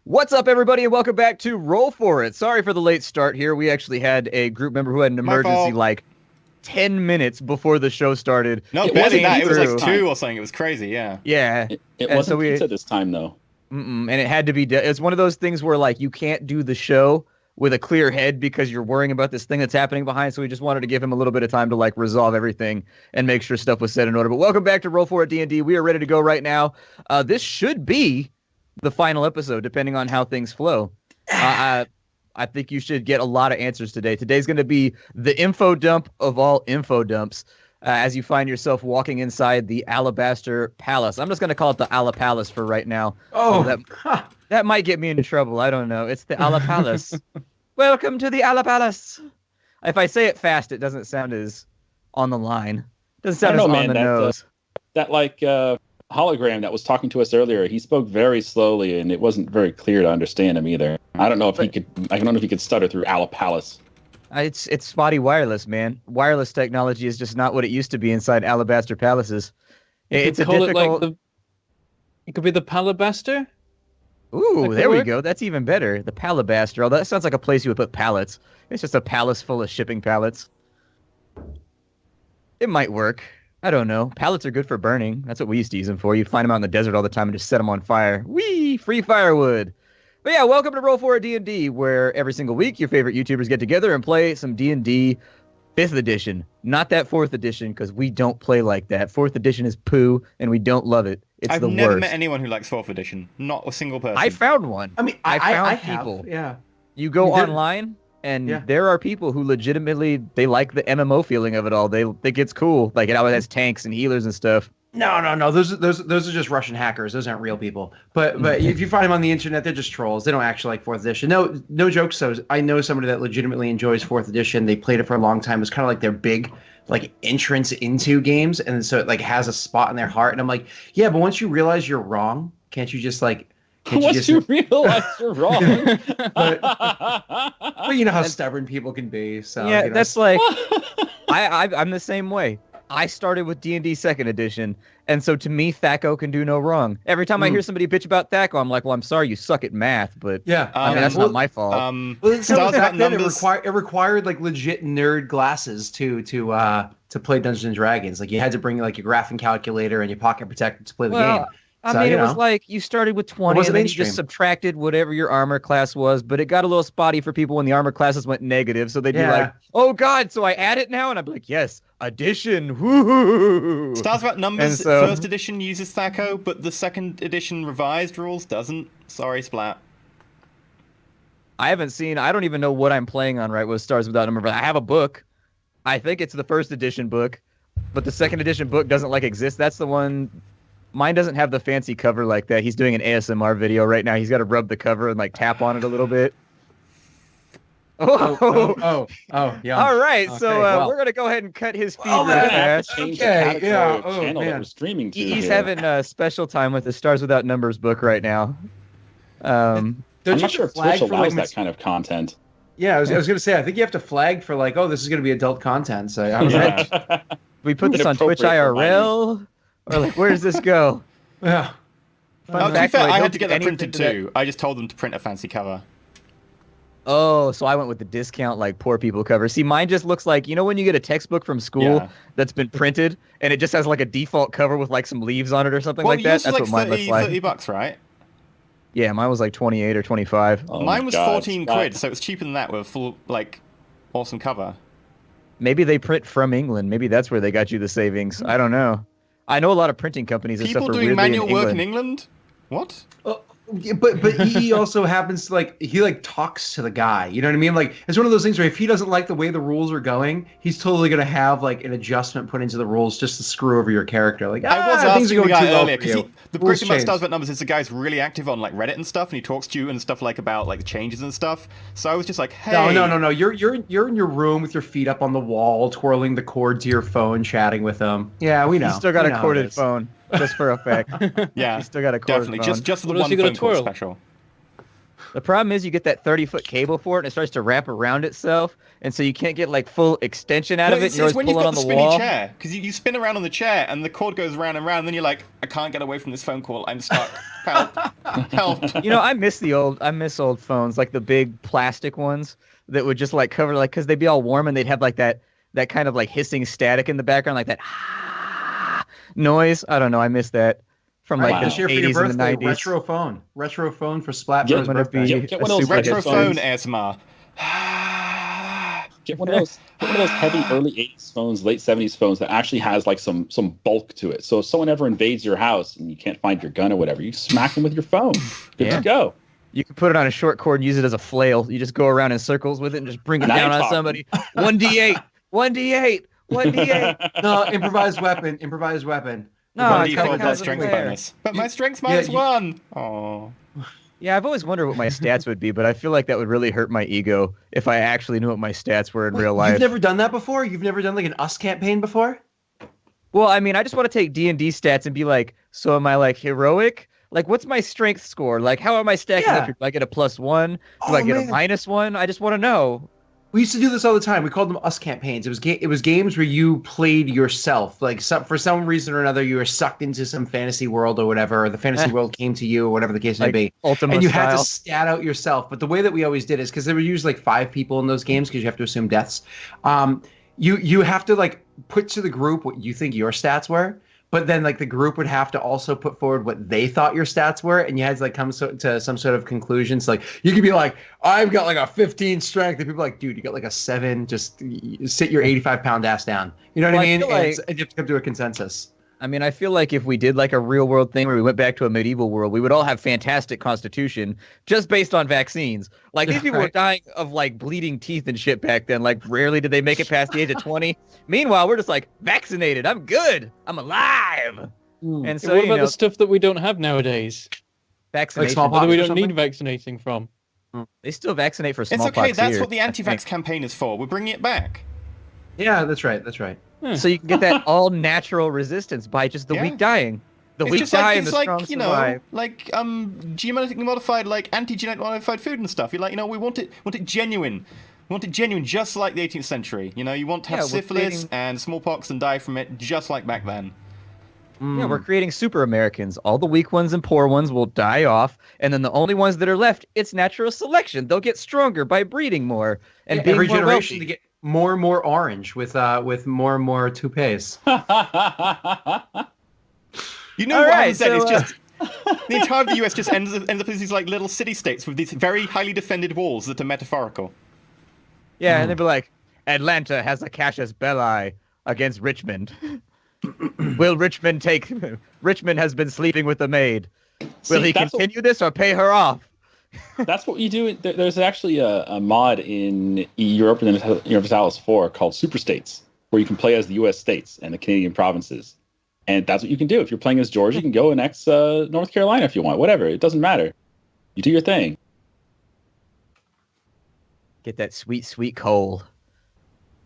What's up, everybody, and welcome back to Roll4It. Sorry for the late start here. We actually had a group member who had an emergency like 10 minutes before the show started. No, it wasn't that. It was like 2 or something. It was crazy, yeah. Yeah. It wasn't pizza this time, though. And it had to be... It's one of those things where, like, you can't do the show with a clear head because you're worrying about this thing that's happening behind, so we just wanted to give him a little bit of time to, like, resolve everything and make sure stuff was set in order. But welcome back to Roll4It DnD. We are ready to go right now. This should be the final episode, depending on how things flow. I think you should get a lot of answers today. Today's going to be the info dump of all info dumps as you find yourself walking inside the Alabaster Palace. I'm just going to call it the Ala Palace for right now. That might get me into trouble. I don't know. It's the Ala Palace. Welcome to the Ala Palace. If I say it fast, it doesn't sound as on the line. It doesn't sound as on the nose. That hologram that was talking to us earlier, he spoke very slowly and it wasn't very clear to understand him either. I don't know if he could stutter through Ala Palace. It's spotty wireless, man. Wireless technology is just not what it used to be inside Alabaster Palaces. It's a difficult... It could be the Palabaster? Ooh, there we go. That's even better. The Palabaster. Oh, that sounds like a place you would put pallets. It's just a palace full of shipping pallets. It might work. I don't know. Pallets are good for burning. That's what we used to use them for. You'd find them out in the desert all the time and just set them on fire. Whee! Free firewood. But yeah, welcome to Roll4It D&D, where every single week your favorite YouTubers get together and play some D&D 5th edition. Not that 4th edition, because we don't play like that. 4th edition is poo, and we don't love it. It's the worst. I've never met anyone who likes 4th edition. Not a single person. I found one. I mean, I found people. Yeah. You go online, and there are people who legitimately, they like the MMO feeling of it all. They think it's cool. Like, it always has tanks and healers and stuff. No. Those are just Russian hackers. Those aren't real people. But if you find them on the internet, they're just trolls. They don't actually like 4th edition. No jokes. So I know somebody that legitimately enjoys 4th edition. They played it for a long time. It's kind of like their big entrance into games, and so it has a spot in their heart. And I'm like, yeah, but once you realize you're wrong, can't you just Once you realize you're wrong. but you know how stubborn people can be. So yeah, that's like I'm the same way. I started with D&D 2nd edition, and so to me, THAC0 can do no wrong. Every time I hear somebody bitch about THAC0, I'm like, well, I'm sorry you suck at math, but I mean, that's not my fault. Back then, it required legit nerd glasses to play Dungeons and Dragons. Like, you had to bring your graphing calculator and your pocket protector to play the game. I mean, it was like you started with 20 and then you just subtracted whatever your armor class was, but it got a little spotty for people when the armor classes went negative, so they'd be like, oh god, so I add it now? And I'd be like, yes, addition, woo! Stars About Numbers, 1st edition uses THAC0, but the 2nd edition revised rules doesn't. Sorry, Splat. I don't even know what I'm playing on right with Stars Without Number, but I have a book. I think it's the 1st edition book, but the 2nd edition book doesn't exist. That's the one... Mine doesn't have the fancy cover like that. He's doing an ASMR video right now. He's got to rub the cover and tap on it a little bit. Oh, yeah. All right, so we're gonna go ahead and cut his feed real fast. Okay, yeah. Channel that we're streaming to. He's having a special time with the Stars Without Numbers book right now. I'm not sure if Twitch allows that kind of content. Yeah, I was gonna say, I think you have to flag for this is gonna be adult content. So we put this on Twitch IRL. Or where does this go? Yeah. To be fair, I had to get that printed too. I just told them to print a fancy cover. Oh, so I went with the discount poor people cover. See, mine just looks like, when you get a textbook from school that's been printed and it just has a default cover with some leaves on it or something like that. That's what mine looks like. $30, right? Yeah, mine was 28 or 25. Oh mine was 14 quid, so it's cheaper than that with a full awesome cover. Maybe they print from England. Maybe that's where they got you the savings. I don't know. I know a lot of printing companies and stuff are weirdly in England. People doing manual work in England? What? But he also happens to he talks to the guy. You know what I mean? It's one of those things where if he doesn't like the way the rules are going, he's totally gonna have an adjustment put into the rules just to screw over your character. I was asking the guy earlier because the great thing about Stars About Numbers is the guy's really active on Reddit and stuff, and he talks to you and stuff about changes and stuff. So I was just like, hey, no. You're in your room with your feet up on the wall, twirling the cord to your phone, chatting with him. Yeah, we know. You still got a corded phone. Just for effect. Yeah, you still got a cord definitely. Just the one phone call special. The problem is you get that 30-foot cable for it, and it starts to wrap around itself, and so you can't get full extension out of it. It's when you've got the spinning chair, because you spin around on the chair, and the cord goes round and round, and then you're like, I can't get away from this phone call. I'm stuck. Help. You know, I miss old phones, like the big plastic ones that would just like cover, like, because they'd be all warm and they'd have like that kind of like hissing static in the background, like that noise. I don't know. I miss that from like this the year for your 80s and the birthday, 90s. retro phone for Splat Yeah, Bros' gonna birthday. Get one of those Retro phone, phones. Esma. Get one of those heavy early 80s phones, late 70s phones that actually has like some bulk to it. So if someone ever invades your house and you can't find your gun or whatever, you smack them with your phone. Good to go. You can put it on a short cord and use it as a flail. You just go around in circles with it and just bring it down on somebody. 1d8, 1d8, 1d8. No, improvised weapon. No, By it's default, covered strength there. bonus. But my strength's minus 1. Oh. Yeah, I've always wondered what my stats would be, but I feel like that would really hurt my ego if I actually knew what my stats were in real life. You've never done that before? You've never done like an US campaign before? Well, I mean, I just want to take D&D stats and be like, so am I like heroic? Like, what's my strength score? Like, how am I stacking up here? Do I get a +1? Do I get a -1? I just want to know. We used to do this all the time. We called them US campaigns. It was games where you played yourself. Like for some reason or another, you were sucked into some fantasy world or whatever, or the fantasy world came to you, or whatever the case may be. Ultima and you style. had to stat out yourself. But the way that we always did is because there were usually like 5 people in those games because you have to assume deaths. You have to like put to the group what you think your stats were. But then, like, the group would have to also put forward what they thought your stats were, and you had to, like, come to some sort of conclusions. Like, you could be like, I've got, like, a 15 strength. And people are like, dude, you got, like, a 7. Just sit your 85-pound ass down. You know what I mean? And you have to come to a consensus. I mean, I feel like if we did, like, a real-world thing where we went back to a medieval world, we would all have fantastic constitution just based on vaccines. Like, these people were dying of, like, bleeding teeth and shit back then. Like, rarely did they make it past the age of 20. Meanwhile, we're just like, vaccinated. I'm good. I'm alive. And so, what about the stuff that we don't have nowadays? Vaccination. Like smallpox That we or don't something? need vaccinating from. They still vaccinate for It's smallpox okay, that's here, what the I anti-vax think. campaign is for. We're bringing it back. Yeah, that's right. So you can get that all-natural resistance by just the weak dying. The It's weak just die like, and the it's strong like, you know, survive. like genetically modified, like anti-genetically modified food and stuff. You're like, you know, we want it genuine. We want it genuine, just like the 18th century. You know, you want to have syphilis and smallpox and die from it, just like back then. Yeah, we're creating super Americans. All the weak ones and poor ones will die off, and then the only ones that are left, it's natural selection. They'll get stronger by breeding more and being every more generation wealthy. to get more and more orange with more and more toupees. You know what happens then? It's just the entire of the US just ends up as these like little city-states with these very highly defended walls that are metaphorical. Yeah, and they'd be like, Atlanta has a casus belli against Richmond. Will Richmond take... Richmond has been sleeping with the maid. Will he continue this or pay her off? That's what you do. There's actually a mod in Europe and Universalis 4 called Super States, where you can play as the U.S. states and the Canadian provinces. And that's what you can do. If you're playing as Georgia, you can go and X North Carolina if you want. Whatever. It doesn't matter. You do your thing. Get that sweet, sweet coal.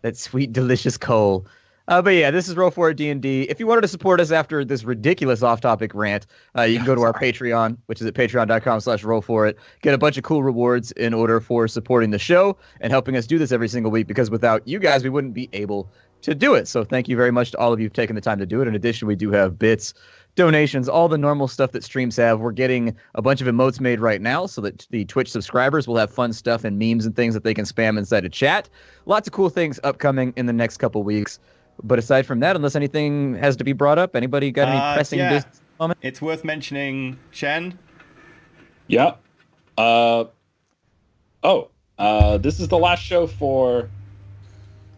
That sweet, delicious coal. But yeah, this is Roll4It D&D. If you wanted to support us after this ridiculous off-topic rant, you can go to our Patreon, which is at patreon.com/Roll4It. Get a bunch of cool rewards in order for supporting the show and helping us do this every single week, because without you guys, we wouldn't be able to do it. So thank you very much to all of you who've taken the time to do it. In addition, we do have bits, donations, all the normal stuff that streams have. We're getting a bunch of emotes made right now so that the Twitch subscribers will have fun stuff and memes and things that they can spam inside of chat. Lots of cool things upcoming in the next couple weeks. But aside from that, unless anything has to be brought up, anybody got any pressing business at the moment? It's worth mentioning, Shen. Yeah. This is the last show for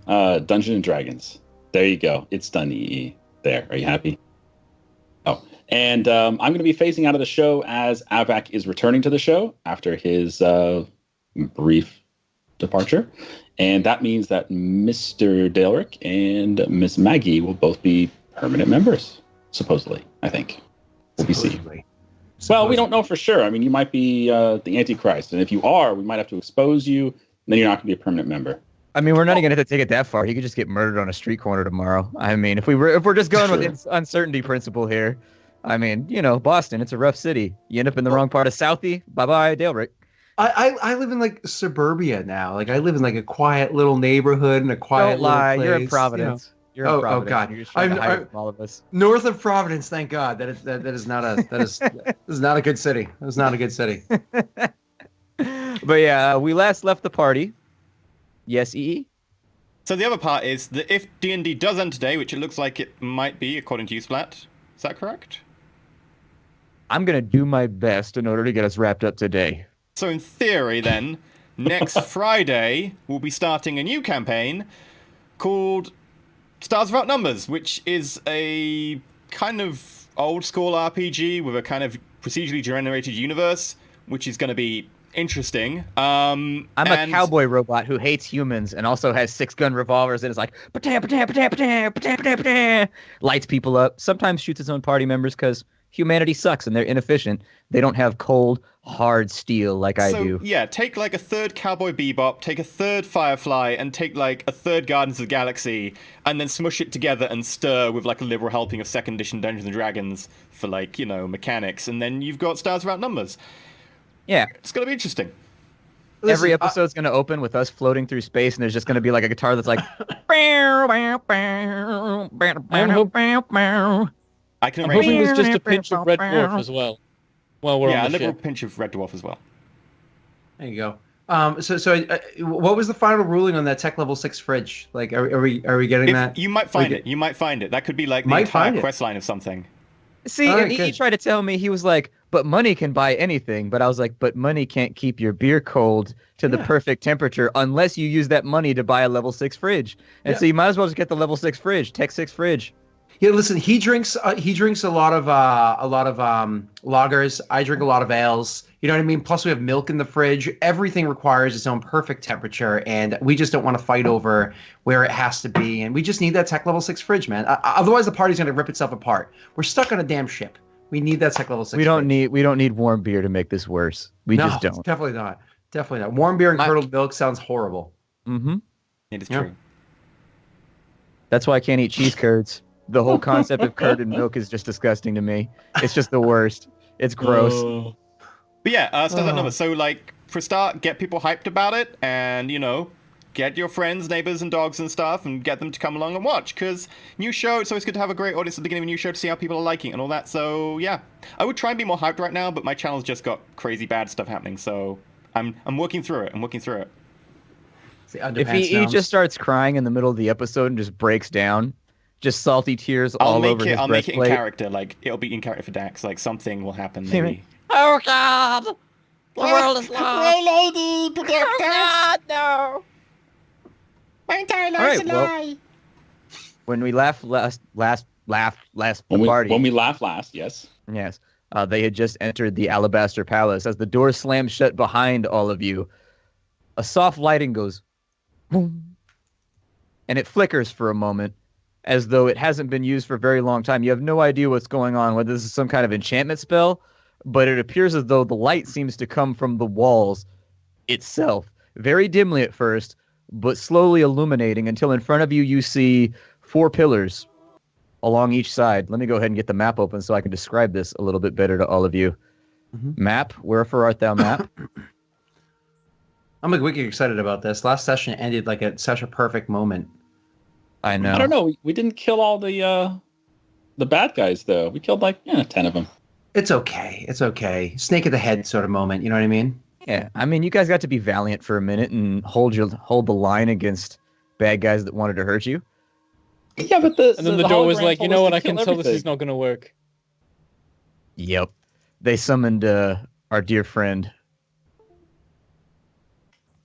Dungeons and Dragons. There you go. It's done, EE. There. Are you happy? Oh. And I'm going to be phasing out of the show as Avak is returning to the show after his brief departure. And that means that Mr. Dalerick and Miss Maggie will both be permanent members, supposedly, I think. We'll be seeing. Well, we don't know for sure. I mean, you might be the Antichrist. And if you are, we might have to expose you. And then you're not going to be a permanent member. I mean, we're not even going to take it that far. He could just get murdered on a street corner tomorrow. I mean, if we're just going with the uncertainty principle here, I mean, you know, Boston, it's a rough city. You end up in the wrong part of Southie. Bye-bye, Dalerick. I live in like suburbia now. Like I live in like a quiet little neighborhood in a quiet Don't lie. little place. You're in Providence. You're in Oh, Providence. God. You're just trying to hide it from all of us. North of Providence, thank God. That is not a this is not a good city. That is not a good city. But yeah, we last left the party. Yes, EE? So the other part is that if D&D does end today, which it looks like it might be, according to you, Splat, is that correct? I'm going to do my best in order to get us wrapped up today. So in theory, then, next Friday, we'll be starting a new campaign called Stars Without Numbers, which is a kind of old-school RPG with a kind of procedurally generated universe, which is going to be interesting. I'm a cowboy robot who hates humans and also has 6-gun revolvers and is like, "Patan, patan, patan, patan, patan, patan, patan," lights people up, sometimes shoots his own party members because humanity sucks and they're inefficient. They don't have cold, hard steel like I do. Yeah, take like a third Cowboy Bebop, take a third Firefly, and take like a third Guardians of the Galaxy, and then smush it together and stir with like a liberal helping of 2nd edition Dungeons and Dragons for like, mechanics, and then you've got Stars Without Numbers. Yeah. It's going to be interesting. Every episode's going to open with us floating through space, and there's just going to be like a guitar that's like... I'm hoping there's just a pinch of Red Dwarf as well. While we're on the a little ship. pinch of Red Dwarf as well. There you go. What was the final ruling on that tech level 6 fridge? Like, are we getting that? You might find it. You might find it. That could be like the entire quest line of something. See, and he tried to tell me, he was like, but money can buy anything. But I was like, but money can't keep your beer cold to the perfect temperature unless you use that money to buy a level 6 fridge. And so you might as well just get the level 6 fridge, Tech 6 fridge. Yeah, listen, he drinks a lot of lagers. I drink a lot of ales. You know what I mean? Plus we have milk in the fridge. Everything requires its own perfect temperature, and we just don't want to fight over where it has to be. And we just need that tech level 6 fridge, man. Otherwise, the party's going to rip itself apart. We're stuck on a damn ship. We need that tech level 6. We don't need warm beer to make this worse. We just don't. Definitely not. Definitely not. Warm beer and curdled milk sounds horrible. Mm-hmm. It is true. That's why I can't eat cheese curds. The whole concept of curded milk is just disgusting to me. It's just the worst. It's gross. But yeah, Stars Without Numbers. So like, for a start, get people hyped about it, and get your friends, neighbors, and dogs and stuff, and get them to come along and watch. Because new show, it's always good to have a great audience at the beginning of a new show to see how people are liking and all that. So yeah, I would try and be more hyped right now, but my channel's just got crazy bad stuff happening. So I'm working through it. If he just starts crying in the middle of the episode and just breaks down, just salty tears all over his I'll make it in breastplate. character. Like, it'll be in character for Dax. Like, something will happen, maybe. Oh God! The world is lost. My lady, protect us! God, no! My entire life's a lie. When we laughed last When we laugh last, yes. Yes. They had just entered the Alabaster Palace. As the door slams shut behind all of you, a soft lighting goes boom, and it flickers for a moment, as though it hasn't been used for a very long time. You have no idea what's going on, whether this is some kind of enchantment spell, but it appears as though the light seems to come from the walls itself, very dimly at first, but slowly illuminating until in front of you, you see 4 pillars along each side. Let me go ahead and get the map open so I can describe this a little bit better to all of you. Mm-hmm. Map, wherefore art thou, map? I'm like wicked excited about this. Last session ended like at such a perfect moment. I know. I don't know. We didn't kill all the bad guys though. We killed like 10 of them. It's okay. It's okay. Snake at the head sort of moment. You know what I mean? Yeah. I mean, you guys got to be valiant for a minute and hold the line against bad guys that wanted to hurt you. Yeah, but then the door was like, you know what? I can tell this is not going to work. Yep. They summoned our dear friend.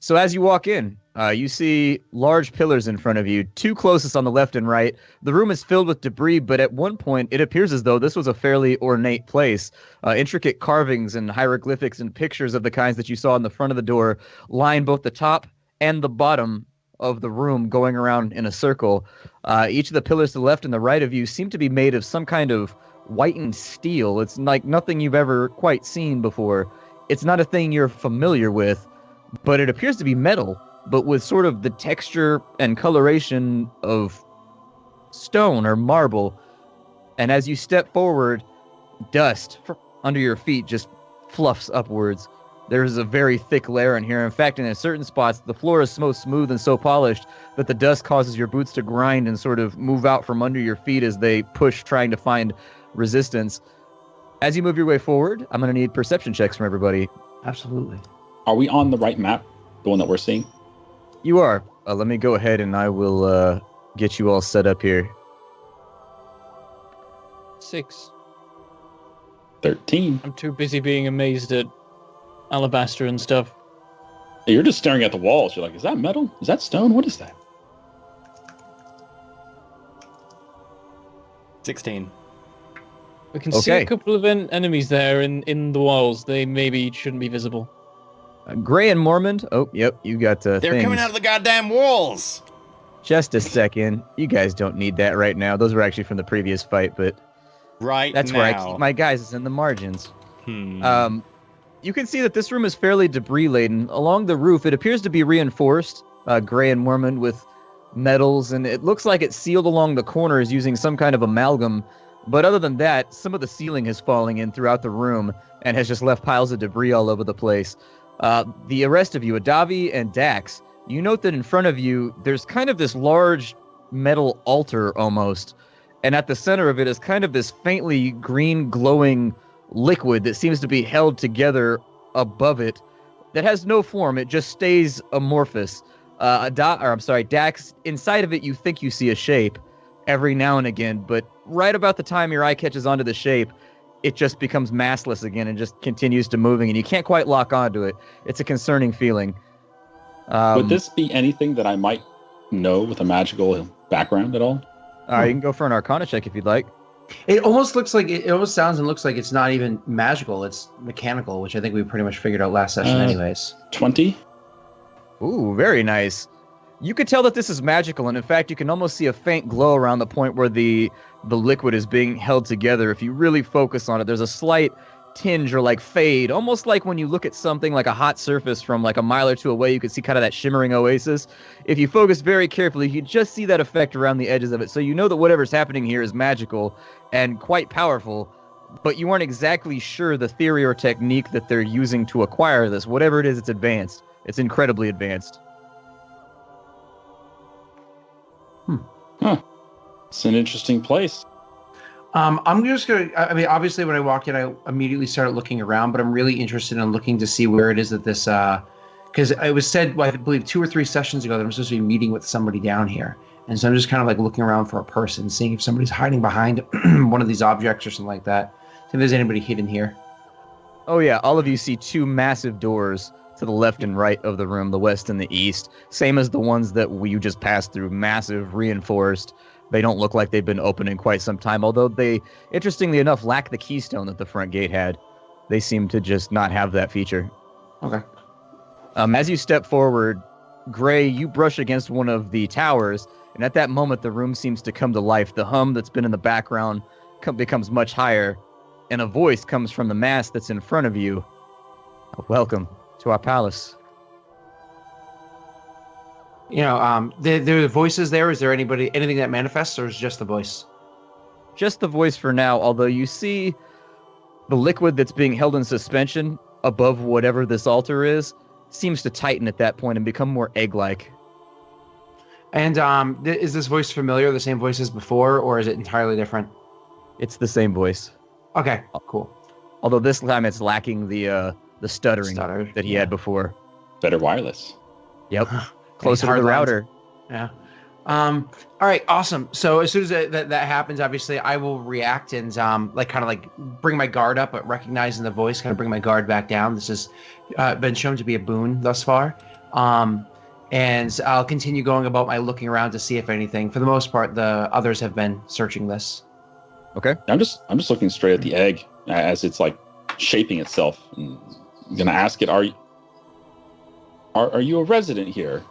So as you walk in, you see large pillars in front of you, 2 closest on the left and right. The room is filled with debris, but at one point, it appears as though this was a fairly ornate place. Intricate carvings and hieroglyphics and pictures of the kinds that you saw in the front of the door line both the top and the bottom of the room, going around in a circle. Each of the pillars to the left and the right of you seem to be made of some kind of whitened steel. It's like nothing you've ever quite seen before. It's not a thing you're familiar with, but it appears to be metal, but with sort of the texture and coloration of stone or marble. And as you step forward, dust under your feet just fluffs upwards. There's a very thick layer in here. In fact, in certain spots, the floor is so smooth and so polished that the dust causes your boots to grind and sort of move out from under your feet as they push, trying to find resistance. As you move your way forward, I'm going to need perception checks from everybody. Absolutely. Are we on the right map? The one that we're seeing? You are. Let me go ahead and I will get you all set up here. 6. 13. I'm too busy being amazed at alabaster and stuff. You're just staring at the walls. You're like, is that metal? Is that stone? What is that? 16. We can see a couple of enemies there in the walls. They maybe shouldn't be visible. Gray and Mormond. Oh, yep, you got They're things. coming out of the goddamn walls. Just a second. You guys don't need that right now. Those were actually from the previous fight, but that's where I keep my guys, is in the margins. You can see that this room is fairly debris-laden. Along the roof, it appears to be reinforced, Gray and Mormond, with metals, and it looks like it's sealed along the corners using some kind of amalgam. But other than that, some of the ceiling is falling in throughout the room and has just left piles of debris all over the place. The rest of you, Adavi and Dax, you note that in front of you, there's kind of this large metal altar almost. And at the center of it is kind of this faintly green glowing liquid that seems to be held together above it that has no form. It just stays amorphous. Dax, inside of it, you think you see a shape every now and again, but right about the time your eye catches onto the shape, it just becomes massless again and just continues to moving, and you can't quite lock onto it. It's a concerning feeling. Would this be anything that I might know with a magical background at all? You can go for an Arcana check if you'd like. It almost sounds and looks like it's not even magical. It's mechanical, which I think we pretty much figured out last session anyways. 20? Ooh, very nice. You could tell that this is magical, and in fact, you can almost see a faint glow around the point where the liquid is being held together. If you really focus on it, there's a slight tinge or like fade, almost like when you look at something like a hot surface from like a mile or two away, you could see kind of that shimmering oasis. If you focus very carefully, you just see that effect around the edges of it. So you know that whatever's happening here is magical and quite powerful, but you aren't exactly sure the theory or technique that they're using to acquire this. Whatever it is, it's advanced. It's incredibly advanced. Huh. It's an interesting place. I'm just going to, I mean, obviously when I walked in, I immediately started looking around, but I'm really interested in looking to see where it is that this, because it was said, well, I believe 2 or 3 sessions ago that I'm supposed to be meeting with somebody down here. And so I'm just kind of like looking around for a person, seeing if somebody's hiding behind one of these objects or something like that. See if there's anybody hidden here. Oh yeah, all of you see 2 massive doors to the left and right of the room, the west and the east. Same as the ones that you just passed through, massive, reinforced. They don't look like they've been open in quite some time, although they, interestingly enough, lack the keystone that the front gate had. They seem to just not have that feature. Okay. As you step forward, Gray, you brush against one of the towers, and at that moment, the room seems to come to life. The hum that's been in the background becomes much higher, and a voice comes from the mast that's in front of you. Welcome to our palace. You know, there are voices there. Is there anything that manifests, or is it just the voice? Just the voice for now, although you see the liquid that's being held in suspension above whatever this altar is seems to tighten at that point and become more egg-like. And is this voice familiar, the same voice as before, or is it entirely different? It's the same voice. Okay, cool. Although this time it's lacking the stuttering that he had before. Better wireless. Yep. Closer to the router. Yeah. All right, awesome. So as soon as that happens, obviously I will react and bring my guard up, but recognizing the voice, kind of bring my guard back down. This has been shown to be a boon thus far. And I'll continue going about my looking around to see if anything. For the most part, the others have been searching this. Okay. I'm just looking straight at the egg as it's like shaping itself. I'm gonna ask it, are you a resident here?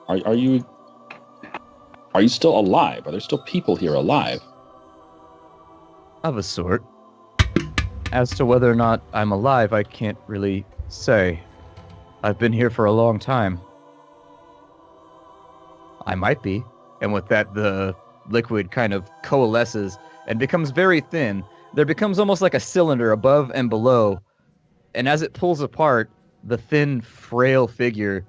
Are you still alive? Are there still people here alive? Of a sort. As to whether or not I'm alive, I can't really say. I've been here for a long time. I might be. And with that, the liquid kind of coalesces and becomes very thin. There becomes almost like a cylinder above and below. And as it pulls apart, the thin, frail figure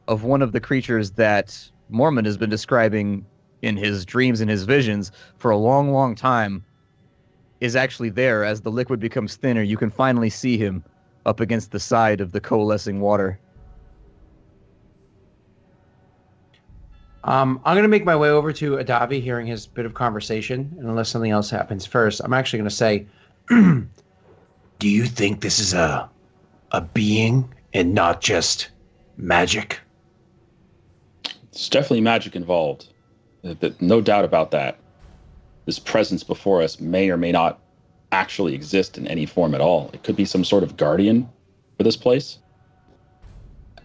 of one of the creatures that Mormon has been describing in his dreams and his visions for a long, long time is actually there. As the liquid becomes thinner, you can finally see him up against the side of the coalescing water. I'm going to make my way over to Adavi, hearing his bit of conversation, and unless something else happens first, I'm actually going to say, do you think this is a being and not just magic? It's definitely magic involved. No doubt about that. This presence before us may or may not actually exist in any form at all. It could be some sort of guardian for this place.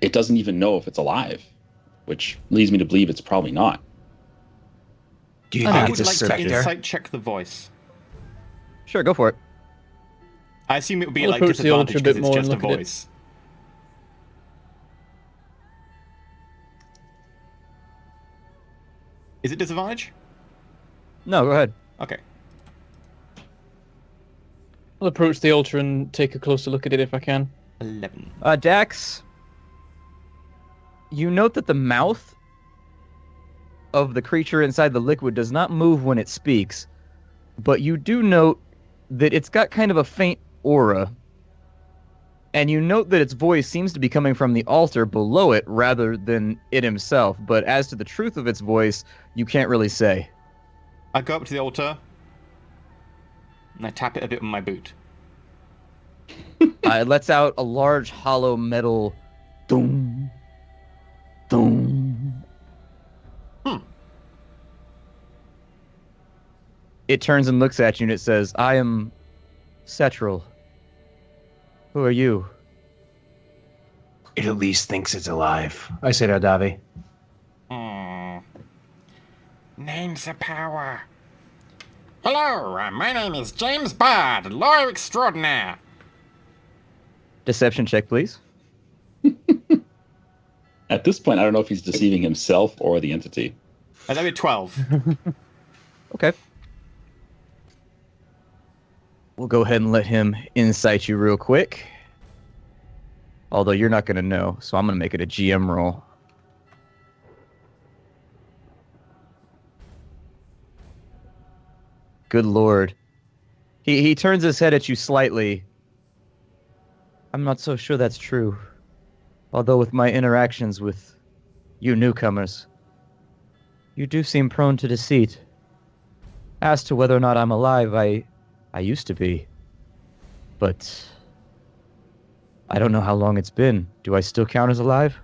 It doesn't even know if it's alive, which leads me to believe it's probably not. Do you I think would it's a like to specter? insight check the voice. Sure, go for it. I assume it would be I'll like approach the disadvantage altar a bit because it's more just a and look at it. voice. Is it disadvantage? No, go ahead. Okay. I'll approach the altar and take a closer look at it if I can. 11. Dax, you note that the mouth of the creature inside the liquid does not move when it speaks, but you do note that it's got kind of a faint aura, and you note that its voice seems to be coming from the altar below it rather than it himself, but as to the truth of its voice, you can't really say. I go up to the altar, and I tap it a bit with my boot. It lets out a large hollow metal doom, doom. It turns and looks at you and it says, I am Setral. Who are you? It at least thinks it's alive. I say to Adavi. Name's a power. Hello, my name is James Bard, lawyer extraordinaire. Deception check, please. At this point, I don't know if he's deceiving himself or the entity. That'd be 12. Okay. We'll go ahead and let him insight you real quick. Although you're not going to know, so I'm going to make it a GM roll. Good lord. He turns his head at you slightly. I'm not so sure that's true. Although with my interactions with you newcomers, you do seem prone to deceit. As to whether or not I'm alive, I used to be. But I don't know how long it's been. Do I still count as alive?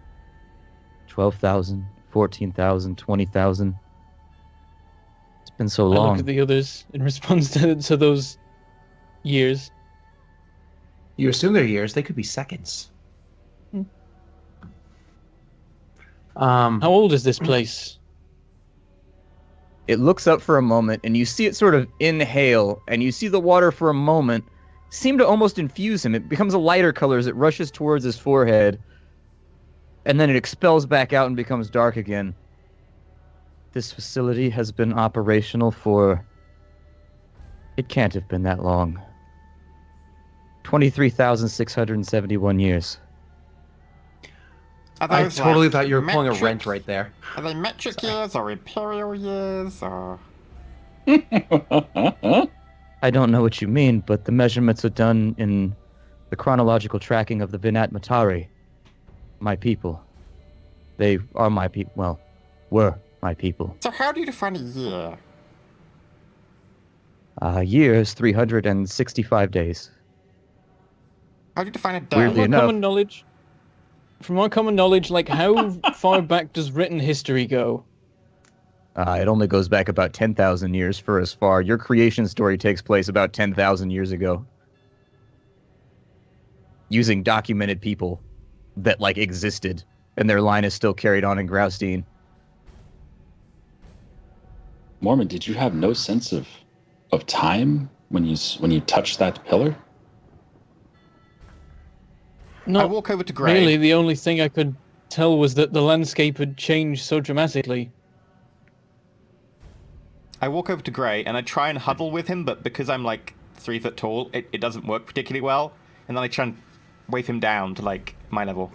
12,000, 14,000, 20,000. It's been so I long. look at the others in response to those years. You assume they're years. They could be seconds. How old is this place? It looks up for a moment, and you see it sort of inhale, and you see the water for a moment seem to almost infuse him. It becomes a lighter color as it rushes towards his forehead, and then it expels back out and becomes dark again. This facility has been operational for... It can't have been that long. 23,671 years. Are I those, totally like, thought you were pulling a metric- rent right there. Are they metric years or imperial years or... I don't know what you mean, but the measurements are done in the chronological tracking of the Vinat Matari. My people. They are my people. Well, were my people. So how do you define a year? A year is 365 days. How do you define a day? Weirdly From enough- our common knowledge, like how far back does written history go? It only goes back about 10,000 years for as far. Your creation story takes place about 10,000 years ago. Using documented people that, like, existed, and their line is still carried on in Graustein. Mormon, did you have no sense of time when you touched that pillar? Not I walk over to Gray. really. The only thing I could tell was that the landscape had changed so dramatically. I walk over to Gray and I try and huddle with him, but because I'm like 3 foot tall, it doesn't work particularly well. And then I try and wave him down to like my level.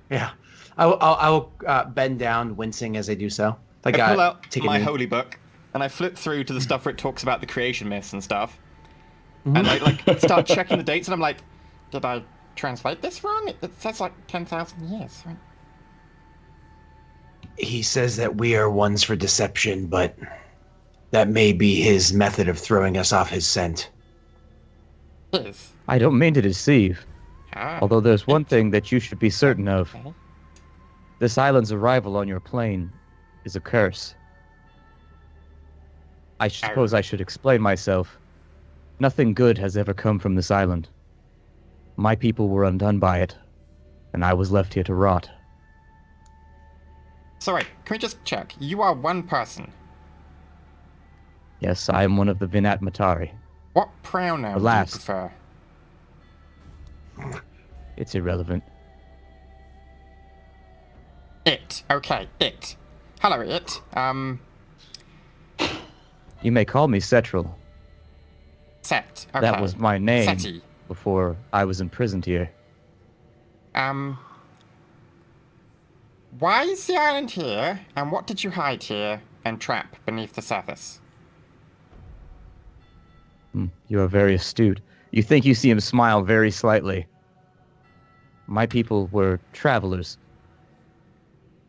Yeah. I will bend down, wincing as I do so. I pull out take my holy book, and I flip through to the stuff where it talks about the creation myths and stuff. And I start checking the dates, and I'm like, did I translate this wrong? It says like 10,000 years, right? He says that we are ones for deception, but that may be his method of throwing us off his scent. Yes. I don't mean to deceive. Ah, Although there's one thing that you should be certain of. okay. This island's arrival on your plane is a curse. I suppose I should explain myself. Nothing good has ever come from this island. My people were undone by it, and I was left here to rot. So wait, can we just check? You are one person. Yes, I am one of the Vinat Matari. What pronoun do you Alas. prefer? It's irrelevant. It. Okay, it. Hello, it. You may call me Setral. Set. Okay. That was my name Seti. before I was imprisoned here. Why is the island here, and what did you hide here and trap beneath the surface? You are very astute. You think you see him smile very slightly. My people were travelers.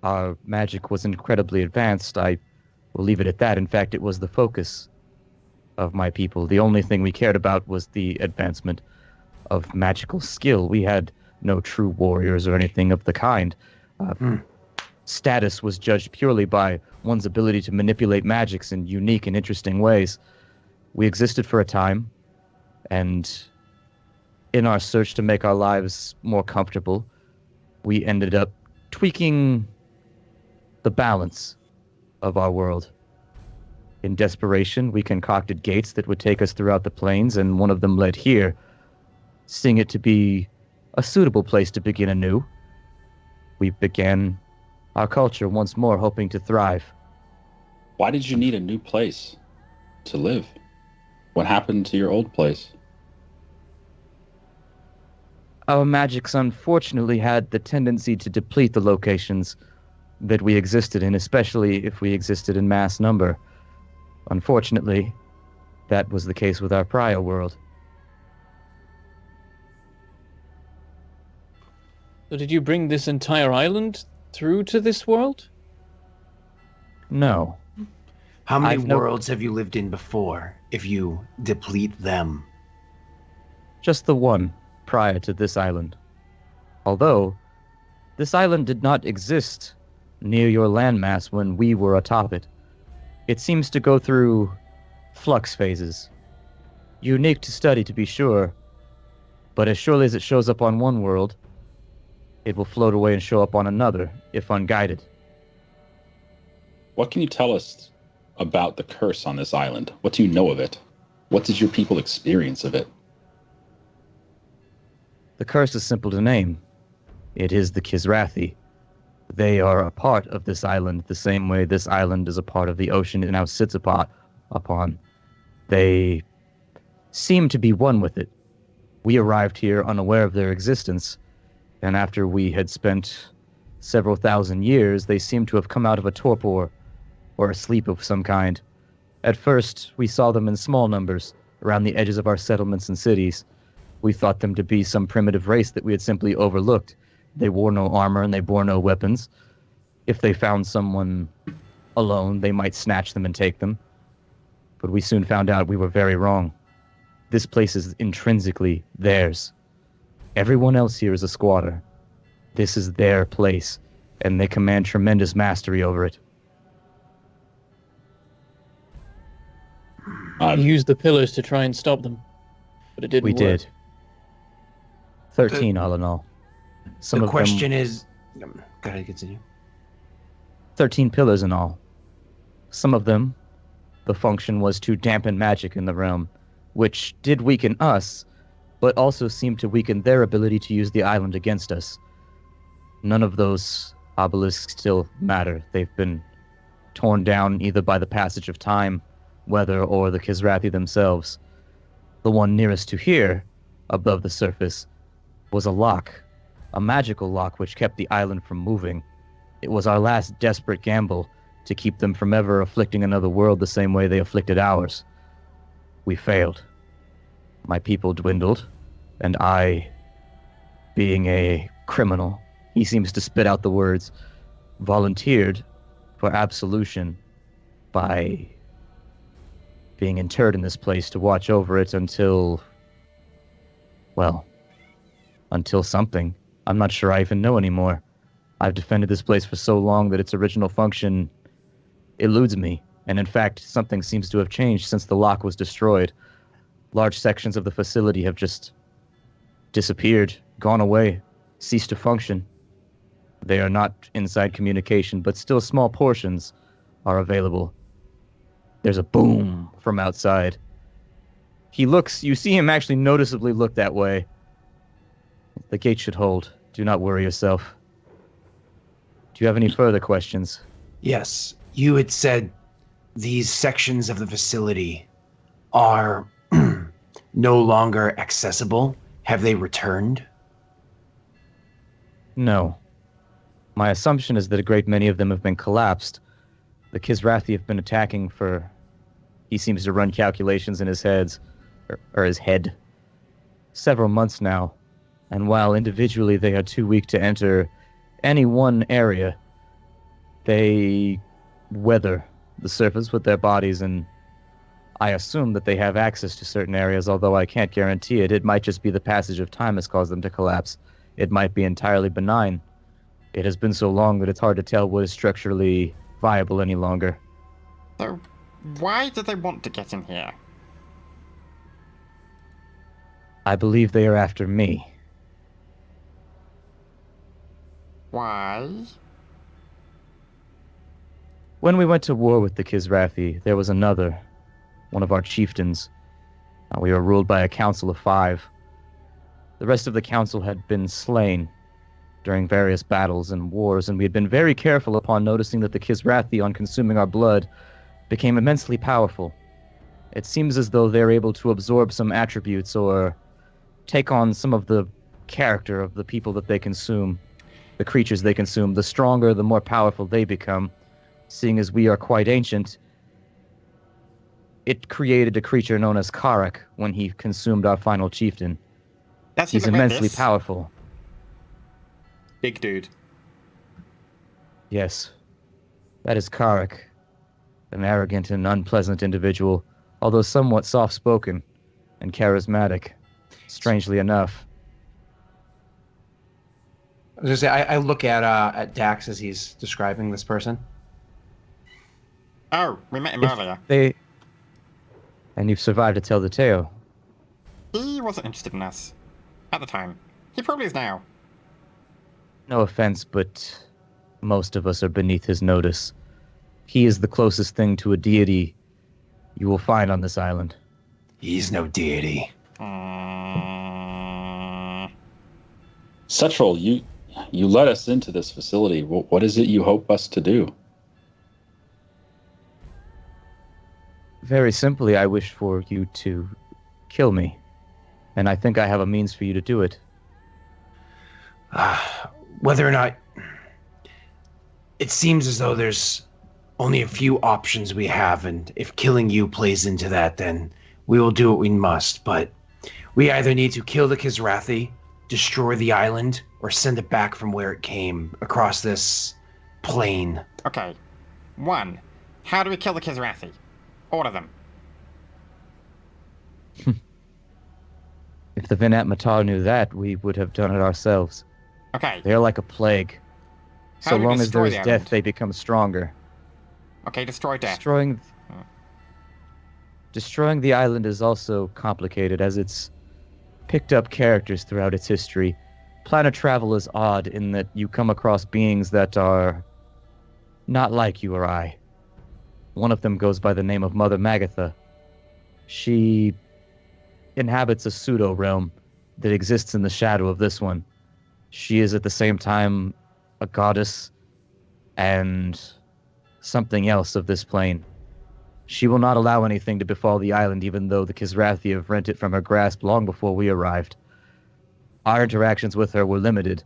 Our magic was incredibly advanced. I will leave it at that. In fact, it was the focus of my people. The only thing we cared about was the advancement of magical skill. We had no true warriors or anything of the kind. Status was judged purely by one's ability to manipulate magics in unique and interesting ways. We existed for a time, and in our search to make our lives more comfortable, we ended up tweaking the balance of our world. In desperation, we concocted gates that would take us throughout the plains, and one of them led here, seeing it to be a suitable place to begin anew. We began our culture once more, hoping to thrive. Why did you need a new place to live? What happened to your old place? Our magics unfortunately had the tendency to deplete the locations that we existed in, especially if we existed in mass number. Unfortunately, that was the case with our prior world. So did you bring this entire island through to this world? No. How many I've no- worlds have you lived in before, if you deplete them? Just the one prior to this island. Although, this island did not exist near your landmass when we were atop it. It seems to go through flux phases. Unique to study, to be sure, but as surely as it shows up on one world, it will float away and show up on another, if unguided. What can you tell us about the curse on this island? What do you know of it? What did your people experience of it? The curse is simple to name. It is the Kizrathi. They are a part of this island the same way this island is a part of the ocean it now sits upon. They seem to be one with it. We arrived here unaware of their existence, and after we had spent several thousand years, they seem to have come out of a torpor or a sleep of some kind. At first, we saw them in small numbers around the edges of our settlements and cities. We thought them to be some primitive race that we had simply overlooked. They wore no armor and they bore no weapons. If they found someone alone, they might snatch them and take them. But we soon found out we were very wrong. This place is intrinsically theirs. Everyone else here is a squatter. This is their place, and they command tremendous mastery over it. You used the pillars to try and stop them, but it didn't We work. did. 13 all in all. Some The of question them, is... Go ahead, continue. 13 pillars in all. Some of them, the function was to dampen magic in the realm, which did weaken us, but also seemed to weaken their ability to use the island against us. None of those obelisks still matter. They've been torn down either by the passage of time, weather, or the Kizrathi themselves. The one nearest to here, above the surface, was a lock A magical lock which kept the island from moving. It was our last desperate gamble to keep them from ever afflicting another world the same way they afflicted ours. We failed. My people dwindled, and I, being a criminal, he seems to spit out the words, volunteered for absolution by being interred in this place to watch over it until something. I'm not sure I even know anymore. I've defended this place for so long that its original function eludes me, and in fact, something seems to have changed since the lock was destroyed. Large sections of the facility have just disappeared, gone away, ceased to function. They are not inside communication, but still small portions are available. There's a boom from outside. You see him actually noticeably look that way. The gate should hold. Do not worry yourself. Do you have any further questions? Yes. You had said these sections of the facility are no longer accessible. Have they returned? No. My assumption is that a great many of them have been collapsed. The Kizrathi have been attacking for... He seems to run calculations in his head, several months now. And while individually they are too weak to enter any one area, they weather the surface with their bodies, and I assume that they have access to certain areas, although I can't guarantee it. It might just be the passage of time has caused them to collapse. It might be entirely benign. It has been so long that it's hard to tell what is structurally viable any longer. So, why do they want to get in here? I believe they are after me. Why? When we went to war with the Kizrathi, there was one of our chieftains. We were ruled by a council of 5. The rest of the council had been slain during various battles and wars, and we had been very careful upon noticing that the Kizrathi, on consuming our blood, became immensely powerful. It seems as though they're able to absorb some attributes or take on some of the character of the people that they consume, the creatures they consume. The stronger, the more powerful they become. Seeing as we are quite ancient, it created a creature known as Karak when he consumed our final chieftain. He's immensely powerful. Big dude. Yes. That is Karak. An arrogant and unpleasant individual, although somewhat soft-spoken and charismatic, strangely enough. I was gonna say, I look at Dax as he's describing this person. Oh, we met him earlier. And you've survived to tell the tale. He wasn't interested in us. At the time. He probably is now. No offense, but most of us are beneath his notice. He is the closest thing to a deity you will find on this island. He's no deity. Setral, you let us into this facility. What is it you hope us to do? Very simply, I wish for you to kill me. And I think I have a means for you to do it. Whether or not... It seems as though there's only a few options we have, and if killing you plays into that, then we will do what we must. But we either need to kill the Kizrathi, destroy the island, or send it back from where it came, across this plain. Okay. 1. How do we kill the Kizrathi? Order them. If the Vinat Matar knew that, we would have done it ourselves. Okay. They are like a plague. How So do we long as there is destroy the death, island? they become stronger. Okay, destroy death. Destroying the island is also complicated, as it's picked up characters throughout its history. Planet travel is odd in that you come across beings that are not like you or I. One of them goes by the name of Mother Magatha. She inhabits a pseudo-realm that exists in the shadow of this one. She is at the same time a goddess and something else of this plane. She will not allow anything to befall the island, even though the Kizrathi have rent it from her grasp long before we arrived. Our interactions with her were limited,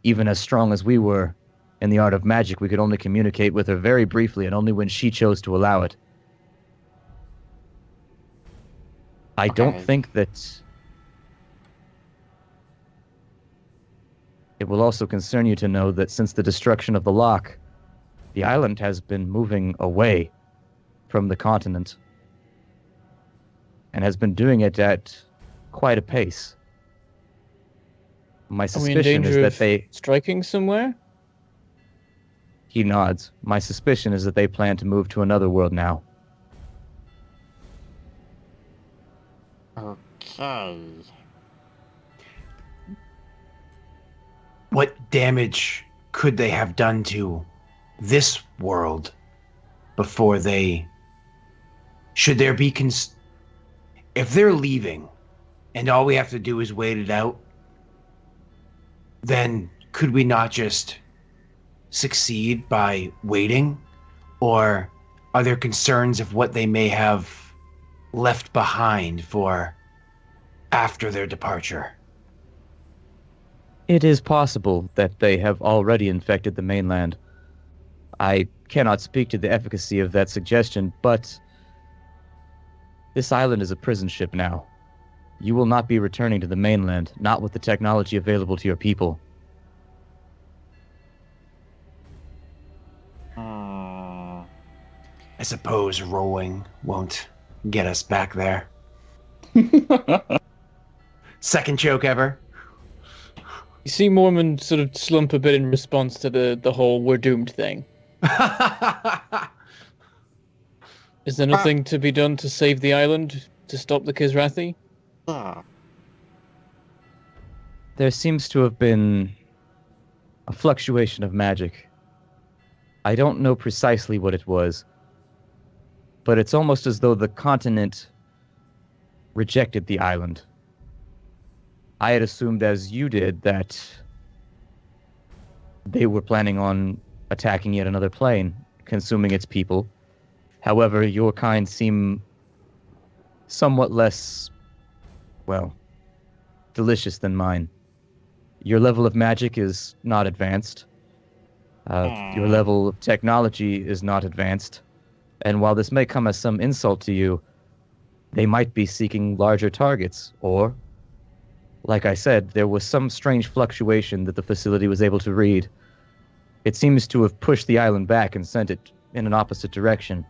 Even as strong as we were in the art of magic, we could only communicate with her very briefly and only when she chose to allow it. I don't think that it will also concern you to know that since the destruction of the lock, the island has been moving away from the continent and has been doing it at quite a pace. My suspicion is that they... striking somewhere? He nods. My suspicion is that they plan to move to another world now. Okay. What damage could they have done to this world before they... Should there be... If they're leaving and all we have to do is wait it out, then could we not just succeed by waiting? Or are there concerns of what they may have left behind for after their departure? It is possible that they have already infected the mainland. I cannot speak to the efficacy of that suggestion, but this island is a prison ship now. You will not be returning to the mainland, not with the technology available to your people. I suppose rowing won't get us back there. Second joke ever. You see Mormon sort of slump a bit in response to the whole "we're doomed" thing. Is there nothing to be done to save the island, to stop the Kizrathi? There seems to have been a fluctuation of magic. I don't know precisely what it was, but it's almost as though the continent rejected the island. I had assumed, as you did, that they were planning on attacking yet another plane, consuming its people. However, your kind seem somewhat less, well, delicious than mine. Your level of magic is not advanced. Your level of technology is not advanced. And while this may come as some insult to you, they might be seeking larger targets, or, like I said, there was some strange fluctuation that the facility was able to read. It seems to have pushed the island back and sent it in an opposite direction.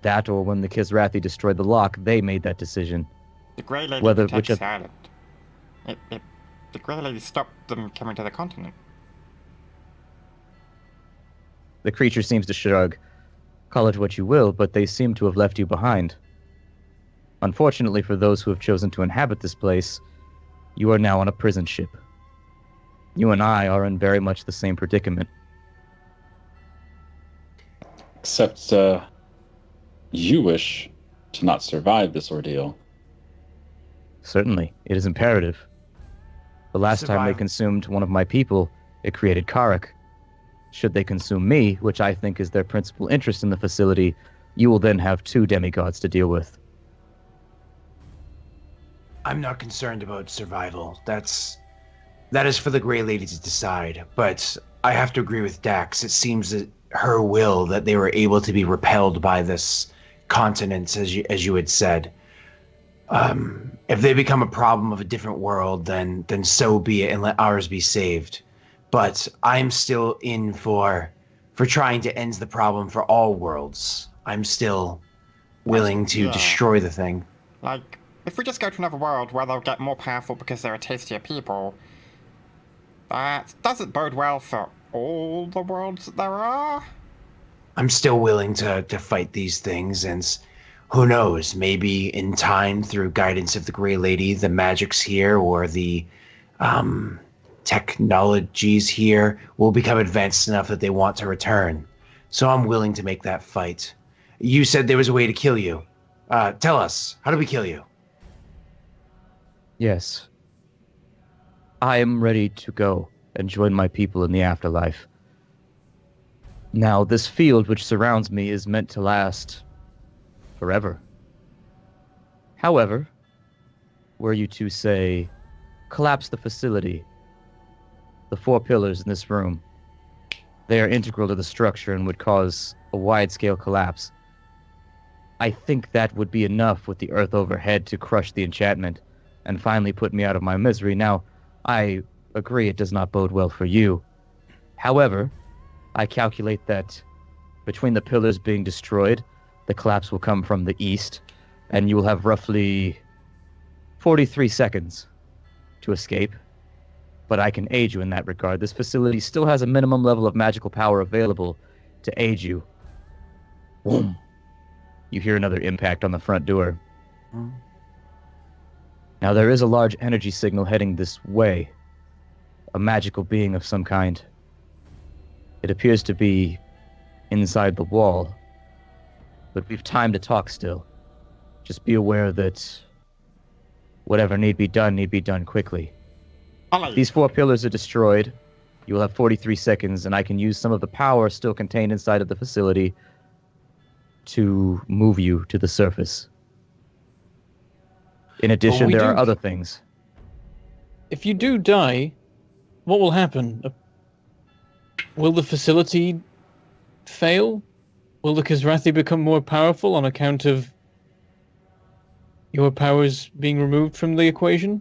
That, or when the Kizrathi destroyed the lock, they made that decision. The Grey Lady protects the island. The Grey Lady stopped them coming to the continent. The creature seems to shrug. Call it what you will, but they seem to have left you behind. Unfortunately for those who have chosen to inhabit this place, you are now on a prison ship. You and I are in very much the same predicament. Except, you wish to not survive this ordeal. Certainly, it is imperative. The last time they consumed one of my people, it created Karak. Should they consume me, which I think is their principal interest in the facility, you will then have 2 demigods to deal with. I'm not concerned about survival. That is for the Grey Lady to decide. But I have to agree with Dax. It seems that her will that they were able to be repelled by this continent, as you had said. If they become a problem of a different world, then so be it, and let ours be saved. But I'm still in for trying to end the problem for all worlds. I'm still willing to destroy the thing. Like, if we just go to another world where they'll get more powerful because they're a tastier people, that doesn't bode well for all the worlds that there are. I'm still willing to fight these things, and who knows, maybe in time, through guidance of the Grey Lady, the magics here, or the technologies here will become advanced enough that they want to return. So I'm willing to make that fight. You said there was a way to kill you. Tell us, how do we kill you? Yes. I am ready to go and join my people in the afterlife. Now, this field which surrounds me is meant to last forever. However, were you to, say, collapse the facility, the 4 pillars in this room, they are integral to the structure and would cause a wide-scale collapse. I think that would be enough with the earth overhead to crush the enchantment and finally put me out of my misery. Now, I agree it does not bode well for you. However, I calculate that between the pillars being destroyed, the collapse will come from the east, and you will have roughly 43 seconds to escape. But I can aid you in that regard. This facility still has a minimum level of magical power available to aid you. Boom. You hear another impact on the front door. Now, there is a large energy signal heading this way. A magical being of some kind. It appears to be inside the wall. But we've time to talk still. Just be aware that whatever need be done quickly. If these 4 pillars are destroyed, you will have 43 seconds, and I can use some of the power still contained inside of the facility to move you to the surface. In addition, there are other things. If you do die, what will happen? Will the facility fail? Will the Kizrathi become more powerful on account of your powers being removed from the equation?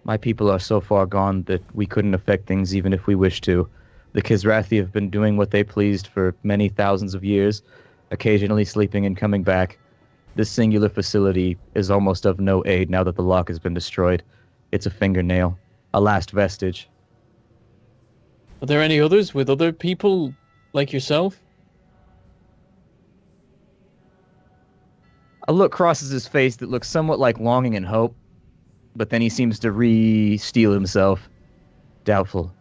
My people are so far gone that we couldn't affect things even if we wished to. The Kizrathi have been doing what they pleased for many thousands of years, occasionally sleeping and coming back. This singular facility is almost of no aid now that the lock has been destroyed. It's a fingernail, a last vestige. Are there any others with other people like yourself? A look crosses his face that looks somewhat like longing and hope, but then he seems to re-steel himself. Doubtful.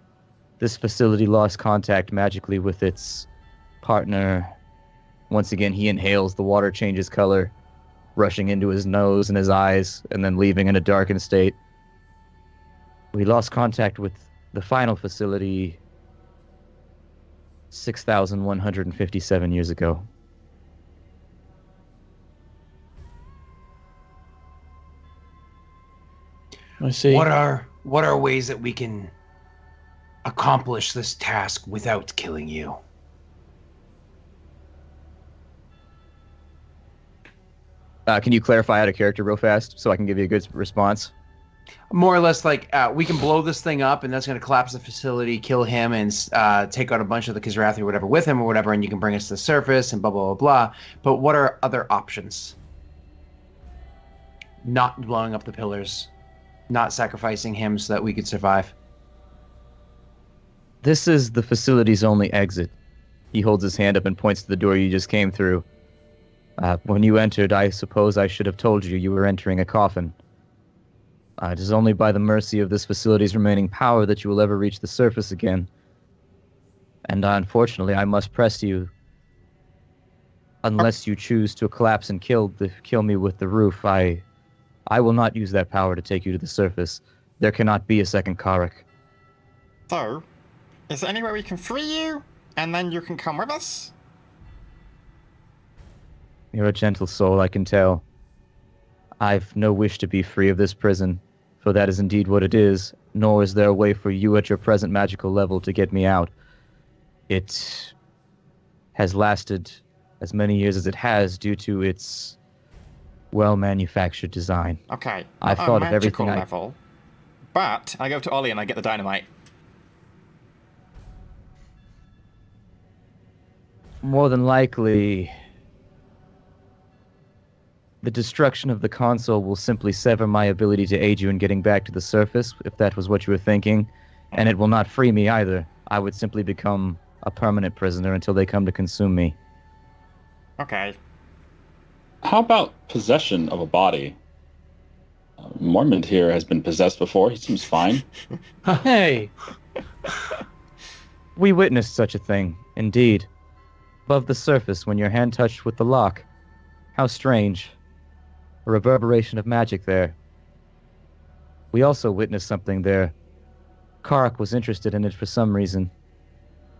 This facility lost contact magically with its partner. Once again, he inhales, the water changes color, rushing into his nose and his eyes, and then leaving in a darkened state. We lost contact with the final facility 6,157 years ago. I see. What are ways that we can accomplish this task without killing you? Can you clarify out of character real fast so I can give you a good response? More or less like, we can blow this thing up and that's going to collapse the facility, kill him, and take out a bunch of the Kizrathi or whatever with him or whatever, and you can bring us to the surface and blah, blah, blah, blah. But what are other options? Not blowing up the pillars. Not sacrificing him so that we could survive. This is the facility's only exit. He holds his hand up and points to the door you just came through. When you entered, I suppose I should have told you were entering a coffin. It is only by the mercy of this facility's remaining power that you will ever reach the surface again. And unfortunately, I must press you. Unless you choose to collapse and kill me with the roof, I will not use that power to take you to the surface. There cannot be a second Karak. So, is there anywhere we can free you, and then you can come with us? You're a gentle soul, I can tell. I've no wish to be free of this prison, for that is indeed what it is, nor is there a way for you at your present magical level to get me out. It has lasted as many years as it has due to its well-manufactured design. Okay, I've thought of everything level, but I go to Ollie and I get the dynamite. More than likely, the destruction of the console will simply sever my ability to aid you in getting back to the surface, if that was what you were thinking, and it will not free me either. I would simply become a permanent prisoner until they come to consume me. Okay. How about possession of a body? Mormont here has been possessed before. He seems fine. Hey! We witnessed such a thing, indeed. Above the surface, when your hand touched with the lock. How strange. A reverberation of magic there. We also witnessed something there. Karak was interested in it for some reason.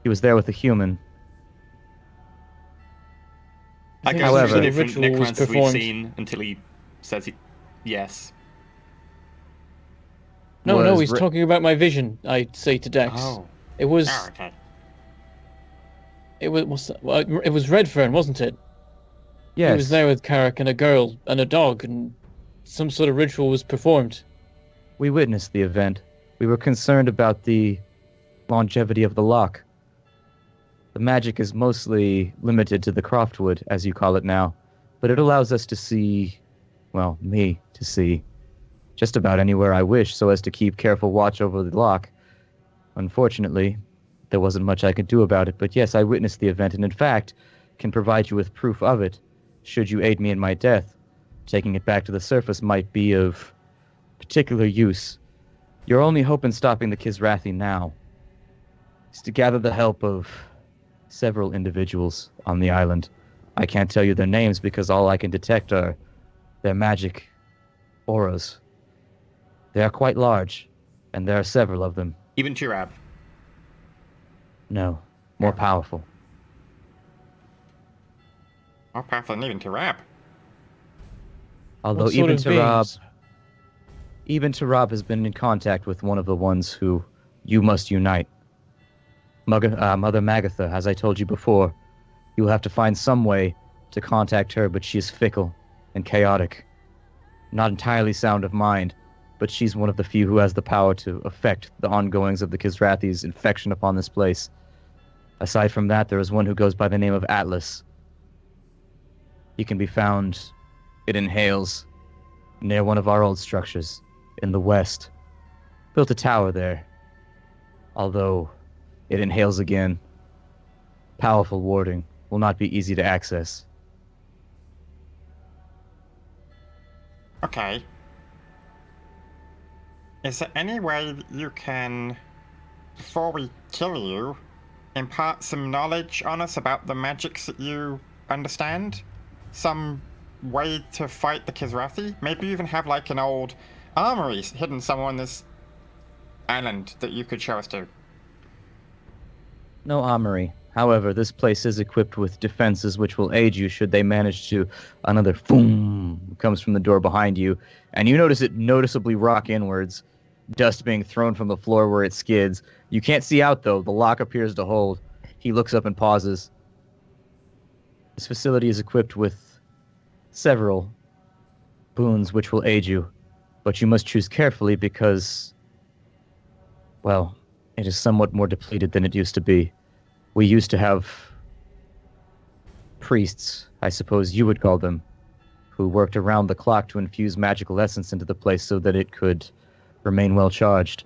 He was there with a human. I go However, through the different ritual was necromancers we've performed. seen until he says yes. No, was he's talking about my vision. I say to Dex. Oh. It was. Oh, okay. It was. Well, it was Redfern, wasn't it? Yes. He was there with Carrick and a girl and a dog, and some sort of ritual was performed. We witnessed the event. We were concerned about the longevity of the lock. The magic is mostly limited to the Croftwood, as you call it now, but it allows us to see, well, me to see, just about anywhere I wish so as to keep careful watch over the lock. Unfortunately, there wasn't much I could do about it, but yes, I witnessed the event and in fact can provide you with proof of it, should you aid me in my death. Taking it back to the surface might be of particular use. Your only hope in stopping the Kisrathi now is to gather the help of several individuals on the island. I can't tell you their names because all I can detect are their magic auras. They are quite large, and there are several of them. Even Chirab. No, more powerful. More powerful than even Tirab. Although What sort even of Tarab, beings? even Tarab has been in contact with one of the ones who you must unite. Mother Magatha, as I told you before, you will have to find some way to contact her, but she is fickle and chaotic. Not entirely sound of mind, but she's one of the few who has the power to affect the ongoings of the Kisrathi's infection upon this place. Aside from that, there is one who goes by the name of Atlas. He can be found in Hales, near one of our old structures, in the west. Built a tower there. Although it inhales again. Powerful warding will not be easy to access. Okay. Is there any way that you can, before we kill you, impart some knowledge on us about the magics that you understand? Some way to fight the Kisrathi? Maybe you even have like an old armory hidden somewhere on this island that you could show us to. No armory. However, this place is equipped with defenses which will aid you should they manage to... Another boom comes from the door behind you, and you notice it noticeably rock inwards, dust being thrown from the floor where it skids. You can't see out, though. The lock appears to hold. He looks up and pauses. This facility is equipped with several boons which will aid you, but you must choose carefully because, well, it is somewhat more depleted than it used to be. We used to have priests, I suppose you would call them, who worked around the clock to infuse magical essence into the place so that it could remain well charged.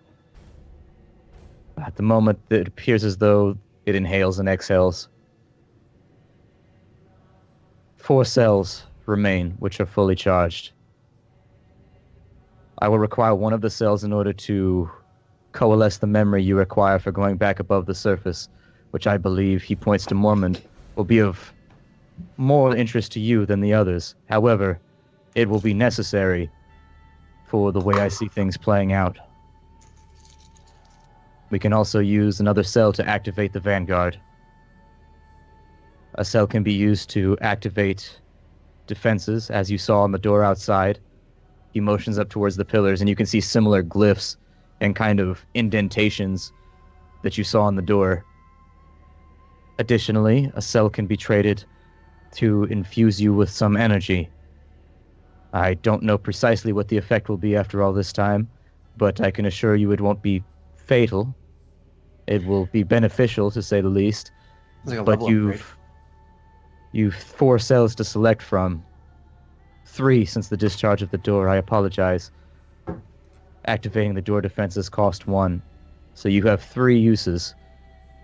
At the moment, it appears as though it inhales and exhales. 4 cells remain, which are fully charged. I will require one of the cells in order to coalesce the memory you require for going back above the surface, which I believe, he points to Mormond, will be of more interest to you than the others. However, it will be necessary for the way I see things playing out. We can also use another cell to activate the Vanguard. A cell can be used to activate defenses, as you saw on the door outside. He motions up towards the pillars, and you can see similar glyphs and kind of indentations that you saw on the door. Additionally, a cell can be traded to infuse you with some energy. I don't know precisely what the effect will be after all this time, but I can assure you it won't be fatal. It will be beneficial, to say the least. Like a But level upgrade. you've 4 cells to select from. 3 since the discharge of the door. I apologize. Activating the door defenses cost 1. So you have 3 uses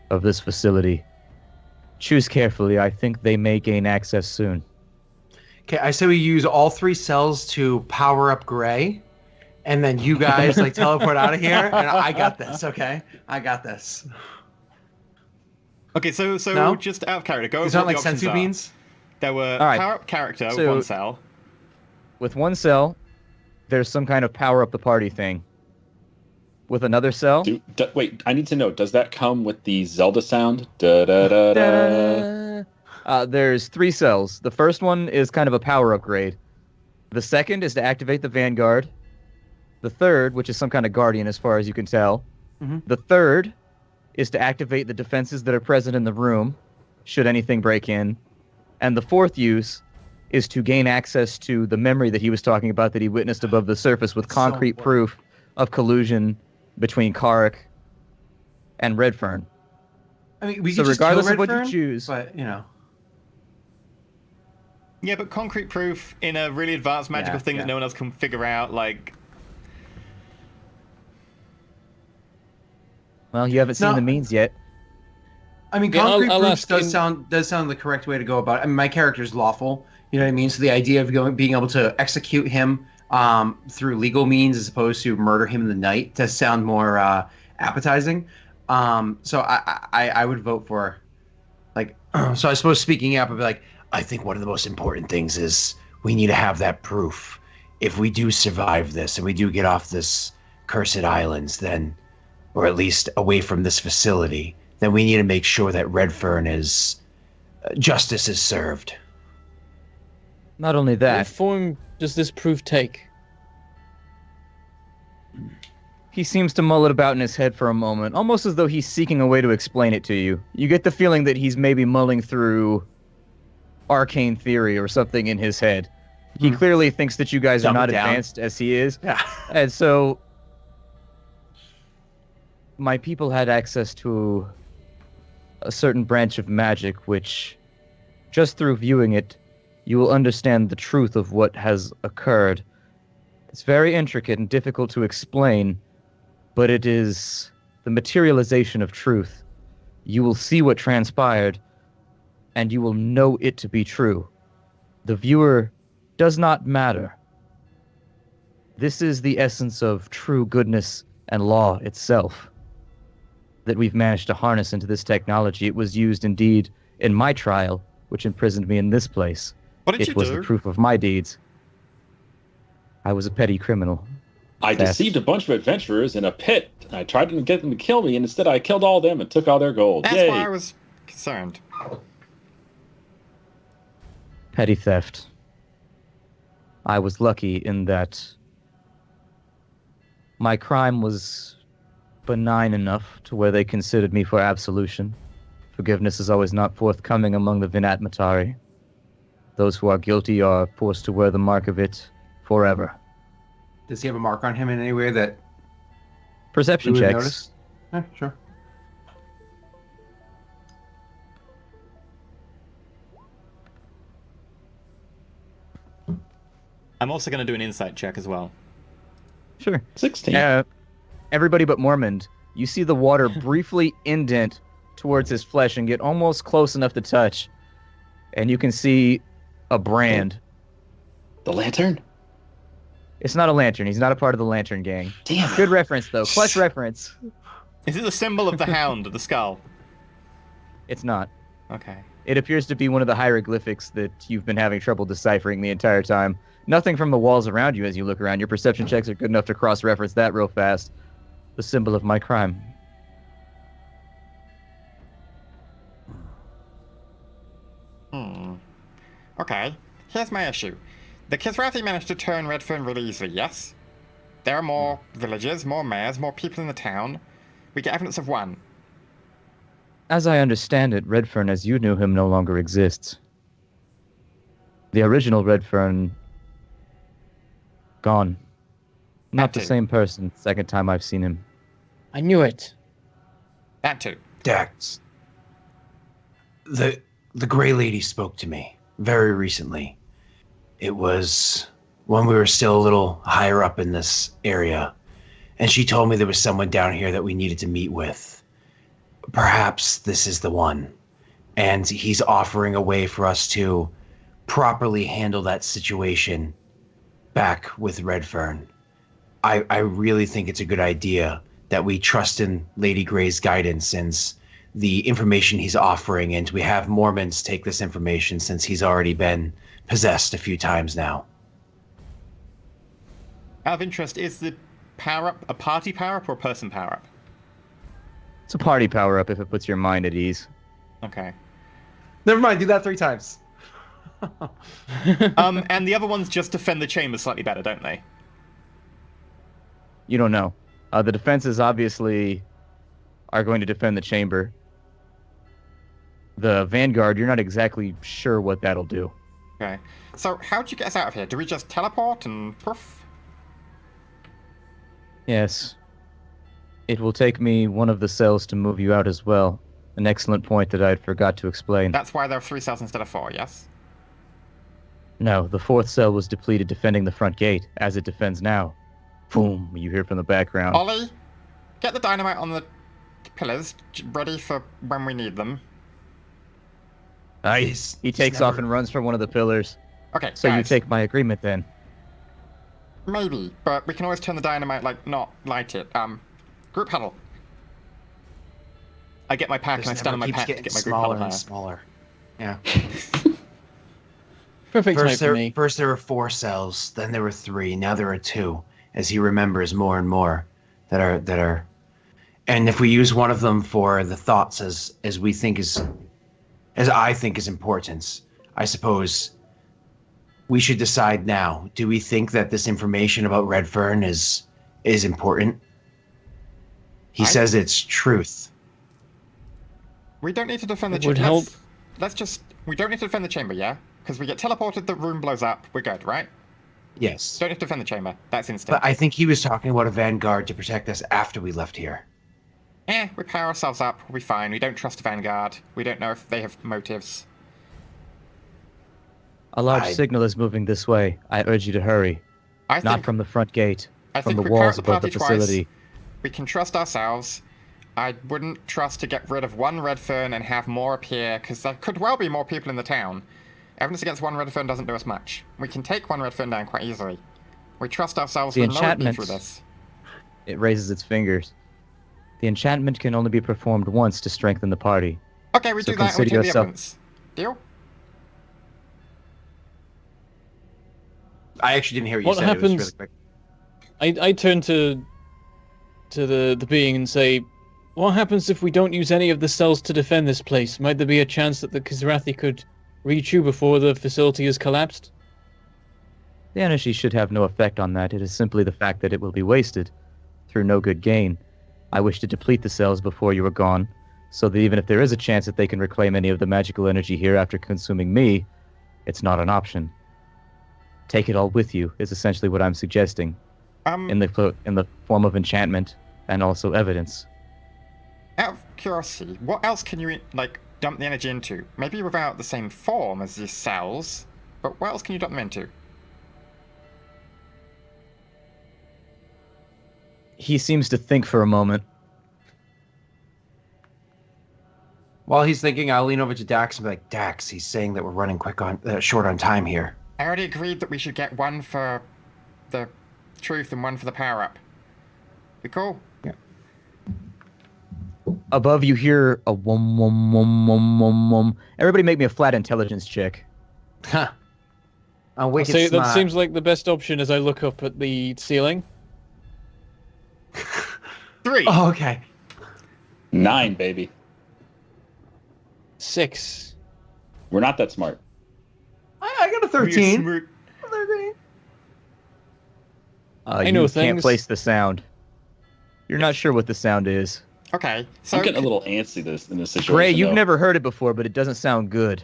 of this facility. Choose carefully. I think they may gain access soon. Okay, I say we use all 3 cells to power up Gray, and then you guys like teleport out of here, and I got this. Okay, I got this. Okay, so No? just out of character, go It's over not what like the options sensu are. beans. There were All right, power up character with so- 1 cell. With 1 cell, there's some kind of power up the party thing. With another cell, Wait, I need to know. Does that come with the Zelda sound? Da da da da. there's 3 cells. The first one is kind of a power upgrade. The second is to activate the Vanguard. The third, which is some kind of guardian as far as you can tell. Mm-hmm. The third is to activate the defenses that are present in the room, should anything break in. And the fourth use is to gain access to the memory that he was talking about that he witnessed above the surface with concrete proof of collusion between Karik and Redfern. I mean, we So could just regardless kill of what you Redfern, choose- but Yeah, but concrete proof in a really advanced magical thing that no one else can figure out, like... Well, you haven't seen the means yet. I mean, Yeah, concrete I'll proofs ask does sound the correct way to go about it. I mean, my character's lawful, you know what I mean? So the idea of being able to execute him through legal means as opposed to murder him in the night does sound more appetizing. So I would vote for, like, so I suppose speaking up, I'd be like, I think one of the most important things is we need to have that proof. If we do survive this and we do get off this cursed islands, then, or at least away from this facility, then we need to make sure that Redfern is justice is served. Not only What that, form does this proof take? he seems to mull it about in his head for a moment, almost as though he's seeking a way to explain it to you. You get the feeling that he's maybe mulling through arcane theory or something in his head. He clearly thinks that you guys are Dumb it not down. advanced as he is. Yeah. And so my people had access to a certain branch of magic which, just through viewing it, you will understand the truth of what has occurred. It's very intricate and difficult to explain, but it is the materialization of truth. You will see what transpired, and you will know it to be true. The viewer does not matter. This is the essence of true goodness and law itself that we've managed to harness into this technology. It was used indeed in my trial, which imprisoned me in this place. What did you It was do? the proof of my deeds. I was a petty criminal. I Theft. deceived a bunch of adventurers in a pit. I tried to get them to kill me, and instead I killed all of them and took all their gold. That's Yay! why I was concerned. Petty theft. I was lucky in that my crime was benign enough to where they considered me for absolution. Forgiveness is always not forthcoming among the Vinatmatari. Those who are guilty are forced to wear the mark of it forever. Does he have a mark on him in any way that we Perception would checks. notice? Yeah, sure. I'm also going to do an insight check as well. Sure. 16. Everybody but Mormond, you see the water briefly indent towards his flesh and get almost close enough to touch. And you can see a brand. The lantern? It's not a lantern. He's not a part of the lantern gang. Damn it. Good reference, though. Clutch reference. Is it the symbol of the hound, the skull? It's not. Okay. It appears to be one of the hieroglyphics that you've been having trouble deciphering the entire time. Nothing from the walls around you as you look around. Your perception checks are good enough to cross-reference that real fast. The symbol of my crime. Okay, here's my issue. The Kisrathi managed to turn Redfern really easily, yes? There are more villagers, more mayors, more people in the town. We get evidence of one. As I understand it, Redfern as you knew him no longer exists. The original Redfern... gone. Not the Empty. same person. Second time I've seen him. I knew it. That too. Dax. The Grey Lady spoke to me very recently. It was when we were still a little higher up in this area, and she told me there was someone down here that we needed to meet with. Perhaps this is the one, and he's offering a way for us to properly handle that situation back with Redfern. I really think it's a good idea that we trust in Lady Grey's guidance since the information he's offering, and we have Mormons take this information since he's already been possessed a few times now. Out of interest, is the power-up a party power-up or a person power-up? It's a party power-up if it puts your mind at ease. Okay. Never mind, do that 3 times. And the other ones just defend the chamber slightly better, don't they? You don't know. The defenses obviously are going to defend the chamber. The Vanguard, you're not exactly sure what that'll do. Okay. So how'd you get us out of here? Do we just teleport and poof? Yes. It will take me one of the cells to move you out as well. An excellent point that I forgot to explain. That's why there are 3 cells instead of 4, yes? No, the 4th cell was depleted defending the front gate, as it defends now. Boom, you hear from the background. Ollie, get the dynamite on the pillars, ready for when we need them. Nice. He takes off and runs for one of the pillars. Okay, So guys, you take my agreement then. maybe, but we can always turn the dynamite, like, not light it. Group huddle. I get my pack and I stand on my pack to get my group huddle higher. smaller. Yeah. Perfect height for me. First there were 4 cells, then there were 3, now there are 2. As he remembers more and more that are, and if we use one of them for the thoughts as we think is, as I think is importance, I suppose we should decide now. Do we think that this information about Redfern is important? He says it's truth. We don't need to defend the It would chamber. help. Let's just... We don't need to defend the chamber, yeah? Because we get teleported, the room blows up, we're good, right? Yes. Don't need to defend the chamber. That's instant. But I think he was talking about a Vanguard to protect us after we left here. We power ourselves up, we'll be fine. We don't trust Vanguard. We don't know if they have motives. A large signal is moving this way. I urge you to hurry. Not from the front gate, from the we walls power above the party facility. Twice. We can trust ourselves. I wouldn't trust to get rid of one Redfern and have more appear, because there could well be more people in the town. Evidence against one Redfern doesn't do us much. We can take one Redfern down quite easily. We trust ourselves. The We know we'll be enchantment. through this. It raises its fingers. The enchantment can only be performed once to strengthen the party. Okay, we So do that and we consider take the yourself- evidence. Deal? I actually didn't hear what you What said. It was happens- really quick. I turn to the being and say, what happens if we don't use any of the cells to defend this place? Might there be a chance that the Kizrathi could reach you before the facility is collapsed? The energy should have no effect on that. It is simply the fact that it will be wasted through no good gain. I wish to deplete the cells before you are gone, so that even if there is a chance that they can reclaim any of the magical energy here after consuming me, it's not an option. Take it all with you is essentially what I'm suggesting, in the form of enchantment and also evidence. Out of curiosity, what else can you, like, dump the energy into? Maybe without the same form as these cells, but what else can you dump them into? He seems to think for a moment. While he's thinking, I'll lean over to Dax and be like, Dax, he's saying that we're running short on time here. I already agreed that we should get one for the truth and one for the power-up. We cool? Above you hear a wum wum wum wum wum wum. Everybody make me a flat intelligence check. Huh. I'm I'll wicked say smart. that seems like the best option as I look up at the ceiling. 3! Oh, okay. 9, baby. 6. We're not that smart. I got a 13. 13. I You know can't things. place the sound. You're not sure what the sound is. Okay, so... I'm getting a little antsy in this situation. Gray, you've though. never heard it before, but it doesn't sound good.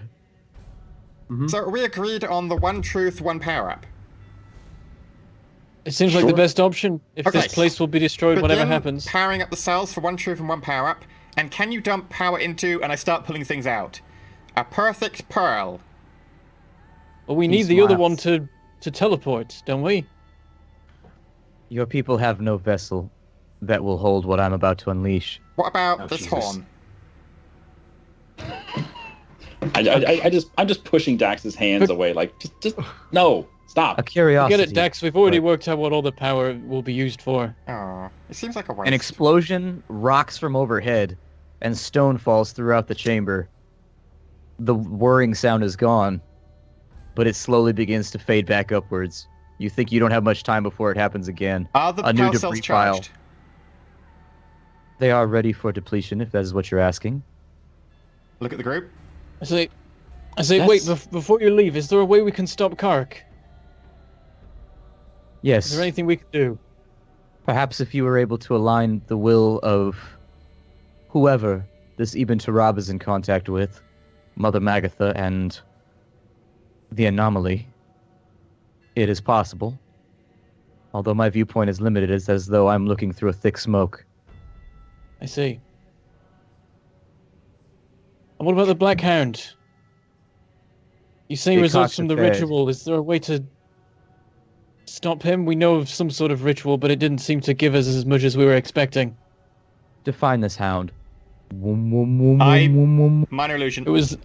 So we agreed on the one truth, one power-up. It seems like the Sure. best option. If Okay. this place will be destroyed, whatever Begin happens. powering up the cells for one truth and one power-up, and can you dump power into, and I start pulling things out, a perfect pearl. Well, we He need the other smarts. one to teleport, don't we? Your people have no vessel that will hold what I'm about to unleash. What about Oh, this Jesus. horn? I'm just pushing Dax's hands away. Like, just no, stop. A curiosity. Get it, Dax. We've already but worked out what all the power will be used for. Oh, it seems like a waste. An explosion rocks from overhead, and stone falls throughout the chamber. The whirring sound is gone, but it slowly begins to fade back upwards. You think you don't have much time before it happens again. Are the a new power debris cells pile. charged? They are ready for depletion, if that is what you're asking. Look at the group. I say, wait, That's- before you leave, is there a way we can stop Kark? Is Yes, there anything we can do? Perhaps if you were able to align the will of whoever this Ibn Tarab is in contact with, Mother Magatha and the anomaly, it is possible. Although my viewpoint is limited, it's as though I'm looking through a thick smoke. I see. And what about the Black Hound? You say They results cocked from the the fed. ritual. Is there a way to stop him? We know of some sort of ritual, but it didn't seem to give us as much as we were expecting. Define this hound. Minor illusion. It was...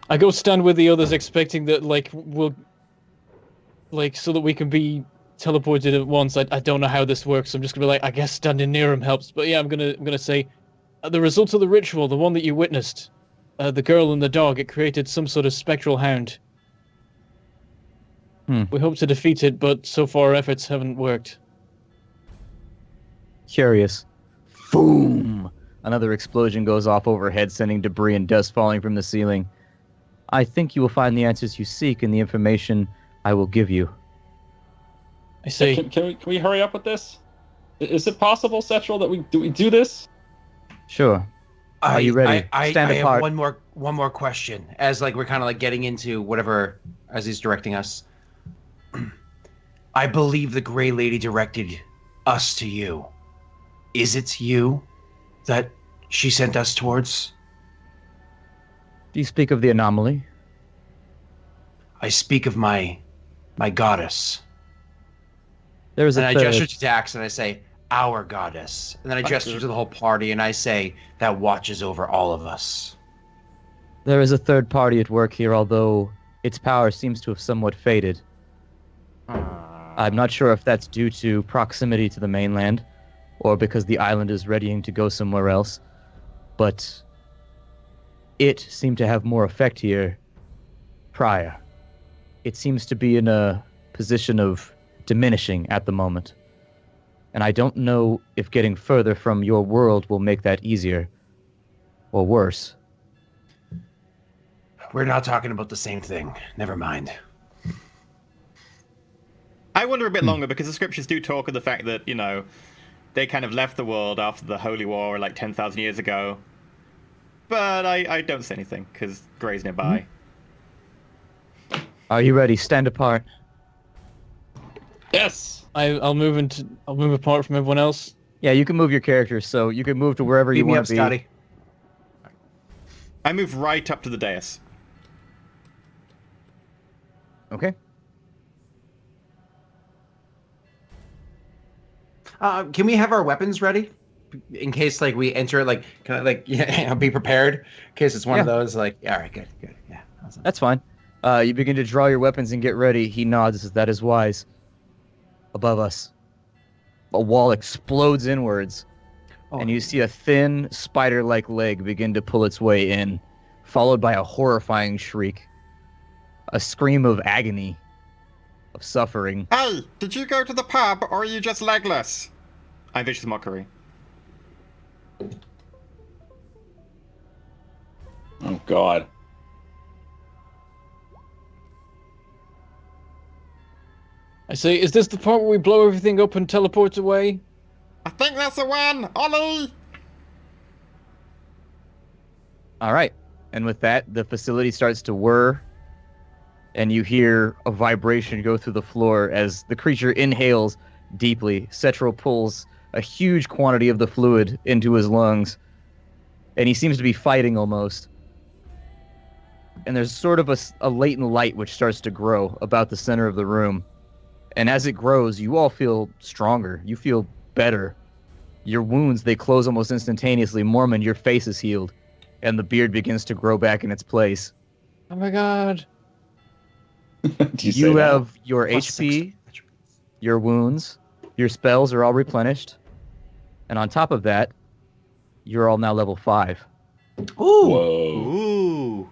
I go stand with the others expecting that, like, we'll... Like, so that we can be teleported at once. I don't know how this works. I'm just gonna be like, I guess standing near him helps. But yeah, I'm gonna say, the result of the ritual, the one that you witnessed, the girl and the dog, it created some sort of spectral hound. We hope to defeat it, but so far our efforts haven't worked. Curious. Boom! Another explosion goes off overhead, sending debris and dust falling from the ceiling. I think you will find the answers you seek in the information I will give you. I see. Can we hurry up with this? Is it possible, Setral, that we do this? Sure. Are you ready? Stand I apart. have one more question. As like we're kind of like getting into whatever as he's directing us. I believe the Grey Lady directed us to you. Is it you that she sent us towards? Do you speak of the anomaly? I speak of my goddess. There is a And I third. gesture to Dax and I say, our goddess. And then I gesture to the whole party and I say, that watches over all of us. There is a third party at work here, although its power seems to have somewhat faded. I'm not sure if that's due to proximity to the mainland, or because the island is readying to go somewhere else, but it seemed to have more effect here prior. It seems to be in a position of diminishing at the moment. And I don't know if getting further from your world will make that easier or worse. We're not talking about the same thing. Never mind. I wonder a bit longer because the scriptures do talk of the fact that, you know, they kind of left the world after the Holy War like 10,000 years ago. But I don't say anything because Grey's nearby. Are you ready? Stand apart. Yes. I'll move apart from everyone else. Yeah, you can move your character, so you can move to wherever Beat you me want up, to be. Scotty. I move right up to the dais. Okay. Can we have our weapons ready? In case, like, we enter, like, kind of, like, yeah, be prepared. In case it's one of those, like, all right, good, yeah. Awesome. That's fine. You begin to draw your weapons and get ready. He nods, says, that is wise. Above us, a wall explodes inwards, and you see a thin, spider-like leg begin to pull its way in, followed by a horrifying shriek. A scream of agony, of suffering. Hey, did you go to the pub or are you just legless? I vicious mockery. Oh God. I say, is this the part where we blow everything up and teleport away? I think that's the one, Ollie! All right. And with that, the facility starts to whir, and you hear a vibration go through the floor as the creature inhales deeply. Setral pulls a huge quantity of the fluid into his lungs, and he seems to be fighting almost. And there's sort of a latent light which starts to grow about the center of the room. And as it grows, you all feel stronger. You feel better. Your wounds, they close almost instantaneously. Mormon, your face is healed, and the beard begins to grow back in its place. Oh my God. You have your HP, your wounds, your spells are all replenished. And on top of that, you're all now level 5. Ooh. Whoa. Ooh.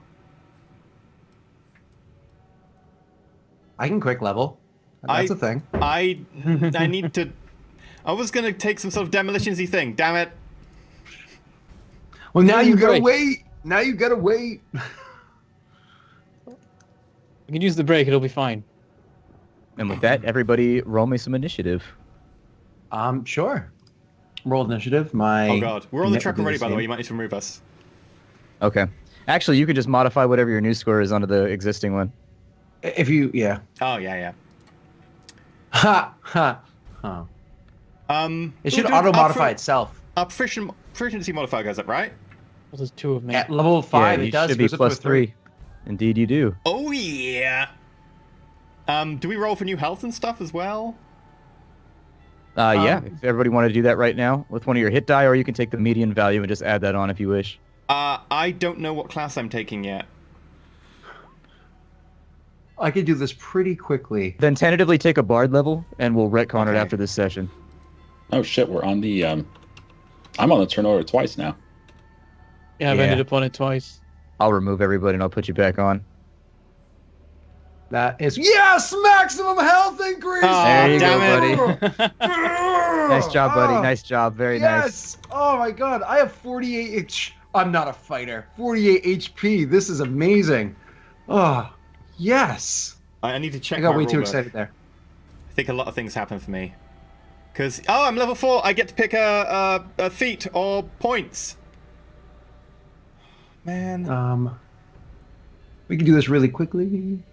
I can quick level. That's a thing. I need to... I was going to take some sort of demolition-y thing. Damn it. Well, now you gotta Break. wait. Now you gotta wait. You can use the break, it'll be fine. And with that, everybody roll me some initiative. Sure. Roll initiative. Oh god, we're on the track already. By the way, you might need to remove us. Okay. Actually, you could just modify whatever your new score is onto the existing one. If you, yeah. Oh yeah. Ha ha ha. It should auto modify itself. Our proficiency modifier goes up, right? Well, there's 2 of me. At level 5, yeah, it does. Should be plus 3. Indeed, you do. Oh yeah. Do we roll for new health and stuff as well? Yeah. If everybody want to do that right now with one of your hit die, or you can take the median value and just add that on if you wish. I don't know what class I'm taking yet. I could do this pretty quickly. Then tentatively take a bard level, and we'll retcon it after this session. Oh shit, we're on the I'm on the turn order twice now. Yeah, I've ended up on it twice. I'll remove everybody and I'll put you back on. That is maximum health increase. There you go, buddy. Nice job, buddy. Nice job. Very nice. Oh my god, I have 48 I'm not a fighter. 48 HP. This is amazing. Oh, yes. I need to check. I got my way too rulebook. excited there. I think a lot of things happen for me. Because I'm level 4. I get to pick a feat or points. Man. We can do this really quickly.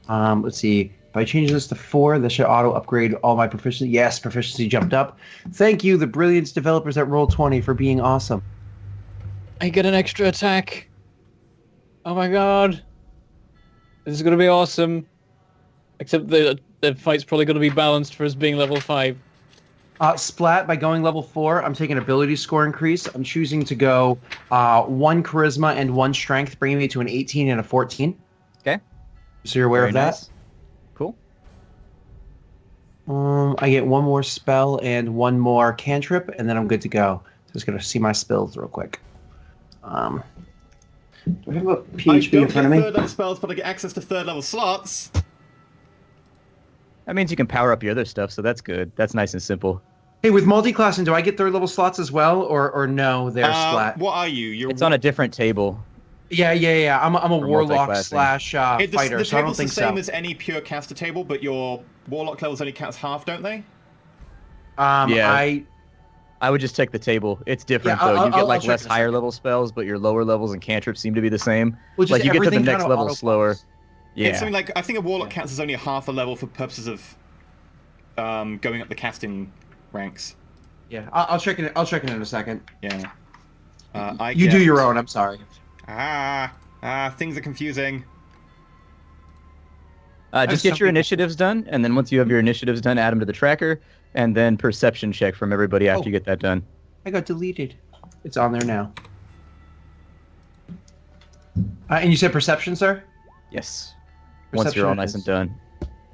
Let's see. If I change this to 4, this should auto upgrade all my proficiency. Yes, proficiency jumped up. Thank you, the brilliant developers at Roll20, for being awesome. I get an extra attack. Oh my god. This is going to be awesome. Except the fight's probably going to be balanced for us being level 5. Splat, by going level 4, I'm taking ability score increase. I'm choosing to go 1 charisma and 1 strength, bringing me to an 18 and a 14. Okay. So you're aware Very of that? nice. Cool. I get 1 more spell and 1 more cantrip, and then I'm good to go. Just going to see my spells real quick. Do I have a PHP in front of me? I don't get third level spells, but I get access to third level slots. That means you can power up your other stuff, so that's good. That's nice and simple. Hey, with multi-classing, do I get third level slots as well, or no? They're splat. What are you? It's on a different table. Yeah. I'm a warlock multi-classing. / fighter, The so I don't table's the think same so. as any pure caster table, but your warlock levels only counts half, don't they? Yeah. I would just check the table. It's different, Yeah, though. You get I'll like check less in a higher second. level spells, but your lower levels and cantrips seem to be the same. Well, just like you get to the everything next kinda level auto slower. focus. Yeah. It's something like, I think a warlock counts as only a half a level for purposes of going up the casting ranks. Yeah, I'll check it. I'll check it in a second. Yeah. You do your own. I'm sorry. Things are confusing. Just get your initiatives done, and then once you have your initiatives done, add them to the tracker, and then perception check from everybody after you get that done. I got deleted. It's on there now. And you said perception, sir? Yes. Once you're all nice and done.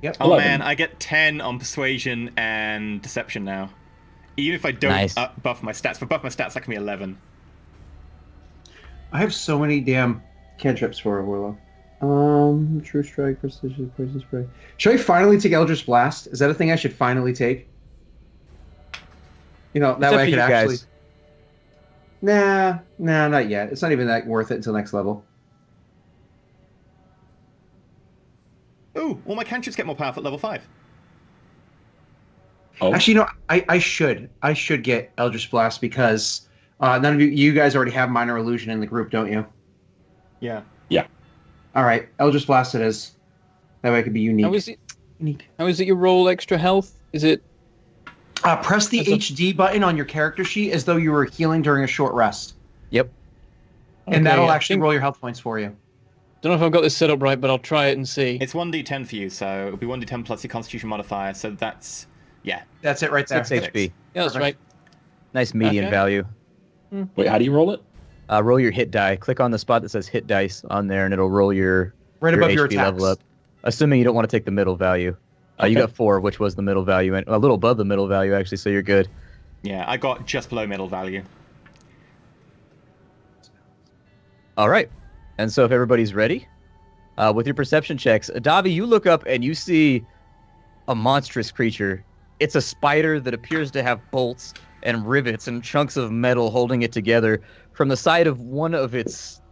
Yep. Oh 11. man, I get 10 on persuasion and deception now. Even if I don't buff my stats. For buff my stats, that can be 11. I have so many damn cantrips for a warlock. True strike, precision, poison spray. Should I finally take Eldritch Blast? Is that a thing I should finally take? You know, that way I could actually. Nah, not yet. It's not even that worth it until next level. Ooh, all my cantrips get more powerful at level 5. Oh. Actually, no, I should get Eldritch Blast because none of you guys already have Minor Illusion in the group, don't you? Yeah. Yeah. All right, Eldritch Blast it is. That way I could be unique. How is it? Unique. How is it you roll extra health? Is it? Press the HD button on your character sheet as though you were healing during a short rest. Yep. And that'll Okay, I actually think- roll your health points for you. Don't know if I've got this set up right, but I'll try it and see. It's 1d10 for you, so it'll be 1d10 plus your constitution modifier, so that's... Yeah. That's it right there. 6 HP. Yeah, that's right. Nice median Okay. value. Wait, how do you roll it? Roll your hit die. Click on the spot that says hit dice on there, and it'll roll your Right above your HP level attacks. up. Assuming you don't want to take the middle value. You Okay. got 4, which was the middle value, and a little above the middle value actually, so you're good. Yeah, I got just below middle value. All right. And so if everybody's ready, with your perception checks, Davi, you look up and you see a monstrous creature. It's a spider that appears to have bolts and rivets and chunks of metal holding it together from the side of one of its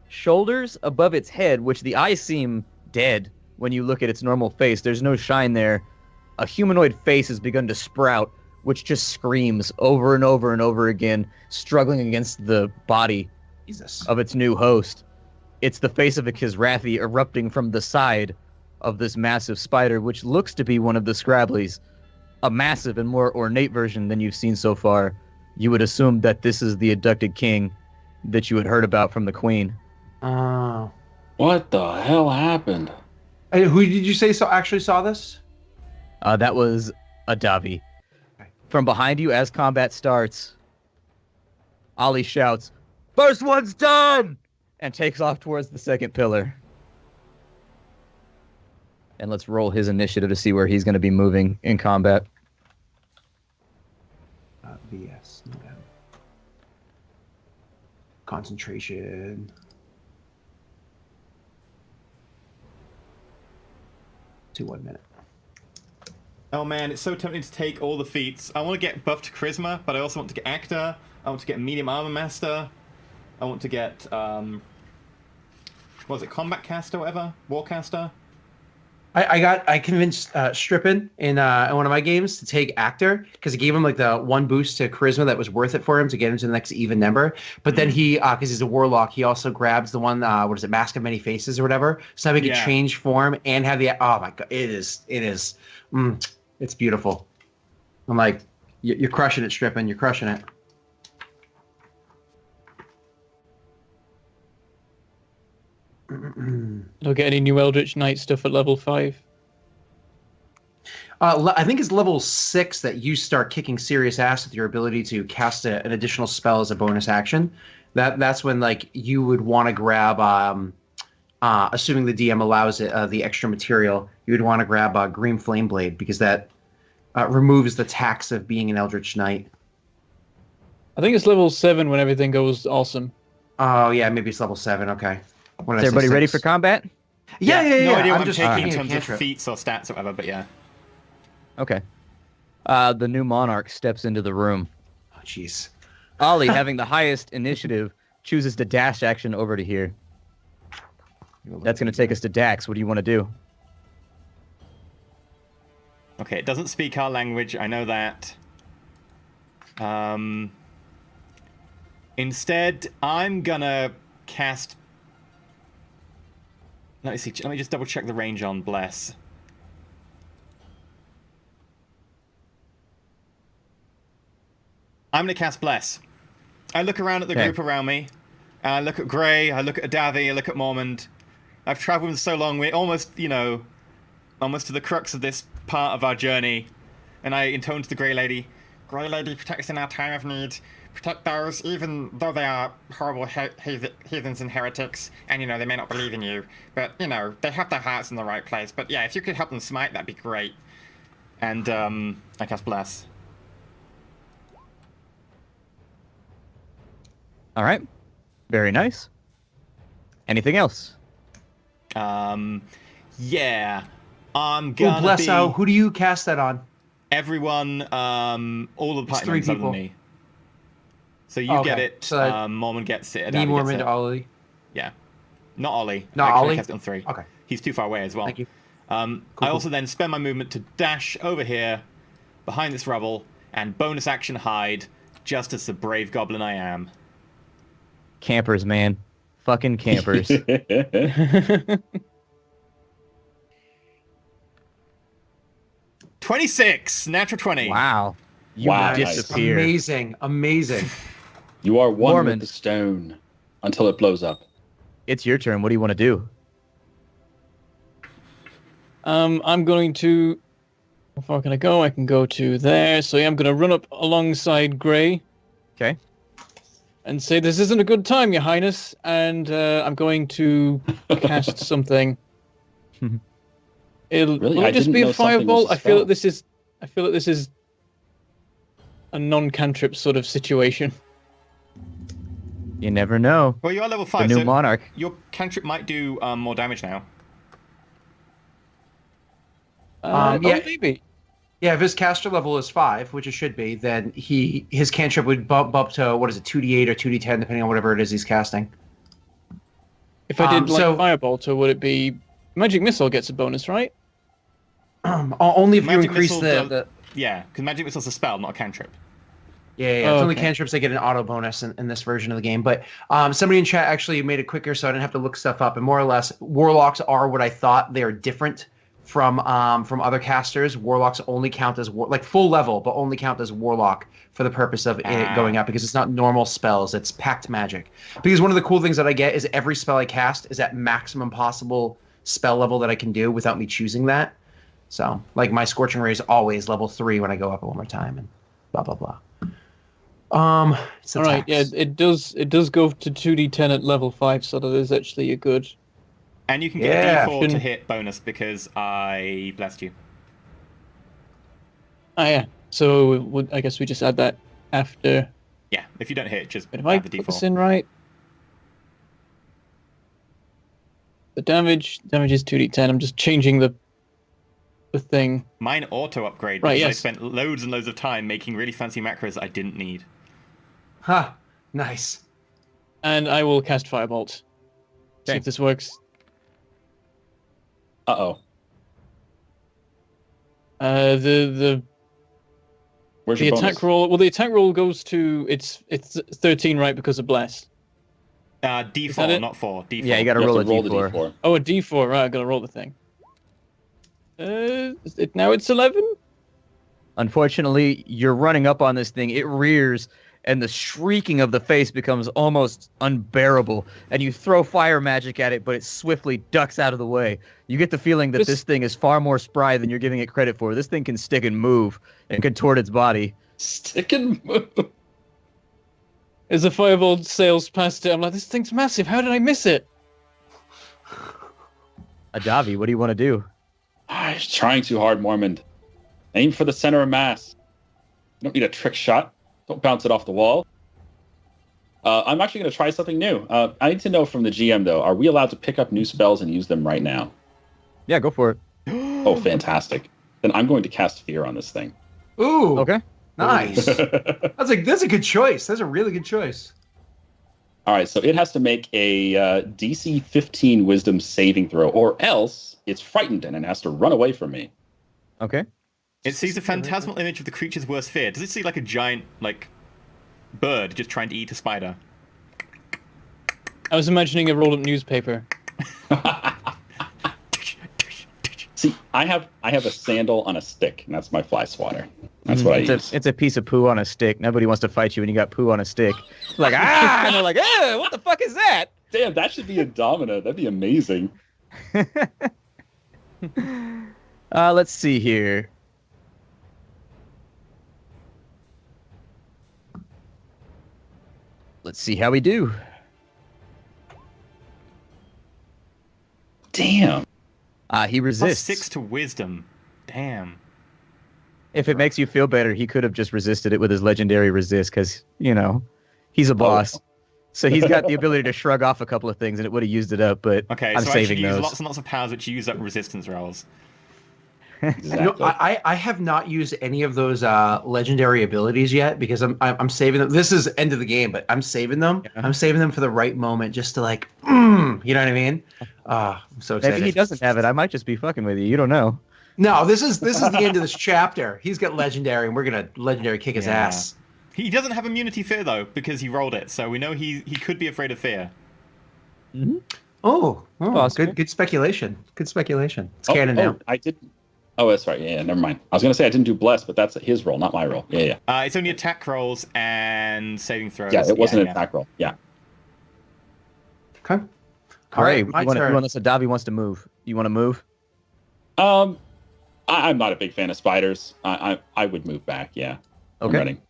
shoulders above its head, which the eyes seem dead when you look at its normal face. There's no shine there. A humanoid face has begun to sprout which just screams over and over and over again, struggling against the body of its new host. It's the face of a Kizrathi erupting from the side of this massive spider, which looks to be one of the Scrabblies, a massive and more ornate version than you've seen so far. You would assume that this is the abducted king that you had heard about from the queen. Oh. What the hell happened? Hey, who did you say actually saw this? That was Adavi. Okay. From behind you, as combat starts, Ollie shouts, "First one's done!" and takes off towards the second pillar. And let's roll his initiative to see where he's going to be moving in combat. VS. No doubt. Concentration. To 1 minute. Oh man, it's so tempting to take all the feats. I want to get buff to Charisma, but I also want to get Actor. I want to get Medium Armor Master. I want to get, what was it, Combat Caster, whatever? Warcaster? I convinced Strippin in one of my games to take Actor because it gave him like the 1 boost to Charisma that was worth it for him to get him to the next even number. But then he, because he's a Warlock, he also grabs the one, what is it, Mask of Many Faces or whatever. So that he could change form and have the, oh my god, it's beautiful. I'm like, you're crushing it, Strippin, you're crushing it. Don't get any new Eldritch Knight stuff at level 5. I think it's level 6 that you start kicking serious ass with your ability to cast an additional spell as a bonus action. That's when like you would want to grab, assuming the DM allows it, the extra material, you would want to grab Green Flame Blade because that removes the tax of being an Eldritch Knight. I think it's level 7 when everything goes awesome. Oh yeah, maybe it's level 7. Okay. Is everybody ready for combat? Yeah. No idea what I'm just taking in terms of feats or stats or whatever, but yeah. Okay. The new monarch steps into the room. Oh, jeez. Ollie, having the highest initiative, chooses to dash action over to here. That's going to take us to Dax. What do you want to do? Okay, it doesn't speak our language. I know that. Instead, I'm gonna cast... Let me see. Let me just double check the range on Bless. I'm gonna cast Bless. I look around at the group around me. And I look at Gray. I look at Adavi. I look at Mormond. I've traveled with so long. We're almost, almost to the crux of this part of our journey. And I intone to the Grey Lady. Grey Lady, protect us in our time of need. Protect those, even though they are horrible heathens and heretics, and, they may not believe in you. But, they have their hearts in the right place. But, yeah, if you could help them smite, that'd be great. And, I cast Bless. All right. Very nice. Anything else? Yeah. I'm gonna bless out. Who do you cast that on? Everyone, all the party members other than me. So you get it, so Mormon gets it. Me, Mormon, Ollie. Yeah. Not Ollie. Not Actually, Ollie? I cast it on 3. Okay. He's too far away as well. Thank you. I also then spend my movement to dash over here, behind this rubble, and bonus action hide, just as the brave goblin I am. Campers, man. Fucking campers. 26! Natural 20. Wow. You disappeared. Amazing. You are one Mormon. with the stone until it blows up. It's your turn. What do you want to do? I'm going to... How far can I go? I can go to there. So yeah, I'm going to run up alongside Grey. Okay. And say, this isn't a good time, Your Highness. And I'm going to cast something. Will it just be a fireball? I feel that this is a non-cantrip sort of situation. You never know. Well, you are level 5, the new so monarch. Your cantrip might do more damage now. Maybe. Yeah, if his caster level is 5, which it should be, then his cantrip would bump up to, what is it, 2d8 or 2d10, depending on whatever it is he's casting. If I did Firebolt, or would it be... Magic Missile gets a bonus, right? Only if you Magic increase Missile Yeah, because magic missile's a spell, not a cantrip. Yeah. Oh, It's only okay. cantrips that get an auto bonus in this version of the game. But somebody in chat actually made it quicker, so I didn't have to look stuff up. And more or less, warlocks are what I thought. They are different from other casters. Warlocks only count as like full level, but only count as warlock for the purpose of it going up because it's not normal spells. It's packed magic. Because one of the cool things that I get is every spell I cast is at maximum possible spell level that I can do without me choosing that. So, like my Scorching Ray is always level 3 when I go up one more time, and blah blah blah. It's All right, yeah, attacks. it does go to 2d10 at level 5, so that is actually a good. And you can get Yeah. a D4 to hit bonus because I blessed you. Ah, yeah. So I guess we just add that after. Yeah, if you don't hit, just But if I add the put this D4. in right, the damage is 2d10. I'm just changing the thing. Mine auto upgrade Right, because I yes. spent loads and loads of time making really fancy macros I didn't need. Huh. Nice. And I will cast Firebolt. See Okay. if this works. Uh-oh. The Where's the your attack bonus? roll. Well, the attack roll goes to it's 13, right? Because of bless. that D4, it? not 4. D4. Yeah, you got to You have roll a to roll the d4. d4. Oh, a D4. Right, I gotta roll the thing. Now it's 11. Unfortunately, you're running up on this thing. It rears, and the shrieking of the face becomes almost unbearable. And you throw fire magic at it, but it swiftly ducks out of the way. You get the feeling that this thing is far more spry than you're giving it credit for. This thing can stick and move and contort its body. Stick and move. As the Firebolt sails past it, I'm like, this thing's massive. How did I miss it? Adavi, what do you want to do? He's trying too hard, Mormond. Aim for the center of mass. You don't need a trick shot. Don't bounce it off the wall. I'm actually going to try something new. I need to know from the GM, though, are we allowed to pick up new spells and use them right now? Yeah, go for it. Oh, fantastic. Then I'm going to cast Fear on this thing. Ooh. Okay. Nice. That's a good choice. That's a really good choice. All right, so it has to make a DC 15 Wisdom saving throw, or else it's frightened and it has to run away from me. Okay. It sees a phantasmal image of the creature's worst fear. Does it see like a giant, like, bird just trying to eat a spider? I was imagining a rolled-up newspaper. See, I have a sandal on a stick, and that's my fly swatter. That's what I use. It's a piece of poo on a stick. Nobody wants to fight you when you got poo on a stick. It's like, and they're like, what the fuck is that? Damn, that should be a domino. That'd be amazing. Let's see here. Let's see how we do. Damn. He Plus resists. 6 to wisdom. Damn. If it makes you feel better, he could have just resisted it with his legendary resist because, he's a boss. So he's got the ability to shrug off a couple of things and it would have used it up, but Okay, I'm so I should saving use those. lots and lots of powers which use up resistance rolls. Exactly. I have not used any of those legendary abilities yet because I'm saving them. This is end of the game, but I'm saving them. Yeah. I'm saving them for the right moment, just to like, you know what I mean? I'm so excited. Maybe he doesn't have it. I might just be fucking with you. You don't know. No, this is the end of this chapter. He's got legendary, and we're gonna legendary kick his Yeah. ass. He doesn't have immunity fear though because he rolled it, so we know he could be afraid of fear. Oh, Possible. good speculation. Good speculation. It's canon now. I did. Oh, that's right. Yeah, never mind. I was gonna say I didn't do bless, but that's his roll, not my roll. Yeah. It's only attack rolls and saving throws. Yeah, it wasn't an attack roll. Yeah. Okay. All right. my You want turn. unless Adavi wants to move. You want to move? I'm not a big fan of spiders. I would move back. Yeah. I'm Okay. running.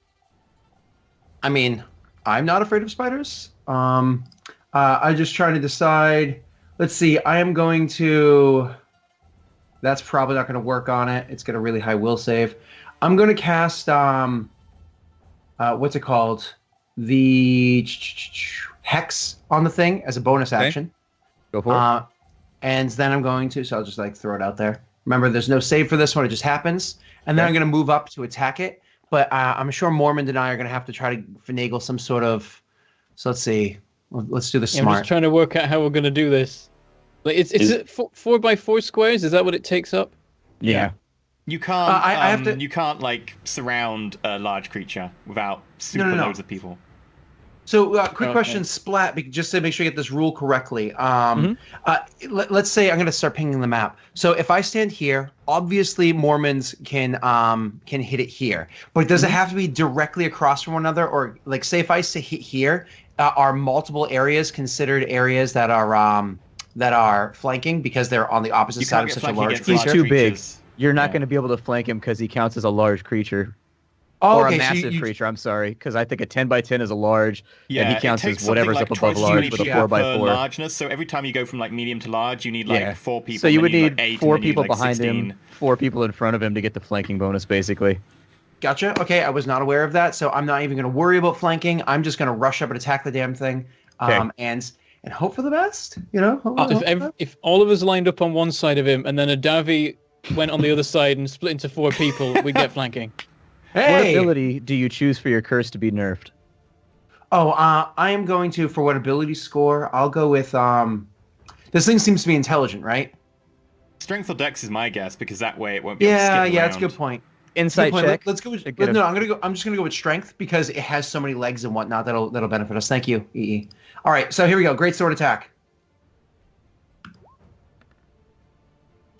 I mean, I'm not afraid of spiders. I'm just trying to decide. Let's see. I am going to. That's probably not going to work on it. It's got a really high will save. I'm going to cast. What's it called? The hex on the thing as a bonus Okay. action. Go for it. And then I'm going to. So I'll just like throw it out there. Remember, there's no save for this one. It just happens. And then Okay. I'm going to move up to attack it. But I'm sure Mormond and I are going to have to try to finagle some sort of. So let's see. Let's do the Yeah, I'm smart. just trying to work out how we're gonna do this. Like, is it 4x4 squares? Is that what it takes up? Yeah. You can't. I have to. You can't like surround a large creature without super No. loads of people. So, quick Okay. question, Splat, just to make sure you get this rule correctly. Mm-hmm. Let's say I'm going to start pinging the map. So, if I stand here, obviously Mormons can hit it here, but does it have to be directly across from one another, or like say if I say hit here, are multiple areas considered areas that are flanking because they're on the opposite You side can't of get such a flanking large against He's creature? large too big. creatures. You're not Yeah. going to be able to flank him because he counts as a large creature. Oh, Or okay, a so massive you, creature, I'm sorry, because I think a 10 by 10 is a large, and Yeah, he it counts takes as whatever's something up like above twice as many large with a people 4 by per 4. largeness. So every time you go from like medium to large, you need like Yeah. 4 people. So you and would then need like 8, 4 and then you people need, like, behind 16. him, 4 people in front of him to get the flanking bonus, basically. Gotcha. Okay, I was not aware of that, so I'm not even going to worry about flanking. I'm just going to rush up and attack the damn thing, Okay. and hope for the best. You know. If all of us lined up on one side of him and then a Davi went on the other side and split into 4 people, we'd get flanking. What Hey! ability do you choose for your curse to be nerfed? Oh, I am going to for what ability score? I'll go with This thing seems to be intelligent, right? Strength or Dex is my guess because that way it won't be able to Yeah, skip yeah, around. that's a good point. Insight Good point. check. Let's go with. to get a- No, I'm just gonna go with strength because it has so many legs and whatnot that'll benefit us. Thank you, EE. All right, so here we go. Great sword attack.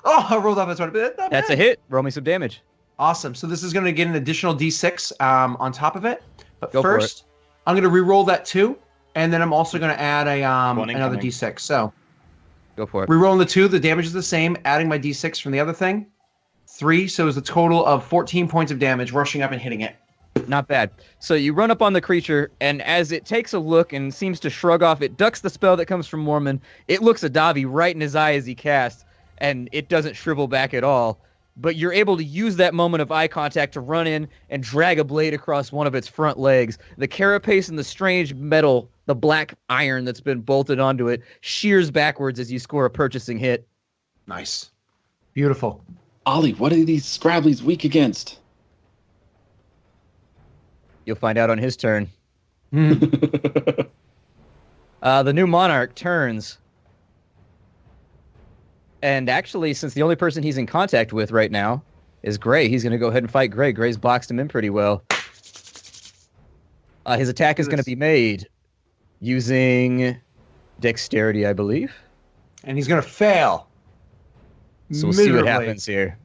Oh, I rolled off that sword. Not That's a bad. hit. Roll me some damage. Awesome. So this is going to get an additional D6 on top of it. But Go for first, I'm going to re-roll that 2, and then I'm also going to add One another incoming. D6. So Go for it. re-rolling the 2, the damage is the same. Adding my D6 from the other thing, 3. So it's a total of 14 points of damage, rushing up and hitting it. Not bad. So you run up on the creature, and as it takes a look and seems to shrug off, it ducks the spell that comes from Mormon. It looks Adavi right in his eye as he casts, and it doesn't shrivel back at all. But you're able to use that moment of eye contact to run in and drag a blade across one of its front legs. The carapace and the strange metal, the black iron that's been bolted onto it, shears backwards as you score a purchasing hit. Nice. Beautiful. Ollie, what are these Scrabblies weak against? You'll find out on his turn. Hmm. The new monarch turns. And actually, since the only person he's in contact with right now is Gray, he's going to go ahead and fight Gray. Gray's boxed him in pretty well. His attack is going to be made using dexterity, I believe. And he's going to fail. So we'll see what Miserably. happens here.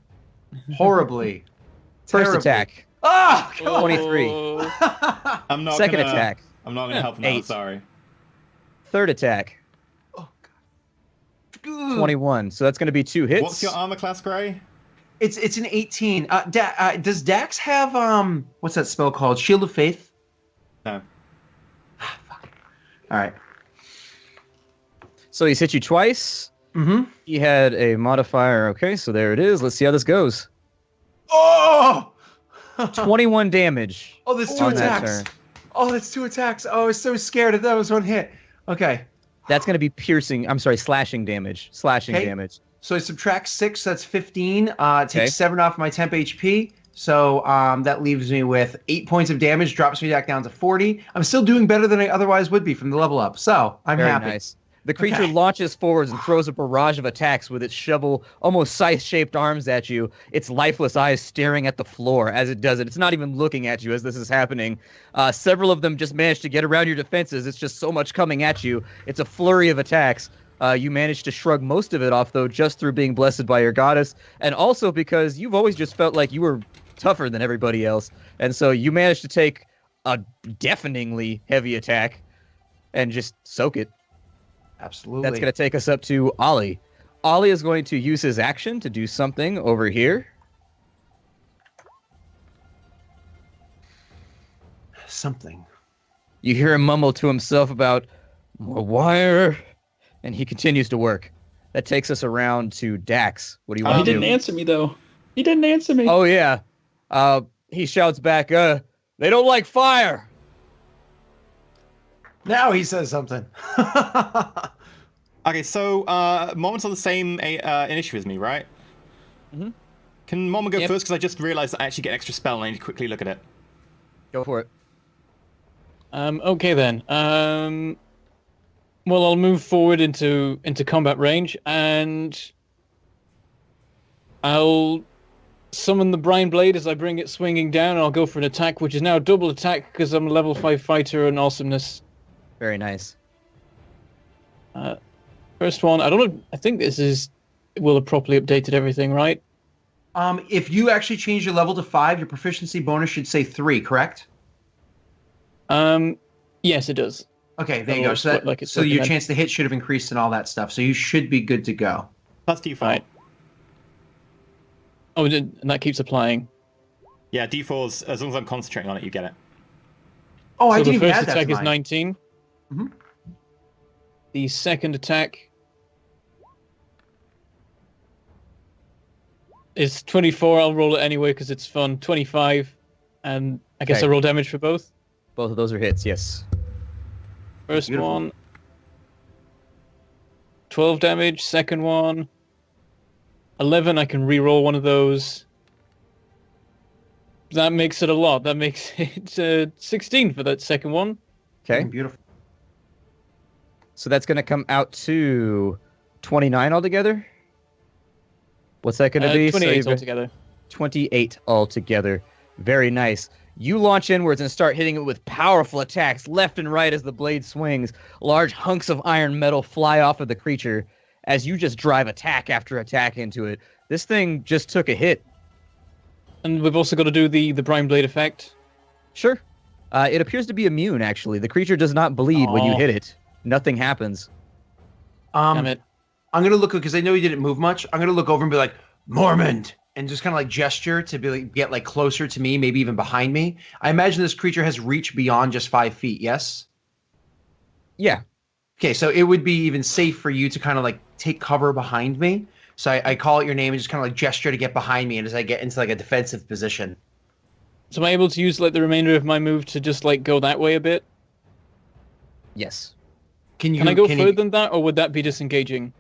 Horribly. First Terribly. attack, Ah! Come on. 23. I'm not Second gonna, attack, I'm not gonna help him out. 8. Sorry. third attack, Oh, God. 21. So that's going to be 2 hits. What's your armor class, Gray? It's an 18. Does Dax have what's that spell called? Shield of Faith? No. All right. So he's hit you twice. Mm-hmm. He had a modifier. Okay, so there it is. Let's see how this goes. Oh! 21 damage. Oh, there's 2 on that attacks. turn. Oh, that's 2 attacks. Oh, I was so scared that was 1 hit. Okay. That's going to be slashing damage. Slashing Okay. damage. So I subtract 6, that's 15. It takes Okay. 7 off my temp HP. So that leaves me with 8 points of damage, drops me back down to 40. I'm still doing better than I otherwise would be from the level up. So I'm Very happy. nice. The creature Okay. launches forwards and throws a barrage of attacks with its shovel, almost scythe-shaped arms at you, its lifeless eyes staring at the floor as it does it. It's not even looking at you as this is happening. Several of them just manage to get around your defenses. It's just so much coming at you. It's a flurry of attacks. You managed to shrug most of it off, though, just through being blessed by your goddess, and also because you've always just felt like you were tougher than everybody else. And so you managed to take a deafeningly heavy attack and just soak it. Absolutely. That's going to take us up to Ollie. Ollie is going to use his action to do something over here. Something. You hear him mumble to himself about more wire, and he continues to work. That takes us around to Dax. What do you He want to didn't do? answer me, though. He didn't answer me. Oh, yeah. He shouts back, they don't like fire. Now he says something. Okay, so Mom's on the same initiative as me, right? Mhm. Can Mom go Yep. first? Because I just realized that I actually get an extra spell and I need to quickly look at it. Go for it. Okay then. Well, I'll move forward into combat range, and I'll summon the Brine Blade as I bring it swinging down, and I'll go for an attack, which is now a double attack because I'm a level 5 fighter and awesomeness. Very nice. First one, I don't know. I think this will have properly updated everything, right? If you actually change your level to 5, your proficiency bonus should say 3, correct? Yes, it does. Okay, there you go. So, so your chance to hit should have increased and all that stuff. So you should be good to go. Plus D4. Right. Oh, and that keeps applying. Yeah, D4's, as long as I'm concentrating on it, you get it. Oh, So I didn't even the add first that to attack is mine. 19. Mm-hmm. The second attack is 24. I'll roll it anyway because it's fun. 25. And I guess Okay. I roll damage for both. Both of those are hits, yes. First Beautiful. one. 12 damage. Second one. 11. I can re-roll one of those. That makes it a lot. That makes it 16 for that second one. Okay. Beautiful. So that's going to come out to 29 altogether? What's that going to be? 28 So altogether. 28 altogether. Very nice. You launch inwards and start hitting it with powerful attacks left and right as the blade swings. Large hunks of iron metal fly off of the creature as you just drive attack after attack into it. This thing just took a hit. And we've also got to do the Brine Blade effect. Sure. It appears to be immune, actually. The creature does not bleed when you Oh. hit it. Nothing happens. Damn it. I'm gonna look because I know he didn't move much. I'm gonna look over and be like, Mormond, and just kind of like gesture to be like, get like closer to me, maybe even behind me. I imagine this creature has reach beyond just 5 feet. Yes. Yeah. Okay, so it would be even safe for you to kind of like take cover behind me. So I call out your name and just kind of like gesture to get behind me, and as I get into like a defensive position. So am I able to use like the remainder of my move to just like go that way a bit? Yes. Can I go further than that, or would that be disengaging?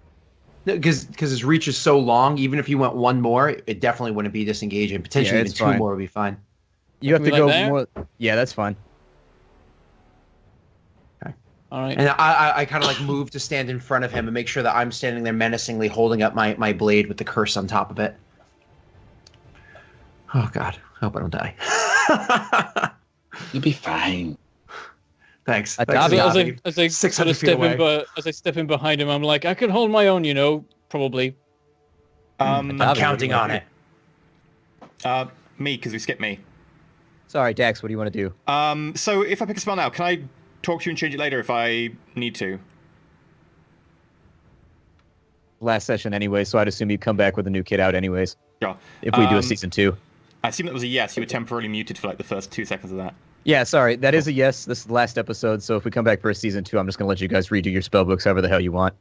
Because his reach is so long, even if you went one more, it definitely wouldn't be disengaging. Potentially Yeah, even it's 2 fine. more would be fine. You have Can to we go like there? more. Yeah, that's fine. All right. And I kind of like move to stand in front of him and make sure that I'm standing there menacingly holding up my blade with the curse on top of it. Oh God, I hope I don't die. You'll be fine. Thanks. A Thanks, Dobby. Dobby. As I 600 feet step away. in, but as I step in behind him, I'm like, I can hold my own, you know, probably. I'm Dobby, counting what do on you it. Me, because we skipped me. Sorry, Dax, what do you want to do? So if I pick a spell now, can I talk to you and change it later if I need to? Last session anyway, so I'd assume you'd come back with a new kid out anyways. Sure. If we do a season 2. I assume that was a yes. You were temporarily muted for like the first 2 seconds of that. Yeah, sorry. That is a yes. This is the last episode, so if we come back for a season 2, I'm just going to let you guys redo your spell books however the hell you want.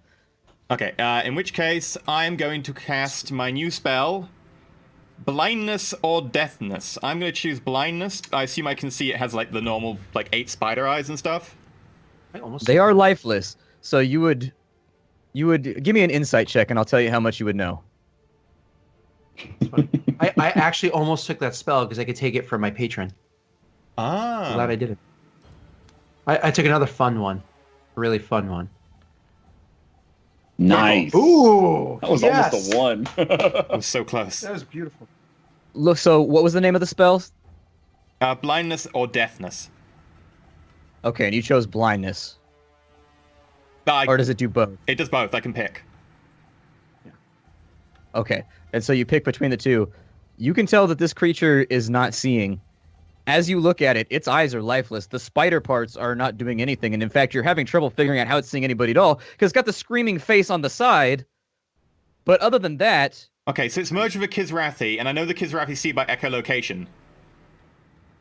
Okay, in which case, I am going to cast my new spell, Blindness or Deafness. I'm going to choose Blindness. I assume I can see it has like the normal like 8 spider eyes and stuff. They are lifeless, so you would give me an insight check and I'll tell you how much you would know. I actually almost took that spell because I could take it from my patron. I'm glad I did it. I took another fun one. A really fun one. Nice. Ooh! That was almost a 1. It was so close. That was beautiful. Look, so what was the name of the spells? Blindness or Deafness. Okay, and you chose blindness. No, Or does it do both? it does both. I can pick. Okay, and so you pick between the two. You can tell that this creature is not seeing. As you look at it, its eyes are lifeless. The spider parts are not doing anything. And in fact, you're having trouble figuring out how it's seeing anybody at all because it's got the screaming face on the side. But other than that... Okay, so it's merged with a Kizrathi, and I know the Kizrathi see by echolocation.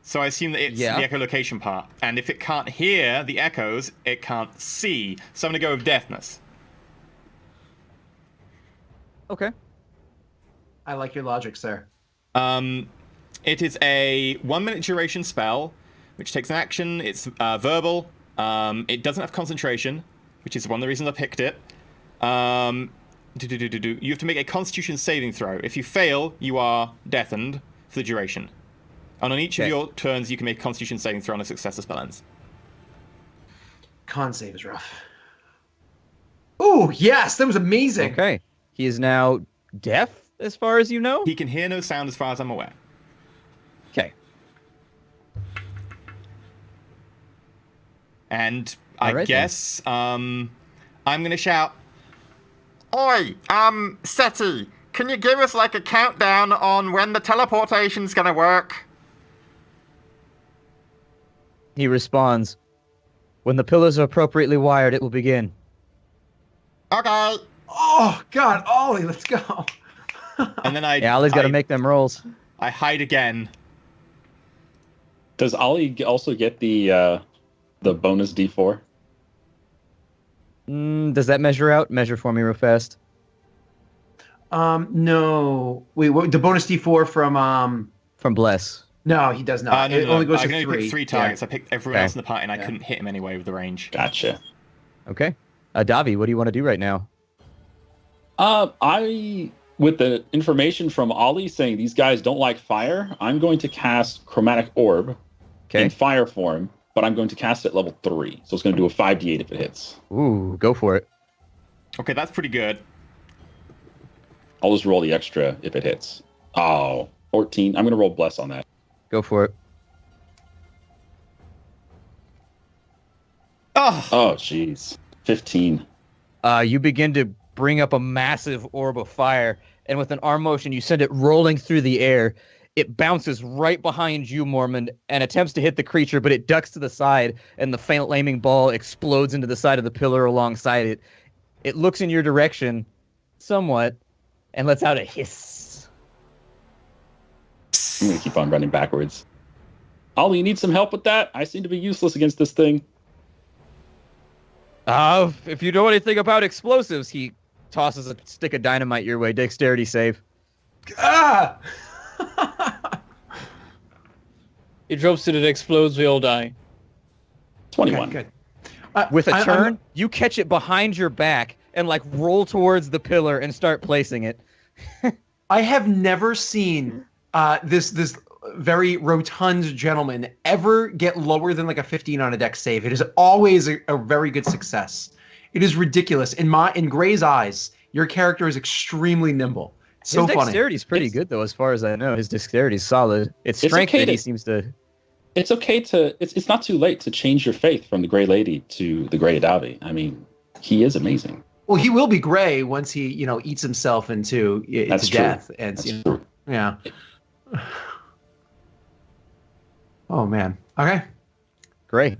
So I assume that it's the echolocation part. And if it can't hear the echoes, it can't see. So I'm going to go with Deafness. Okay. I like your logic, sir. It is a 1-minute duration spell, which takes an action. It's verbal. It doesn't have concentration, which is one of the reasons I picked it. You have to make a Constitution saving throw. If you fail, you are deafened for the duration. And on each of your turns, you can make a Constitution saving throw on a success the spell ends. Con save is rough. Ooh, yes, that was amazing. Okay. He is now deaf as far as you know? He can hear no sound as far as I'm aware. Okay. And All I right, guess I'm gonna shout, Oi, SETI, can you give us like a countdown on when the teleportation's gonna work? He responds, "When the pillars are appropriately wired, it will begin." Okay. Oh God, Ollie, let's go. and then I Yeah, Ollie's got to make them rolls. I hide again. Does Ollie also get the bonus D4? Does that measure out? Measure for me real fast. No. Wait, what, the bonus D4 From Bless. No, he does not. It only goes I to can only 3. pick 3 targets. Yeah. I picked everyone Okay. else in the party, and I couldn't hit him anyway with the range. Gotcha. Okay. Davi, what do you want to do right now? With the information from Ollie saying these guys don't like fire, I'm going to cast Chromatic Orb in fire form, but I'm going to cast it at level 3. So it's going to do a 5d8 if it hits. Ooh, go for it. Okay, that's pretty good. I'll just roll the extra if it hits. Oh, 14. I'm going to roll Bless on that. Go for it. Oh, jeez. 15. You begin to bring up a massive orb of fire, and with an arm motion, you send it rolling through the air. It bounces right behind you, Mormon, and attempts to hit the creature, but it ducks to the side, and the flaming ball explodes into the side of the pillar alongside it. It looks in your direction, somewhat, and lets out a hiss. I'm going to keep on running backwards. Ollie, you need some help with that? I seem to be useless against this thing. If you know anything about explosives, he tosses a stick of dynamite your way. Dexterity save. Ah! He drops it, it explodes, we all die. 21. Okay, good. With a turn, I'm- you catch it behind your back and like roll towards the pillar and start placing it. I have never seen this very rotund gentleman ever get lower than like a 15 on a dex save. It is always a very good success. It is ridiculous. In Gray's eyes, your character is extremely nimble. So His funny. dexterity's pretty good though, as far as I know. His dexterity's solid. It's It's strength okay that he to- seems to. It's okay to... It's not too late to change your faith from the Grey Lady to the Grey Adavi. I mean, he is amazing. Well, he will be gray once he, eats himself into That's true. death. And That's true. yeah. Oh man. Okay. Great.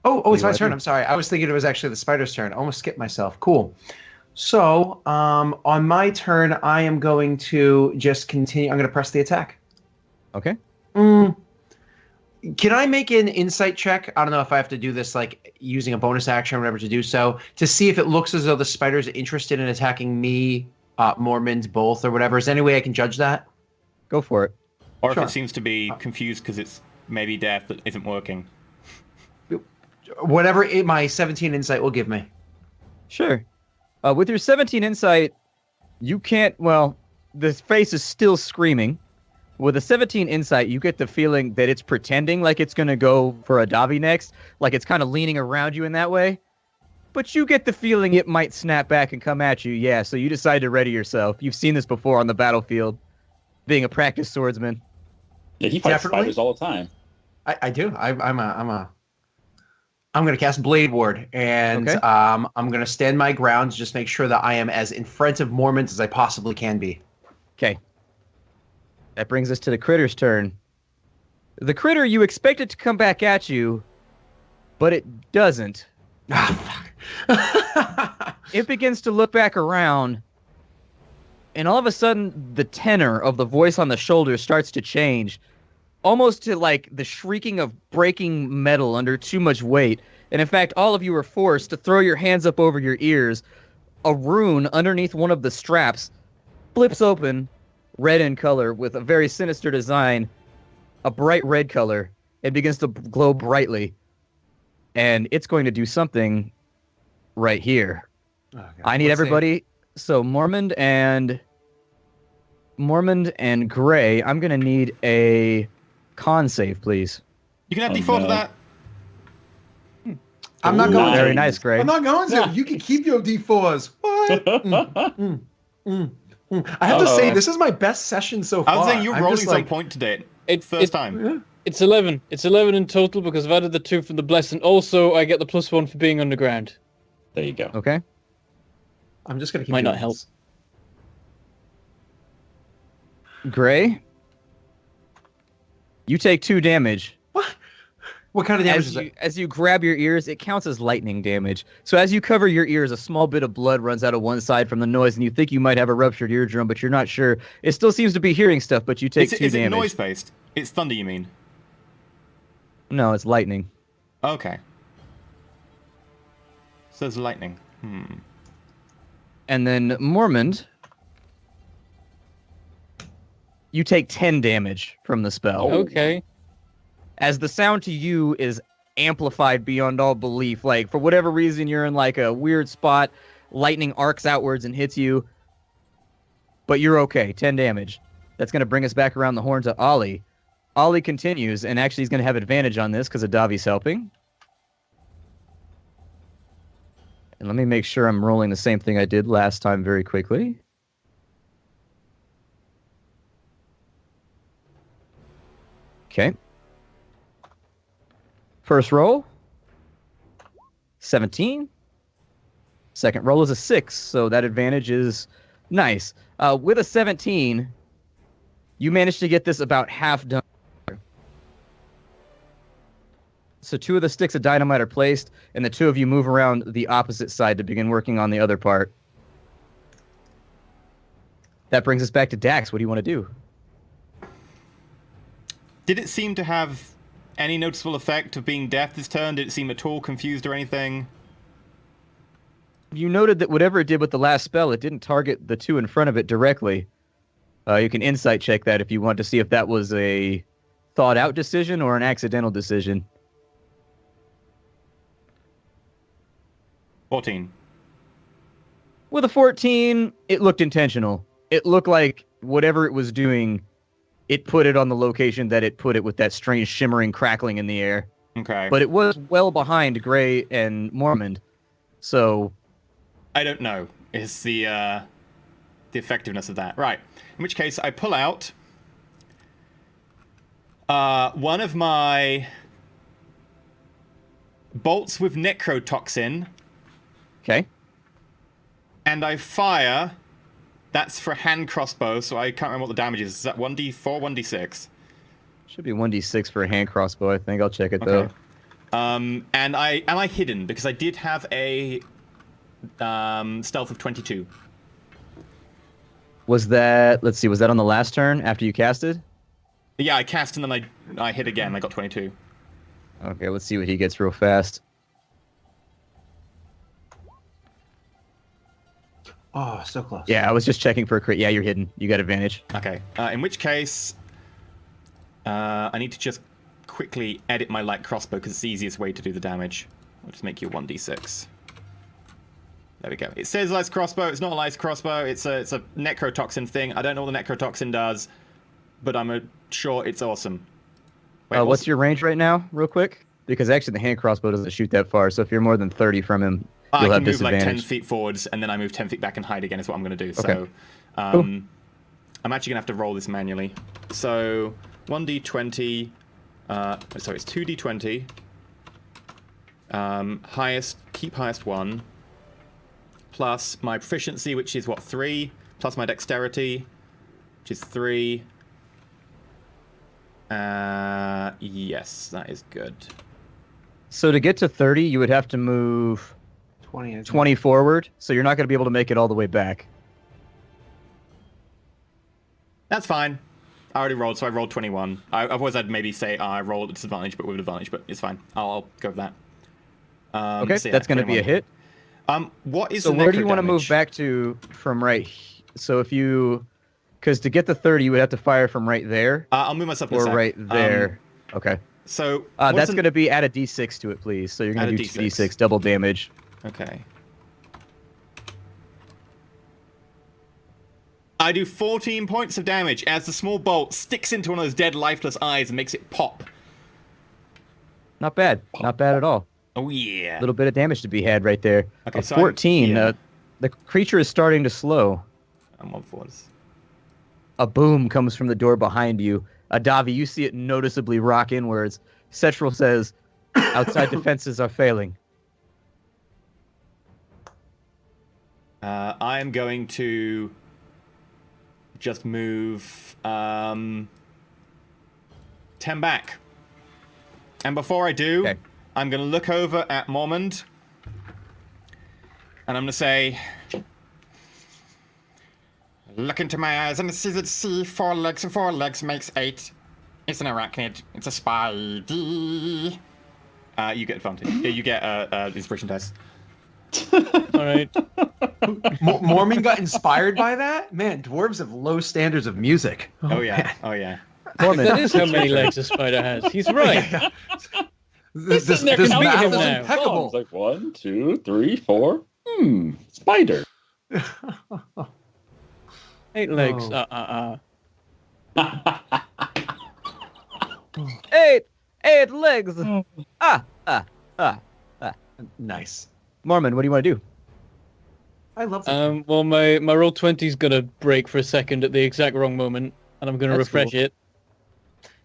Oh, it's do my I turn. do? I'm sorry. I was thinking it was actually the spider's turn. I almost skipped myself. Cool. So, on my turn, I am going to just continue. I'm going to press the attack. Okay. Can I make an insight check? I don't know if I have to do this like using a bonus action or whatever to do so, to see if it looks as though the spider's interested in attacking me, Mormons, both, or whatever. Is there any way I can judge that? Go for it. Or Sure. if it seems to be confused because it's maybe death that isn't working. Whatever my 17 insight will give me. Sure. With your 17 insight, you can't. Well, the face is still screaming. With a 17 insight, you get the feeling that it's pretending like it's going to go for a Davi next, like it's kind of leaning around you in that way. But you get the feeling it might snap back and come at you. Yeah, so you decide to ready yourself. You've seen this before on the battlefield, being a practiced swordsman. Yeah, he fights Definitely. spiders all the time. I do. I'm going to cast Blade Ward, and Okay. I'm going to stand my ground to just make sure that I am as in front of Mormons as I possibly can be. Okay. That brings us to the critter's turn. The critter, you expect it to come back at you, but it doesn't. It begins to look back around, and all of a sudden, the tenor of the voice on the shoulder starts to change, almost to like the shrieking of breaking metal under too much weight. And in fact, all of you are forced to throw your hands up over your ears. A rune underneath one of the straps flips open, red in color, with a very sinister design, a bright red color. It begins to glow brightly, and it's going to do something right here. Okay, I need let's see. everybody. So Mormond and Gray, I'm gonna need a con save, please. You can add Oh, D4 to no. that. I'm not Ooh, going nice. Very to. nice, Gray. I'm not going to. You can keep your D4s. What? I have to say, this is my best session so far. I was saying you're I'm rolling just some like, point today. It- First it- time. yeah. It's 11. It's 11 in total because I've added the 2 from the bless, and also I get the +1 for being underground. There you go. Okay. I'm just gonna keep Might not doing help. this. Gray, you take 2 damage. What kind of damage As is you, it? as you grab your ears, it counts as lightning damage. So as you cover your ears, a small bit of blood runs out of one side from the noise, and you think you might have a ruptured eardrum, but you're not sure. It still seems to be hearing stuff, but you take 2 Is it damage. noise based? It's thunder, you mean? No, it's lightning. Okay. Says lightning. And then Mormond, you take 10 damage from the spell. Okay. As the sound to you is amplified beyond all belief. Like, for whatever reason, you're in like a weird spot. Lightning arcs outwards and hits you. But you're okay. 10 damage. That's going to bring us back around the horn to Ollie. Ollie continues, and actually he's going to have advantage on this because Adavi's helping. And let me make sure I'm rolling the same thing I did last time very quickly. Okay. First roll, 17. Second roll is a 6, so that advantage is nice. With a 17, you managed to get this about half done. So 2 of the sticks of dynamite are placed, and the 2 of you move around the opposite side to begin working on the other part. That brings us back to Dax. What do you want to do? Did it seem to have any noticeable effect of being deaf this turn? Did it seem at all confused or anything? You noted that whatever it did with the last spell, it didn't target the 2 in front of it directly. You can insight check that if you want to see if that was a thought-out decision or an accidental decision. 14. With a 14, it looked intentional. It looked like whatever it was doing, it put it on the location that it put it with that strange shimmering crackling in the air. Okay. But it was well behind Gray and Mormond, so... I don't know. Is the effectiveness of that. Right. In which case, I pull out one of my bolts with necrotoxin, Okay. and I fire. That's for hand crossbow, so I can't remember what the damage is. Is that 1d4, 1d6? Should be 1d6 for a hand crossbow, I think. I'll check it, though. Okay. And I hidden because I did have a stealth of 22. Was that... Let's see, was that on the last turn after you casted? Yeah, I cast and then I hit again. I got 22. Okay, let's see what he gets real fast. Oh, so close. Yeah, I was just checking for a crit. Yeah, you're hidden. You got advantage. Okay. In which case, I need to just quickly edit my light crossbow because it's the easiest way to do the damage. I'll just make you a 1d6. There we go. It says light crossbow. It's not a light crossbow. It's a necrotoxin thing. I don't know what the necrotoxin does, but I'm sure it's awesome. Wait, What's your range right now, real quick? Because actually the hand crossbow doesn't shoot that far, so if you're more than 30 from him, I you'll can have move like 10 disadvantage. feet forwards, and then I move 10 feet back and hide again is what I'm going to do. Okay. So Cool. I'm actually going to have to roll this manually. So 1d20, sorry, it's 2d20. Keep highest 1, plus my proficiency, which is what, 3, plus my dexterity, which is 3. Yes, that is good. So to get to 30, you would have to move 20 forward, so you're not going to be able to make it all the way back. That's fine. I already rolled, so I rolled 21. Otherwise, I'd maybe say I rolled at disadvantage, but with advantage, but it's fine. I'll go with that. Okay, So yeah, that's going to be a 21. hit. What is So the where do you necro want to move damage? back to from right? So if you... Because to get to 30, you would have to fire from right there I'll move myself in a or sec. right there. Okay. So That's going to be add a d6 to it, please. So you're going Add to a do D6. d6 double damage. Okay. I do 14 points of damage as the small bolt sticks into one of those dead, lifeless eyes and makes it pop. Not bad. Not bad at all. Oh yeah. A little bit of damage to be had right there. Okay, A so 14. yeah. The creature is starting to slow. and 1 forwards. A boom comes from the door behind you. Adavi, you see it noticeably rock inwards. Setral says, outside defenses are failing. I am going to just move 10 back. And before I do, Okay. I'm going to look over at Mormond. And I'm going to say, Look into my eyes and see 4 legs and 4 legs makes 8. It's an arachnid. It's a spidey. you get advantage. You get inspiration dice. All right. Mormon got inspired by that? Man, dwarves have low standards of music. Oh yeah. man. Oh yeah. Mormon, That is how many legs a spider has. He's right. This there math counting is him now. impeccable. It's like 1, 2, 3, 4. Spider. 8 legs. Oh. Eight legs. Nice. Mormon, what do you want to do? I love that. Well, my roll 20 is gonna break for a second at the exact wrong moment, and I'm gonna That's refresh cool. it.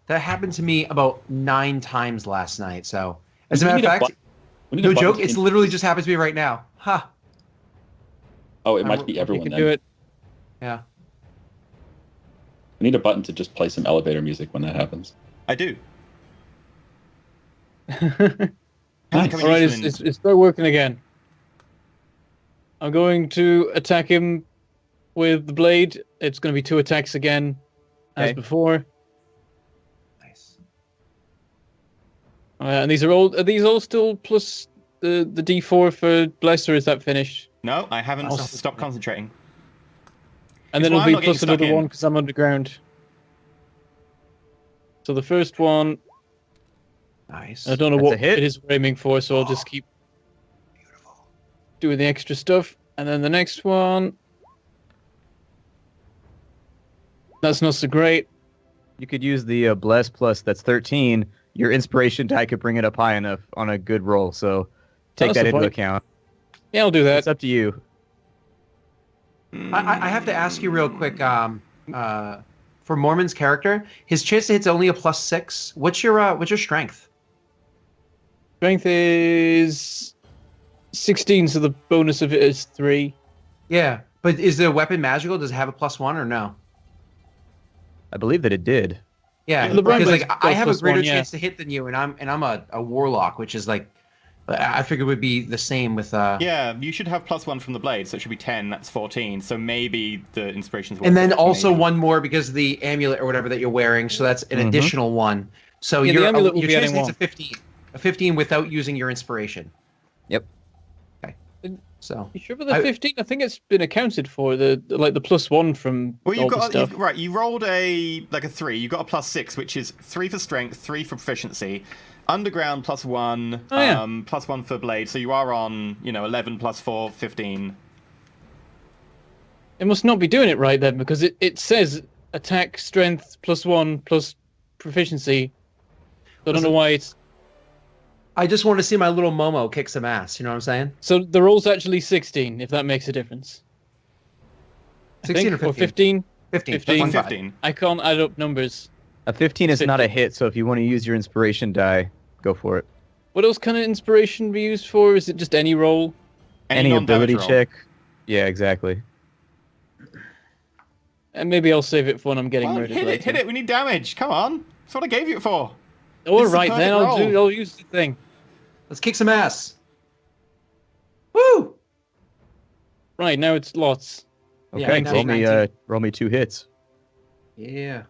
That happened to me about 9 times last night. So, as a We matter of need a fact, We need a no button joke, to it's literally just happened to me right now. Ha. Oh, it might be You everyone can then. do it. Yeah. We need a button to just play some elevator music when that happens. I do. Nice. Coming All right, Eastman. it's start working again. I'm going to attack him with the blade. It's going to be 2 attacks again, as Okay. before. Nice. And are these all still plus the D4 for bless, or is that finished? No, I haven't Oh. stopped concentrating. And It's then why it'll I'm be not getting plus stuck another in. 1 because I'm underground. So the first one, Nice. I don't know That's a what hit. it is we're aiming for, so I'll just keep doing the extra stuff. And then the next one, that's not so great. You could use the bless plus. That's 13. Your inspiration die could bring it up high enough on a good roll. So take That's that the into point. account. Yeah, I'll do that. It's up to you. I have to ask you real quick. For Mormon's character, his chance to hit's only a +6. What's your strength? Strength is 16, so the bonus of it is 3. Yeah, but is the weapon magical? Does it have a +1 or no? I believe that it did. Yeah, Yeah, the because Brownblade's like I have a +1, greater yeah. chance to hit than you, and I'm a warlock, which is like I figured would be the same with Yeah, you should have +1 from the blade, so it should be 10. That's 14. So maybe the inspiration's worth and then it, also maybe. one more because of the amulet or whatever that you're wearing, so that's an Mhm. additional one. So Yeah, the your amulet will your be chance adding to hit's one. a 15, a 15 without using your inspiration. Yep. Okay. So You sure about the 15? I think it's been accounted for, the +1 from Well, all the stuff. right. You rolled a 3. You got a +6, which is 3 for strength, 3 for proficiency. Underground +1, Oh, yeah. +1 for blade. So you are on 11 + 4, 15. It must not be doing it right then, because it says attack strength +1 plus proficiency. So I don't know why it's... I just want to see my little Momo kick some ass. You know what I'm saying? So the roll's actually 16, if that makes a difference. I 16 think, or 15? 15? 15. 15. 15. I can't add up numbers. A 15 is not a 15. hit, so if you want to use your inspiration die, go for it. What else can an inspiration be used for? Is it just any roll? Any non-damage ability roll. check. Yeah, exactly. And maybe I'll save it for when I'm getting Well, murdered hit later. it. We need damage. Come on. That's what I gave you it for. All This is a right, then perfect roll. I'll use the thing. Let's kick some ass. Woo! Right, now it's lots. Okay, now roll it's me 19. roll me 2 hits. Yeah.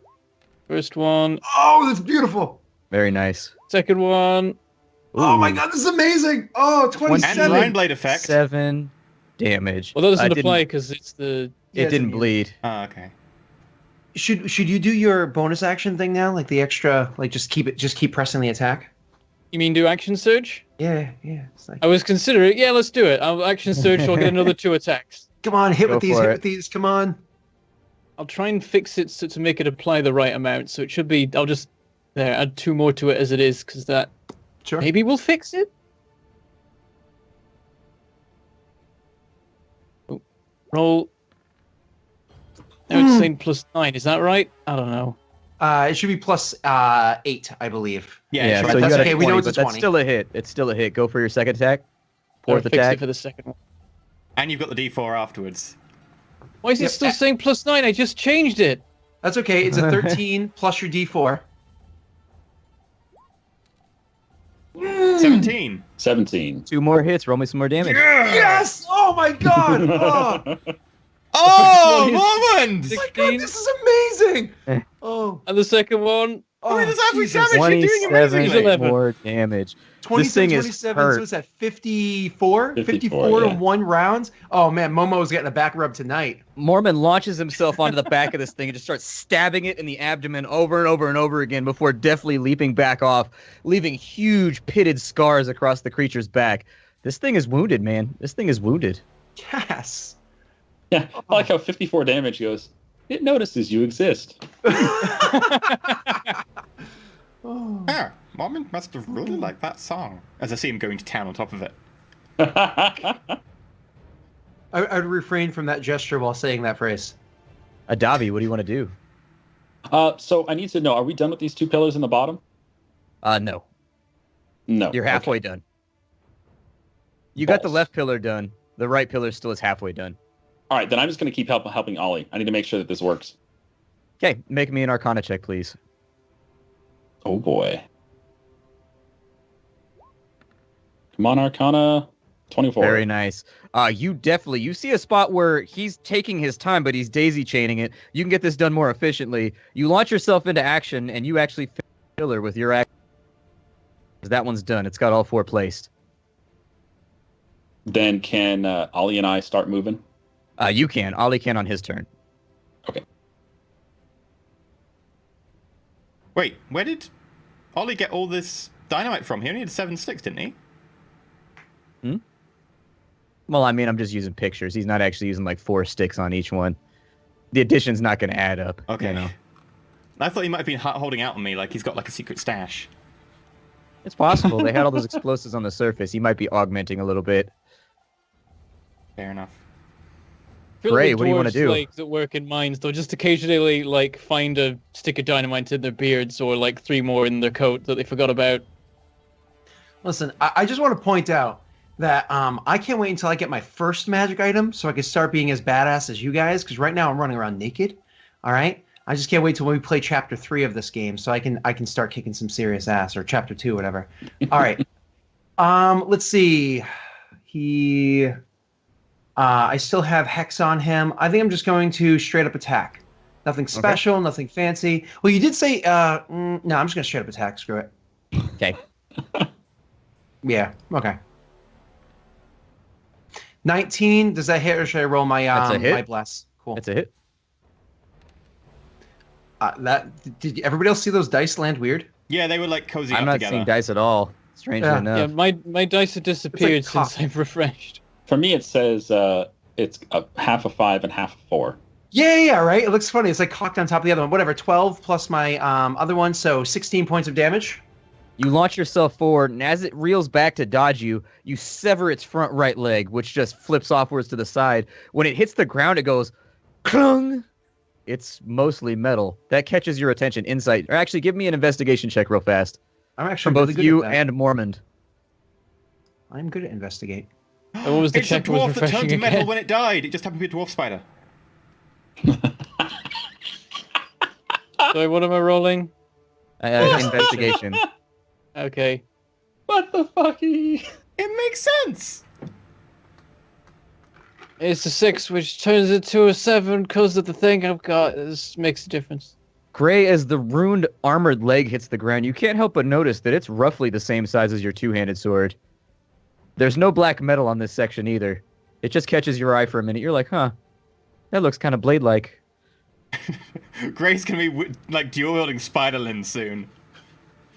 First one, Oh, that's beautiful. Very nice. second one. Oh my Ooh, god, this is amazing. Oh, And 27. blind blade effect. 7 damage. Well, that doesn't Didn't- apply because it's the... Yeah, It it's didn't immune. bleed. Oh, okay. Should you do your bonus action thing now? Like the extra, like just keep pressing the attack? You mean do action surge? Yeah. It's like, I was considering, yeah, let's do it. I'll action surge, so I'll get another 2 attacks. come on, hit Go with these, for hit it. with these. Come on. I'll try and fix it to make it apply the right amount. So it should be, I'll just, there, add 2 more to it as it is, because that Sure. maybe will fix it? Oh, roll. Now it's saying +9. Is that right? I don't know. It should be +8, I believe. Yeah, sure. so you that's got okay, a we 20, know it's a but that's 20. still a hit. It's still a hit. Go for your second attack. I Fourth fixed attack. it for the second one. And you've got the D4 afterwards. Why is it Yep. still saying +9? I just changed it. That's okay. It's a 13 plus your D4. 17. 17. 2 more hits. Roll me some more damage. Yes! Oh my god! Oh Oh, Mormon! my god, this is amazing! Eh. Oh, And the second one, I mean, that's average Jesus. damage. You're doing 27 amazingly. 11. more damage. 27, thing is 27, hurt. so it's at 54? 54, to yeah. 1 rounds? Oh man, Momo's getting a back rub tonight. Mormon launches himself onto the back of this thing and just starts stabbing it in the abdomen over and over and over again before deftly leaping back off, leaving huge pitted scars across the creature's back. This thing is wounded, man. This thing is wounded. Yes. Yeah, I like how 54 damage goes. It notices you exist. Oh. Yeah, Mormon must have really liked that song. As I see him going to town on top of it. I'd refrain from that gesture while saying that phrase. Adavi, what do you want to do? So I need to know, are we done with these 2 pillars in the bottom? No. No. You're halfway done. You got the left pillar done. The right pillar still is halfway done. All right, then I'm just going to keep helping Ollie. I need to make sure that this works. Okay, make me an Arcana check, please. Oh boy. Come on, Arcana. 24. Very nice. You see a spot where he's taking his time, but he's daisy chaining it. You can get this done more efficiently. You launch yourself into action, and you actually finish the pillar with your action. That one's done. It's got all 4 placed. Then can Ollie and I start moving? You can. Ollie can on his turn. Wait, where did Ollie get all this dynamite from? He only had 7 sticks, didn't he? Well, I mean, I'm just using pictures. He's not actually using like 4 sticks on each one. The addition's not going to add up. Okay. You know? I thought he might have been holding out on me like he's got like a secret stash. It's possible. They had all those explosives on the surface. He might be augmenting a little bit. Fair enough. feel Gray, like what do you wanna dwarves, do? Like, that work in mines, they'll just occasionally like find a stick of dynamite in their beards or like 3 more in their coat that they forgot about. Listen, I just want to point out that I can't wait until I get my first magic item so I can start being as badass as you guys, because right now I'm running around naked. All right? I just can't wait till we play chapter 3 of this game so I can start kicking some serious ass, or chapter 2, whatever. All right. Let's see. I still have Hex on him. I think I'm just going to straight up attack. Nothing special, nothing fancy. Well, you did say, no, I'm just going to straight up attack. Screw it. Okay. Yeah, okay. 19, does that hit, or should I roll my That's a hit. my bless? Cool. That's a hit. Did everybody else see those dice land weird? Yeah, they were like cozy I'm up not together. seeing dice at all. Strangely Yeah. enough. Yeah, my dice have disappeared cock. since I've refreshed. For me, it says it's a half a 5 and half a 4. Yeah, right. It looks funny. It's like cocked on top of the other one. Whatever. 12 plus my other one, so 16 points of damage. You launch yourself forward, and as it reels back to dodge you, you sever its front right leg, which just flips offwards to the side. When it hits the ground, it goes klung. It's mostly metal. That catches your attention. Insight. Or actually, give me an investigation check real fast. I'm actually From both really good you at that. and Mormond. I'm good at investigate. And what was the It's a check that was dwarf that turned refreshing to metal again? when it died. It just happened to be a dwarf spider. Sorry, what am I rolling? Investigation. Okay. What the fucky? It makes sense. It's a 6, which turns it to a 7 because of the thing I've got. This makes a difference. Gray, as the ruined armored leg hits the ground, you can't help but notice that it's roughly the same size as your two-handed sword. There's no black metal on this section either. It just catches your eye for a minute. You're like, huh, that looks kind of blade-like. Gray's gonna be like dual wielding spider limbs soon.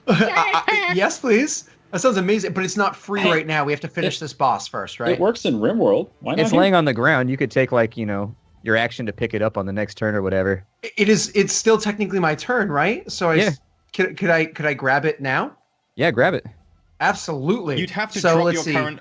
Yes, please. That sounds amazing, but it's not free right now. We have to finish this boss first, right? It works in RimWorld. Why not? It's here? laying on the ground. You could take, like, your action to pick it up on the next turn or whatever. It's still technically my turn, right? So Yeah. Could I grab it now? Yeah, grab it. Absolutely. You'd have to So drop let's your see. current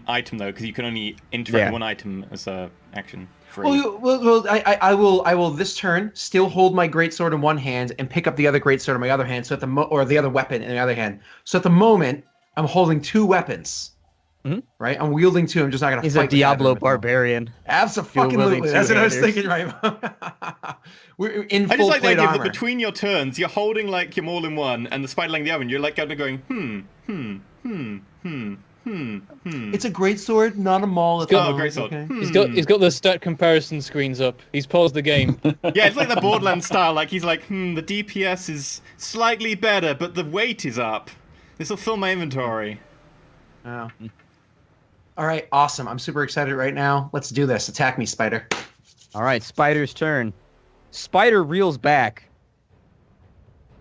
item though, because you can only interact Yeah. one item as a action. free. I will this turn still hold my greatsword in one hand and pick up the other greatsword in my other hand. So at the or the other weapon in the other hand. So at the moment, I'm holding two weapons. Mhm. Right, I'm wielding two. I'm just not gonna. He's fight a Diablo barbarian. Absolutely. That's what I was thinking. Right. We're in I just full like the plate idea armor. that between your turns, you're holding like your maul in one and the spiderling in the other, and you're like kind of going, It's a greatsword, not a maul. It's Oh, great sword. okay. He's got the stat comparison screens up. He's paused the game. Yeah, it's like the Borderlands style. Like he's like, the DPS is slightly better, but the weight is up. This will fill my inventory. Oh. All right, awesome. I'm super excited right now. Let's do this. Attack me, Spider. All right, Spider's turn. Spider reels back,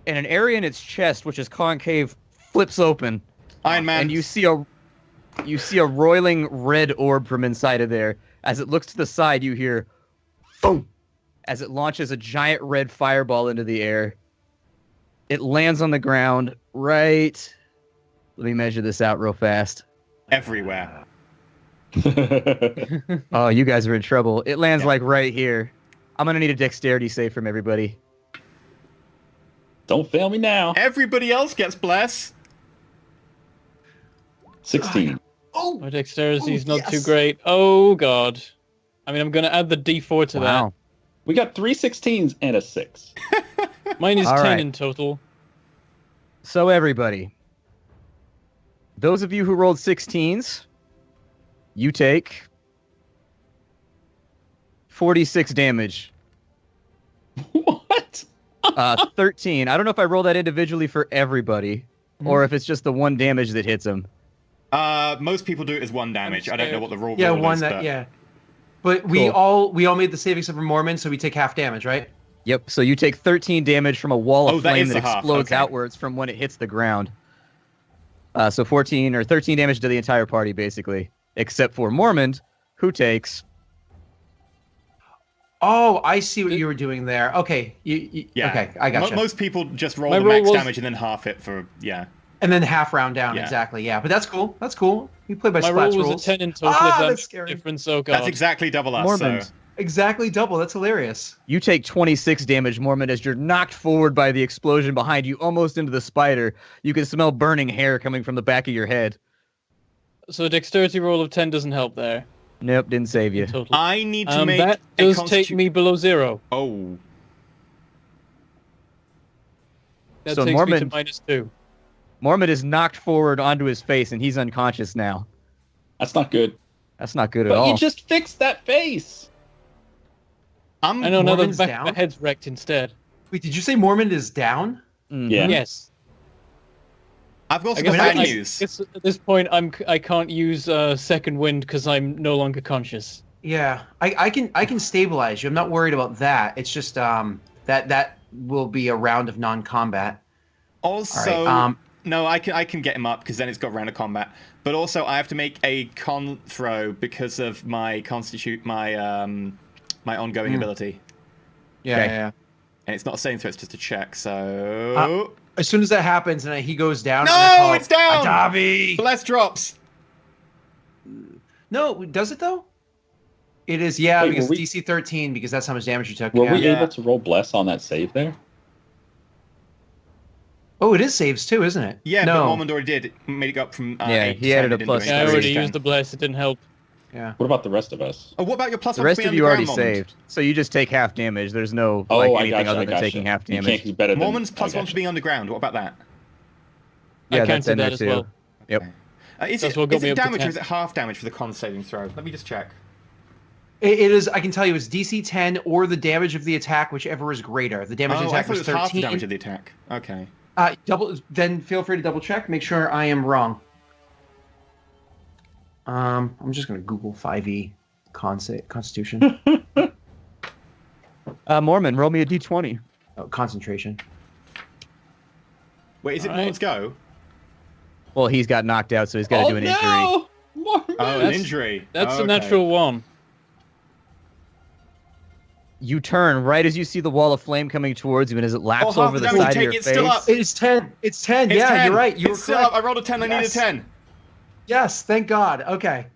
and an area in its chest, which is concave, flips open, Iron Man. and you see a roiling red orb from inside of there. As it looks to the side, you hear, boom, as it launches a giant red fireball into the air. It lands on the ground right. Let me measure this out real fast. everywhere. Oh, you guys are in trouble. It lands like right here. I'm gonna need a dexterity save from everybody. Don't fail me now. Everybody else gets bless. 16. Oh, My dexterity's not too yes. great. Oh god. I mean, I'm gonna add the D4 to Wow. We got 3 16s and a 6. that. Mine is All 10 right. in total. So everybody, those of you who rolled 16s, you take 46 damage. What? 13. I don't know if I roll that individually for everybody, or if it's just the one damage that hits him. Most people do it as 1 damage. I don't know what the rule yeah, rule one is, that but... yeah. But we all made the save except for Mormon, so we take half damage, right? Yep. So you take 13 damage from a wall Oh, of that flame is that the half, explodes okay. outwards from when it hits the ground. So 14 or 13 damage to the entire party, basically, except for Mormond, who takes. Oh, I see what you were doing there. Okay, Yeah. okay, I gotcha. Most people just roll My the roll max was- damage and then half it for, yeah. And then half round down, Yeah. exactly. Yeah, but that's cool. That's cool. You play by My splats roll was rules. a 10 in total. Ah, if that's that's scary. difference. Oh god. That's exactly double us, Mormond. so... Exactly double. That's hilarious. You take 26 damage, Mormon, as you're knocked forward by the explosion behind you, almost into the spider. You can smell burning hair coming from the back of your head. So a dexterity roll of 10 doesn't help there. Nope, didn't save you. In total. I need to make That a does take me below 0. Oh. That So takes me to Mormon- -2. Mormon is knocked forward onto his face, and he's unconscious now. That's not good. That's not good at But all. you just fixed that face. I know, now the Mormon's back down? of the head's wrecked instead. Wait, did you say Mormon is down? Mhm. Yeah. Yes. I've got I some guess, bad I news. guess at this point I can't use second wind because I'm no longer conscious. Yeah, I can stabilize you. I'm not worried about that. It's just that will be a round of non-combat. Also, All right, no, I can get him up because then it's got round of combat. But also, I have to make a con throw because of my my ongoing ability, Yeah, Okay. yeah. and it's not a saving throw; it's just a check. So As soon as that happens and he goes down, No, I'm gonna call it's down! Adabi! bless drops. No, does it though? It is, yeah, Wait, because were we- DC 13 because that's how much damage you took. Were yeah. we Yeah. able to roll bless on that save there? Oh, it is saves too, isn't it? Yeah, no. but Mormon already did. It made it go up from Yeah, 8 he to added 10, a didn't plus he? Yeah, I Three. already Ten. used the bless. It didn't help. Yeah. What about the rest of us? Oh, what about your plus The one rest for being of you already underground, Mormon? saved, so you just take half damage. There's no Oh, like I anything gotcha, other I than gotcha. taking half You damage. can't do better than... Mormon's plus I one for gotcha. being underground. What about that? Yeah, I that's counted in there that as too. well. Yep. Is That's it, what got is me it up to damage 10. or is it half damage for the con saving throw? Let me just check. It is, I can tell you, it's DC 10 or the damage of the attack, whichever is greater. The damage of Oh, the I attack thought it was was half the 13. damage of the attack. Okay. Then feel free to double check. Make sure I am wrong. I'm just gonna Google 5e Constitution. Mormon, roll me a d20. Oh, concentration. Wait, is it Alright. Mormon's go? Well, he's got knocked out, so he's got to do an injury. No! Oh, an That's- injury. That's okay. a natural 1. You turn right as you see the wall of flame coming towards you, and as it laps half over the the damage side you of your take, it's face. still up. It's 10. It's 10. It's yeah, 10. you're right. You were It's still correct. up. I rolled a 10. I need a Yes. 10. Yes, thank God. Okay.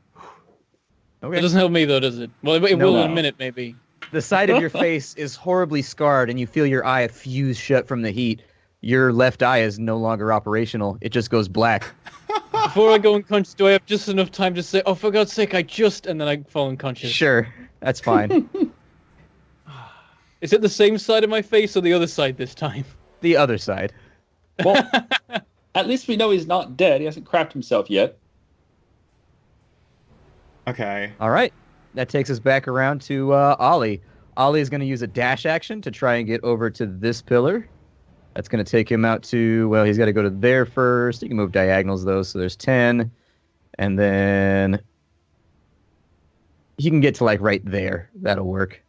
It doesn't help me though, does it? Well, it No. will in a minute, maybe. The side of your face is horribly scarred, and you feel your eye fuse shut from the heat. Your left eye is no longer operational. It just goes black. Before I go unconscious, do I have just enough time to say, "Oh, for God's sake, I just," and then I fall unconscious? Sure, that's fine. Is it the same side of my face or the other side this time? The other side. Well, at least we know he's not dead. He hasn't crapped himself yet. Okay. All right. That takes us back around to Ollie. Ollie is going to use a dash action to try and get over to this pillar. That's going to take him out to, well, he's got to go to there first. He can move diagonals, though, so there's 10. And then he can get to, like, right there. That'll work.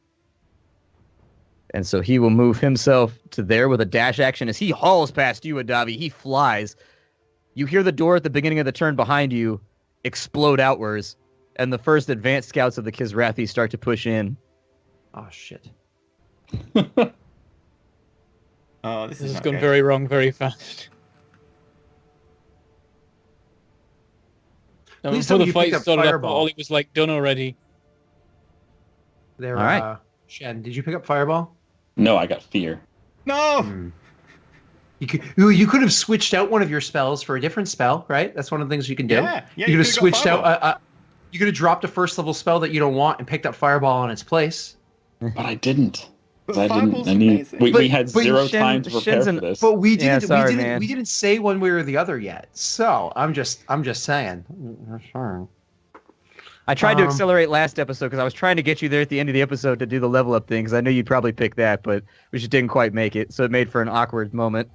And so he will move himself to there with a dash action. As he hauls past you, Adavi, he flies. You hear the door at the beginning of the turn behind you explode outwards, and the first advanced scouts of the Kizrathi start to push in. Oh, shit. Oh, this This is has not gone good. very wrong very fast. Now, Please before tell the me you fight picked up started, I thought Fireball. Ollie was like done already. There, All right. Shen, did you pick up Fireball? No, I got fear. No! You could have switched out one of your spells for a different spell, right? That's one of the things you can do. Yeah, you could have could've got switched Fireball. out. You could have dropped a first level spell that you don't want and picked up Fireball in its place. But I didn't. 'Cause But I Fireball's didn't. amazing. We had But zero Shen- time to prepare Shen's for an- this. But we Yeah, didn't. sorry, we didn't. man. We didn't say one way or the other yet. So I'm just saying. Sorry. I tried to Um, accelerate last episode because I was trying to get you there at the end of the episode to do the level up thing because I knew you'd probably pick that, but we just didn't quite make it, so it made for an awkward moment.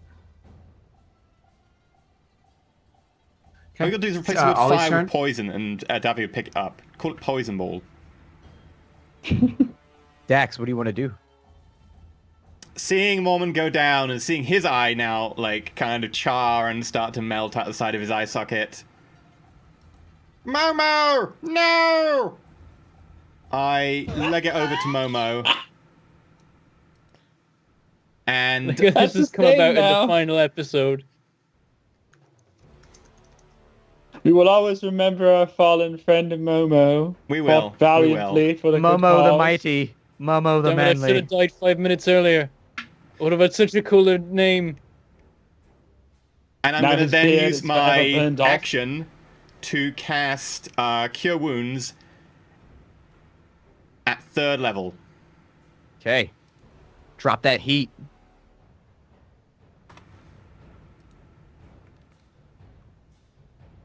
All you gotta do is replace Uh, the word Ollie's fire turn? with poison, and Davi would pick it up. Call it Poison Ball. Dax, what do you want to do? Seeing Mormon go down and seeing his eye now, like, kind of char and start to melt out the side of his eye socket. Momo! No! I leg it over to Momo. And This That's has his come thing about in now. the final episode. We will always remember our fallen friend Momo. We will, Fought valiantly for the good Momo the cause. Mighty. Momo the Damn it, I should Manly. have died 5 minutes earlier. What about such a cooler name? I'm Now going to his then beard use is forever my burned off. action to cast Cure Wounds at 3rd level. Okay. Drop that heat.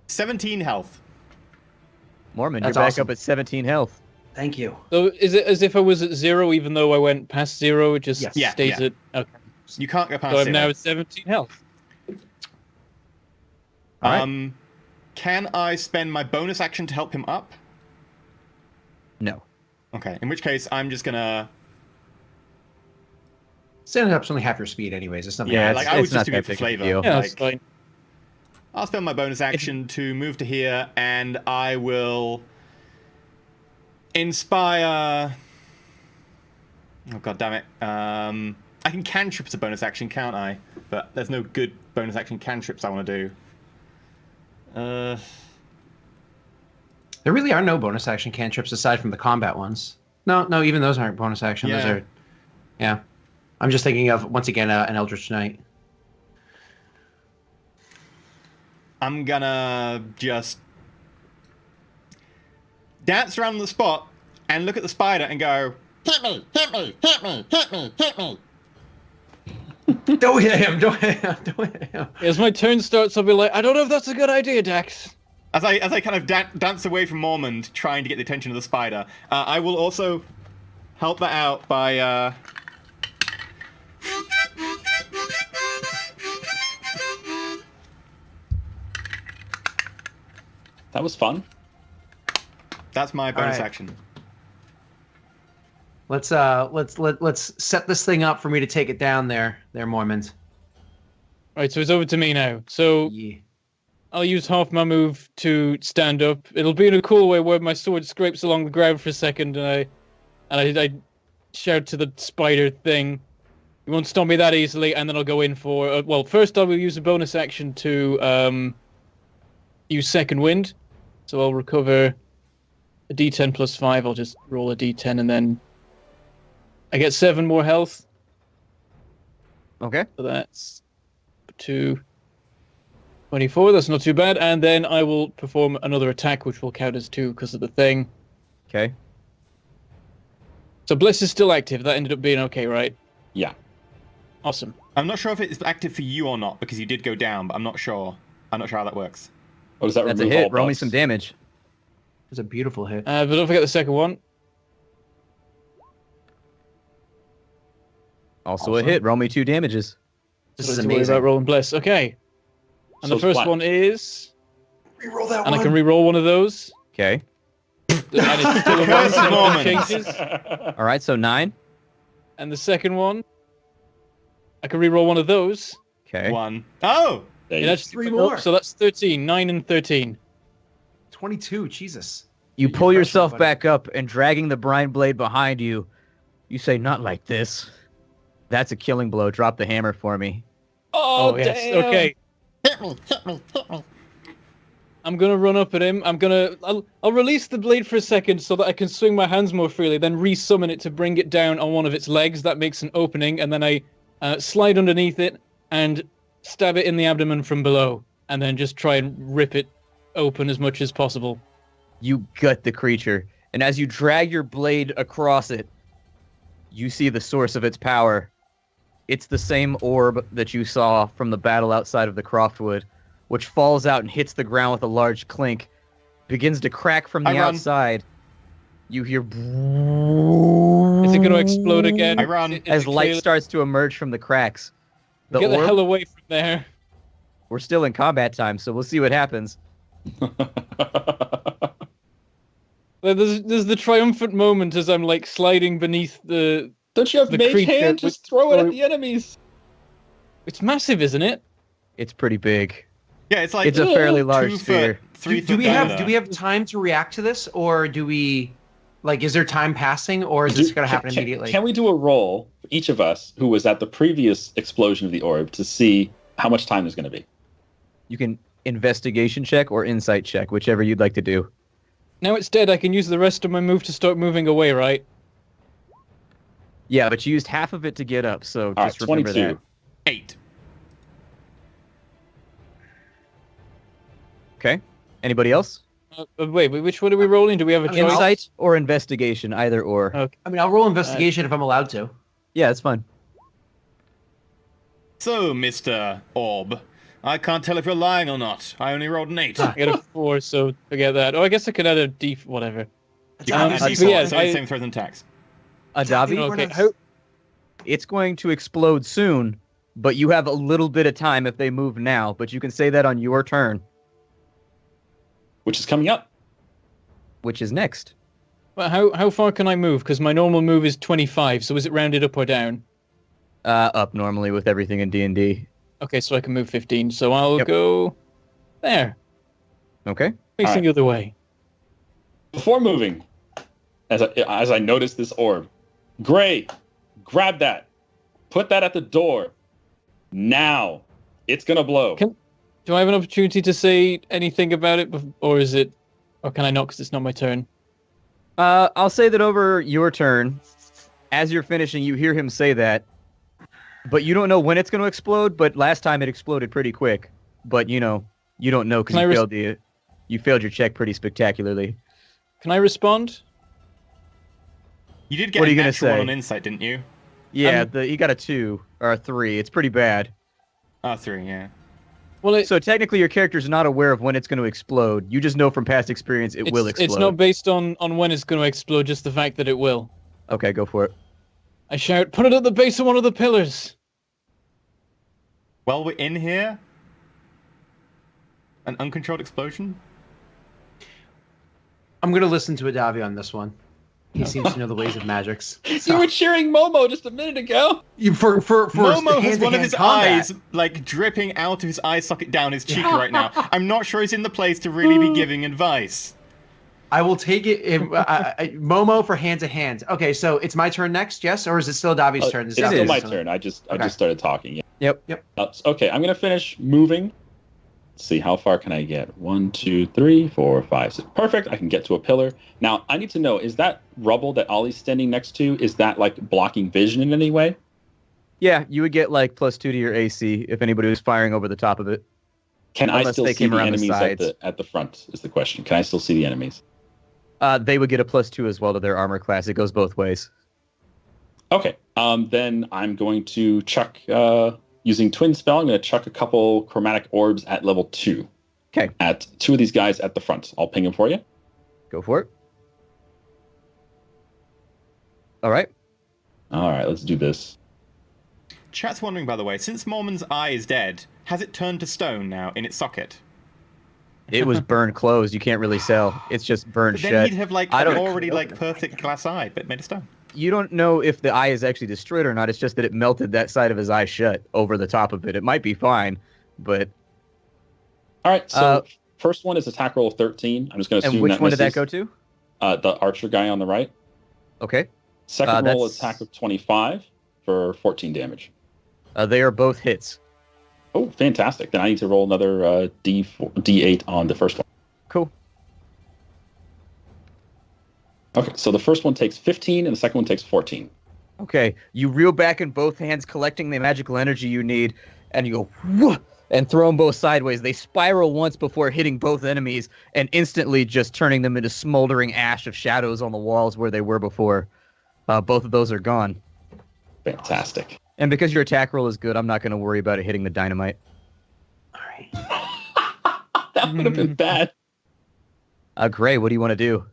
$17 health. Mormon, That's you're back awesome. up at 17 health. Thank you. So is it as if I was at 0 even though I went past 0? It just Yes. Yeah, stays yeah. at... Okay. You can't go past So I'm 0. now at 17 health. All right. Can I spend my bonus action to help him up? No. Okay, in which case I'm just gonna... Standing up's only half your speed, anyways. It's nothing. Yeah, like it's- I was it's not just doing that it for big of a flavor. deal. Yeah, Like, that's fine. I'll spend my bonus action to move to here, and I will inspire. Oh god damn it! I can cantrip as a bonus action, can't I? But there's no good bonus action cantrips I want to do. There really are no bonus action cantrips aside from the combat ones. No, even those aren't bonus action. Those Yeah. are, yeah. I'm just thinking of once again an Eldritch Knight. I'm gonna just dance around the spot and look at the spider and go, Hit me! Hit me! Hit me! Hit me! Hit me! Don't hit him! Don't hit him! Don't hit him! As my turn starts, I'll be like, I don't know if that's a good idea, Dax. as I kind of dance away from Mormond, trying to get the attention of the spider. I will also help that out by. That was fun. That's my bonus right. action. Let's set this thing up for me to take it down there, Mormons. Right, so it's over to me now. So Yeah. I'll use half my move to stand up. It'll be in a cool way where my sword scrapes along the ground for a second, and I shout to the spider thing, "You won't stop me that easily!" And then I'll go in for well. First, I will use a bonus action to use Second Wind, so I'll recover a D10 plus 5. I'll just roll a D10 and then I get 7 more health. Okay. So that's 24. That's not too bad. And then I will perform another attack, which will count as 2 because of the thing. Okay. So Bliss is still active. That ended up being okay, right? Yeah. Awesome. I'm not sure if it's active for you or not because you did go down, but I'm not sure. I'm not sure how that works. Oh, does that That's a remove all hit. Roll me buffs? some damage. It was a beautiful hit. But don't forget the second one. Also a hit. Roll me 2 damages. This So is don't have to worry amazing. about rolling Bliss. Okay. And So the first flat. one is... Reroll that And one. I can re-roll one of those. Okay. And it's still a Curse one, so moment. nothing changes. All right, so 9. And the second one, I can re-roll one of those. Okay. 1. Oh! There Yeah, you that's 3 more. So that's 13. 9 and 13. 22. Jesus. You You're pull crushing yourself it, buddy. back up and dragging the brine blade behind you, you say, "Not like this." That's a killing blow. Drop the hammer for me. Oh, yes. damn. Okay. Hit me, hit me, hit me. I'm gonna run up at him. I'll release the blade for a second so that I can swing my hands more freely, then re-summon it to bring it down on one of its legs. That makes an opening, and then I slide underneath it and stab it in the abdomen from below, and then just try and rip it open as much as possible. You gut the creature, and as you drag your blade across it, you see the source of its power. It's the same orb that you saw from the battle outside of the Croftwood, which falls out and hits the ground with a large clink, begins to crack from the I run. outside. You hear Is it going to explode again? I run. as light starts to emerge from the cracks. The Get the orb, hell away from there. we're still in combat time, so we'll see what happens. There's the triumphant moment as I'm like sliding beneath the... Don't you have The mage creature hand? with- Just throw it at the enemies. It's massive, isn't it? It's pretty big. Yeah, it's like It's a fairly large 2 sphere. foot, 3 Do foot we have diameter. do we have time to react to this, or do we like is there time passing, or is this going to happen immediately? Can we do a roll, each of us, who was at the previous explosion of the orb, to see how much time there's going to be? You can investigation check or insight check, whichever you'd like to do. Now it's dead, I can use the rest of my move to start moving away, right? Yeah, but you used half of it to get up, so All right, just remember 22. that. 8. Okay. Anybody else? Wait, which one are we rolling? Do we have a choice? Insight or investigation, either or. Okay. I mean, I'll roll investigation if I'm allowed to. Yeah, it's fine. So, Mr. Orb, I can't tell if you're lying or not. I only rolled an 8. I get a 4, so forget that. Oh, I guess I could add a D... whatever. You can That's add obviously- D4, yeah, so I- it's the same throws and attacks. Adabi, Okay, how... it's going to explode soon, but you have a little bit of time if they move now, but you can say that on your turn, Which is coming up. which is next. Well, how far can I move? Because my normal move is 25, so is it rounded up or down? Up normally with everything in D&D. Okay, so I can move 15, so I'll Yep. go... there. Okay? Facing Alright. the other way. Before moving, as I notice this orb, Gray, grab that. Put that at the door. Now. It's going to blow. Do I have an opportunity to say anything about it, or is it... or can I not, because it's not my turn? I'll say that over your turn, as you're finishing, you hear him say that, but you don't know when it's going to explode, but last time it exploded pretty quick. But, you know, you don't know because Can I you failed your check pretty spectacularly. Can I respond? You did get What are a you gonna natural one say? on insight, didn't you? Yeah, he got a 2 or a 3. It's pretty bad. Ah, 3, yeah. Well, So technically your character's not aware of when it's going to explode. You just know from past experience it will explode. It's not based on when it's going to explode, just the fact that it will. Okay, go for it. I shout, put it at the base of one of the pillars! While we're in here, an uncontrolled explosion? I'm going to listen to Adavi on this one. He seems to know the ways of magics. You were cheering Momo just a minute ago. For Momo has one of hand-to-hand his combat. eyes, like, dripping out of his eye socket down his cheek right now. I'm not sure he's in the place to really be giving advice. I will take it. Momo for hand to hand. Okay, so it's my turn next, yes, or is it still Davi's turn? It's This is still Davi's my turn. I just Okay. started talking. Yeah. Yep. Okay, I'm gonna finish moving Let's see, how far can I get? 1, 2, 3, 4, 5, 6. Perfect. I can get to a pillar. Now, I need to know, is that rubble that Ollie's standing next to, is that like blocking vision in any way? Yeah, you would get like +2 to your AC if anybody was firing over the top of it. Can I Unless still they see came the around the enemies sides. at the front is the question. Can I still see the enemies? They would get a +2 as well to their armor class. It goes both ways. Okay. Then I'm going to chuck, using Twin Spell, I'm going to chuck a couple chromatic orbs at level 2. Okay. At 2 of these guys at the front. I'll ping them for you. Go for it. All right. All right, let's do this. Chat's wondering, by the way, since Mormon's eye is dead, has it turned to stone now in its socket? It was burned closed. You can't really sell. It's just burned But then shut. he'd have like I don't- already like perfect glass eye, but made of stone. You don't know if the eye is actually destroyed or not. It's just that it melted that side of his eye shut over the top of it. It might be fine, but... All right, so first one is attack roll of 13. I'm just going to assume and which that one did that misses. go to? The archer guy on the right. Okay. Second roll that's- attack of 25 for 14 damage. They are both hits. Oh, fantastic. Then I need to roll another D8 on the first one. Cool. Okay, so the first one takes 15 and the second one takes 14. Okay. You reel back in both hands, collecting the magical energy you need, and you go, "Whoa," and throw them both sideways. They spiral once before hitting both enemies and instantly just turning them into smoldering ash of shadows on the walls where they were before. Both of those are gone. Fantastic. And because your attack roll is good, I'm not going to worry about it hitting the dynamite. All right. That would have been bad. Gray, what do you want to do?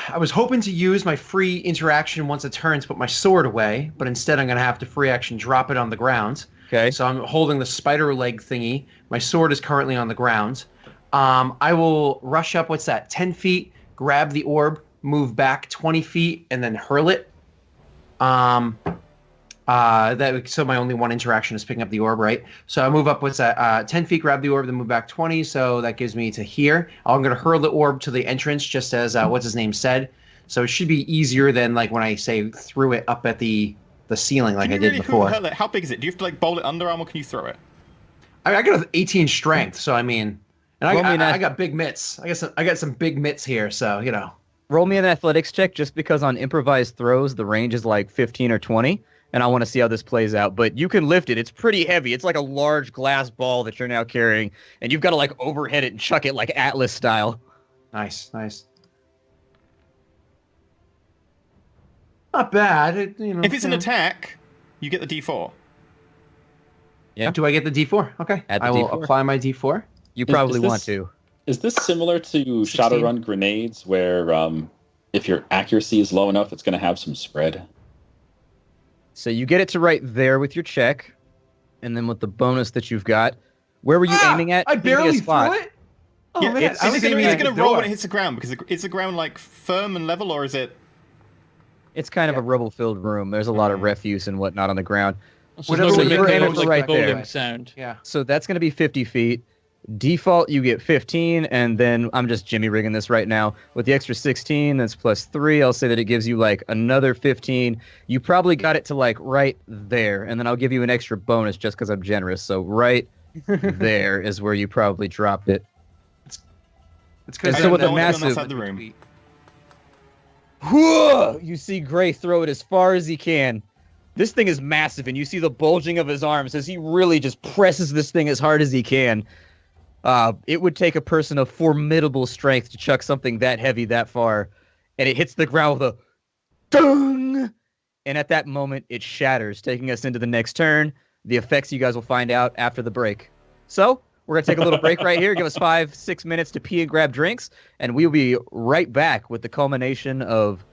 I was hoping to use my free interaction once a turn to put my sword away, but instead I'm going to have to free action drop it on the ground. Okay. So I'm holding the spider leg thingy. My sword is currently on the ground. I will rush up, 10 feet, grab the orb, move back 20 feet, and then hurl it. So my only one interaction is picking up the orb, right? So I move up, 10 feet, grab the orb, then move back 20, so that gives me to here. I'm going to hurl the orb to the entrance, just as, what's-his-name said. So it should be easier than, like, when I, say, threw it up at the ceiling like I did before. How big is it? Do you have to, like, bowl it underarm, or can you throw it? I got 18 strength, so I mean... And Roll me I got big mitts. I got some big mitts here, so, you know. Roll me an athletics check, just because on improvised throws, the range is like 15 or 20. And I want to see how this plays out. But you can lift it. It's pretty heavy. It's like a large glass ball that you're now carrying. And you've got to like overhead it and chuck it like Atlas style. Nice. Not bad. If it's an attack, you get the D4. Yeah. Do I get the D4? Okay. Add the I will D4. apply my D4. You probably this- want to. Is this similar to Shadowrun grenades, where if your accuracy is low enough, it's going to have some spread? So you get it to right there with your check. And then with the bonus that you've got. Where were you aiming at? I Give me a barely spot. throw it? Oh, Yeah, man. is I was it aiming at going the to roll door. when it hits the ground? Because is the ground, like, firm and level, or is it... It's kind of a rubble-filled room. There's a lot of refuse and whatnot on the ground. So Whatever it's we not get like there, a it's like right bowling there. sound. Yeah. So that's going to be 50 feet. Default, you get 15, and then I'm just Jimmy rigging this right now. With the extra 16, that's +3. I'll say that it gives you like another 15. You probably got it to like right there, and then I'll give you an extra bonus just because I'm generous. So right there is where you probably dropped it. It's And because so with the no one else massive, outside the room. Whoa! You see Gray throw it as far as he can. This thing is massive, and you see the bulging of his arms as he really just presses this thing as hard as he can. It would take a person of formidable strength to chuck something that heavy that far, and it hits the ground with a dung! And at that moment, it shatters, taking us into the next turn. The effects you guys will find out after the break. So, we're going to take a little break right here, give us 5-6 minutes to pee and grab drinks, and we'll be right back with the culmination of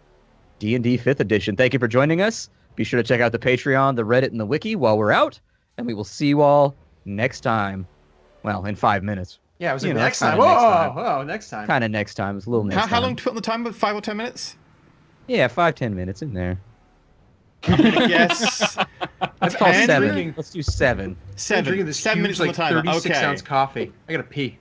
D&D 5th edition. Thank you for joining us. Be sure to check out the Patreon, the Reddit, and the Wiki while we're out, and we will see you all next time. Well, in 5 minutes. Yeah, it was You like know, next kinda time. next time. Whoa, next time. Kind of next time. It's a little next time. How long to put on the timer? 5 or 10 minutes? Yeah, 5-10 minutes in there. I'm going to guess... Let's call 10? 7. Let's do 7. I'm 7. drinking this 7 huge, minutes on the timer. 36 Okay. ounce coffee. I gotta pee.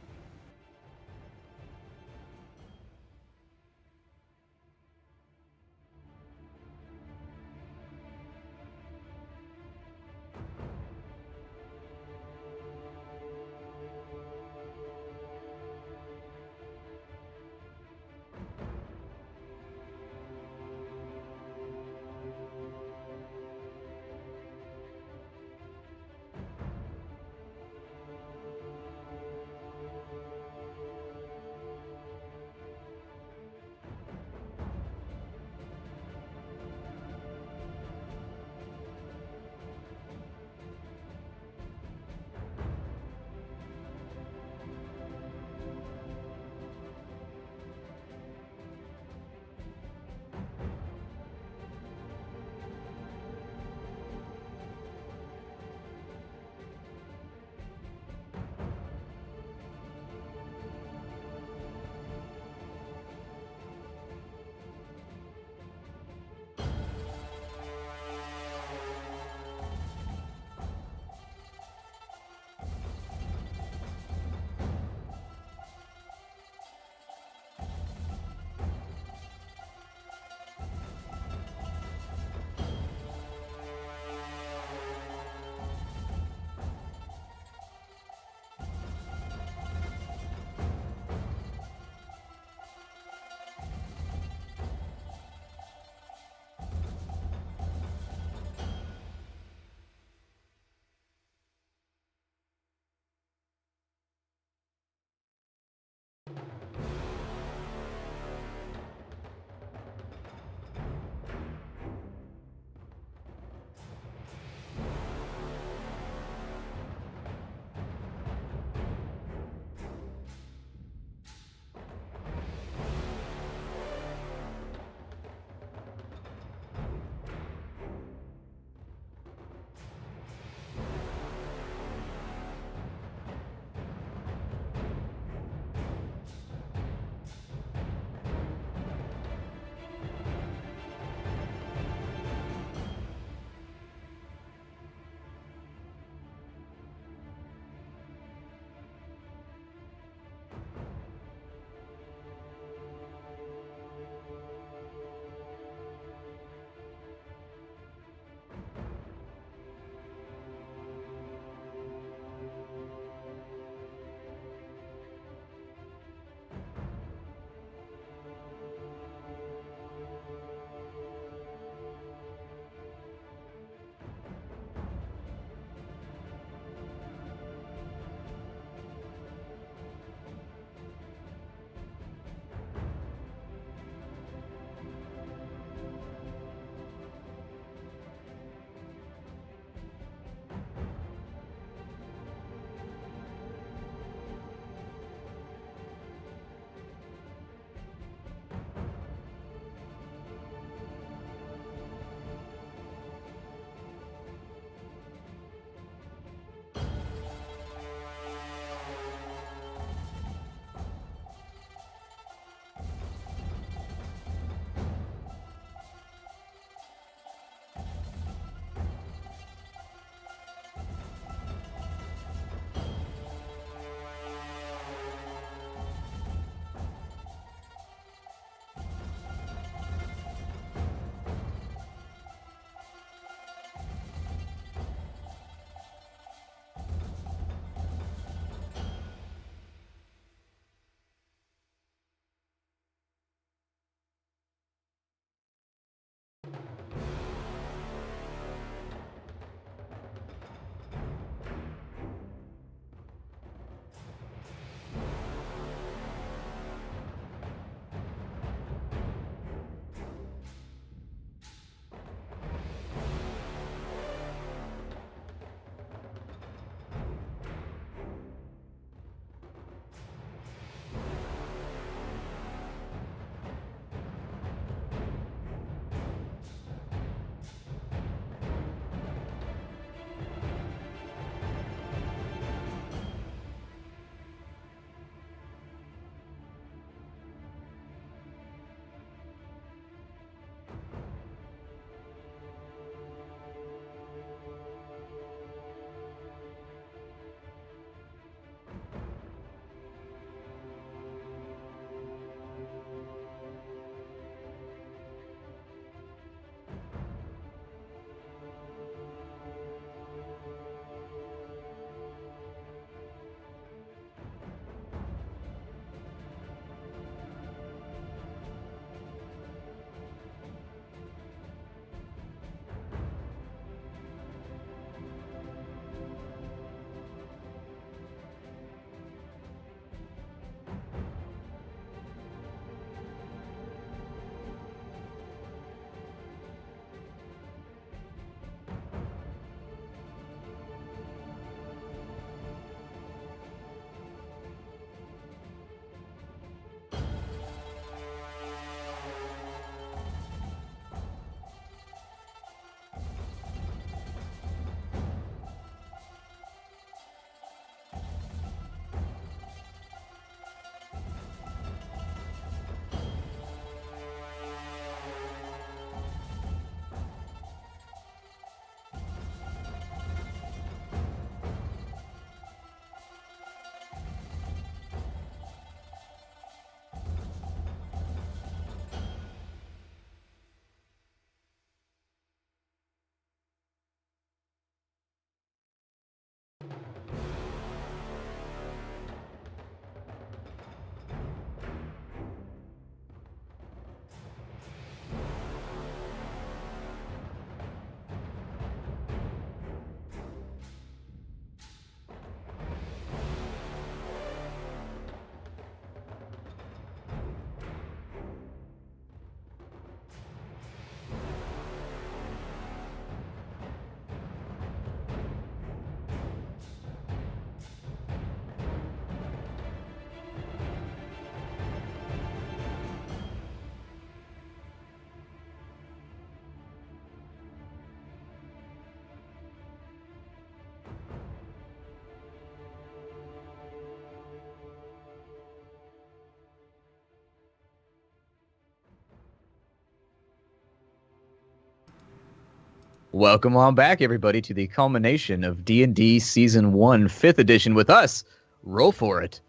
Welcome on back, everybody, to the culmination of D&D Season 1, 5th edition with us, Roll4It.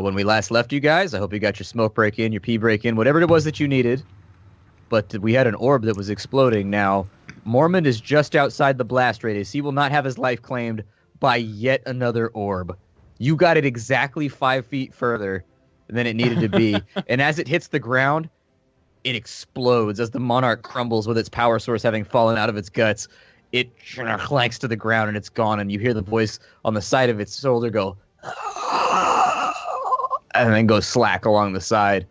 When we last left you guys, I hope you got your smoke break in, your pee break in, whatever it was that you needed. But we had an orb that was exploding. Now, Mormon is just outside the blast radius. He will not have his life claimed by yet another orb. You got it exactly 5 feet further than it needed to be. And as it hits the ground, it explodes as the monarch crumbles with its power source having fallen out of its guts. It clanks to the ground and it's gone, and you hear the voice on the side of its shoulder go, and then go slack along the side.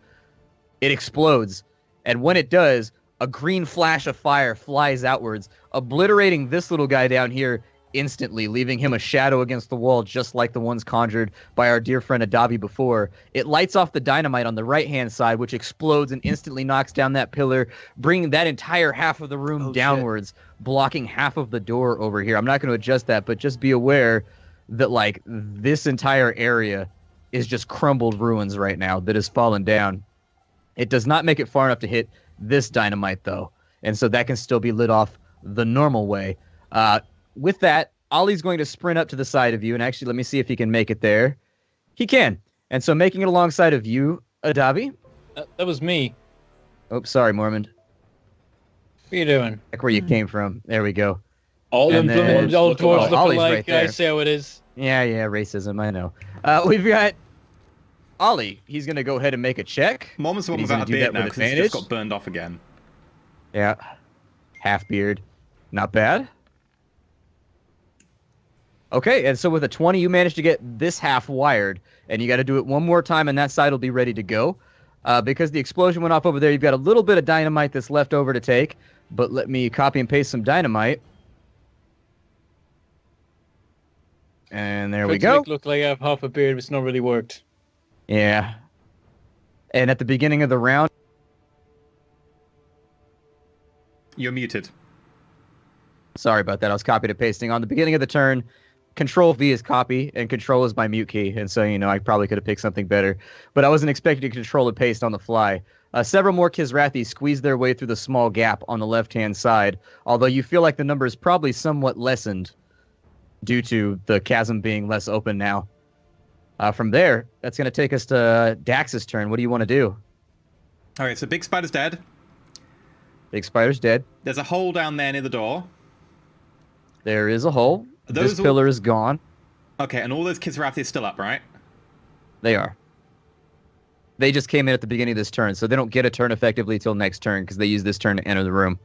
It explodes, and when it does, a green flash of fire flies outwards, obliterating this little guy down here instantly, leaving him a shadow against the wall just like the ones conjured by our dear friend Adabi before. It lights off the dynamite on the right-hand side, which explodes and instantly knocks down that pillar, bringing that entire half of the room downwards, blocking half of the door over here. I'm not going to adjust that, but just be aware that, like, this entire area is just crumbled ruins right now that has fallen down. It does not make it far enough to hit this dynamite, though, and so that can still be lit off the normal way. With that, Ollie's going to sprint up to the side of you, and actually, let me see if he can make it there. He can. And so making it alongside of you, Adabi. That was me. Oh, sorry, Mormon. What are you doing? Back where you came from. There we go. All And then- All towards the Ollie's polite right guy. there. See how it is. Yeah, racism, I know. We've got Ollie. He's going to go ahead and make a check. Mom's the one He's without gonna a do beard that now with because it's advantage. just got burned off again. Yeah. Half beard. Not bad. Okay, and so with a 20, you managed to get this half wired, and you got to do it one more time, and that side will be ready to go. Because the explosion went off over there, you've got a little bit of dynamite that's left over to take, but let me copy and paste some dynamite. And there we Tried to go. make it look like I have half a beard, but it's not really worked. Yeah. And at the beginning of the round, You're muted. sorry about that, I was copying and pasting. On the beginning of the turn, Control V is copy, and Control is my mute key, and so, I probably could have picked something better. But I wasn't expecting to control and paste on the fly. Several more Kizrathi squeeze their way through the small gap on the left-hand side, although you feel like the number is probably somewhat lessened due to the chasm being less open now. From there, that's going to take us to Dax's turn. What do you want to do? All right, so Big Spider's dead. Big Spider's dead. There's a hole down there near the door. There is a hole. Those This all- pillar is gone. Okay, and all those Kizrathi are still up, right? They are. They just came in at the beginning of this turn, so they don't get a turn effectively till next turn because they use this turn to enter the room.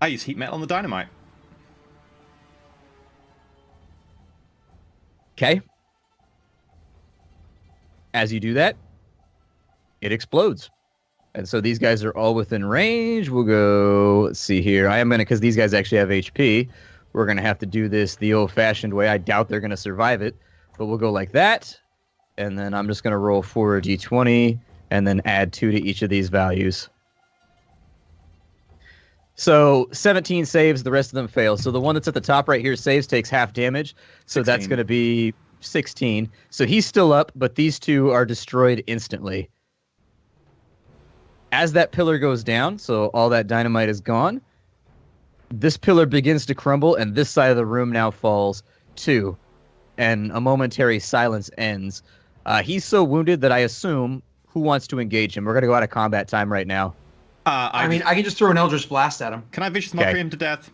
I use heat metal on the dynamite. Okay. As you do that, it explodes. And so these guys are all within range. We'll go, let's see here. I am going to, because these guys actually have HP, we're going to have to do this the old-fashioned way. I doubt they're going to survive it, but we'll go like that. And then I'm just going to roll 4 d20 and then add 2 to each of these values. So 17 saves, the rest of them fail. So the one that's at the top right here saves, takes half damage. So 16. that's going to be 16. So he's still up, but these two are destroyed instantly. As that pillar goes down, so all that dynamite is gone, this pillar begins to crumble, and this side of the room now falls too. And a momentary silence ends. He's so wounded that I assume who wants to engage him. We're going to go out of combat time right now. I can just throw an Eldritch Blast at him. Can I vicious mockery him to death?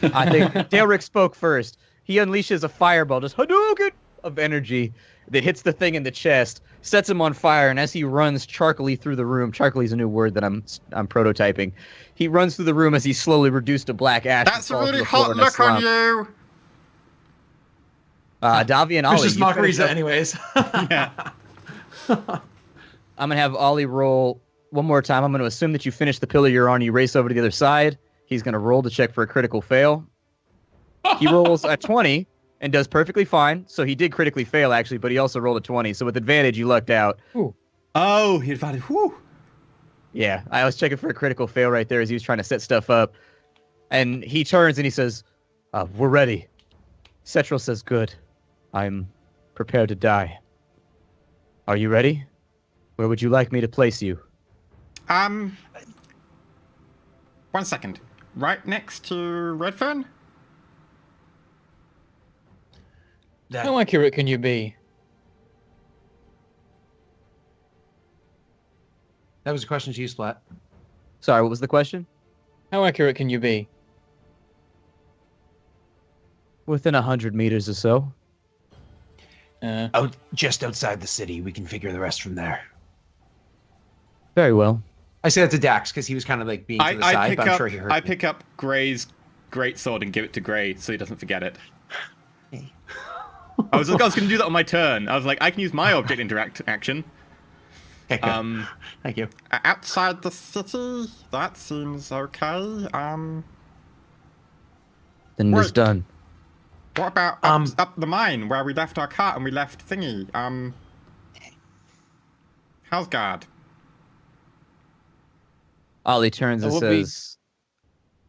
I think Dale Rick spoke first. He unleashes a fireball, just Hadouken of energy that hits the thing in the chest, sets him on fire, and as he runs charcoaly through the room, charcoaly is a new word that I'm prototyping. He runs through the room as he's slowly reduced to black ash. That's a really hot look on you. Davi and Ollie. Vicious you Mockery's finish up. anyways. Yeah. I'm going to have Ollie roll one more time. I'm going to assume that you finish the pillar you're on. You race over to the other side. He's going to roll to check for a critical fail. He rolls a 20 and does perfectly fine. So he did critically fail, actually, but he also rolled a 20. So with advantage, you lucked out. Oh, he advantage. Whew. Yeah, I was checking for a critical fail right there as he was trying to set stuff up. And he turns and he says, we're ready. Setral says, good. I'm prepared to die. Are you ready? Where would you like me to place you? 1 second. Right next to Redfern? How accurate can you be? That was a question to you, Splat. Sorry, what was the question? How accurate can you be? Within 100 meters or so. Just outside the city. We can figure the rest from there. Very well. I say that to Dax because he was kind of like being to the side, but I'm sure he heard I me. pick up Gray's greatsword and give it to Gray so he doesn't forget it. I was going to do that on my turn. I was like, I can use my object interact action. Okay, good. Thank you. Outside the city? That seems okay. Then it's Wait. done. What about up the mine where we left our cart and we left Thingy? How's guard? Ollie turns and That would be- says,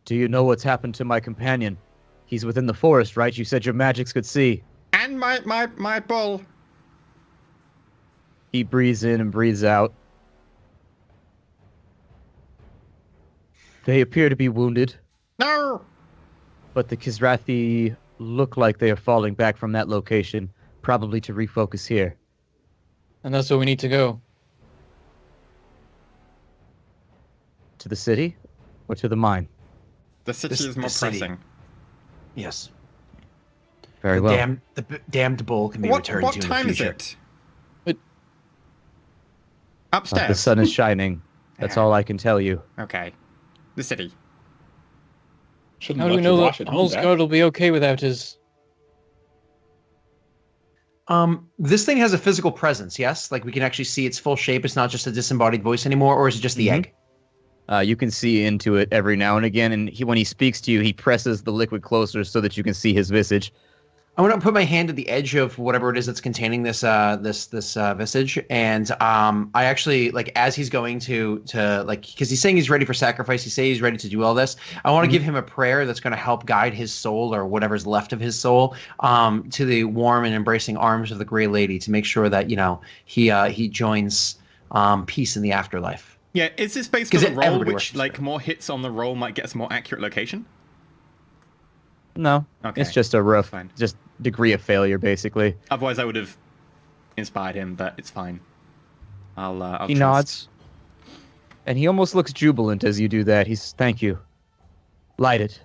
"Do you know what's happened to my companion? He's within the forest, right? You said your magics could see." And my bull. He breathes in and breathes out. They appear to be wounded, No! but the Kizrathi look like they are falling back from that location, probably to refocus here. And that's where we need to go. To the city or to the mine? The city is more the city. pressing. Yes. Very The well. damned bull can be returned What to time in the is future. it? But- Upstairs. The sun is shining. That's all I can tell you. Okay. The city. Shouldn't How do let we you know wash that it home, Dad. Holsguard will be okay without his... This thing has a physical presence, yes? Like we can actually see its full shape. It's not just a disembodied voice anymore, or is it just the egg? You can see into it every now and again, and when he speaks to you, he presses the liquid closer so that you can see his visage. I want to put my hand at the edge of whatever it is that's containing this visage, and I actually like as he's going to like because he's saying he's ready for sacrifice. He's saying he's ready to do all this. I want to give him a prayer that's going to help guide his soul or whatever's left of his soul to the warm and embracing arms of the Grey Lady to make sure that he joins peace in the afterlife. Yeah, is this based 'Cause on a roll everybody which, worships like, her. more hits on the roll might get us a more accurate location? No, Okay, it's just a rough, fine. just degree of failure, basically. Otherwise, I would have inspired him, but it's fine. I'll He trust. nods, and he almost looks jubilant as you do that. He's, "Thank you. Light it."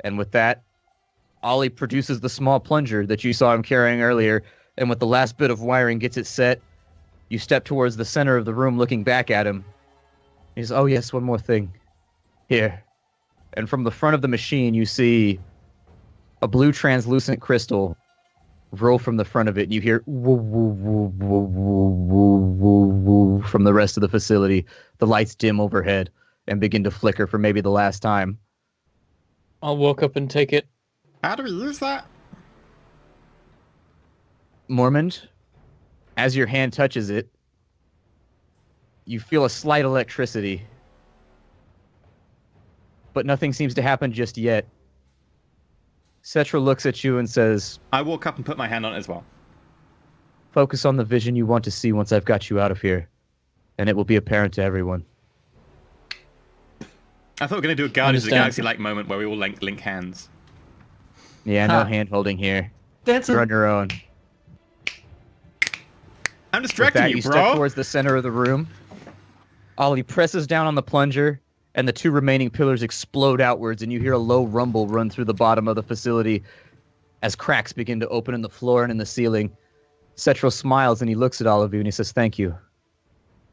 And with that, Ollie produces the small plunger that you saw him carrying earlier, and with the last bit of wiring gets it set. You step towards the center of the room looking back at him. He says, "Oh yes, one more thing. Here." And from the front of the machine, you see a blue translucent crystal roll from the front of it. And you hear woo, woo, woo, woo, woo, woo, woo, woo from the rest of the facility. The lights dim overhead and begin to flicker for maybe the last time. I'll walk up and take it. How do we use that? Mormond, as your hand touches it, you feel a slight electricity. But nothing seems to happen just yet. Cetra looks at you and says, I walk up and put my hand on it as well. "Focus on the vision you want to see once I've got you out of here, and it will be apparent to everyone." I thought we were going to do a Guardians of the Understand. Galaxy-like moment where we all link hands. Yeah, no hand-holding here. Dancing. You're on your own. I'm With distracting that, you, you step bro. towards the center of the room. Ollie presses down on the plunger, and the two remaining pillars explode outwards, and you hear a low rumble run through the bottom of the facility as cracks begin to open in the floor and in the ceiling. Cetra smiles, and he looks at all of you, and he says, "Thank you.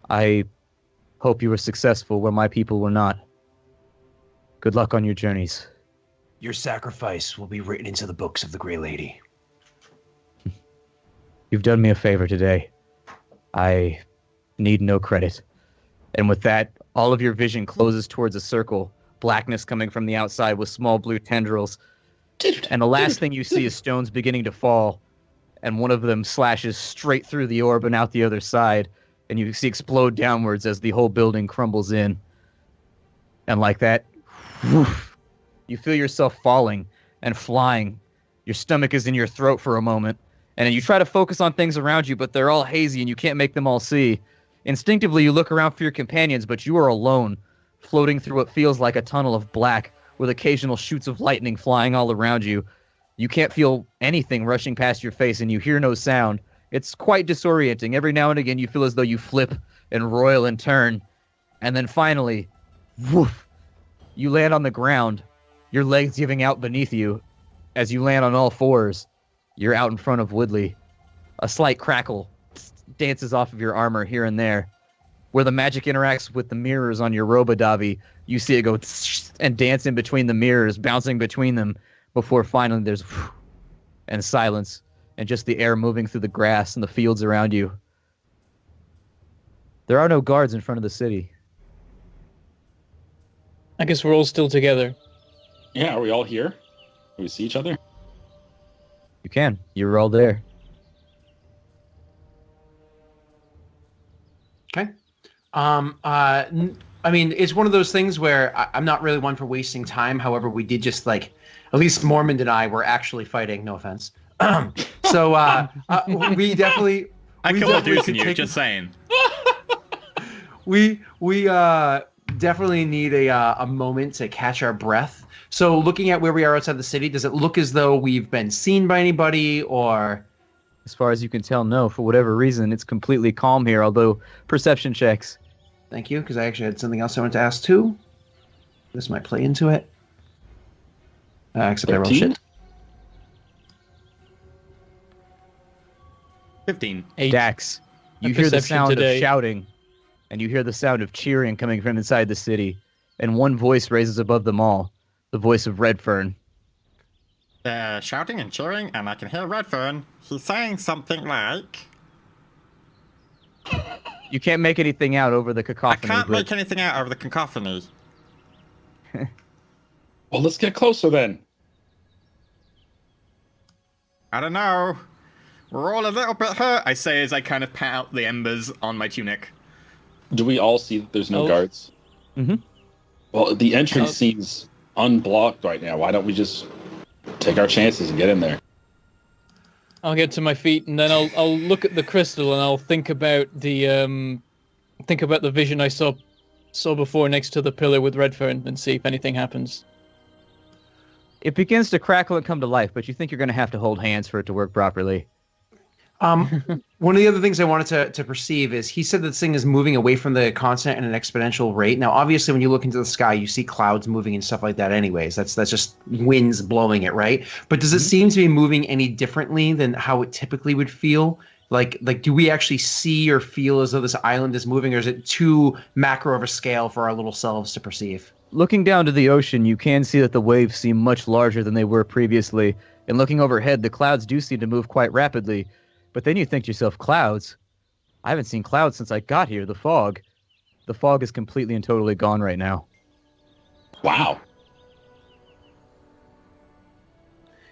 I hope you were successful where my people were not. Good luck on your journeys." Your sacrifice will be written into the books of the Grey Lady. You've done me a favor today. I need no credit. And with that, all of your vision closes towards a circle, blackness coming from the outside with small blue tendrils. And the last thing you see is stones beginning to fall, and one of them slashes straight through the orb and out the other side, and you see explode downwards as the whole building crumbles in. And like that, woof, you feel yourself falling and flying. Your stomach is in your throat for a moment, And you try to focus on things around you, but they're all hazy and you can't make them all see. Instinctively, you look around for your companions, but you are alone, floating through what feels like a tunnel of black with occasional shoots of lightning flying all around you. You can't feel anything rushing past your face, and you hear no sound. It's quite disorienting. Every now and again, you feel as though you flip and roil and turn. And then finally, woof, you land on the ground, your legs giving out beneath you. As you land on all fours, you're out in front of Woodley. A slight crackle dances off of your armor here and there. Where the magic interacts with the mirrors on your Robodavi, you see it go and dance in between the mirrors, bouncing between them, before finally there's and silence, and just the air moving through the grass and the fields around you. There are no guards in front of the city. I guess we're all still together. Yeah, are we all here? Do we see each other? You can. You were all there. Okay. I mean, it's one of those things where I'm not really one for wasting time. However, we did just at least Mormon and I were actually fighting. No offense. So we definitely. I we killed the definitely deuce in could you, just saying. We definitely need a moment to catch our breath. So looking at where we are outside the city, does it look as though we've been seen by anybody, or? As far as you can tell, no. For whatever reason, it's completely calm here, although perception checks. Thank you, because I actually had something else I wanted to ask too. This might play into it. Except 13? I roll shit. 15. 8. Dax, you hear the sound of shouting, and you hear the sound of cheering coming from inside the city, and one voice raises above them all, the voice of Redfern. They're shouting and cheering, and I can hear Redfern. He's saying something like... You can't make anything out over the cacophony. I can't make anything out over the cacophony. Well, let's get closer then. I don't know. We're all a little bit hurt. I say as I kind of pat out the embers on my tunic. Do we all see that there's no guards? Mm-hmm. Well, the entrance seems unblocked right now. Why don't we just take our chances and get in there? I'll get to my feet, and then I'll look at the crystal, and I'll think about the vision I saw before next to the pillar with Redfern, and see if anything happens. It begins to crackle and come to life, but you think you're going to have to hold hands for it to work properly. One of the other things I wanted to perceive is he said that this thing is moving away from the continent at an exponential rate. Now, obviously, when you look into the sky, you see clouds moving and stuff like that anyways. That's just winds blowing it, right? But does it seem to be moving any differently than how it typically would feel? Like, do we actually see or feel as though this island is moving, or is it too macro of a scale for our little selves to perceive? Looking down to the ocean, you can see that the waves seem much larger than they were previously. And looking overhead, the clouds do seem to move quite rapidly. But then you think to yourself, clouds? I haven't seen clouds since I got here. The fog. The fog is completely and totally gone right now. Wow.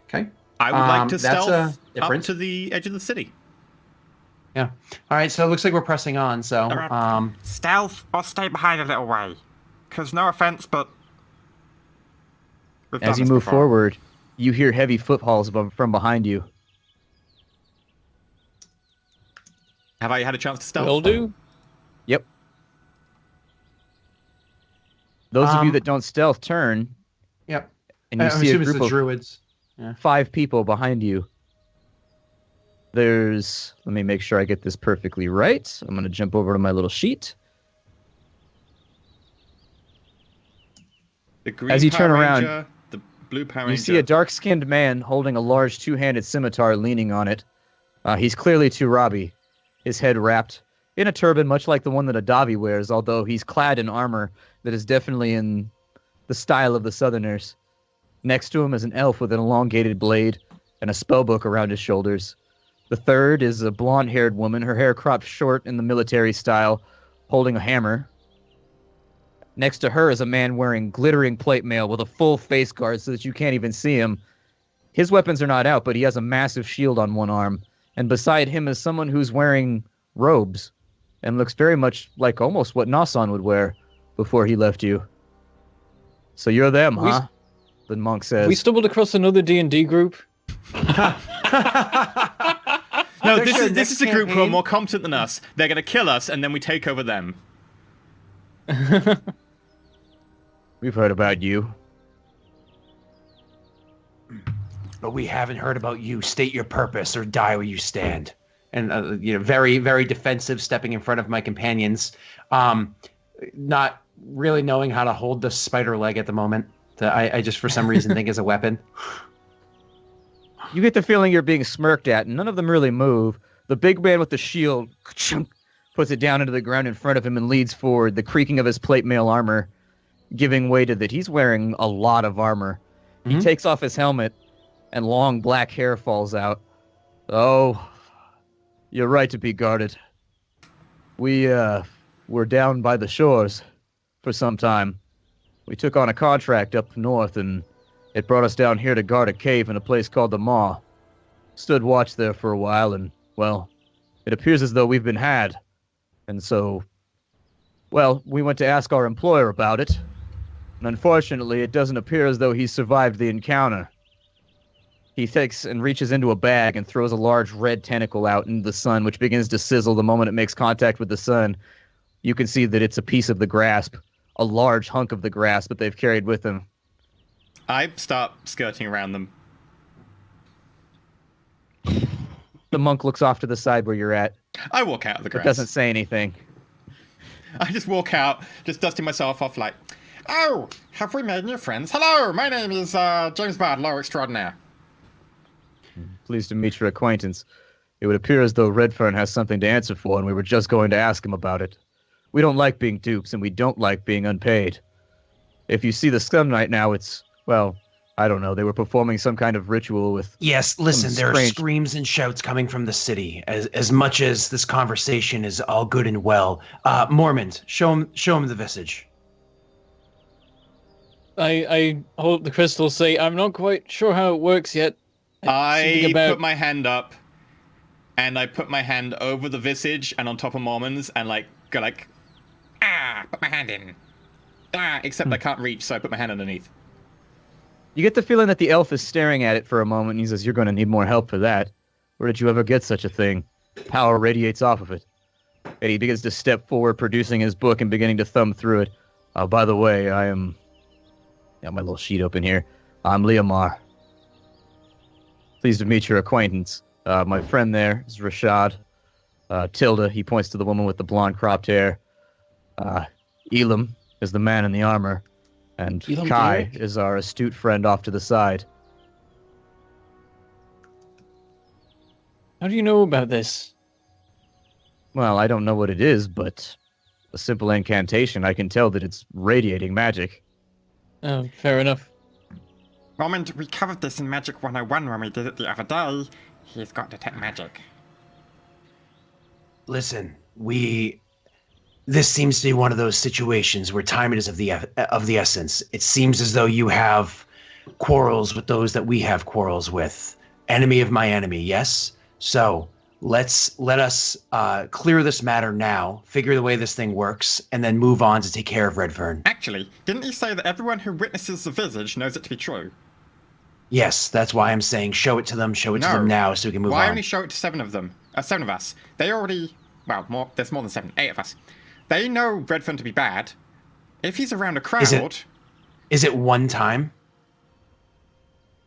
Okay. I would like to that's stealth up different. to the edge of the city. Yeah. All right, so it looks like we're pressing on, so... Stealth or stay behind a little way. Because no offense, but... As you move forward, you hear heavy footfalls from behind you. Have I had a chance to stealth? Will do. Yep. Those of you that don't stealth turn. Yep. And you see a group of druids. 5 people behind you. Let me make sure I get this perfectly right. I'm going to jump over to my little sheet. The green As you turn Power around, Ranger, the blue Power Ranger. You see a dark-skinned man holding a large 2-handed scimitar leaning on it. He's clearly Turabi, his head wrapped in a turban much like the one that Adavi wears, although he's clad in armor that is definitely in the style of the Southerners. Next to him is an elf with an elongated blade and a spellbook around his shoulders. The third is a blonde-haired woman, her hair cropped short in the military style, holding a hammer. Next to her is a man wearing glittering plate mail with a full face guard so that you can't even see him. His weapons are not out, but he has a massive shield on one arm. And beside him is someone who's wearing robes and looks very much like almost what Nasan would wear before he left you. So you're them, huh? The monk says. We stumbled across another D&D group. No, They're sure this next is a group who are campaign- more competent than us. They're going to kill us, and then we take over them. We've heard about you. But we haven't heard about you. State your purpose or die where you stand. And very, very defensive, stepping in front of my companions, not really knowing how to hold the spider leg at the moment. That I just for some reason think is a weapon. You get the feeling you're being smirked at, and none of them really move. The big man with the shield puts it down into the ground in front of him and leads forward, the creaking of his plate mail armor giving way to that. He's wearing a lot of armor. He takes off his helmet, and long black hair falls out. Oh, you're right to be guarded. We were down by the shores for some time. We took on a contract up north, and it brought us down here to guard a cave in a place called the Maw. Stood watch there for a while, and, well, it appears as though we've been had. And so, well, we went to ask our employer about it. And unfortunately, it doesn't appear as though he survived the encounter. He takes and reaches into a bag and throws a large red tentacle out into the sun, which begins to sizzle the moment it makes contact with the sun. You can see that it's a piece of the grasp, a large hunk of the grasp that they've carried with them. I start skirting around them. The monk looks off to the side where you're at, I walk out of the but grass. doesn't say anything. I just walk out, just dusting myself off like, oh, have we made new friends? Hello, my name is James Bardlow Extraordinaire. Pleased to meet your acquaintance. It would appear as though Redfern has something to answer for, and we were just going to ask him about it. We don't like being dupes, and we don't like being unpaid. If you see the Scum Knight now, it's, well, I don't know. They were performing some kind of ritual with... Yes, listen, there are strange- screams and shouts coming from the city. As much as this conversation is all good and well, Mormont, show him the visage. I hold up the crystal, say, I'm not quite sure how it works yet. I put my hand up, and I put my hand over the visage and on top of Mormon's, and go like, put my hand in. Except I can't reach, so I put my hand underneath. You get the feeling that the elf is staring at it for a moment, and he says, you're going to need more help for that. Where did you ever get such a thing? Power radiates off of it. And he begins to step forward, producing his book and beginning to thumb through it. By the way, I am... Got my little sheet open here. I'm Leomar. Pleased to meet your acquaintance. My friend there is Rashad. Tilda, he points to the woman with the blonde cropped hair. Elam is the man in the armor. And Elam Kai Derek? is our astute friend off to the side. How do you know about this? Well, I don't know what it is, but a simple incantation, I can tell that it's radiating magic. Oh, fair enough. Mormont, we covered this in Magic 101 when we did it the other day. He's got detect magic. Listen, this seems to be one of those situations where time is of the essence. It seems as though you have quarrels with those that we have quarrels with. Enemy of my enemy, yes? So let us clear this matter now, figure the way this thing works, and then move on to take care of Redfern. Actually, didn't he say that everyone who witnesses the visage knows it to be true? Yes, that's why I'm saying show it to them now so we can move on. Why only show it to 7 of them? 7 of us. They already... Well, there's more than 7. 8 of us. They know Redfern to be bad. If he's around a crowd... Is it one time?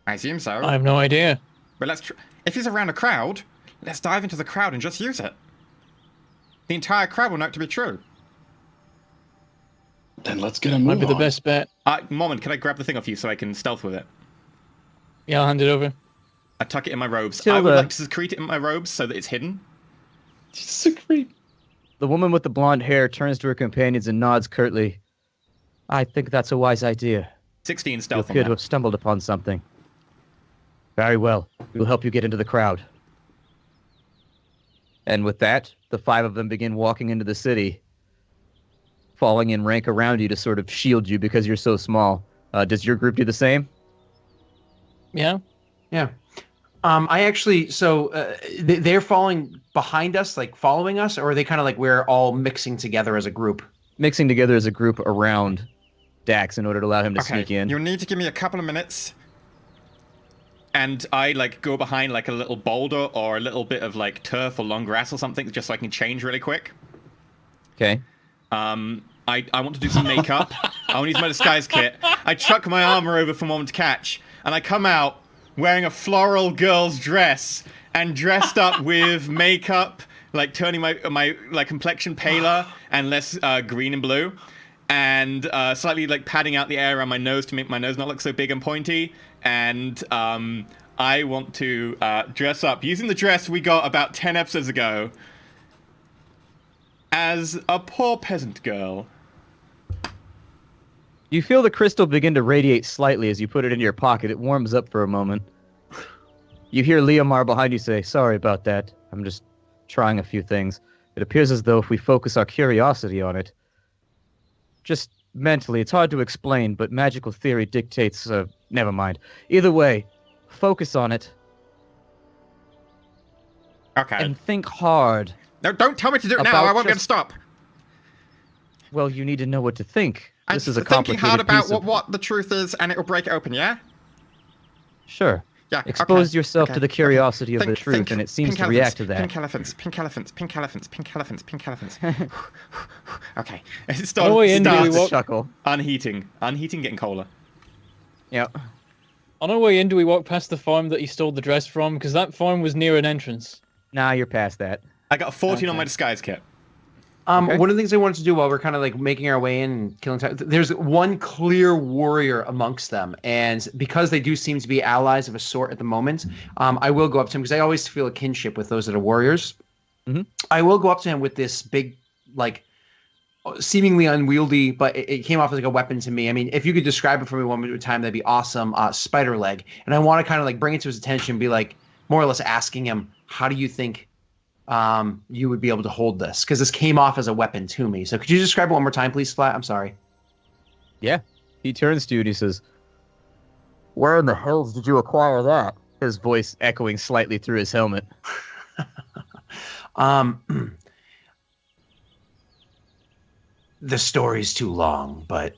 I assume so. I have no idea. But if he's around a crowd, let's dive into the crowd and just use it. The entire crowd will know it to be true. Then let's get a move Might be the on. best bet. Mormon, can I grab the thing off you so I can stealth with it? Yeah, I'll hand it over. I tuck it in my robes. I Tilda. would like to secrete it in my robes so that it's hidden. Secret. The woman with the blonde hair turns to her companions and nods curtly. I think that's a wise idea. 16 You stealth on appear to that. have stumbled upon something. Very well. We'll help you get into the crowd. And with that, the 5 of them begin walking into the city, falling in rank around you to sort of shield you because you're so small. Does your group do the same? Yeah? Yeah. I actually, they're falling behind us, like following us, or are they kind of like we're all mixing together as a group? Mixing together as a group around Dax in order to allow him to Okay, sneak in. you'll need to give me a couple of minutes. I like go behind like a little boulder or a little bit of like turf or long grass or something, just so I can change really quick. Okay. I want to do some makeup. I want to use my disguise kit. I chuck my armor over for a moment to catch, and I come out wearing a floral girl's dress and dressed up with makeup, like turning my like complexion paler and less green and blue, and slightly like padding out the air around my nose to make my nose not look so big and pointy. And I want to dress up using the dress we got about 10 episodes ago as a poor peasant girl. You feel the crystal begin to radiate slightly as you put it into your pocket. It warms up for a moment. You hear Leomar behind you say, "Sorry about that. I'm just trying a few things. It appears as though if we focus our curiosity on it, just mentally, it's hard to explain, but magical theory dictates, never mind. Either way, focus on it. Okay. And think hard. No, don't tell me to do it now. I won't be able to stop. Well, you need to know what to think. This is a thinking complicated hard about piece of... what the truth is, and it'll break it open, yeah? Sure. Yeah, Expose yourself to the curiosity of the truth, think and it seems pink to elephants, react to that. Pink elephants, pink elephants, pink elephants, pink elephants, pink elephants. Okay. It Oh, wait, starts Andy, to chuckle. unheating, getting colder. Yep. On our way in, do we walk past the farm that he stole the dress from? Because that farm was near an entrance. Nah, you're past that. I got a 14 on my disguise kit. Okay. One of the things I wanted to do while we're kind of like making our way in and killing time, there's one clear warrior amongst them, and because they do seem to be allies of a sort at the moment, I will go up to him because I always feel a kinship with those that are warriors. Mm-hmm. I will go up to him with this big, like, seemingly unwieldy, but it came off as like a weapon to me. I mean, if you could describe it for me one minute at a time, that'd be awesome. Spider leg, and I want to kind of like bring it to his attention, and be like more or less asking him, "How do you think you would be able to hold this?" Because this came off as a weapon to me. So could you describe it one more time, please, Splat? I'm sorry. Yeah. He turns to you and he says, "Where in the hells did you acquire that?" His voice echoing slightly through his helmet. The story's too long, but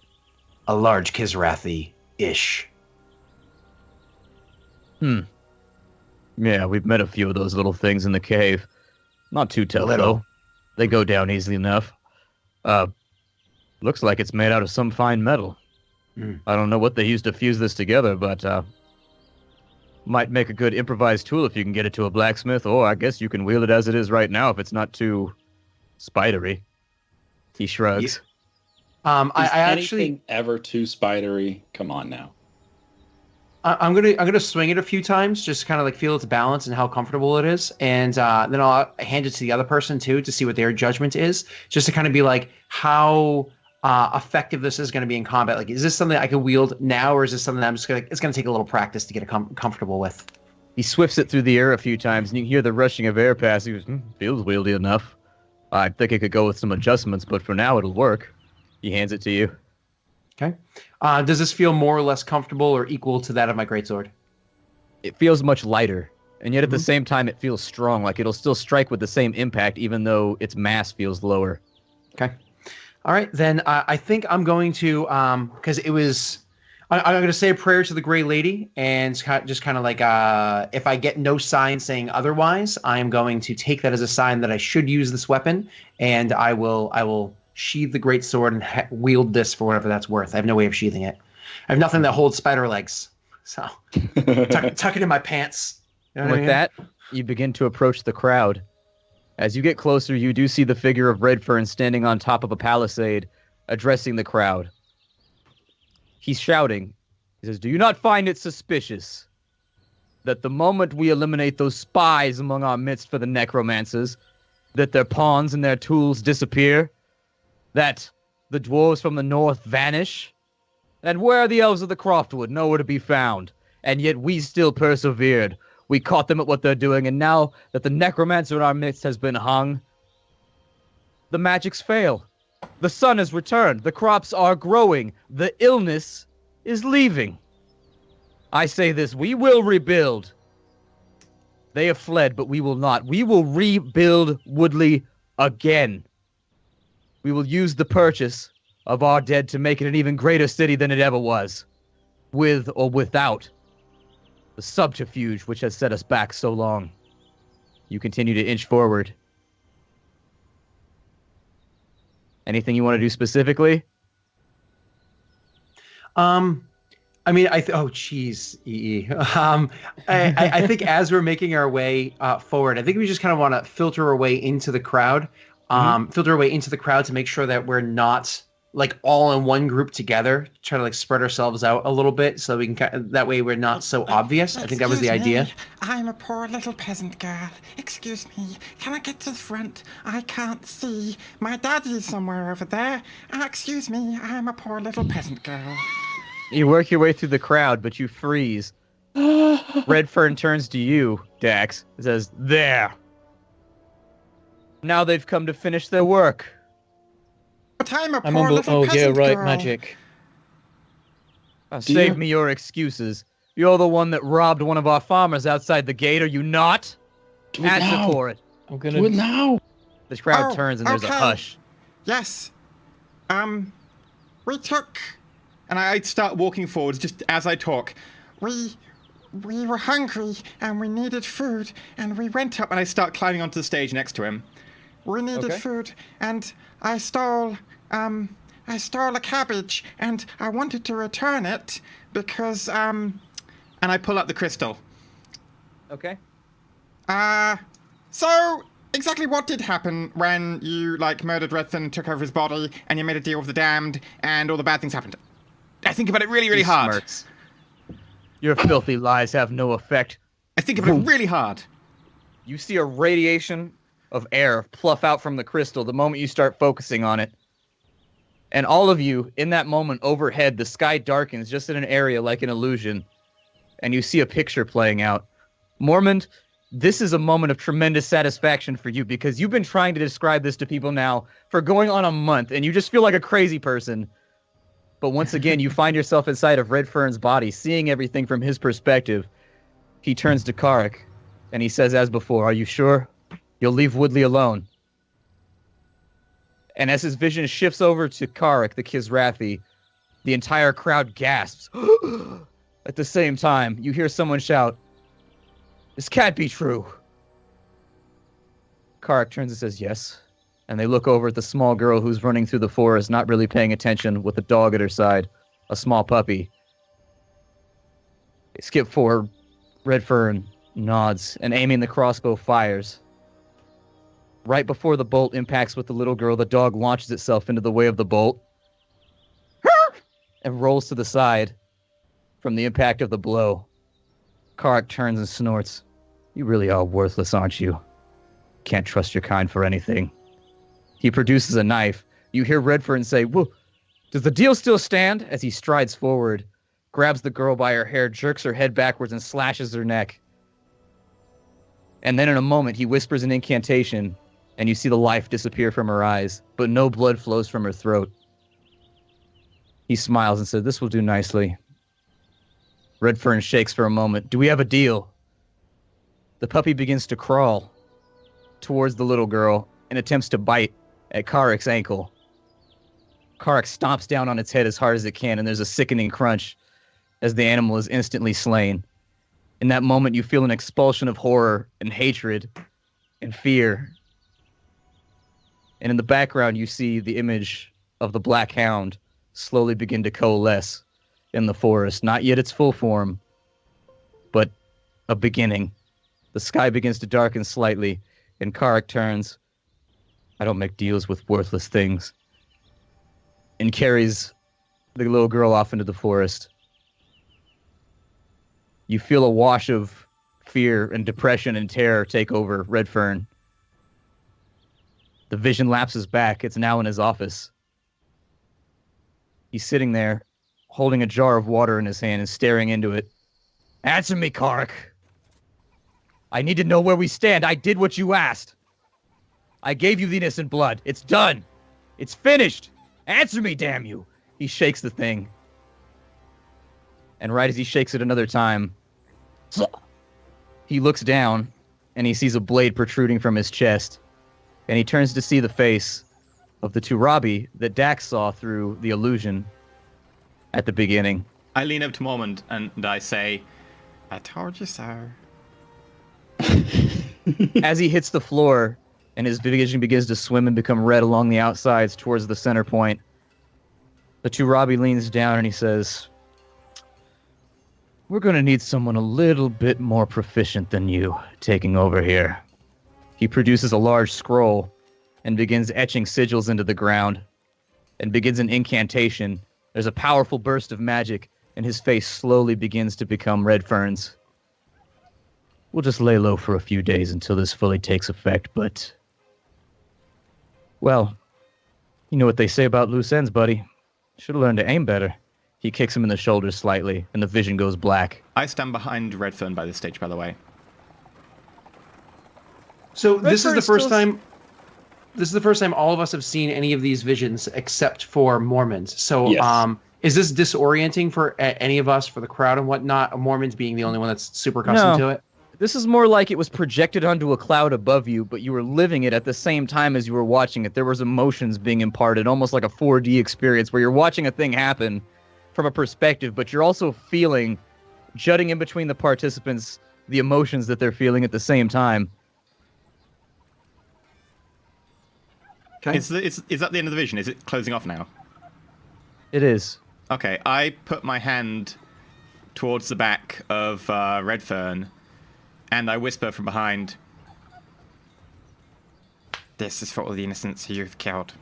a large Kizrathi-ish. Yeah, we've met a few of those little things in the cave. Not too tough, though. They go down easily enough. Looks like it's made out of some fine metal. I don't know what they used to fuse this together, but might make a good improvised tool if you can get it to a blacksmith, or I guess you can wield it as it is right now if it's not too spidery. He shrugs. Is I anything actually ever too spidery? Come on now. I'm gonna swing it a few times, just kind of like feel its balance and how comfortable it is, and then I'll hand it to the other person too to see what their judgment is, just to kind of be like how effective this is going to be in combat. Like, is this something I can wield now, or is this something that it's gonna take a little practice to get it comfortable with? He swifts it through the air a few times, and you can hear the rushing of air pass. He goes, "Feels wieldy enough. I think it could go with some adjustments, but for now it'll work." He hands it to you. Okay. Does this feel more or less comfortable or equal to that of my greatsword? It feels much lighter, and yet at the same time it feels strong. Like it'll still strike with the same impact, even though its mass feels lower. Okay. All right, then I think I'm going to, because it was, I'm going to say a prayer to the Gray Lady, and just kind of like, if I get no sign saying otherwise, I am going to take that as a sign that I should use this weapon, and I will sheathe the great sword and wield this for whatever that's worth. I have no way of sheathing it. I have nothing that holds spider legs, so tuck it in my pants. You know And what I with mean? that, you begin to approach the crowd. As you get closer, you do see the figure of Redfern standing on top of a palisade, addressing the crowd. He's shouting. He says, "Do you not find it suspicious that the moment we eliminate those spies among our midst for the necromancers, that their pawns and their tools disappear? That the dwarves from the north vanish? And where are the elves of the Croftwood? Nowhere to be found. And yet we still persevered. We caught them at what they're doing, and now that the necromancer in our midst has been hung, the magics fail. The sun has returned. The crops are growing. The illness is leaving. I say this, we will rebuild. They have fled, but we will not. We will rebuild Woodley again. We will use the purchase of our dead to make it an even greater city than it ever was, with or without The subterfuge which has set us back so long. You continue to inch forward. Anything you want to do specifically? I mean, oh, geez, EE. I think as we're making our way forward, I think we just kind of want to filter our way into the crowd. Filter our way into the crowd to make sure that we're not like all in one group together. Try to like spread ourselves out a little bit so we can that way we're not so obvious. I think that was the idea. Me. I'm a poor little peasant girl. Excuse me. Can I get to the front? I can't see. My daddy's somewhere over there. Excuse me. I'm a poor little peasant girl. You work your way through the crowd, but you freeze. Redfern turns to you, Dax, and says, "There. Now they've come to finish their work." But I'm a poor little peasant yeah, right, girl. magic. Save me your excuses. You're the one that robbed one of our farmers outside the gate, are you not? Answer for it. I'm gonna Do it now. The crowd turns and there's a hush. Yes. We took... And I start walking forwards just as I talk. We were hungry and we needed food and we went up And I start climbing onto the stage next to him. We needed food and I stole a cabbage and I wanted to return it because And I pull out the crystal. Okay. So exactly what did happen when you like murdered Redfern and took over his body and you made a deal with the damned and all the bad things happened? I think about it really, really hard. Smirks. Your filthy lies have no effect. I think about it really hard. You see a radiation of air pluff out from the crystal the moment you start focusing on it. And all of you, in that moment overhead, the sky darkens just in an area like an illusion. And you see a picture playing out. Mormond, this is a moment of tremendous satisfaction for you because you've been trying to describe this to people now for going on a month and you just feel like a crazy person. But once again, you find yourself inside of Redfern's body, seeing everything from his perspective. He turns to Karik, and he says, as before, "Are you sure? You'll leave Woodley alone." And as his vision shifts over to Karik, the Kizrathi, the entire crowd gasps. At the same time, you hear someone shout, "This can't be true." Karik turns and says, "Yes." And they look over at the small girl who's running through the forest, not really paying attention, with a dog at her side, a small puppy. They skip forward. Redfern nods, and aiming the crossbow fires. Right before the bolt impacts with the little girl, the dog launches itself into the way of the bolt and rolls to the side from the impact of the blow. Karik turns and snorts. "You really are worthless, aren't you? Can't trust your kind for anything." He produces a knife. You hear Redfern say, "Whoa, does the deal still stand?" As he strides forward, grabs the girl by her hair, jerks her head backwards, and slashes her neck. And then in a moment, he whispers an incantation, and you see the life disappear from her eyes, but no blood flows from her throat. He smiles and says, "This will do nicely." Redfern shakes for a moment. "Do we have a deal?" The puppy begins to crawl towards the little girl and attempts to bite at Karik's ankle. Karik stomps down on its head as hard as it can, and there's a sickening crunch as the animal is instantly slain. In that moment, you feel an expulsion of horror and hatred and fear. And in the background, you see the image of the Black Hound slowly begin to coalesce in the forest. Not yet its full form, but a beginning. The sky begins to darken slightly, and Karik turns. "I don't make deals with worthless things," and carries the little girl off into the forest. You feel a wash of fear and depression and terror take over Redfern. The vision lapses back. It's now in his office. He's sitting there, holding a jar of water in his hand and staring into it. "Answer me, Karik. I need to know where we stand. I did what you asked. I gave you the innocent blood. It's done. It's finished. Answer me, damn you." He shakes the thing. And right as he shakes it another time, he looks down and he sees a blade protruding from his chest. And he turns to see the face of the Turabi that Dax saw through the illusion at the beginning. I lean up to Mormond and I say, I told you so. As he hits the floor and his vision begins to swim and become red along the outsides towards the center point, the Turabi leans down and he says, "We're going to need someone a little bit more proficient than you taking over here." He produces a large scroll and begins etching sigils into the ground and begins an incantation. There's a powerful burst of magic, and his face slowly begins to become Redfern's. "We'll just lay low for a few days until this fully takes effect, but... well, you know what they say about loose ends, buddy. Should have learned to aim better." He kicks him in the shoulders slightly, and the vision goes black. I stand behind Redfern by this stage, by the way. So this is the first still- time. This is the first time all of us have seen any of these visions except for Mormons. So, Yes. Is this disorienting for any of us, for the crowd and whatnot? Mormons being the only one that's super accustomed to it. This is more like it was projected onto a cloud above you, but you were living it at the same time as you were watching it. There was emotions being imparted, almost like a 4D experience where you're watching a thing happen from a perspective, but you're also feeling, jutting in between the participants, the emotions that they're feeling at the same time. Okay. Is that the end of the vision? Is it closing off now? It is. Okay, I put my hand towards the back of Redfern, and I whisper from behind, This is for all the innocents you've killed.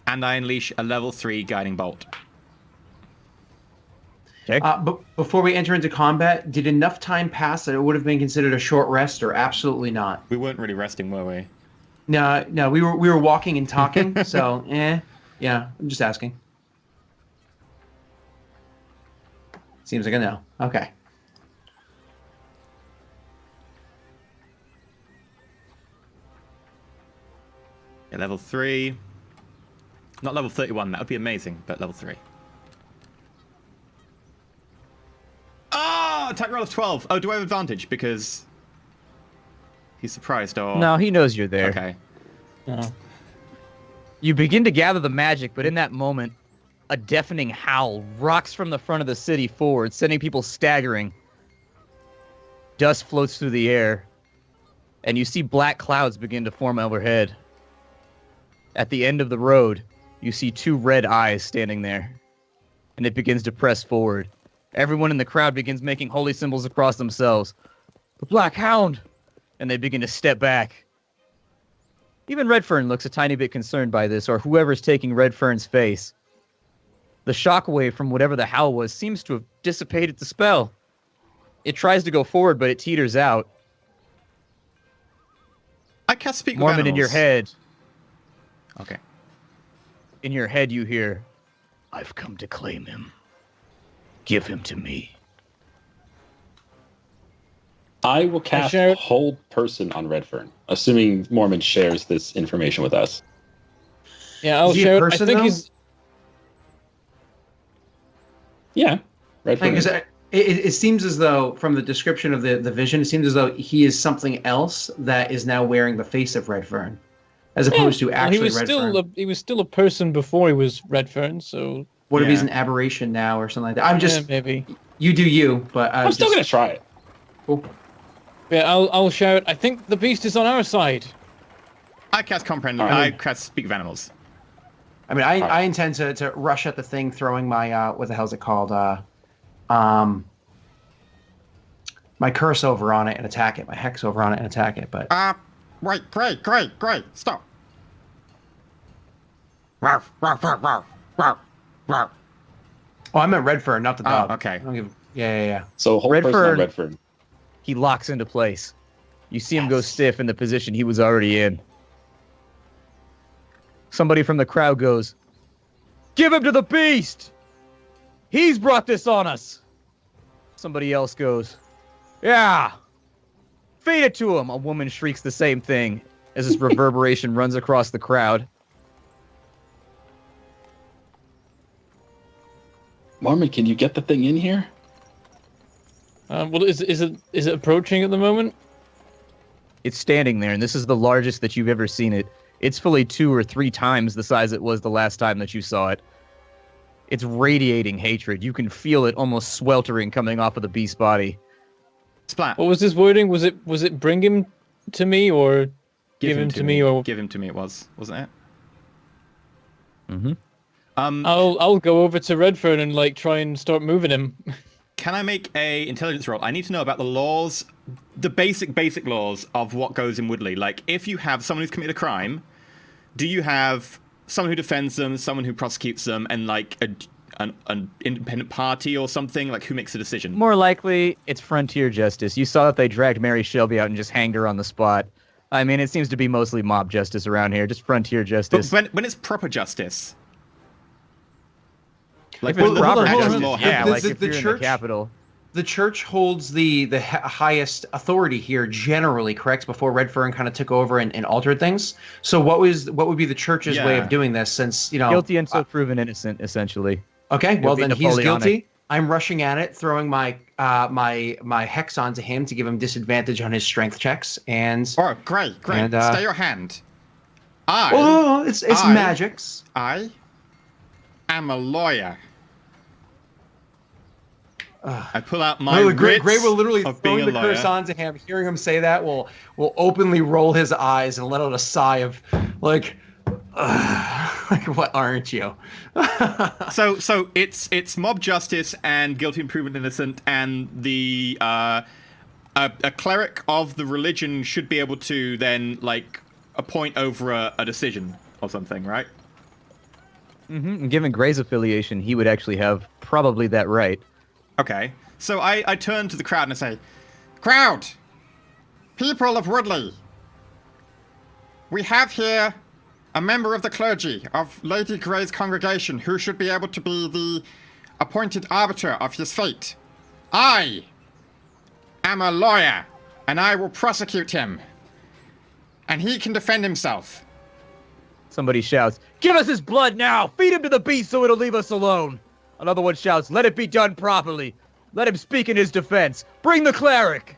and I unleash a level 3 guiding bolt. Okay. But before we enter into combat, did enough time pass that it would have been considered a short rest, or absolutely not? We weren't really resting, were we? No, we were walking and talking. So, yeah, I'm just asking. Seems like a no. Okay. Yeah, level 3. Not level 31, that would be amazing, but level 3. Oh, attack roll of 12. Oh, do I have advantage? Because he's surprised, or... No, he knows you're there. Okay. No. You begin to gather the magic, but in that moment, a deafening howl rocks from the front of the city forward, sending people staggering. Dust floats through the air, and you see black clouds begin to form overhead. At the end of the road, you see two red eyes standing there, and it begins to press forward. Everyone in the crowd begins making holy symbols across themselves. "The Black Hound!" And they begin to step back. Even Redfern looks a tiny bit concerned by this, or whoever's taking Redfern's face. The shockwave from whatever the howl was seems to have dissipated the spell. It tries to go forward, but it teeters out. I cast Speak with Mormon, in your Animals. head, Okay. in your head you hear, "I've come to claim him. Give him to me." I will cast shout- Hold Person on Redfern, assuming Mormon shares this information with us. Yeah, I'll Is he a shout. person, I think though? he's. Yeah, Redfern. Because it seems as though, from the description of the vision, it seems as though he is something else that is now wearing the face of Redfern, as opposed to Well, actually he was Redfern. he was still a person before he was Redfern, so What if he's Yeah. an aberration now or something like that? I'm just, maybe. you do you, but I'm still going to try it. Cool. Yeah, I'll shout. I think the beast is on our side. I cast Comprehend. All right. I cast Speak with Animals. I mean, I intend to rush at the thing, throwing my what the hell's it called? My curse over on it and attack it. My hex over on it and attack it. But Wait, great, stop. Wow, wow, wow, wow, wow, wow. oh, I meant Redfern, not the dog. okay. I don't give. Yeah. So Hold Person on Redfern. Redfern. He locks into place. You see him go stiff in the position he was already in. Somebody from the crowd goes, "Give him to the beast! He's brought this on us!" Somebody else goes, "Yeah! Feed it to him!" A woman shrieks the same thing as this reverberation runs across the crowd. Mormon, can you get the thing in here? Well, is it approaching at the moment? It's standing there, and this is the largest that you've ever seen it. It's fully 2 or 3 times the size it was the last time that you saw it. It's radiating hatred. You can feel it almost sweltering coming off of the beast's body. Splat. What was his wording? Was it bring him to me or give him to me or give him to me? It wasn't it? Mm-hmm. I'll go over to Redfern and like try and start moving him. Can I make a intelligence roll? I need to know about the laws, the basic laws of what goes in Woodley. Like, if you have someone who's committed a crime, do you have someone who defends them, someone who prosecutes them, and like an independent party or something? Like, who makes the decision? More likely, it's frontier justice. You saw that they dragged Mary Shelby out and just hanged her on the spot. I mean, it seems to be mostly mob justice around here, just frontier justice. But when it's proper justice, like if it's proper hold on, justice, hold on. yeah, like The if you're in church- the capital. The church holds the highest authority here generally, correct? Before Redfern kind of took over and altered things. So what would be the church's way Yeah. of doing this? Since Guilty until proven innocent, essentially. okay, well be then he's Napoleonic. guilty. I'm rushing at it, throwing my my hex onto him to give him disadvantage on his strength checks. And Oh, great. And, Stay your hand. oh, it's I- magics. I am a lawyer. I pull out my Gray writs will literally of throwing being a the curse lawyer. onto him. Hearing him say that will openly roll his eyes and let out a sigh of like, like what aren't you? So it's mob justice and guilty and proven innocent, and the a cleric of the religion should be able to then like appoint over a decision or something, right? Mm-hmm. And given Gray's affiliation, he would actually have probably that right. Okay. So I turn to the crowd and I say, Crowd! People of Woodley! We have here a member of the clergy of Lady Grey's congregation who should be able to be the appointed arbiter of his fate. I am a lawyer, and I will prosecute him. And he can defend himself. Somebody shouts, "Give us his blood now! Feed him to the beast so it'll leave us alone!" Another one shouts, "Let it be done properly! Let him speak in his defense! Bring the cleric!"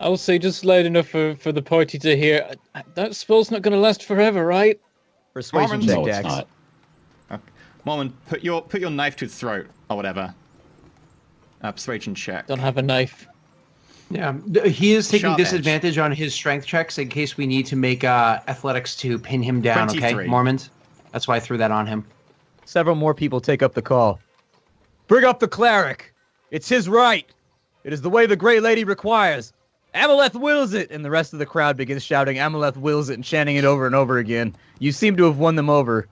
I'll say just loud enough for the party to hear. That spell's not going to last forever, right? Persuasion Mormon? check, No, it's Dax. not. Mormon, put your knife to his throat or whatever. Persuasion check. Don't have a knife. Yeah, he is taking Sharp edge. disadvantage on his strength checks in case we need to make athletics to pin him down. 23. Okay, Mormont. That's why I threw that on him. Several more people take up the call. Bring up the cleric! It's his right! It is the way the Grey Lady requires! Amaleth wills it! And the rest of the crowd begins shouting, "Amaleth wills it," and chanting it over and over again. You seem to have won them over.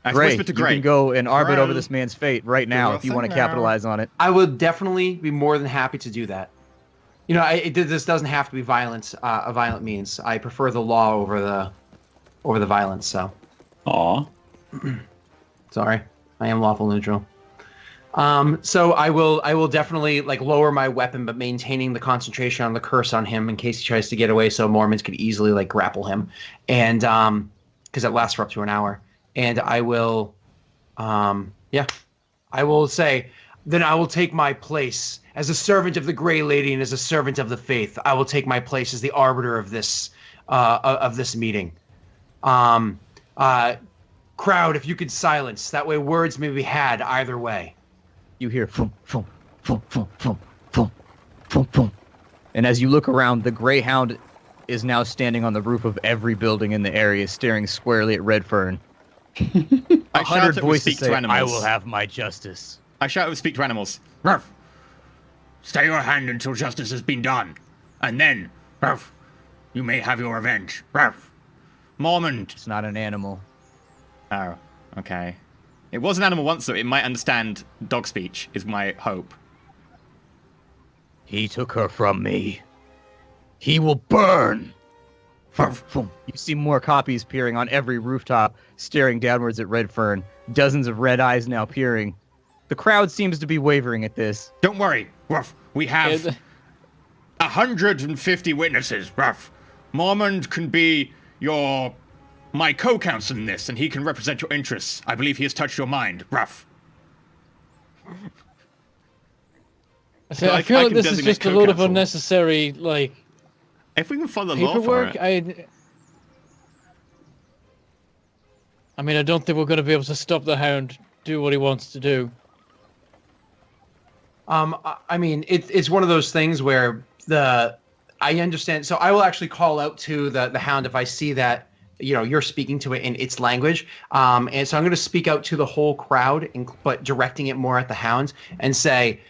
I Gray, whispered to you Gray. can go and arbit Gray, over this man's fate right now if you want to listen now. capitalize on it. I would definitely be more than happy to do that. You know, this doesn't have to be violence, a violent means. I prefer the law over the violence. So, Aw. sorry, I am lawful neutral. So I will definitely like lower my weapon, but maintaining the concentration on the curse on him in case he tries to get away, so Mormons could easily like grapple him, and because it lasts for up to an hour. And I will, I will say, then I will take my place as a servant of the Grey Lady and as a servant of the faith. I will take my place as the arbiter of this meeting. Crowd, if you could silence, that way words may be had either way. You hear boom, boom, boom, boom, boom, boom, boom, boom. And as you look around, the Greyhound is now standing on the roof of every building in the area, staring squarely at Redfern. I 100 shout it with voices speak say, to "I animals. will have my justice." I shout with speak to animals. Ruff, stay your hand until justice has been done. And then, Ruff, you may have your revenge. Ruff. Mormont. It's not an animal. Oh, okay. It was an animal once, so it might understand dog speech, is my hope. He took her from me. He will burn. You see more copies peering on every rooftop, staring downwards at Redfern. Dozens of red eyes now peering. The crowd seems to be wavering at this. Don't worry, Ruff. We have 150 witnesses, Ruff. Mormont can be my co-counsel in this, and he can represent your interests. I believe he has touched your mind, Ruff. I I feel like can this is designate just a load of co-counsel. unnecessary, like, If we can follow the law for paperwork. it. I mean, I don't think we're going to be able to stop the Hound do what he wants to do. I mean, it's one of those things where I understand. So I will actually call out to the Hound if I see that, you're speaking to it in its language. And so I'm going to speak out to the whole crowd, but directing it more at the Hound and say,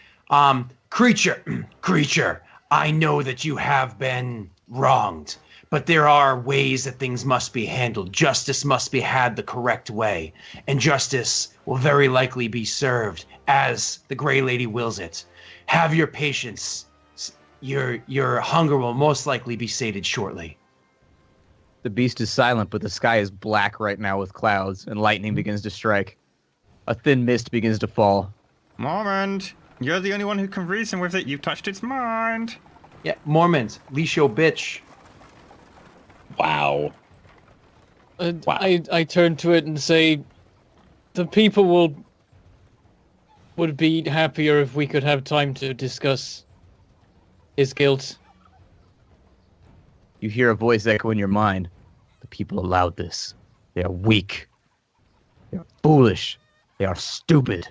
creature, I know that you have been wronged, but there are ways that things must be handled. Justice must be had the correct way, and justice will very likely be served as the Grey Lady wills it. Have your patience. Your hunger will most likely be sated shortly. The beast is silent, but the sky is black right now with clouds, and lightning begins to strike. A thin mist begins to fall. Mormont, you're the only one who can reason with it. You've touched its mind. Yeah, Mormont, leash your bitch. Wow. Wow. I turn to it and say, the people would be happier if we could have time to discuss his guilt. You hear a voice echo in your mind. The people allowed this. They are weak. They are foolish. They are stupid.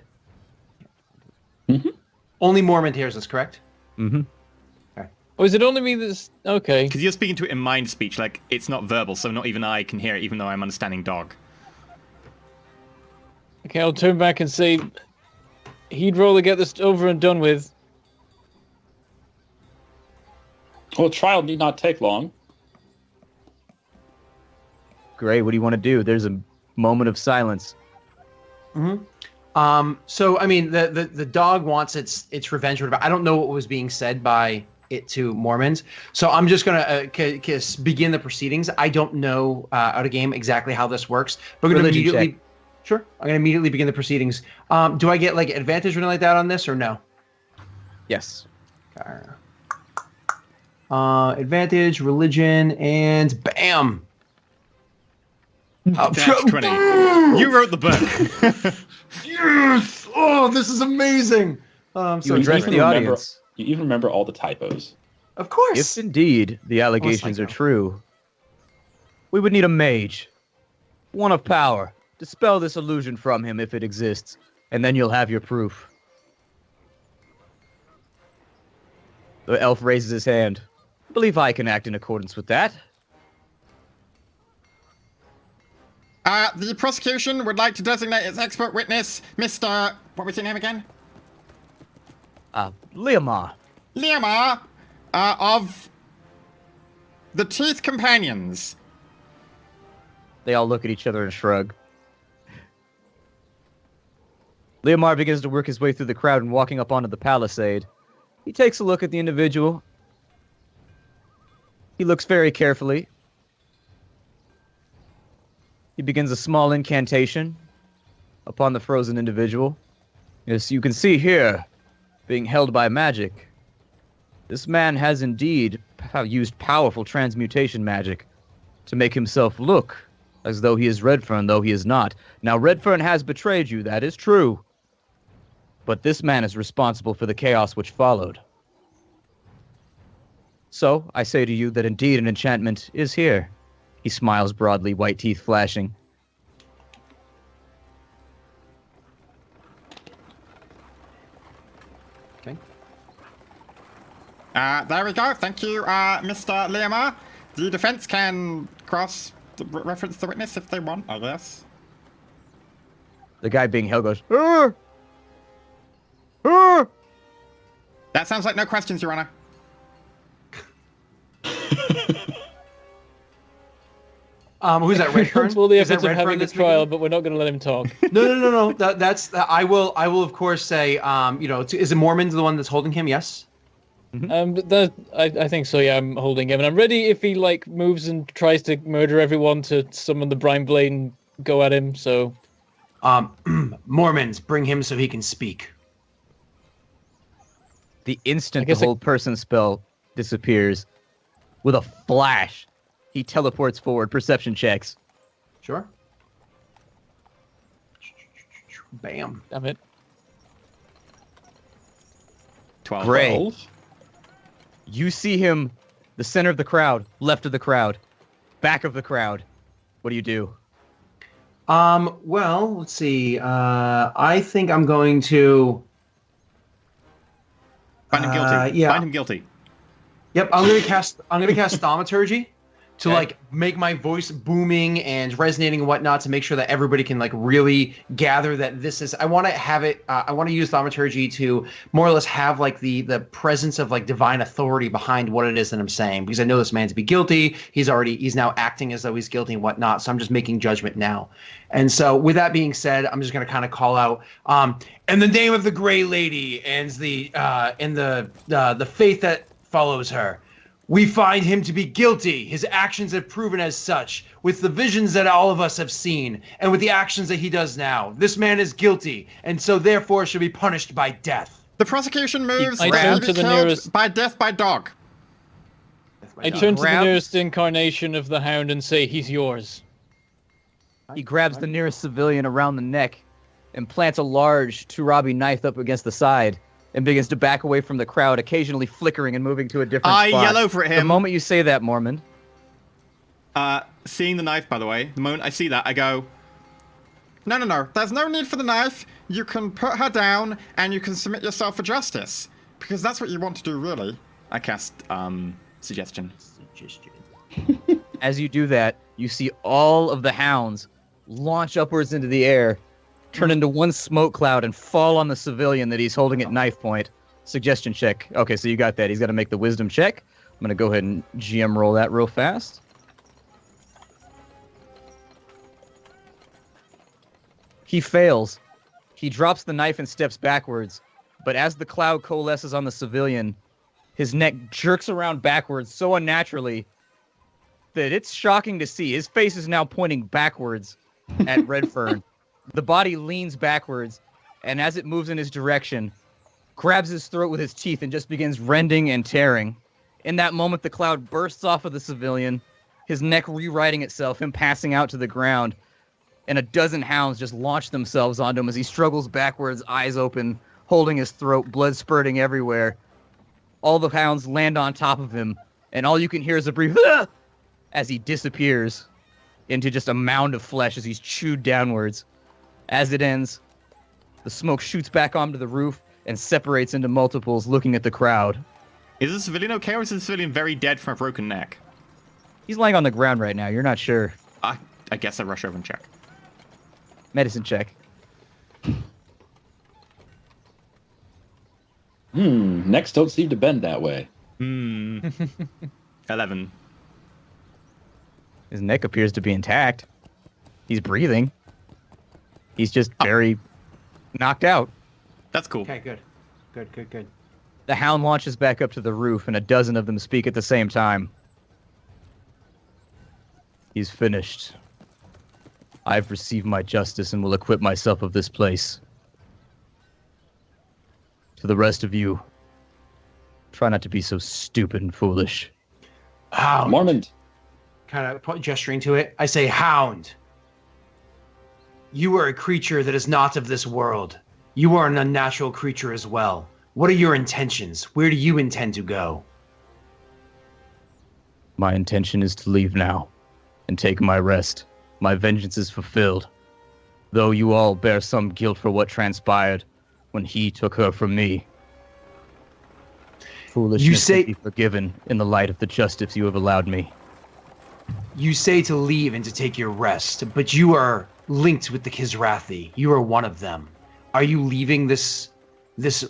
Mm-hmm. Only Mormont hears us, correct? Mm-hmm. Oh, is it only me that's... Okay. Because you're speaking to it in mind speech, like, it's not verbal, so not even I can hear it, even though I'm understanding dog. Okay, I'll turn back and say, he'd rather get this over and done with. Well, trial need not take long. Great, what do you want to do? There's a moment of silence. Mm-hmm. So, I mean, the dog wants its revenge. Or whatever. I don't know what was being said by it to Mormons. So I'm just going to begin the proceedings. I don't know out of game exactly how this works. But I'm going to immediately... Check. Sure. I'm going to immediately begin the proceedings. Do I get, like, advantage or anything like that on this, or no? Yes. Okay. Advantage, religion, and bam! That's 20. You wrote the book. Yes! Oh, this is amazing! So you address the audience. You even remember all the typos. Of course! If indeed the allegations are true, we would need a mage. One of power. Dispel this illusion from him if it exists, and then you'll have your proof. The elf raises his hand. I believe I can act in accordance with that. The prosecution would like to designate its expert witness, Mr. What was your name again? Liamar. Liamar, of the Teeth Companions. They all look at each other and shrug. Liamar begins to work his way through the crowd and walking up onto the palisade. He takes a look at the individual. He looks very carefully. He begins a small incantation upon the frozen individual. As you can see here, being held by magic, this man has indeed used powerful transmutation magic to make himself look as though he is Redfern, though he is not. Now, Redfern has betrayed you, that is true. But this man is responsible for the chaos which followed. So, I say to you that indeed an enchantment is here. He smiles broadly, white teeth flashing. Okay. There we go. Thank you, Mr. Liamar. The defense can reference the witness if they want, I guess. The guy being held goes, "Arr! Arr!" That sounds like no questions, Your Honor. Who's that, Redfern? All the Is that efforts of Redfern having the that's trial, making- but we're not going to let him talk. No. That's I will of course say, is it Mormon the one that's holding him? Yes. I think so. Yeah, I'm holding him, and I'm ready if he moves and tries to murder everyone to summon the Brine Blade and go at him. So, Mormons, bring him so he can speak. The instant the whole person spell disappears, with a flash, he teleports forward. Perception checks. Sure. Bam. Damn it. 12. Gray. You see him, the center of the crowd, left of the crowd, back of the crowd. What do you do? Well, let's see. I think I'm going to Find him guilty. yeah. Find him guilty. Yep, I'm gonna cast thaumaturgy to like make my voice booming and resonating and whatnot to make sure that everybody can like really gather that this is. I want to have it. I want to use thaumaturgy to more or less have like the presence of like divine authority behind what it is that I'm saying, because I know this man to be guilty. He's now acting as though he's guilty and whatnot. So I'm just making judgment now. And so with that being said, I'm just gonna kind of call out in the name of the Gray Lady and the faith that follows her. We find him to be guilty. His actions have proven as such, with the visions that all of us have seen, and with the actions that he does now. This man is guilty, and so therefore should be punished by death. The prosecution moves I that turn he to be the killed nearest- by death by dog. I turn to the Grab- nearest incarnation of the Hound and say, he's yours. He grabs the nearest civilian around the neck and plants a large Turabi knife up against the side and begins to back away from the crowd, occasionally flickering and moving to a different I spot. yell over at him. The moment you say that, Mormon. Seeing the knife, by the way, the moment I see that, I go, No. There's no need for the knife. You can put her down and you can submit yourself for justice. Because that's what you want to do, really. I cast, suggestion. As you do that, you see all of the hounds launch upwards into the air, turn into one smoke cloud, and fall on the civilian that he's holding at knife point. Suggestion check. Okay, so you got that. He's got to make the wisdom check. I'm going to go ahead and GM roll that real fast. He fails. He drops the knife and steps backwards, but as the cloud coalesces on the civilian, his neck jerks around backwards so unnaturally that it's shocking to see. His face is now pointing backwards at Redfern. The body leans backwards, and as it moves in his direction, grabs his throat with his teeth and just begins rending and tearing. In that moment, the cloud bursts off of the civilian, his neck rewriting itself, him passing out to the ground, and a dozen hounds just launch themselves onto him as he struggles backwards, eyes open, holding his throat, blood spurting everywhere. All the hounds land on top of him, and all you can hear is a brief "Ah!" as he disappears into just a mound of flesh as he's chewed downwards. As it ends, the smoke shoots back onto the roof and separates into multiples, looking at the crowd. Is the civilian okay, or is the civilian very dead from a broken neck? He's lying on the ground right now. You're not sure. I guess I rush over and check. Medicine check. Necks don't seem to bend that way. 11. His neck appears to be intact. He's breathing. He's just very knocked out. That's cool. Okay, good. Good. The hound launches back up to the roof, and a dozen of them speak at the same time. He's finished. I've received my justice and will acquit myself of this place. To the rest of you, try not to be so stupid and foolish. Hound. Mormont. Kind of gesturing to it. I say, Hound. You are a creature that is not of this world. You are an unnatural creature as well. What are your intentions? Where do you intend to go? My intention is to leave now and take my rest. My vengeance is fulfilled. Though you all bear some guilt for what transpired when he took her from me. Foolishness will be forgiven in the light of the justice you have allowed me. You say to leave and to take your rest, but you are linked with the Kizrathi. You are one of them. Are you leaving this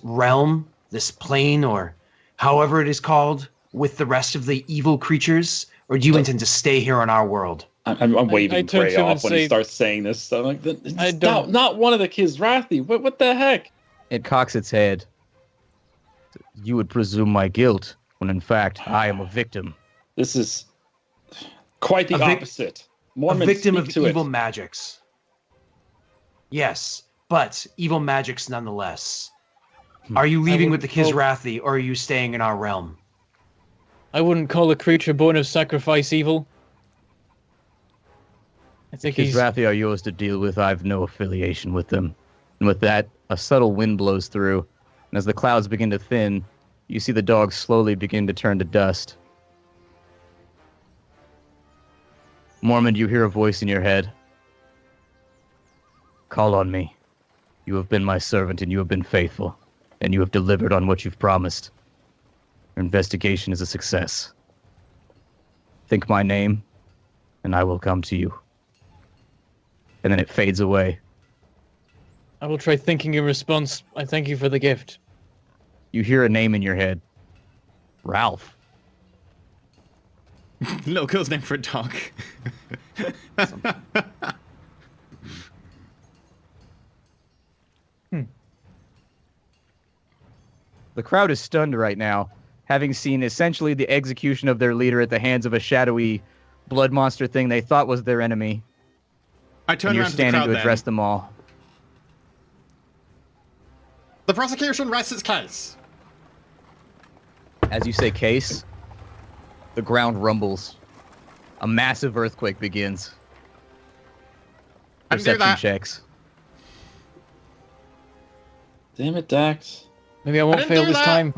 realm, this plane, or however it is called, with the rest of the evil creatures? Or do you intend to stay here on our world? I'm waving turn Gray to him off and when he say- starts saying this stuff. Like, I don't- not one of the Kizrathi. What the heck? It cocks its head. You would presume my guilt, when in fact I am a victim. This is quite the opposite. Mormon, A victim speak of to evil it. magics. Yes, but evil magics nonetheless. Are you leaving with the Kizrathi, or are you staying in our realm? I wouldn't call a creature born of sacrifice evil. I think he's... Kizrathi are yours to deal with. I have no affiliation with them. And with that, a subtle wind blows through, and as the clouds begin to thin, you see the dogs slowly begin to turn to dust. Mormon, you hear a voice in your head. Call on me. You have been my servant, and you have been faithful, and you have delivered on what you've promised. Your investigation is a success. Think my name, and I will come to you. And then it fades away. I will try thinking in response. I thank you for the gift. You hear a name in your head. Ralph. Little girl's name for a dog. The crowd is stunned right now, having seen essentially the execution of their leader at the hands of a shadowy blood monster thing they thought was their enemy. I turn And you're around to the standing crowd to address then. them all. The prosecution rests its case. As you say case, the ground rumbles. A massive earthquake begins. I can do Perception that. checks. Damn it, Dax. Maybe I won't didn't fail do this that. time.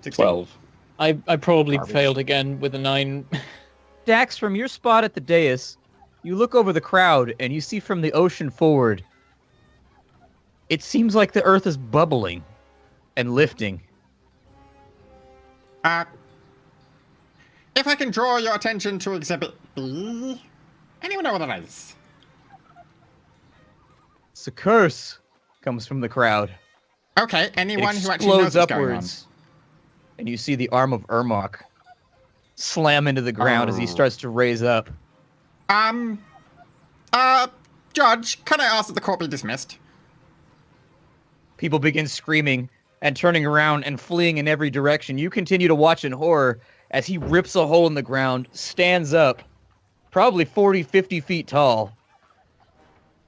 16. 12. I probably Garbage. failed again with a 9. Dax, from your spot at the dais, you look over the crowd and you see from the ocean forward, it seems like the earth is bubbling and lifting. If I can draw your attention to Exhibit B, anyone know what it is? It's a curse, comes from the crowd. Okay, It anyone who actually knows explodes what's going on. upwards, and you see the arm of Ermok slam into the ground as he starts to raise up. Judge, can I ask that the court be dismissed? People begin screaming and turning around and fleeing in every direction. You continue to watch in horror as he rips a hole in the ground, stands up, probably 40, 50 feet tall,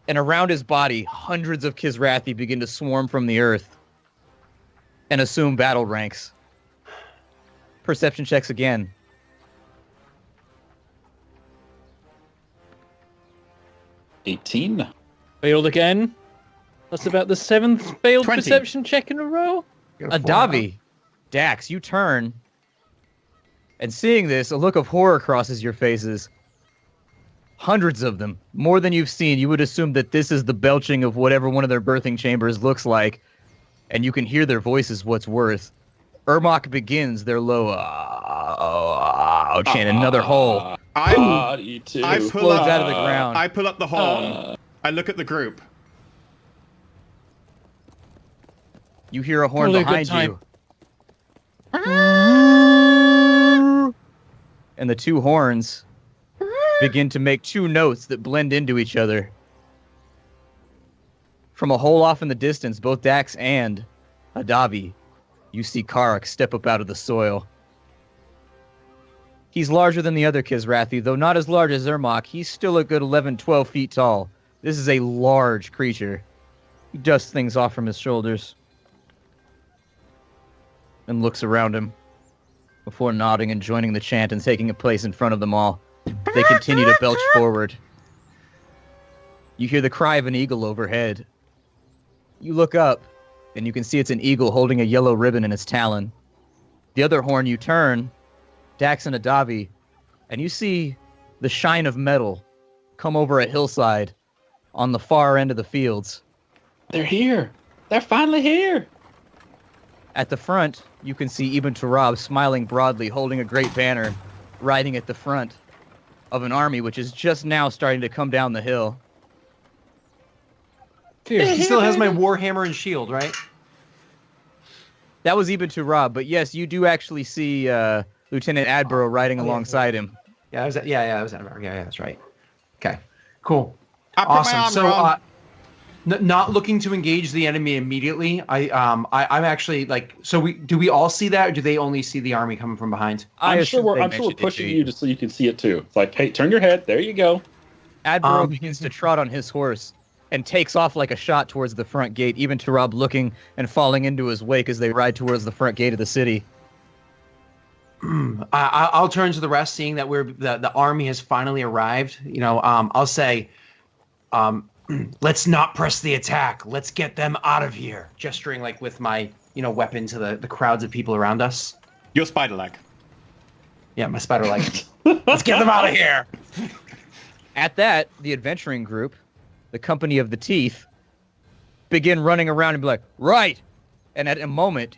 and around his body, hundreds of Kisrathi begin to swarm from the earth and assume battle ranks. Perception checks again. $18. Failed again. That's about the 7th failed 20. perception check in a row. Adavi, Dax, you turn, and seeing this, a look of horror crosses your faces. Hundreds of them, more than you've seen. You would assume that this is the belching of whatever one of their birthing chambers looks like, and you can hear their voices what's worth. Ermok begins their low chant, another hole. Body too. I pull Explodes up out of the ground. I pull up the horn. I look at the group. You hear a horn Probably a good behind time. you. And the two horns begin to make two notes that blend into each other. From a hole off in the distance, both Dax and Adavi, you see Karak step up out of the soil. He's larger than the other Kisrathi, though not as large as Ermok. He's still a good 11, 12 feet tall. This is a large creature. He dusts things off from his shoulders and looks around him before nodding and joining the chant and taking a place in front of them all. They continue to belch forward. You hear the cry of an eagle overhead. You look up, and you can see it's an eagle holding a yellow ribbon in its talon. The other horn, you turn, Dax and Adavi, and you see the shine of metal come over a hillside on the far end of the fields. They're here. They're finally here. At the front, you can see Ibn Turab smiling broadly, holding a great banner, riding at the front of an army which is just now starting to come down the hill. He still has my warhammer and shield, right? That was Ibn Turab, but yes, you do actually see Lieutenant Adborough riding alongside him. Yeah, I was at, yeah, that's right. Okay, cool, I put my awesome. arm So, around- not looking to engage the enemy immediately. I'm actually like, so do we all see that, or do they only see the army coming from behind? I'm assume sure they we're mentioned it pushing to you just so you can see it too. It's like, hey, turn your head. There you go. Adborough begins to trot on his horse and takes off like a shot towards the front gate, Ibn Turab looking and falling into his wake as they ride towards the front gate of the city. I'll turn to the rest, seeing that the army has finally arrived. I'll say, let's not press the attack. Let's get them out of here. Gesturing like with my weapon to the crowds of people around us. Your spider leg. Yeah, my spider leg. Let's get them out of here. At that, the adventuring group the company of the teeth, begin running around and be like, right! And at a moment,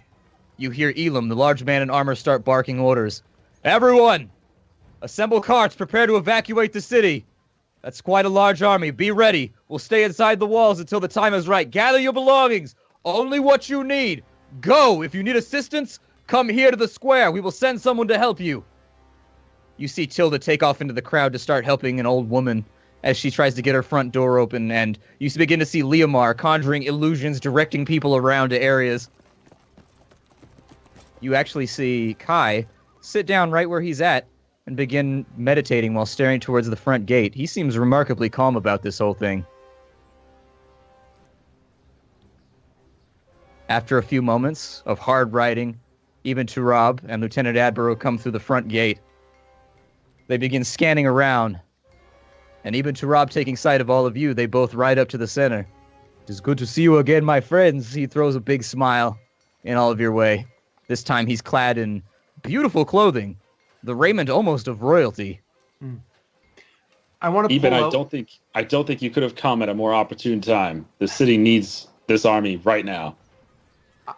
you hear Elam, the large man in armor, start barking orders. Everyone! Assemble carts, prepare to evacuate the city! That's quite a large army. Be ready. We'll stay inside the walls until the time is right. Gather your belongings. Only what you need. Go! If you need assistance, come here to the square. We will send someone to help you. You see Tilda take off into the crowd to start helping an old woman as she tries to get her front door open, and you begin to see Leomar conjuring illusions, directing people around to areas. You actually see Kai sit down right where he's at and begin meditating while staring towards the front gate. He seems remarkably calm about this whole thing. After a few moments of hard riding, even Turab and Lieutenant Adborough come through the front gate. They begin scanning around, and even Turab taking sight of all of you, they both ride up to the center. It is good to see you again, my friends. He throws a big smile in all of your way. This time he's clad in beautiful clothing, the raiment almost of royalty. I want to Eben, pull I don't think you could have come at a more opportune time. The city needs this army right now.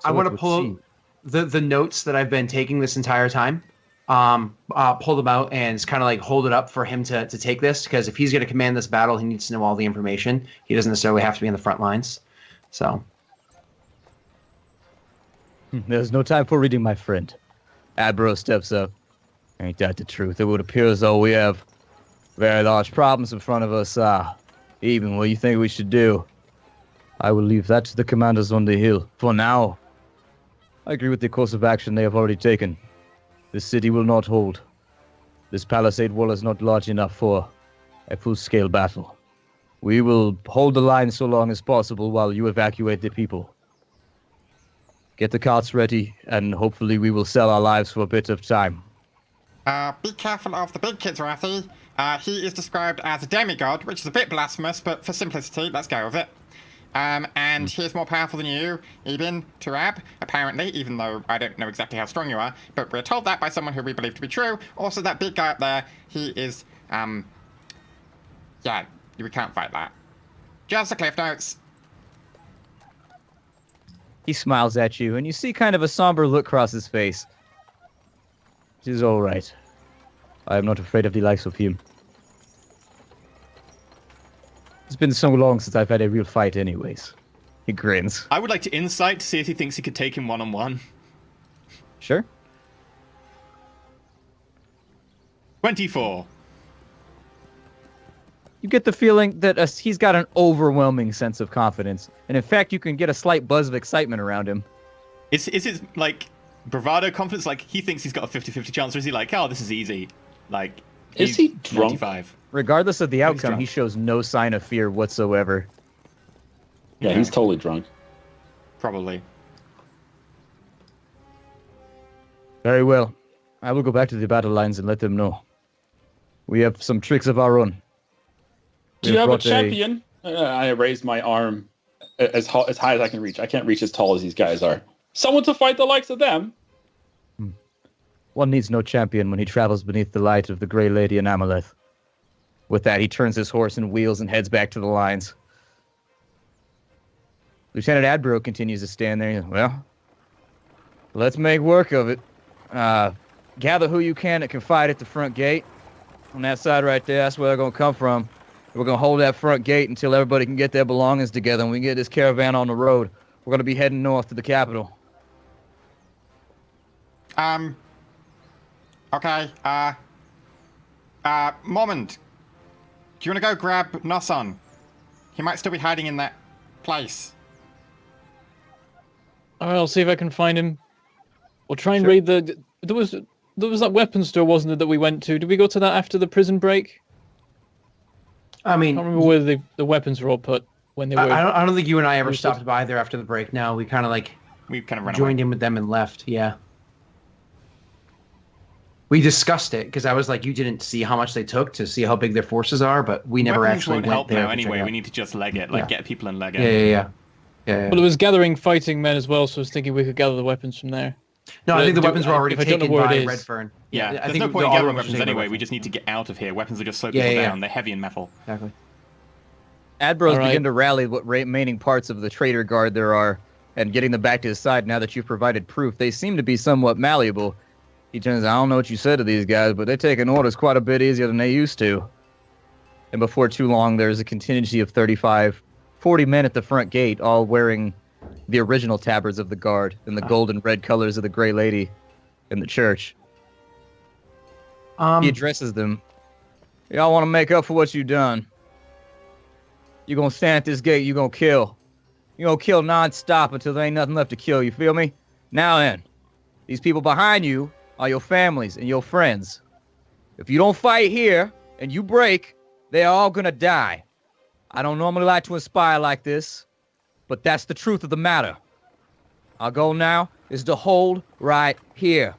I want to pull the notes that I've been taking this entire time, pull them out and kind of like hold it up for him to take this, because if he's going to command this battle, he needs to know all the information. He doesn't necessarily have to be in the front lines. So there's no time for reading, my friend. Adborough steps up. Ain't that the truth? It would appear as though we have very large problems in front of us. Even what you think we should do? I will leave that to the commanders on the hill. For now, I agree with the course of action they have already taken. This city will not hold. This palisade wall is not large enough for a full-scale battle. We will hold the line so long as possible while you evacuate the people. Get the carts ready, and hopefully we will sell our lives for a bit of time. Be careful of the big kids, Rathy. He is described as a demigod, which is a bit blasphemous, but for simplicity, let's go with it. And he's more powerful than you, Eben, Turab, apparently, even though I don't know exactly how strong you are, but we're told that by someone who we believe to be true. Also, that big guy up there, he is, yeah, we can't fight that. Just the cliff notes. He smiles at you, and you see kind of a somber look cross his face. It is all right. I am not afraid of the likes of him. It's been so long since I've had a real fight anyways. He grins. I would like to insight to see if he thinks he could take him one-on-one. Sure. 24. You get the feeling that he's got an overwhelming sense of confidence. And in fact, you can get a slight buzz of excitement around him. Is it, like, bravado confidence? Like, he thinks he's got a 50-50 chance, or is he like, oh, this is easy? Like, Is he drunk? 95. Regardless of the outcome, drunk. he shows no sign of fear whatsoever. Yeah, he's totally drunk. Probably. Very well. I will go back to the battle lines and let them know. We have some tricks of our own. Do you have a champion? I raised my arm as high as I can reach. I can't reach as tall as these guys are. Someone to fight the likes of them. One needs no champion when he travels beneath the light of the Grey Lady in Amaleth. With that, he turns his horse and wheels and heads back to the lines. Lieutenant Adborough continues to stand there. Well, let's make work of it. Gather who you can that can fight at the front gate. On that side right there, that's where they're going to come from. We're going to hold that front gate until everybody can get their belongings together and we can get this caravan on the road. We're going to be heading north to the capital. Okay, Mormont, do you want to go grab Nosson? He might still be hiding in that place. Alright, I'll see if I can find him. We'll try and raid the... There was that weapons store, wasn't there, that we went to? Did we go to that after the prison break? I mean, I can't remember where the weapons were all put when they were... I don't think you and I ever stopped by there after the break. No, we kind of like... We've kind of run joined away. in with them and left, yeah. We discussed it, because I was like, you didn't see how much they took to see how big their forces are, but we never Weapons actually won't went help there. now to check anyway. out. We need to just leg it, like get people and leg it. Yeah. Well, it was gathering fighting men as well, so I was thinking we could gather the weapons from there. No, I think the weapons were already if I don't know taken where it by is. Redfern. Yeah, I there's think no point in all gathering of us weapons should take anyway. the We just need to get out of here. Weapons will just slow Yeah, people yeah, down. They're heavy and metal. Exactly. Admirals All right. begin to rally what remaining parts of the traitor guard there are, and getting them back to his side now that you've provided proof. They seem to be somewhat malleable. He turns, I don't know what you said to these guys, but they're taking orders quite a bit easier than they used to. And before too long, there's a contingency of 35, 40 men at the front gate, all wearing the original tabards of the guard and the gold and red colors of the Grey Lady in the church. He addresses them. Y'all want to make up for what you done. You're going to stand at this gate, you're going to kill. You're going to kill non-stop until there ain't nothing left to kill, you feel me? Now then, these people behind you are your families and your friends. If you don't fight here and you break, they're all going to die. I don't normally like to inspire like this, but that's the truth of the matter. Our goal now is to hold right here.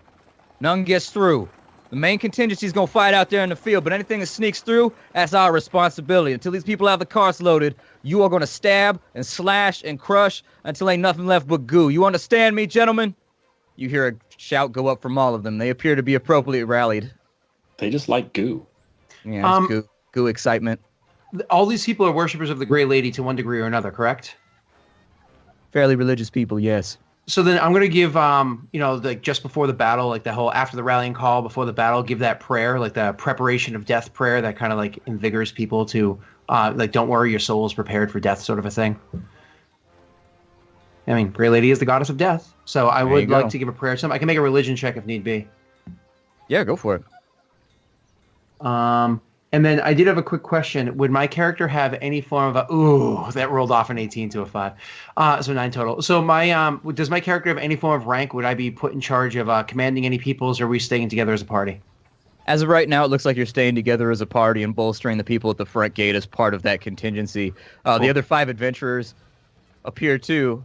None gets through. The main contingency is going to fight out there in the field, but anything that sneaks through, that's our responsibility. Until these people have the carts loaded, you are going to stab and slash and crush until ain't nothing left but goo. You understand me, gentlemen? You hear a shout go up from all of them. They appear to be appropriately rallied. They just like goo. Yeah, it's goo excitement. All these people are worshippers of the Grey Lady to one degree or another, correct? Fairly religious people, yes. So then I'm going to give, like just before the battle, like the whole after the rallying call, before the battle, give that prayer, like the preparation of death prayer that kind of like invigorates people to, like, don't worry, your soul is prepared for death sort of a thing. I mean, Grey Lady is the goddess of death. So I would like to give a prayer to them. I can make a religion check if need be. Yeah, go for it. And then I did have a quick question. Would my character have any form of that rolled off an 18 to a 5. So 9 total. So does my character have any form of rank? Would I be put in charge of commanding any peoples, or are we staying together as a party? As of right now, it looks like you're staying together as a party and bolstering the people at the front gate as part of that contingency. Cool. The other 5 adventurers appear too.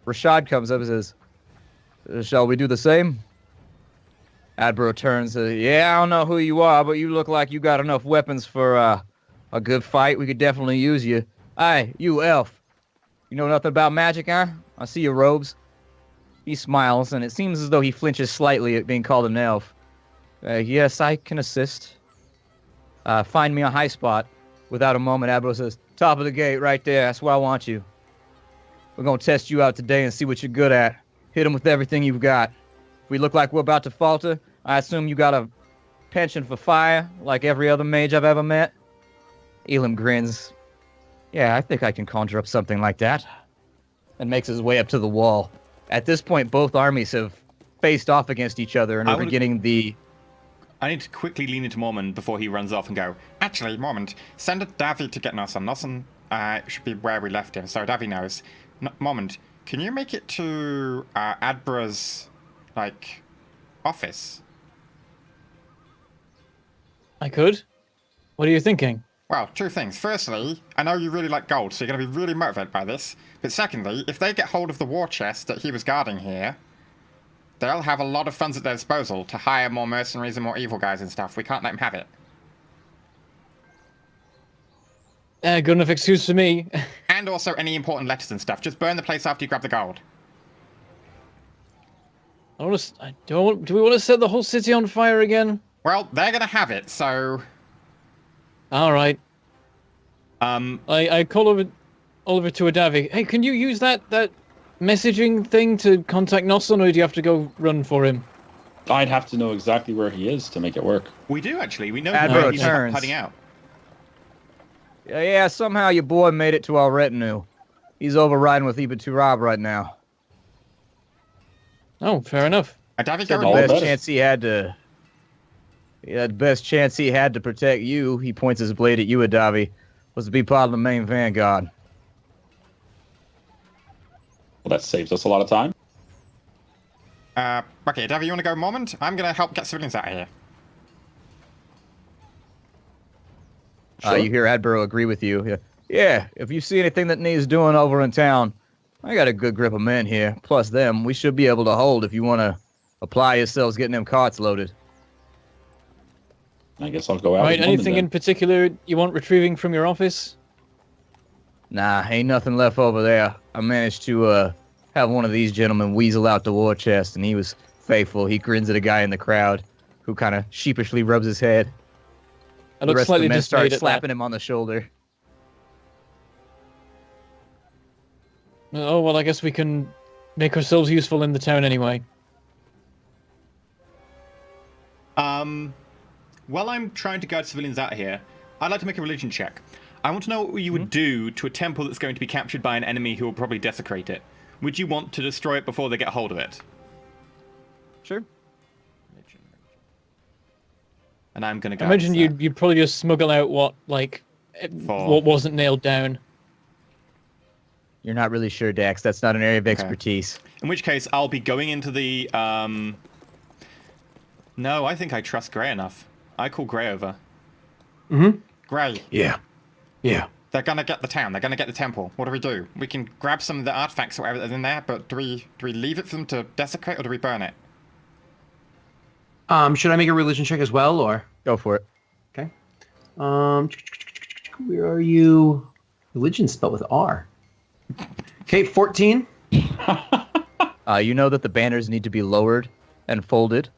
Rashad comes up and says, shall we do the same? Adbro turns and says, yeah, I don't know who you are, but you look like you got enough weapons for a good fight. We could definitely use you. Aye, you elf. You know nothing about magic, huh? I see your robes. He smiles, and it seems as though he flinches slightly at being called an elf. Yes, I can assist. Find me a high spot. Without a moment, Adbro says, top of the gate, right there. That's where I want you. We're going to test you out today and see what you're good at. Hit them with everything you've got. If we look like we're about to falter, I assume you got a penchant for fire, like every other mage I've ever met? Elam grins. Yeah, I think I can conjure up something like that. And makes his way up to the wall. At this point, both armies have faced off against each other and are beginning the... I need to quickly lean into Mormon before he runs off and go, actually, Mormon, send a Davy to get Nosson. Nosson should be where we left him, so Davy knows. Mormon, can you make it to Adbra's, office? I could. What are you thinking? Well, 2 things. Firstly, I know you really like gold, so you're going to be really motivated by this. But secondly, if they get hold of the war chest that he was guarding here, they'll have a lot of funds at their disposal to hire more mercenaries and more evil guys and stuff. We can't let them have it. Good enough excuse for me. And also any important letters and stuff. Just burn the place after you grab the gold. Do we want to set the whole city on fire again? Well, they're going to have it, so... All right. I call over to Adavi. Hey, can you use that messaging thing to contact Nosson, or do you have to go run for him? I'd have to know exactly where he is to make it work. We do, actually. We know Admiral he's turns. hiding out. Yeah, somehow your boy made it to our retinue. He's overriding with Ibn Turab right now. Oh, fair enough. Adavi, Said go the and best chance he had to... Yeah, the best chance he had to protect you, he points his blade at you, Adavi, was to be part of the main vanguard. Well, that saves us a lot of time. Okay, Adavi, you want to go moment? I'm going to help get civilians out of here. Sure. You hear Adbro agree with you. Yeah, if you see anything that needs doing over in town, I got a good grip of men here. Plus them, we should be able to hold if you want to apply yourselves getting them carts loaded. I guess I'll go out. Right, with anything Mormon in particular you want retrieving from your office? Nah, ain't nothing left over there. I managed to have one of these gentlemen weasel out the war chest, and he was faithful. He grins at a guy in the crowd who kind of sheepishly rubs his head. I The look rest of slightly the men start dismayed at slapping that. him on the shoulder. Oh, well, I guess we can make ourselves useful in the town anyway. While I'm trying to guide civilians out of here, I'd like to make a religion check. I want to know what you would do to a temple that's going to be captured by an enemy who will probably desecrate it. Would you want to destroy it before they get hold of it? Sure. And I'm going to I imagine you'd probably just smuggle out what wasn't nailed down. You're not really sure, Dax. That's not an area of expertise. In which case, I'll be going into the... No, I think I trust Grey enough. I call Grey over. Mm-hmm. Grey. Yeah. They're gonna get the town. They're gonna get the temple. What do we do? We can grab some of the artifacts or whatever that's in there, but do we leave it for them to desecrate or do we burn it? Should I make a religion check as well, or? Go for it. Okay. Where are you? Religion spelled with R. Okay, 14. You know that the banners need to be lowered and folded.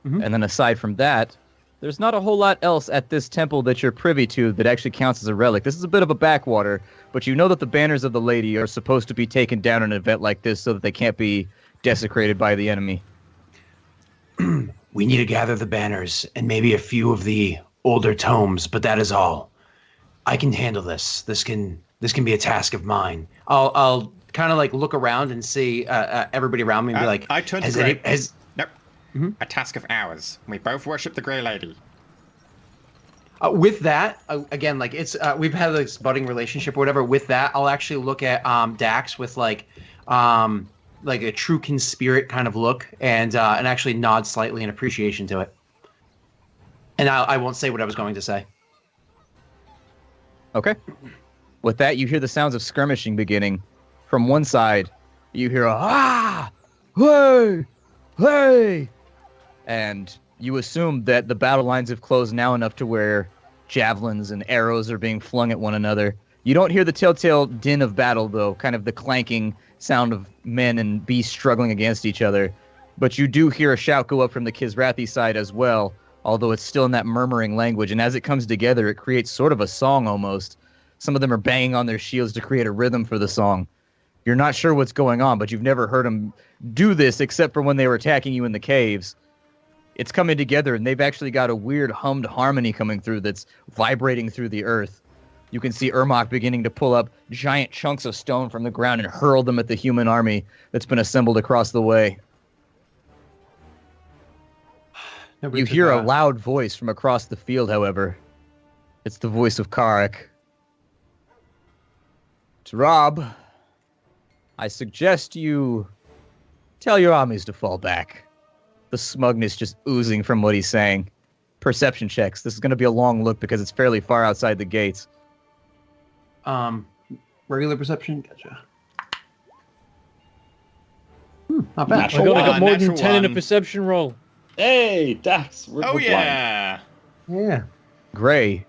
Mm-hmm. And then aside from that, there's not a whole lot else at this temple that you're privy to that actually counts as a relic. This is a bit of a backwater, but you know that the banners of the lady are supposed to be taken down in an event like this so that they can't be desecrated by the enemy. We need to gather the banners and maybe a few of the older tomes, but that is all. I can handle this. This can be a task of mine. I'll kind of like look around and see everybody around me and be like, I turn to Grey. Nope. Mm-hmm. A task of ours. We both worship the Grey Lady. With that, again, like it's we've had this budding relationship or whatever. With that, I'll actually look at Dax with like a true conspirit kind of look and actually nod slightly in appreciation to it. And I won't say what I was going to say. Okay. With that, you hear the sounds of skirmishing beginning. From one side, you hear a ah, hey, hey, and you assume that the battle lines have closed now enough to where javelins and arrows are being flung at one another. You don't hear the telltale din of battle, though, kind of the clanking sound of men and beasts struggling against each other. But you do hear a shout go up from the Kizrathi side as well, although it's still in that murmuring language. And as it comes together, it creates sort of a song almost. Some of them are banging on their shields to create a rhythm for the song. You're not sure what's going on, but you've never heard them do this except for when they were attacking you in the caves. It's coming together, and they've actually got a weird hummed harmony coming through that's vibrating through the earth. You can see Ermok beginning to pull up giant chunks of stone from the ground and hurl them at the human army that's been assembled across the way. You hear a loud voice from across the field, however. It's the voice of Karak. It's Rob. I suggest you tell your armies to fall back. The smugness just oozing from what he's saying. Perception checks. This is going to be a long look because it's fairly far outside the gates. Regular perception? Gotcha. Not bad. I got more than 10 in a perception roll. Hey, Dax. We're yeah. Yeah. Gray,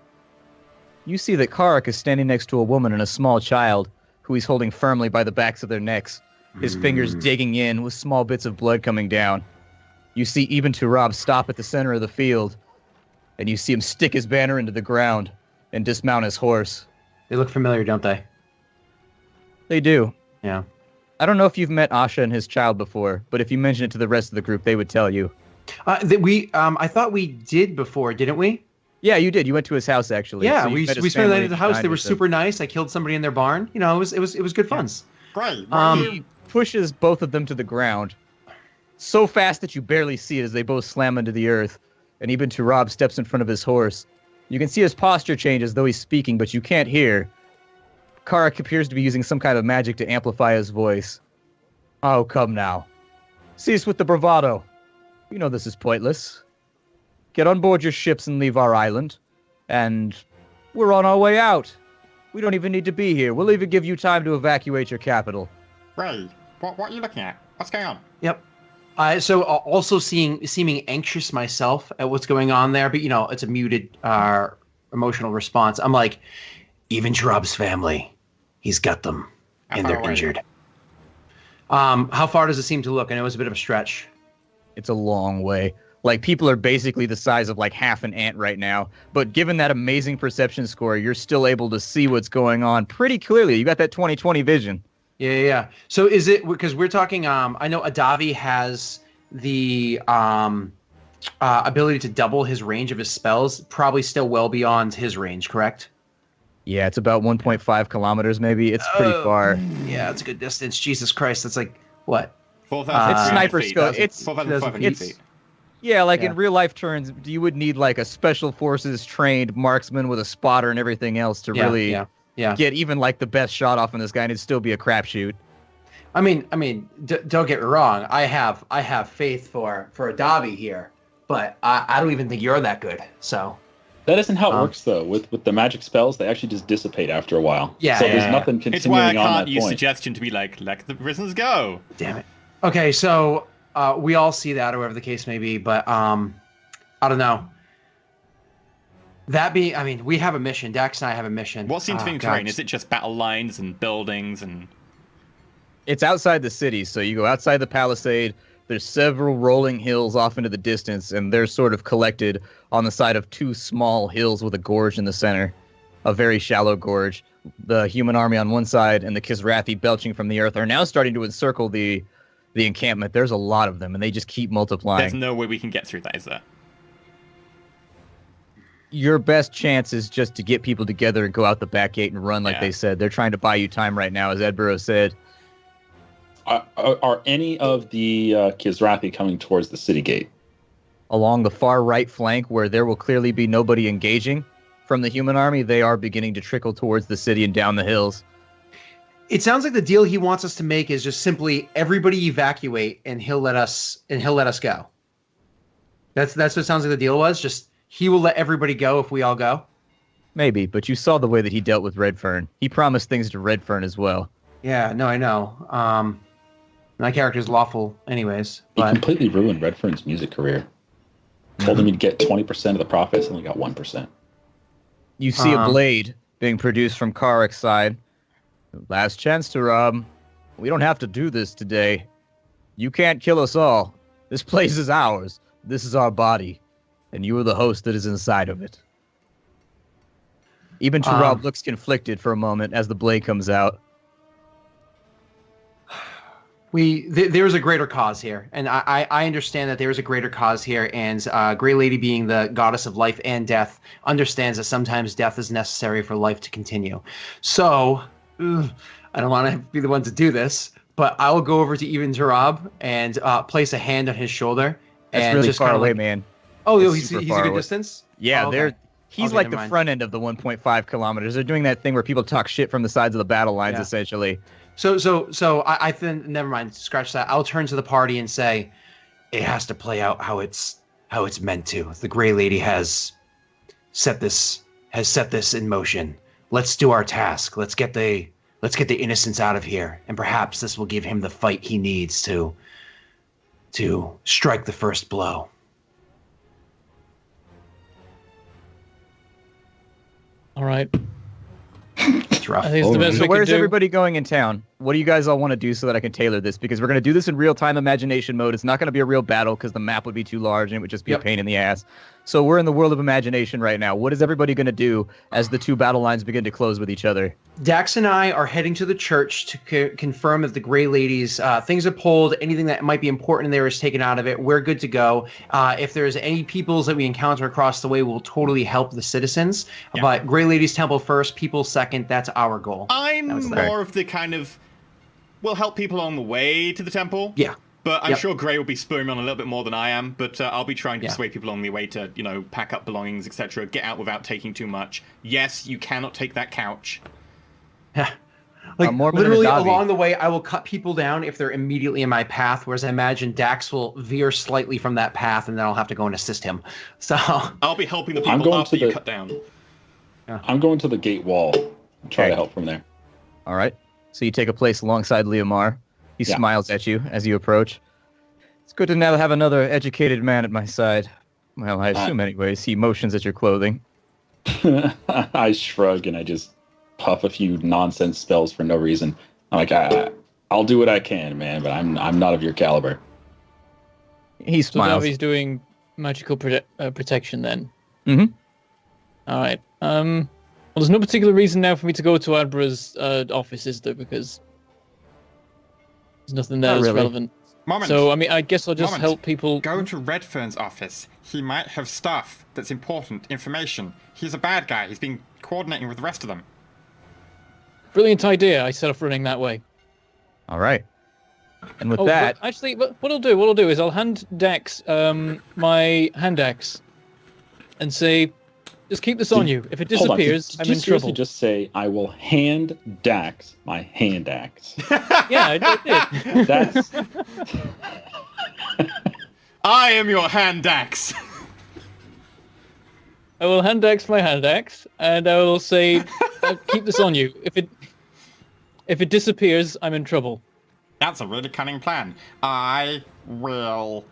you see that Karak is standing next to a woman and a small child who he's holding firmly by the backs of their necks, his fingers digging in with small bits of blood coming down. You see even Turab stop at the center of the field, and you see him stick his banner into the ground and dismount his horse. They look familiar, don't they? They do. Yeah. I don't know if you've met Asha and his child before, but if you mention it to the rest of the group, they would tell you. I thought we did before, didn't we? Yeah, you did. You went to his house, actually. Yeah, so we spent the night at the house. They were super nice. I killed somebody in their barn. You know, it was good fun. Great. He pushes both of them to the ground so fast that you barely see it as they both slam into the earth. And even Turab steps in front of his horse. You can see his posture change as though he's speaking, but you can't hear. Karak appears to be using some kind of magic to amplify his voice. Oh, come now. Cease with the bravado. You know this is pointless. Get on board your ships and leave our island. And we're on our way out. We don't even need to be here. We'll even give you time to evacuate your capital. Ray, what are you looking at? What's going on? Yep. So also seeming anxious myself at what's going on there, but you know, it's a muted emotional response. I'm like, even Turab's family, he's got them, and they're injured. How far does it seem to look? I know it's a bit of a stretch. It's a long way. Like, people are basically the size of like half an ant right now. But given that amazing perception score, you're still able to see what's going on pretty clearly. You got that 20/20 vision. Yeah. So is it because we're talking? I know Adavi has the ability to double his range of his spells, probably still well beyond his range, correct? Yeah, it's about 1.5 kilometers, maybe. It's pretty far. Yeah, it's a good distance. Jesus Christ, that's like what? 4,000 It's sniper feet. scope. It's 4,500 feet. Yeah, like Yeah. in real life terms, you would need like a special forces trained marksman with a spotter and everything else to really get even like the best shot off on this guy, and it'd still be a crapshoot. I mean, don't get me wrong. I have faith for Adavi here, but I don't even think you're that good. So That isn't how it works, though. With the magic spells, they actually just dissipate after a while. So there's nothing continuing It's why I on that can't use point. suggestion to be like, let the prisoners go. Damn it. Okay, so we all see that, or whatever the case may be, but I don't know. That being, I mean, we have a mission. Dax and I have a mission. What's the intervening terrain? Is it just battle lines and buildings and... It's outside the city, so you go outside the palisade. There's several rolling hills off into the distance, and they're sort of collected on the side of two small hills with a gorge in the center, a very shallow gorge. The human army on one side and the Kisrathi belching from the earth are now starting to encircle the encampment. There's a lot of them, and they just keep multiplying. There's no way we can get through that, is there? Your best chance is just to get people together and go out the back gate and run, like they said. They're trying to buy you time right now, as Ed Burrows said. Are any of the Kisrathi coming towards the city gate? Along the far right flank, where there will clearly be nobody engaging from the human army, they are beginning to trickle towards the city and down the hills. It sounds like the deal he wants us to make is just simply everybody evacuate, and he'll let us go. That's what it sounds like the deal was. Just he will let everybody go if we all go. Maybe, but you saw the way that he dealt with Redfern. He promised things to Redfern as well. Yeah, no, I know. My character's lawful anyways. He But completely ruined Redfern's music career. Told him he'd get 20% of the profits, and only got 1%. You see a blade being produced from Karek's side. Last chance to rob. We don't have to do this today. You can't kill us all. This place is ours. This is our body. And you are the host that is inside of it. Even Turab looks conflicted for a moment as the blade comes out. There's a greater cause here, and I understand that there is a greater cause here, and Grey Lady, being the goddess of life and death, understands that sometimes death is necessary for life to continue. So, I don't want to be the one to do this, but I will go over to Even Turab and place a hand on his shoulder. That's and really just far kinda away, like, man. Oh, That's he's super a far good away. distance? Yeah, Oh, okay. he's Okay, like never the mind. front end of the 1.5 kilometers. They're doing that thing where people talk shit from the sides of the battle lines, essentially. So I think, never mind, scratch that. I'll turn to the party and say, it has to play out how it's meant to. The Grey Lady has set this in motion. Let's do our task. Let's get the innocents out of here, and perhaps this will give him the fight he needs to strike the first blow. All right. It's rough. I think it's the best So we can where's do. everybody going in town? What do you guys all want to do so that I can tailor this? Because we're going to do this in real-time imagination mode. It's not going to be a real battle because the map would be too large and it would just be a pain in the ass. So we're in the world of imagination right now. What is everybody going to do as the two battle lines begin to close with each other? Dax and I are heading to the church to confirm that the Grey Ladies, things are pulled. Anything that might be important in there is taken out of it. We're good to go. If there's any peoples that we encounter across the way, we'll totally help the citizens. Yeah. But Grey Ladies Temple first, people second. That's our goal. I'm more of the kind of, we'll help people along the way to the temple. Yeah. But I'm sure Grey will be spurring me on a little bit more than I am. But I'll be trying to persuade people along the way to, pack up belongings, etc. Get out without taking too much. Yes, you cannot take that couch. Yeah. Like, literally along the way, I will cut people down if they're immediately in my path, whereas I imagine Dax will veer slightly from that path, and then I'll have to go and assist him. So I'll be helping the people after you cut down. I'm going to the gate wall and try to help from there. All right. So you take a place alongside Leomar. He smiles at you as you approach. It's good to now have another educated man at my side. Well, I assume anyways. He motions at your clothing. I shrug and I just puff a few nonsense spells for no reason. I'm like, I'll do what I can, man, but I'm not of your caliber. He smiles. So now he's doing magical protection then. Mm-hmm. All right. Well, there's no particular reason now for me to go to Adbra's office, is there? Because There's nothing there Not that's really. relevant. Moment. So, I mean, I guess I'll just Moment. help people. Go to Redfern's office. He might have stuff that's important, information. He's a bad guy. He's been coordinating with the rest of them. Brilliant idea. I set off running that way. All right. And with Oh, that, but actually, what I'll do is I'll hand Dax my hand axe and say, just keep this on you. If it Hold on, disappears, did I'm you in seriously trouble. just say, I will hand Dax my hand axe? Yeah, I did. That's... I am your hand axe. I will hand Dax my hand axe, and I will say, keep this on you. If it disappears, I'm in trouble. That's a really cunning plan. I will...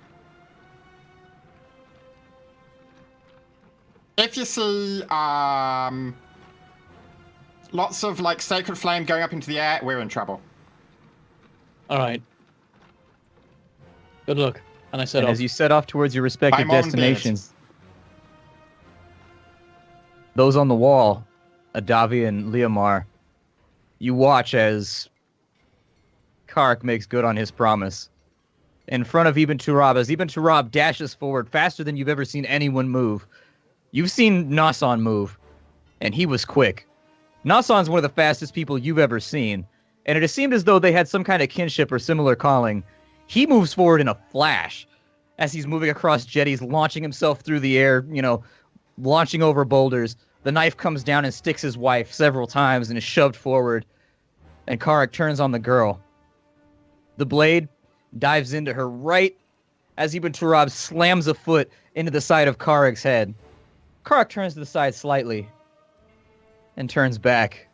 If you see, lots of, like, sacred flame going up into the air, we're in trouble. All right. Good luck. And I set and off. as you set off towards your respective I'm on destinations, those on the wall, Adavi and Leomar, you watch as Kark makes good on his promise. In front of Ibn Turab, as Ibn Turab dashes forward faster than you've ever seen anyone move. You've seen Nasan move, and he was quick. Nasan's one of the fastest people you've ever seen, and it seemed as though they had some kind of kinship or similar calling. He moves forward in a flash as he's moving across jetties, launching himself through the air, launching over boulders. The knife comes down and sticks his wife several times and is shoved forward, and Karek turns on the girl. The blade dives into her right as Ibn Turab slams a foot into the side of Karek's head. Karek turns to the side slightly and turns back.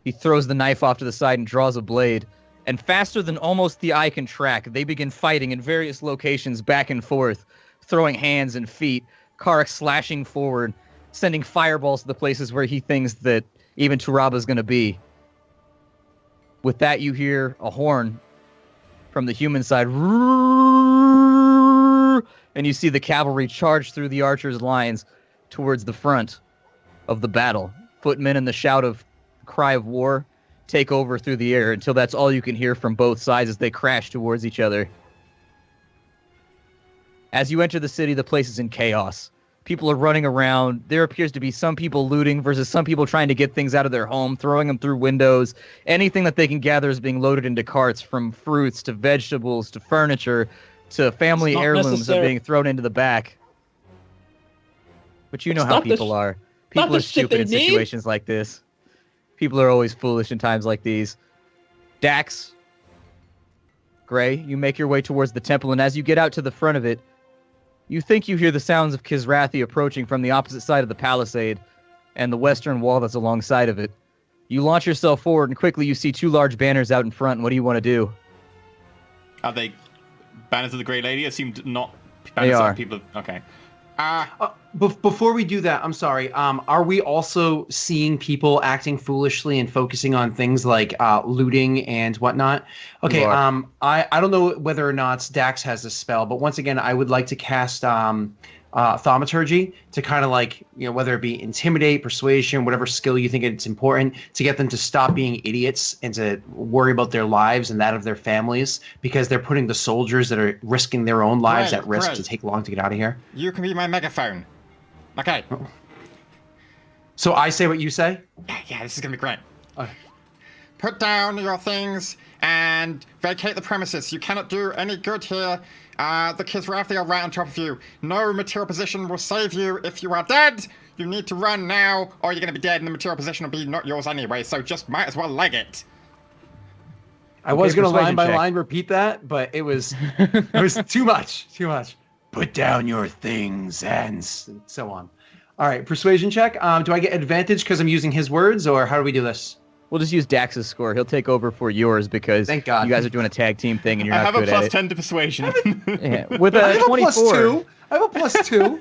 He throws the knife off to the side and draws a blade. And faster than almost the eye can track, they begin fighting in various locations back and forth, throwing hands and feet. Karek slashing forward, sending fireballs to the places where he thinks that even Turaba is going to be. With that, you hear a horn from the human side. And you see the cavalry charge through the archers' lines towards the front of the battle. Footmen and the shout of cry of war take over through the air until that's all you can hear from both sides as they crash towards each other. As you enter the city, the place is in chaos. People are running around. There appears to be some people looting versus some people trying to get things out of their home, throwing them through windows. Anything that they can gather is being loaded into carts, from fruits to vegetables to furniture to family heirlooms are being thrown into the back. But you know how people are. People are stupid in situations like this. People are always foolish in times like these. Dax, Gray, you make your way towards the temple, and as you get out to the front of it, you think you hear the sounds of Kizrathi approaching from the opposite side of the palisade and the western wall that's alongside of it. You launch yourself forward, and quickly you see two large banners out in front. What do you want to do? Are they banners of the Grey Lady? It seemed not They banners are. of people. Okay. Before we do that, I'm sorry. Are we also seeing people acting foolishly and focusing on things like looting and whatnot? Okay. You are. I don't know whether or not Dax has this spell, but once again, I would like to cast thaumaturgy to kind of like, whether it be intimidate, persuasion, whatever skill you think it's important, to get them to stop being idiots and to worry about their lives and that of their families, because they're putting the soldiers that are risking their own lives at risk to take long to get out of here. You can be my megaphone. Okay. So I say what you say? Yeah, this is gonna be great. Put down your things and vacate the premises. You cannot do any good here. The Kizrathi are right on top of you. No material position will save you if you are dead. You need to run now, or you're gonna be dead, and the material position will be not yours anyway. So just might as well leg it. I was gonna persuasion line by check. line repeat that, but it was too much. Put down your things and so on. All right, persuasion check. Do I get advantage because I'm using his words, or how do we do this? We'll just use Dax's score. He'll take over for yours because Thank God. you guys are doing a tag team thing and you're I not have a good at plus it. 10 to persuasion. Yeah. With I a have a 24. plus 2. I have a plus 2.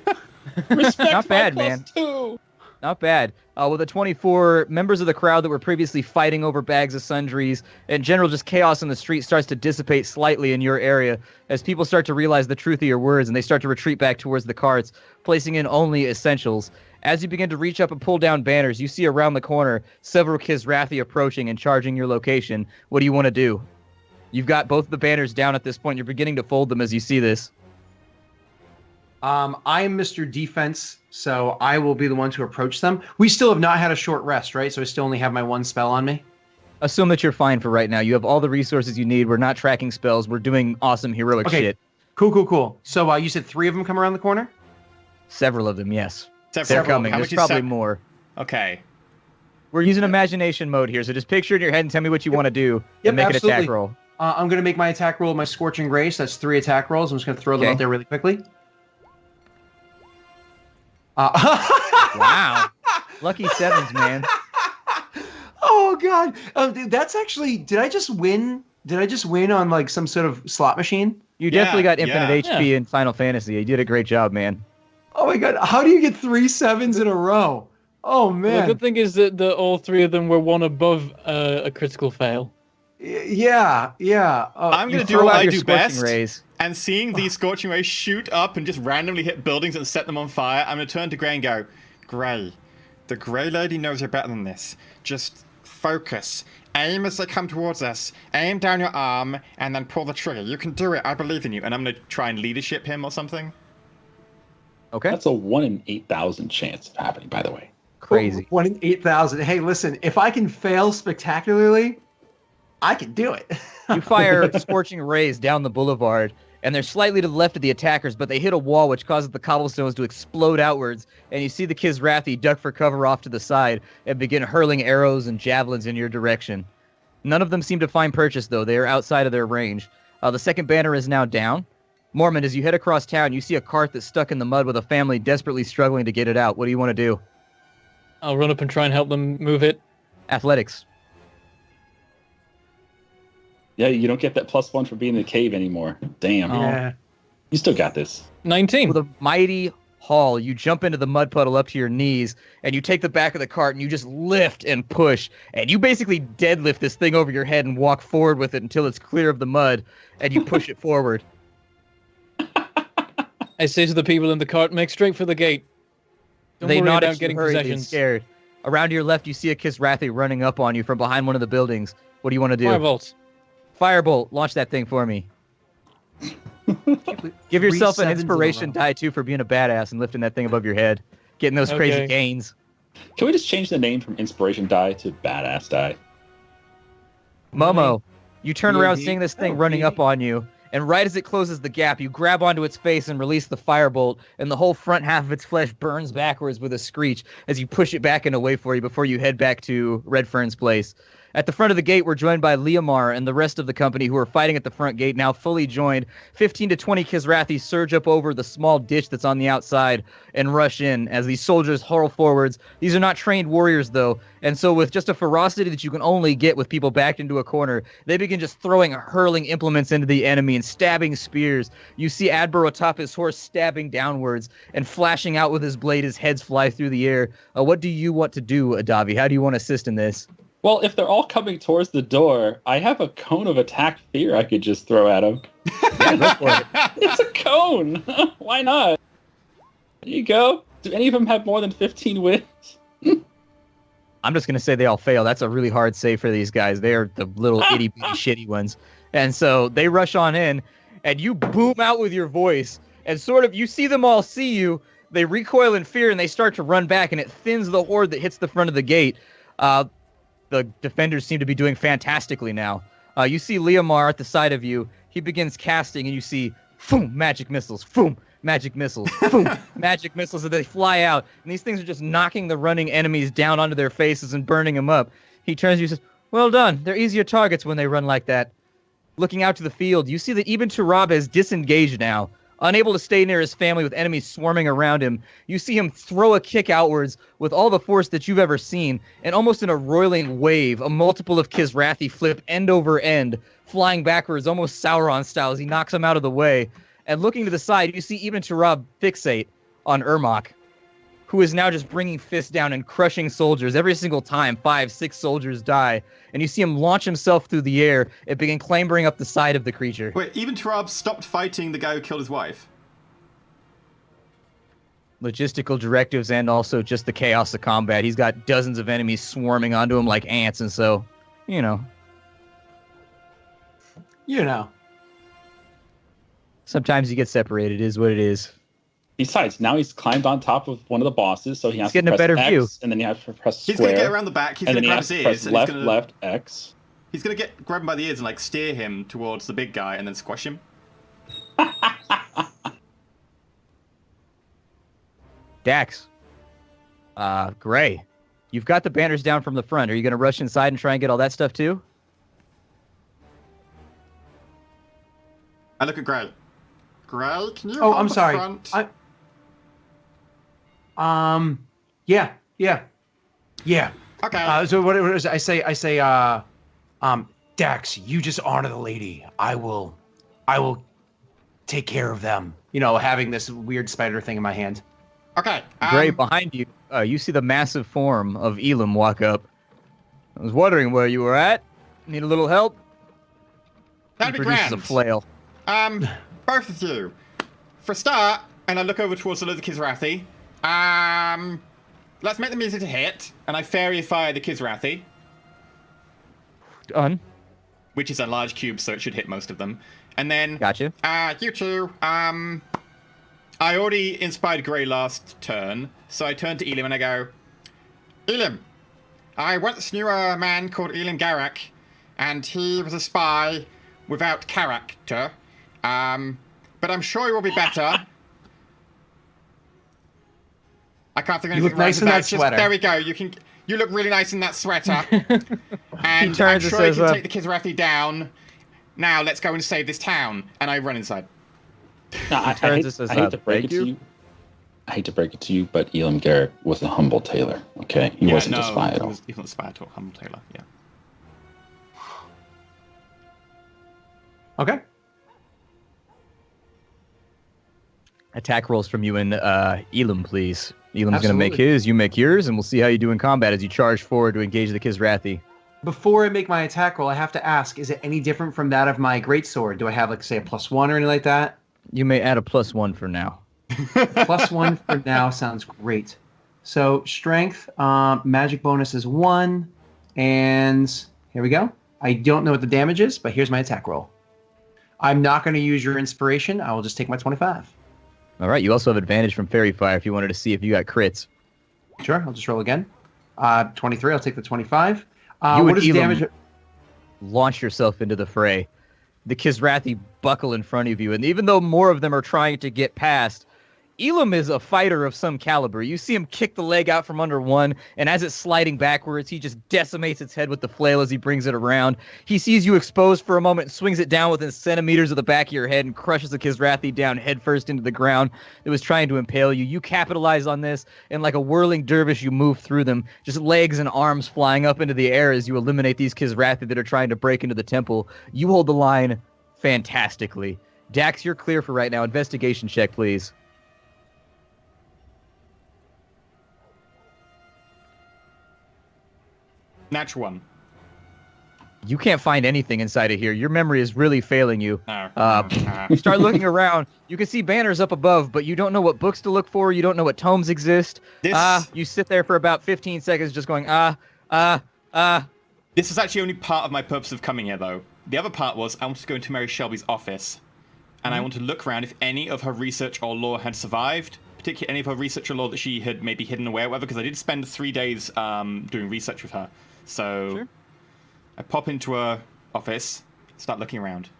Respect Not bad, my man. +2. Not bad. With a 24, members of the crowd that were previously fighting over bags of sundries and general just chaos in the street starts to dissipate slightly in your area as people start to realize the truth of your words and they start to retreat back towards the carts, placing in only essentials. As you begin to reach up and pull down banners, you see around the corner several Kizrathi approaching and charging your location. What do you want to do? You've got both the banners down at this point. You're beginning to fold them as you see this. I am Mr. Defense, so I will be the one to approach them. We still have not had a short rest, right? So I still only have my one spell on me. Assume that you're fine for right now. You have all the resources you need. We're not tracking spells. We're doing awesome heroic shit. Cool. So you said 3 of them come around the corner? Several of them, yes. Several. They're coming. There's probably more. Okay. We're using imagination mode here, so just picture it in your head and tell me what you want to do and make absolutely. an attack roll. I'm going to make my attack roll my Scorching Ray, so that's 3 attack rolls. I'm just going to throw them out there really quickly. Wow. Lucky 7s, man. Oh god, dude, that's actually. Did I just win on like some sort of slot machine? You definitely got infinite HP in Final Fantasy. You did a great job, man. Oh my god, how do you get 3 7s in a row? Oh man. Well, the good thing is that all 3 of them were one above a critical fail. Yeah. I'm gonna do what I do best. Rays. And seeing these scorching rays shoot up and just randomly hit buildings and set them on fire, I'm gonna turn to Grey and go, Grey, the Grey Lady knows you're better than this. Just focus. Aim as they come towards us. Aim down your arm and then pull the trigger. You can do it. I believe in you. And I'm gonna try and leadership him or something. Okay. That's a 1 in 8,000 chance of happening, by the way. Crazy. 1 in 8,000. Hey, listen, if I can fail spectacularly, I can do it. You fire scorching rays down the boulevard, and they're slightly to the left of the attackers, but they hit a wall which causes the cobblestones to explode outwards, and you see the Kizrathi duck for cover off to the side and begin hurling arrows and javelins in your direction. None of them seem to find purchase, though. They are outside of their range. The second banner is now down. Mormon, as you head across town, you see a cart that's stuck in the mud with a family desperately struggling to get it out. What do you want to do? I'll run up and try and help them move it. Athletics. Yeah, you don't get that +1 for being in the cave anymore. Damn. Yeah. You still got this. 19. With a mighty haul, you jump into the mud puddle up to your knees, and you take the back of the cart, and you just lift and push, and you basically deadlift this thing over your head and walk forward with it until it's clear of the mud, and you push it forward. I say to the people in the cart, make straight for the gate. Don't They worry nod about at you getting hurriedly, possessions. scared. Around to your left, you see a Kizrathi running up on you from behind one of the buildings. What do you want to do? Firebolt. Firebolt, launch that thing for me. Give yourself an 3 sevens in a inspiration row. die, too, for being a badass and lifting that thing above your head. Getting those crazy Okay. gains. Can we just change the name from Inspiration Die to Badass Die? Momo, you turn around D&D? seeing this thing Oh, running D&D. up on you, and right as it closes the gap, you grab onto its face and release the firebolt, and the whole front half of its flesh burns backwards with a screech as you push it back and away for you before you head back to Redfern's place. At the front of the gate, we're joined by Leomar and the rest of the company who are fighting at the front gate, now fully joined. 15 to 20 Kizrathi surge up over the small ditch that's on the outside and rush in as these soldiers hurl forwards. These are not trained warriors, though, and so with just a ferocity that you can only get with people backed into a corner, they begin just throwing hurling implements into the enemy and stabbing spears. You see Adbur atop his horse stabbing downwards and flashing out with his blade as heads fly through the air. What do you want to do, Adavi? How do you want to assist in this? Well, if they're all coming towards the door, I have a cone of attack fear I could just throw at them. Yeah, go for it. It's a cone. Why not? There you go. Do any of them have more than 15 wins? I'm just going to say they all fail. That's a really hard save for these guys. They're the little itty-bitty shitty ones. And so they rush on in, and you boom out with your voice, and sort of you see them all see you. They recoil in fear, and they start to run back, and it thins the horde that hits the front of the gate. The defenders seem to be doing fantastically now. You see Leomar at the side of you. He begins casting, and you see, boom, magic missiles, boom, magic missiles, boom, magic missiles, and they fly out. And these things are just knocking the running enemies down onto their faces and burning them up. He turns to you and says, well done. They're easier targets when they run like that. Looking out to the field, you see that even Turab is disengaged now. Unable to stay near his family with enemies swarming around him, you see him throw a kick outwards with all the force that you've ever seen, and almost in a roiling wave, a multiple of Kizrathi flip end over end, flying backwards, almost Sauron style, as he knocks him out of the way. And looking to the side, you see even Turab fixate on Ermok, who is now just bringing fists down and crushing soldiers. Every single time, 5, 6 soldiers die. And you see him launch himself through the air and begin clambering up the side of the creature. Wait, even Tarab stopped fighting the guy who killed his wife. Logistical directives and also just the chaos of combat. He's got dozens of enemies swarming onto him like ants, and so, you know. You know. Sometimes you get separated. It is what it is. Besides, now he's climbed on top of one of the bosses, so he has to getting a press better X, view. and then he has to press square. He's gonna get around the back. He's and gonna then he grab has his to press ears, and left, he's gonna left, X. He's gonna grab him by the ears and like steer him towards the big guy, and then squash him. Dax. Gray. You've got the banners down from the front. Are you going to rush inside and try and get all that stuff too? I look at Gray. Gray, can you Oh, hold I'm the sorry. front? Yeah. Okay. So what is I say, Dax, you just honor the lady. I will take care of them. You know, having this weird spider thing in my hand. Okay. Gray, behind you, you see the massive form of Elam walk up. I was wondering where you were at. Need a little help? That'd He be produces grand. a flail. Both of you. For a start, and I look over towards the Kizrathi. Let's make the music to hit, and I fairy fire the Kizrathi, Done. which is a large cube, so it should hit most of them. And then, Gotcha. You two, I already inspired Gray last turn, so I turn to Elam and I go, Elam, I once knew a man called Elam Garak, and he was a spy without character. But I'm sure he will be better. I can't think of You anything look nice in right that about. sweater. There we go. You look really nice in that sweater. And I'm turns and sure you says, can take the Kizrathi down. Now let's go and save this town. And I run inside. Now, I turns hate, and says, I hate to break "Thank it to you." you. I hate to break it to you, but Elam Garrett was a humble tailor. Okay, he wasn't a spy at all. He wasn't a spy at all. Humble Taylor, yeah. Okay. Attack rolls from you and Elam, please. Elam's going to make Absolutely. his, you make yours, and we'll see how you do in combat as you charge forward to engage the Kizrathi. Before I make my attack roll, I have to ask: is it any different from that of my greatsword? Do I have, like, say, a +1 or anything like that? You may add a +1 for now. +1 for now sounds great. So strength, magic bonus is 1, and here we go. I don't know what the damage is, but here's my attack roll. I'm not going to use your inspiration. I will just take my 25. All right, you also have advantage from Fairy Fire if you wanted to see if you got crits. Sure, I'll just roll again. 23, I'll take the 25. You What and is the Elam damage? launch yourself into the fray. The Kizrathi buckle in front of you, and even though more of them are trying to get past, Elam is a fighter of some caliber. You see him kick the leg out from under one, and as it's sliding backwards, he just decimates its head with the flail as he brings it around. He sees you exposed for a moment, swings it down within centimeters of the back of your head, and crushes the Kizrathi down headfirst into the ground that was trying to impale you. You capitalize on this, and like a whirling dervish, you move through them, just legs and arms flying up into the air as you eliminate these Kizrathi that are trying to break into the temple. You hold the line fantastically. Dax, you're clear for right now. Investigation check, please. Natural one. You can't find anything inside of here. Your memory is really failing you. Oh. You start looking around. You can see banners up above, but you don't know what books to look for. You don't know what tomes exist. This- You sit there for about 15 seconds just going, This is actually only part of my purpose of coming here, though. The other part was I wanted to go into Mary Shelby's office, and I want to look around if any of her research or lore had survived, particularly any of her research or lore that she had maybe hidden away or whatever, because I did spend 3 days doing research with her. So Sure. I pop into her office, start looking around.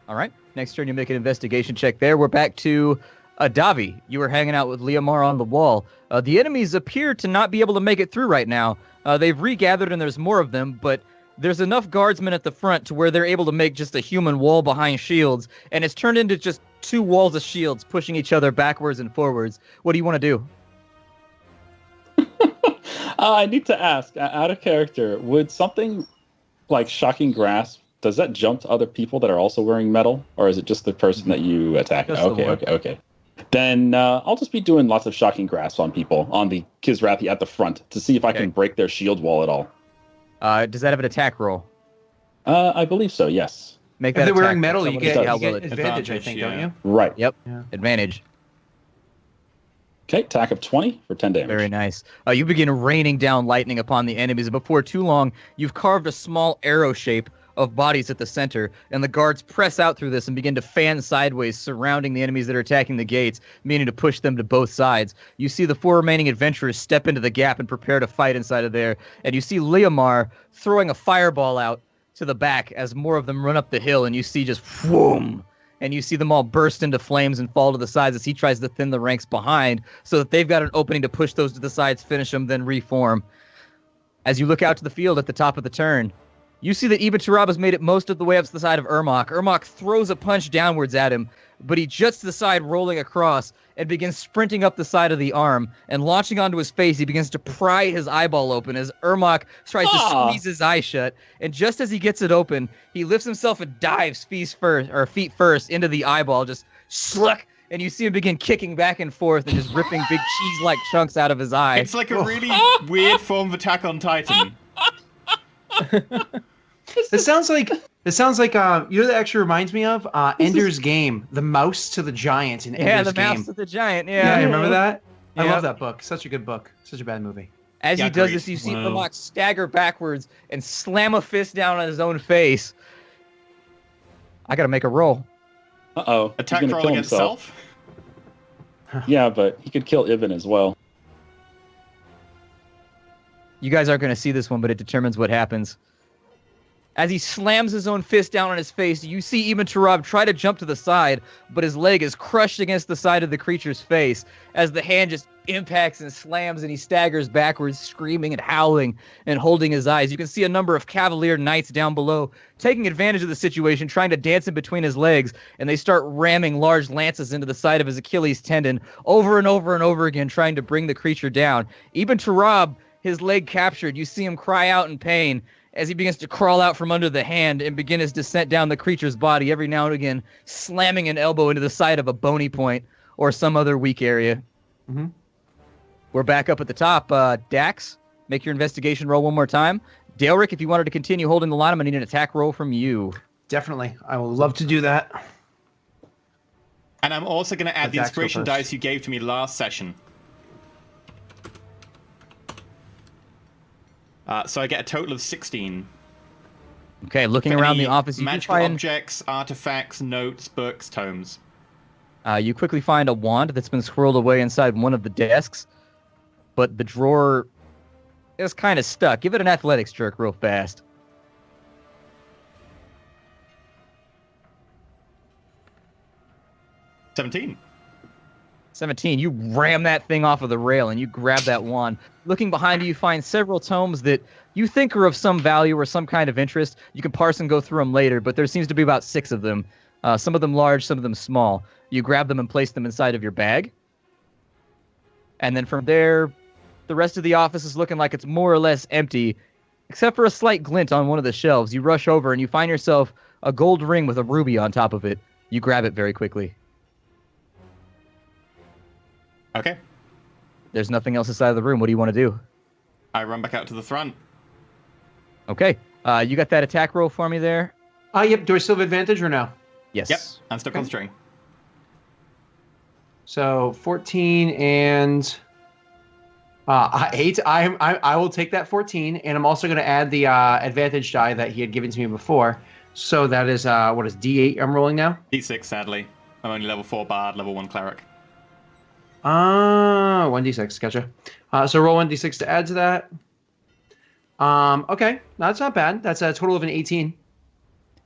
All right. Next turn, you make an investigation check there. We're back to Davi. You were hanging out with Liamar on the wall. The enemies appear to not be able to make it through right now. They've regathered and there's more of them, but there's enough guardsmen at the front to where they're able to make just a human wall behind shields, and it's turned into just two walls of shields pushing each other backwards and forwards. What do you want to do? I need to ask, out of character, would something like Shocking Grasp, does that jump to other people that are also wearing metal? Or is it just the person that you attack? Just the one. Okay. Then I'll just be doing lots of Shocking Grasp on people, on the Kizrathi at the front, to see if I can break their shield wall at all. Does that have an attack roll? I believe so, yes. Make If that they're wearing attack metal, roll. you Someone get, see how you get well it- advantage, I advantage, think, yeah. don't you? Right. Yep. Yeah. Advantage. Okay, attack of 20 for 10 damage. Very nice. You begin raining down lightning upon the enemies, and before too long, you've carved a small arrow shape of bodies at the center, and the guards press out through this and begin to fan sideways, surrounding the enemies that are attacking the gates, meaning to push them to both sides. You see the 4 remaining adventurers step into the gap and prepare to fight inside of there, and you see Leomar throwing a fireball out to the back as more of them run up the hill, and you see just whoom, and you see them all burst into flames and fall to the sides as he tries to thin the ranks behind so that they've got an opening to push those to the sides, finish them, then reform. As you look out to the field at the top of the turn, you see that Ibn Turab has made it most of the way up to the side of Ermok. Ermok throws a punch downwards at him, but he juts to the side, rolling across, and begins sprinting up the side of the arm, and launching onto his face, he begins to pry his eyeball open as Ermok tries to squeeze his eye shut, and just as he gets it open, he lifts himself and dives feet first into the eyeball, just sluck, and you see him begin kicking back and forth and just ripping big cheese-like chunks out of his eye. It's like a really weird form of Attack on Titan. It sounds like you know that actually reminds me of Ender's Game, the mouse to the giant in Ender's Game. Yeah, the mouse to the giant. Yeah, you remember that? I Yep. love that book. Such a good book. Such a bad movie. As he does this, you see Ermok stagger backwards and slam a fist down on his own face. I gotta make a roll. Uh-oh. Attack He's gonna roll kill against himself. self? Yeah, but he could kill Ibn as well. You guys aren't gonna see this one, but it determines what happens. As he slams his own fist down on his face, you see Ibn Turab try to jump to the side, but his leg is crushed against the side of the creature's face as the hand just impacts and slams, and he staggers backwards, screaming and howling and holding his eyes. You can see a number of Cavalier Knights down below taking advantage of the situation, trying to dance in between his legs, and they start ramming large lances into the side of his Achilles tendon over and over and over again, trying to bring the creature down. Ibn Turab, his leg captured, you see him cry out in pain as he begins to crawl out from under the hand and begin his descent down the creature's body, every now and again slamming an elbow into the side of a bony point or some other weak area. Mm-hmm. We're back up at the top. Dax, make your investigation roll one more time. Daleric, if you wanted to continue holding the line, I'm going to need an attack roll from you. Definitely. I will love to do that. And I'm also going to add the Dax go inspiration first. dice you gave to me last session. So I get a total of 16. Okay, looking For around any the office, you can magical find... objects, artifacts, notes, books, tomes. You quickly find a wand that's been squirreled away inside one of the desks, but the drawer is kind of stuck. Give it an athletics jerk real fast. $17. 17. You ram that thing off of the rail and you grab that wand. Looking behind you, you find several tomes that you think are of some value or some kind of interest. You can parse and go through them later, but there seems to be about 6 of them. Some of them large, some of them small. You grab them and place them inside of your bag. And then from there, the rest of the office is looking like it's more or less empty, except for a slight glint on one of the shelves. You rush over and you find yourself a gold ring with a ruby on top of it. You grab it very quickly. Okay. There's nothing else inside of the room. What do you want to do? I run back out to the front. Okay. You got that attack roll for me there? Yep. Do I still have advantage or no? Yes. Yep. I'm still concentrating. So 14 and 8. I will take that 14, and I'm also going to add the advantage die that he had given to me before. So that is what is D8 I'm rolling now? D6, sadly. I'm only level 4 bard, level 1 cleric. 1d6, gotcha. So roll 1d6 to add to that. Okay, that's not bad. That's a total of an 18.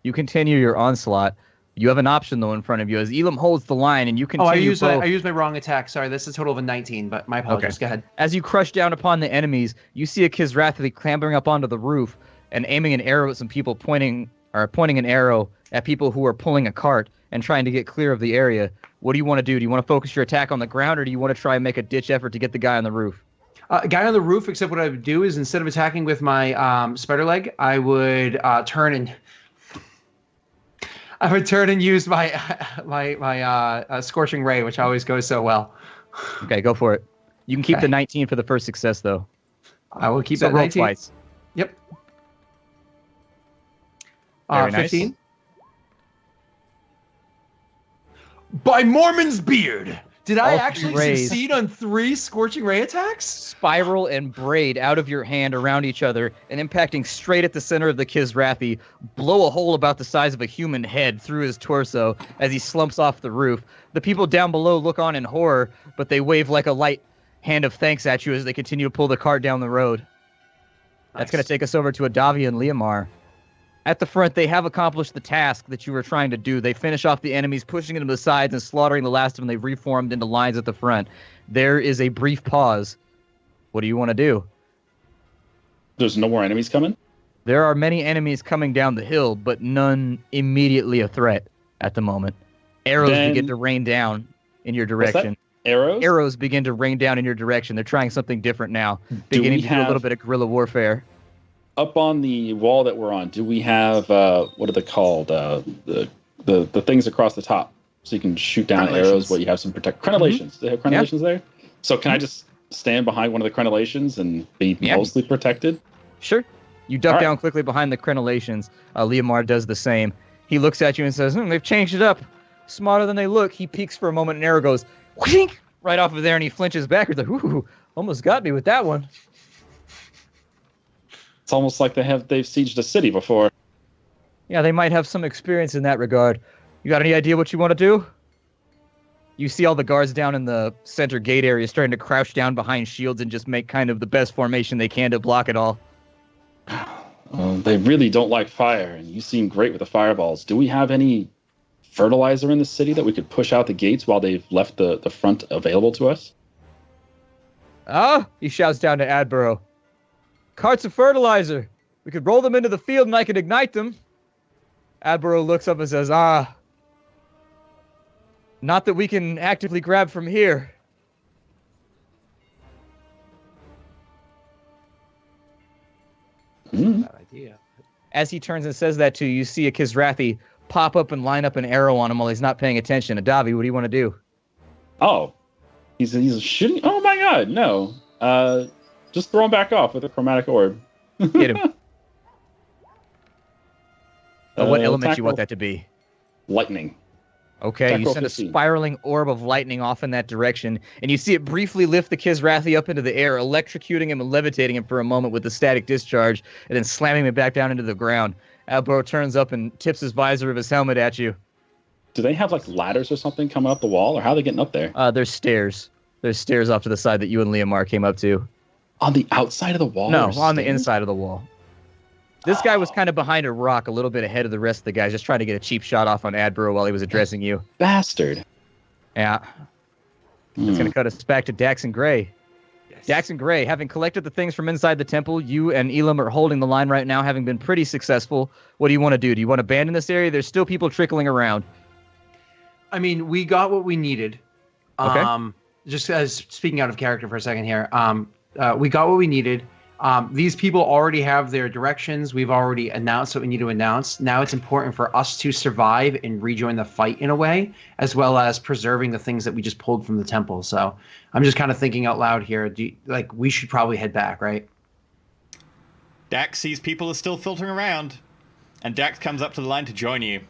You continue your onslaught. You have an option, though, in front of you. As Elam holds the line and you continue... I used my wrong attack. Sorry, this is a total of a 19, but my apologies. Okay. Go ahead. As you crush down upon the enemies, you see a Kisrathi clambering up onto the roof and aiming an arrow at some people, pointing an arrow at people who are pulling a cart and trying to get clear of the area. What do you want to do? Do you want to focus your attack on the ground, or do you want to try and make a ditch effort to get the guy on the roof? Guy on the roof, except what I would do is instead of attacking with my spider leg, I would turn and use my scorching ray, which always goes so well. Okay, go for it. You can keep the 19 for the first success, though. I will keep So that roll 19. twice. Yep. Very nice. 15. By Mormon's beard, Did I All actually three rays succeed on 3 scorching ray attacks? spiral and braid out of your hand around each other and impacting straight at the center of the Kizrathi, blow a hole about the size of a human head through his torso as he slumps off the roof. The people down below look on in horror, but they wave like a light hand of thanks at you as they continue to pull the cart down the road. That's going to take us over to Adavi and Liamar. At the front, they have accomplished the task that you were trying to do. They finish off the enemies, pushing them to the sides and slaughtering the last of them. They've reformed into lines at the front. There is a brief pause. What do you want to do? There's no more enemies coming? There are many enemies coming down the hill, but none immediately a threat at the moment. Arrows begin to rain down in your direction. Arrows? Arrows begin to rain down in your direction. They're trying something different now, beginning to do a little bit of guerrilla warfare. Up on the wall that we're on, do we have what are they called? The things across the top, so you can shoot down arrows where you have some protect. Crenellations. They have crenellations there. So can I just stand behind one of the crenellations and be mostly protected? Sure. You duck down quickly behind the crenellations. Liamar does the same. He looks at you and says, they've changed it up. Smarter than they look. He peeks for a moment, and an arrow goes whink right off of there, and he flinches backwards. Like, ooh, almost got me with that one. It's almost like they've sieged a city before. Yeah, they might have some experience in that regard. You got any idea what you want to do? You see all the guards down in the center gate area starting to crouch down behind shields and just make kind of the best formation they can to block it all. They really don't like fire, and you seem great with the fireballs. Do we have any fertilizer in the city that we could push out the gates while they've left the front available to us? He shouts down to Adborough. Carts of fertilizer. We could roll them into the field and I could ignite them. Adborough looks up and says, not that we can actively grab from here. Bad idea. As he turns and says that to you, you see a Kizrathi pop up and line up an arrow on him while he's not paying attention. Adavi, what do you want to do? Oh, he's shooting. Oh my God, no. Just throw him back off with a chromatic orb. Hit him. What element do you want that to be? Lightning. Okay, you send a spiraling orb of lightning off in that direction, and you see it briefly lift the Kizrathi up into the air, electrocuting him and levitating him for a moment with the static discharge, and then slamming him back down into the ground. Adborough turns up and tips his visor of his helmet at you. Do they have like ladders or something coming up the wall, or how are they getting up there? There's stairs. There's stairs off to the side that you and Liamar came up to. On the outside of the wall? No, on the inside of the wall. This guy was kind of behind a rock a little bit ahead of the rest of the guys, just trying to get a cheap shot off on Adborough while he was addressing you. Bastard. Yeah. It's going to cut us back to Dax and Gray. Yes. Dax and Gray, having collected the things from inside the temple, you and Elam are holding the line right now, having been pretty successful. What do you want to do? Do you want to abandon this area? There's still people trickling around. I mean, we got what we needed. Okay. Just as speaking out of character for a second here, we got what we needed. These people already have their directions. We've already announced what we need to announce. Now it's important for us to survive and rejoin the fight in a way, as well as preserving the things that we just pulled from the temple. So I'm just kind of thinking out loud here. We should probably head back, right? Dax sees people are still filtering around, and Dax comes up to the line to join you.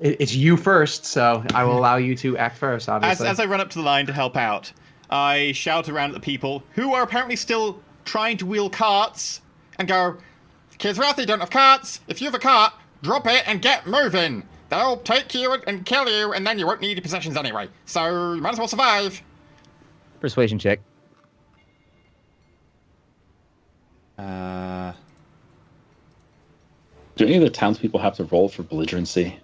It's you first, so I will allow you to act first, obviously. As I run up to the line to help out, I shout around at the people who are apparently still trying to wheel carts and go, Kizrathi don't have carts. If you have a cart, drop it and get moving. They'll take you and kill you, and then you won't need your possessions anyway. So you might as well survive. Persuasion check. Do any of the townspeople have to roll for belligerency?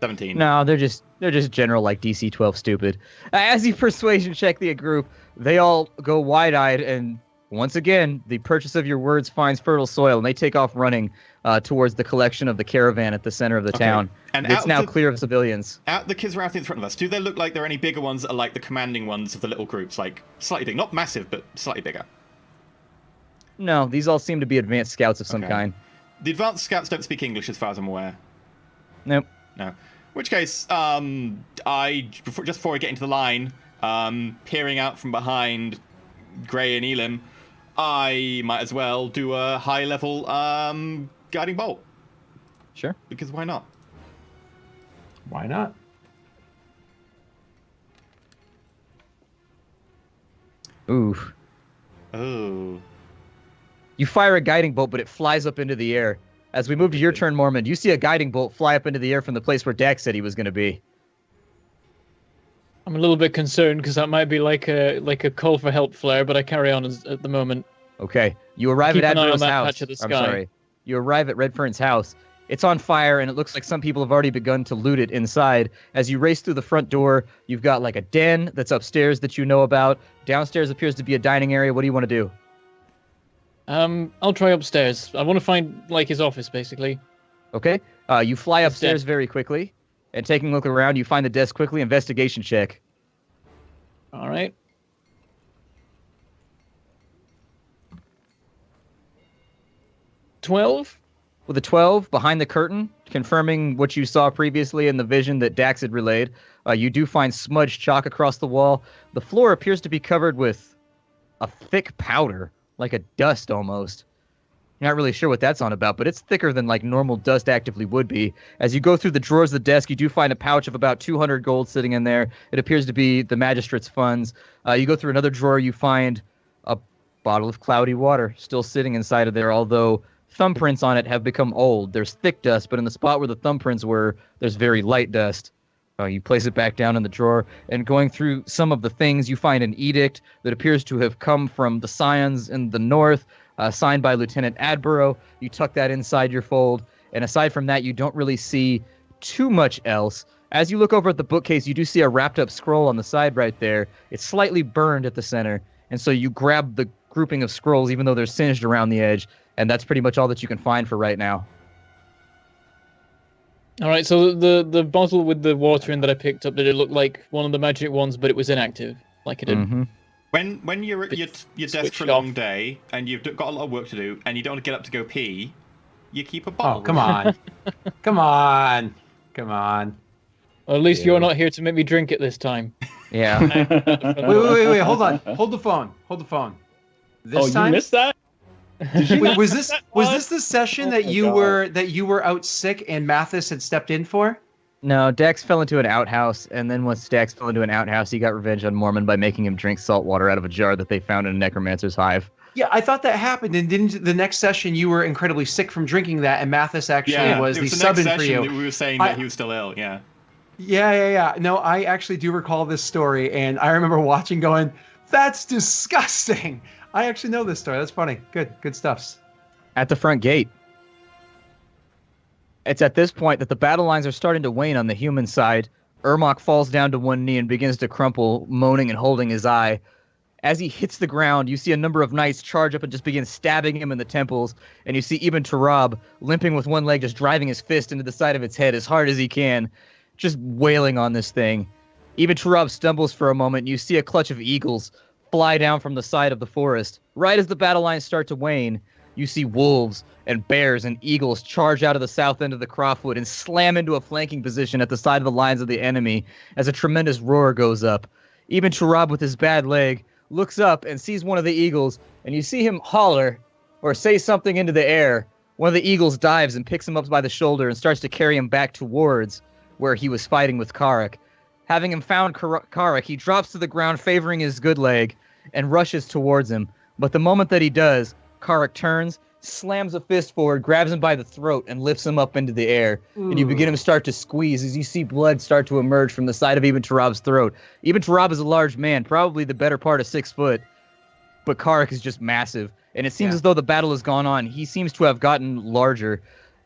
17. No, they're just general like DC 12 stupid. As you persuasion check the group, they all go wide-eyed, and once again, the purchase of your words finds fertile soil, and they take off running towards the collection of the caravan at the center of the town. And it's now clear of civilians. Out the Kizrathi in front of us, do they look like there are any bigger ones that are like the commanding ones of the little groups? Like, slightly big. Not massive, but slightly bigger. No, these all seem to be advanced scouts of some kind. The advanced scouts don't speak English as far as I'm aware. Nope. No. In which case, just before I get into the line, peering out from behind Gray and Elam, I might as well do a high-level guiding bolt. Sure. Because why not? Why not? Ooh. Oh. You fire a guiding bolt, but it flies up into the air. As we move to your turn, Mormon, you see a guiding bolt fly up into the air from the place where Dax said he was going to be. I'm a little bit concerned because that might be like a call for help flare, but I carry on at the moment. Okay. You arrive Keep at an eye on Admiral's that house. patch of the I'm sky. sorry. You arrive at Redfern's house. It's on fire, and it looks like some people have already begun to loot it inside. As you race through the front door, you've got like a den that's upstairs that you know about. Downstairs appears to be a dining area. What do you want to do? I'll try upstairs. I want to find like his office, basically. Okay. You fly His upstairs desk. very quickly, and taking a look around, you find the desk quickly. Investigation check. All right. $12. With a 12 behind the curtain, confirming what you saw previously in the vision that Dax had relayed, you do find smudged chalk across the wall. The floor appears to be covered with a thick powder, like a dust almost. You're not really sure what that's on about, but it's thicker than like normal dust actively would be. As you go through the drawers of the desk, you do find a pouch of about 200 gold sitting in there. It appears to be the magistrate's funds. You go through another drawer, you find a bottle of cloudy water still sitting inside of there, although thumbprints on it have become old. There's thick dust, but in the spot where the thumbprints were, there's very light dust. You place it back down in the drawer, and going through some of the things, you find an edict that appears to have come from the Scions in the north, signed by Lieutenant Adborough. You tuck that inside your fold, and aside from that, you don't really see too much else. As you look over at the bookcase, you do see a wrapped-up scroll on the side right there. It's slightly burned at the center, and so you grab the grouping of scrolls, even though they're singed around the edge, and that's pretty much all that you can find for right now. All right. So the bottle with the water in that I picked up, did it look like one of the magic ones, but it was inactive, like it did? Mm-hmm. When you're at your desk for a long day and you've got a lot of work to do and you don't want to get up to go pee, you keep a bottle. Oh, come on. Come on. Come on. Or at least you're not here to make me drink it this time. Yeah. Wait. Hold on. Hold the phone. This time? You missed that? Wait, was this the session that you were out sick and Mathis had stepped in for? No, Dax fell into an outhouse, and then once Dax fell into an outhouse, he got revenge on Mormon by making him drink salt water out of a jar that they found in a necromancer's hive. Yeah, I thought that happened, and didn't the next session you were incredibly sick from drinking that, and Mathis actually was the subbing for you. We were saying that he was still ill, yeah. Yeah. No, I actually do recall this story, and I remember watching going, that's disgusting. I actually know this story. That's funny. Good stuff. At the front gate. It's at this point that the battle lines are starting to wane on the human side. Ermok falls down to one knee and begins to crumple, moaning and holding his eye. As he hits the ground, you see a number of knights charge up and just begin stabbing him in the temples, and you see Ibn Tarab limping with one leg, just driving his fist into the side of its head as hard as he can, just wailing on this thing. Ibn Tarab stumbles for a moment, and you see a clutch of eagles fly down from the side of the forest. Right as the battle lines start to wane, you see wolves and bears and eagles charge out of the south end of the croftwood and slam into a flanking position at the side of the lines of the enemy as a tremendous roar goes up. Ibn Tarab, with his bad leg, looks up and sees one of the eagles, and you see him holler or say something into the air. One of the eagles dives and picks him up by the shoulder and starts to carry him back towards where he was fighting with Karak. Having him found Karak, he drops to the ground, favoring his good leg, and rushes towards him. But the moment that he does, Karak turns, slams a fist forward, grabs him by the throat, and lifts him up into the air. Ooh. And you begin to start to squeeze as you see blood start to emerge from the side of Ibn Tarab's throat. Ibn Tarab is a large man, probably the better part of 6 foot, but Karak is just massive. And it seems as though the battle has gone on. He seems to have gotten larger.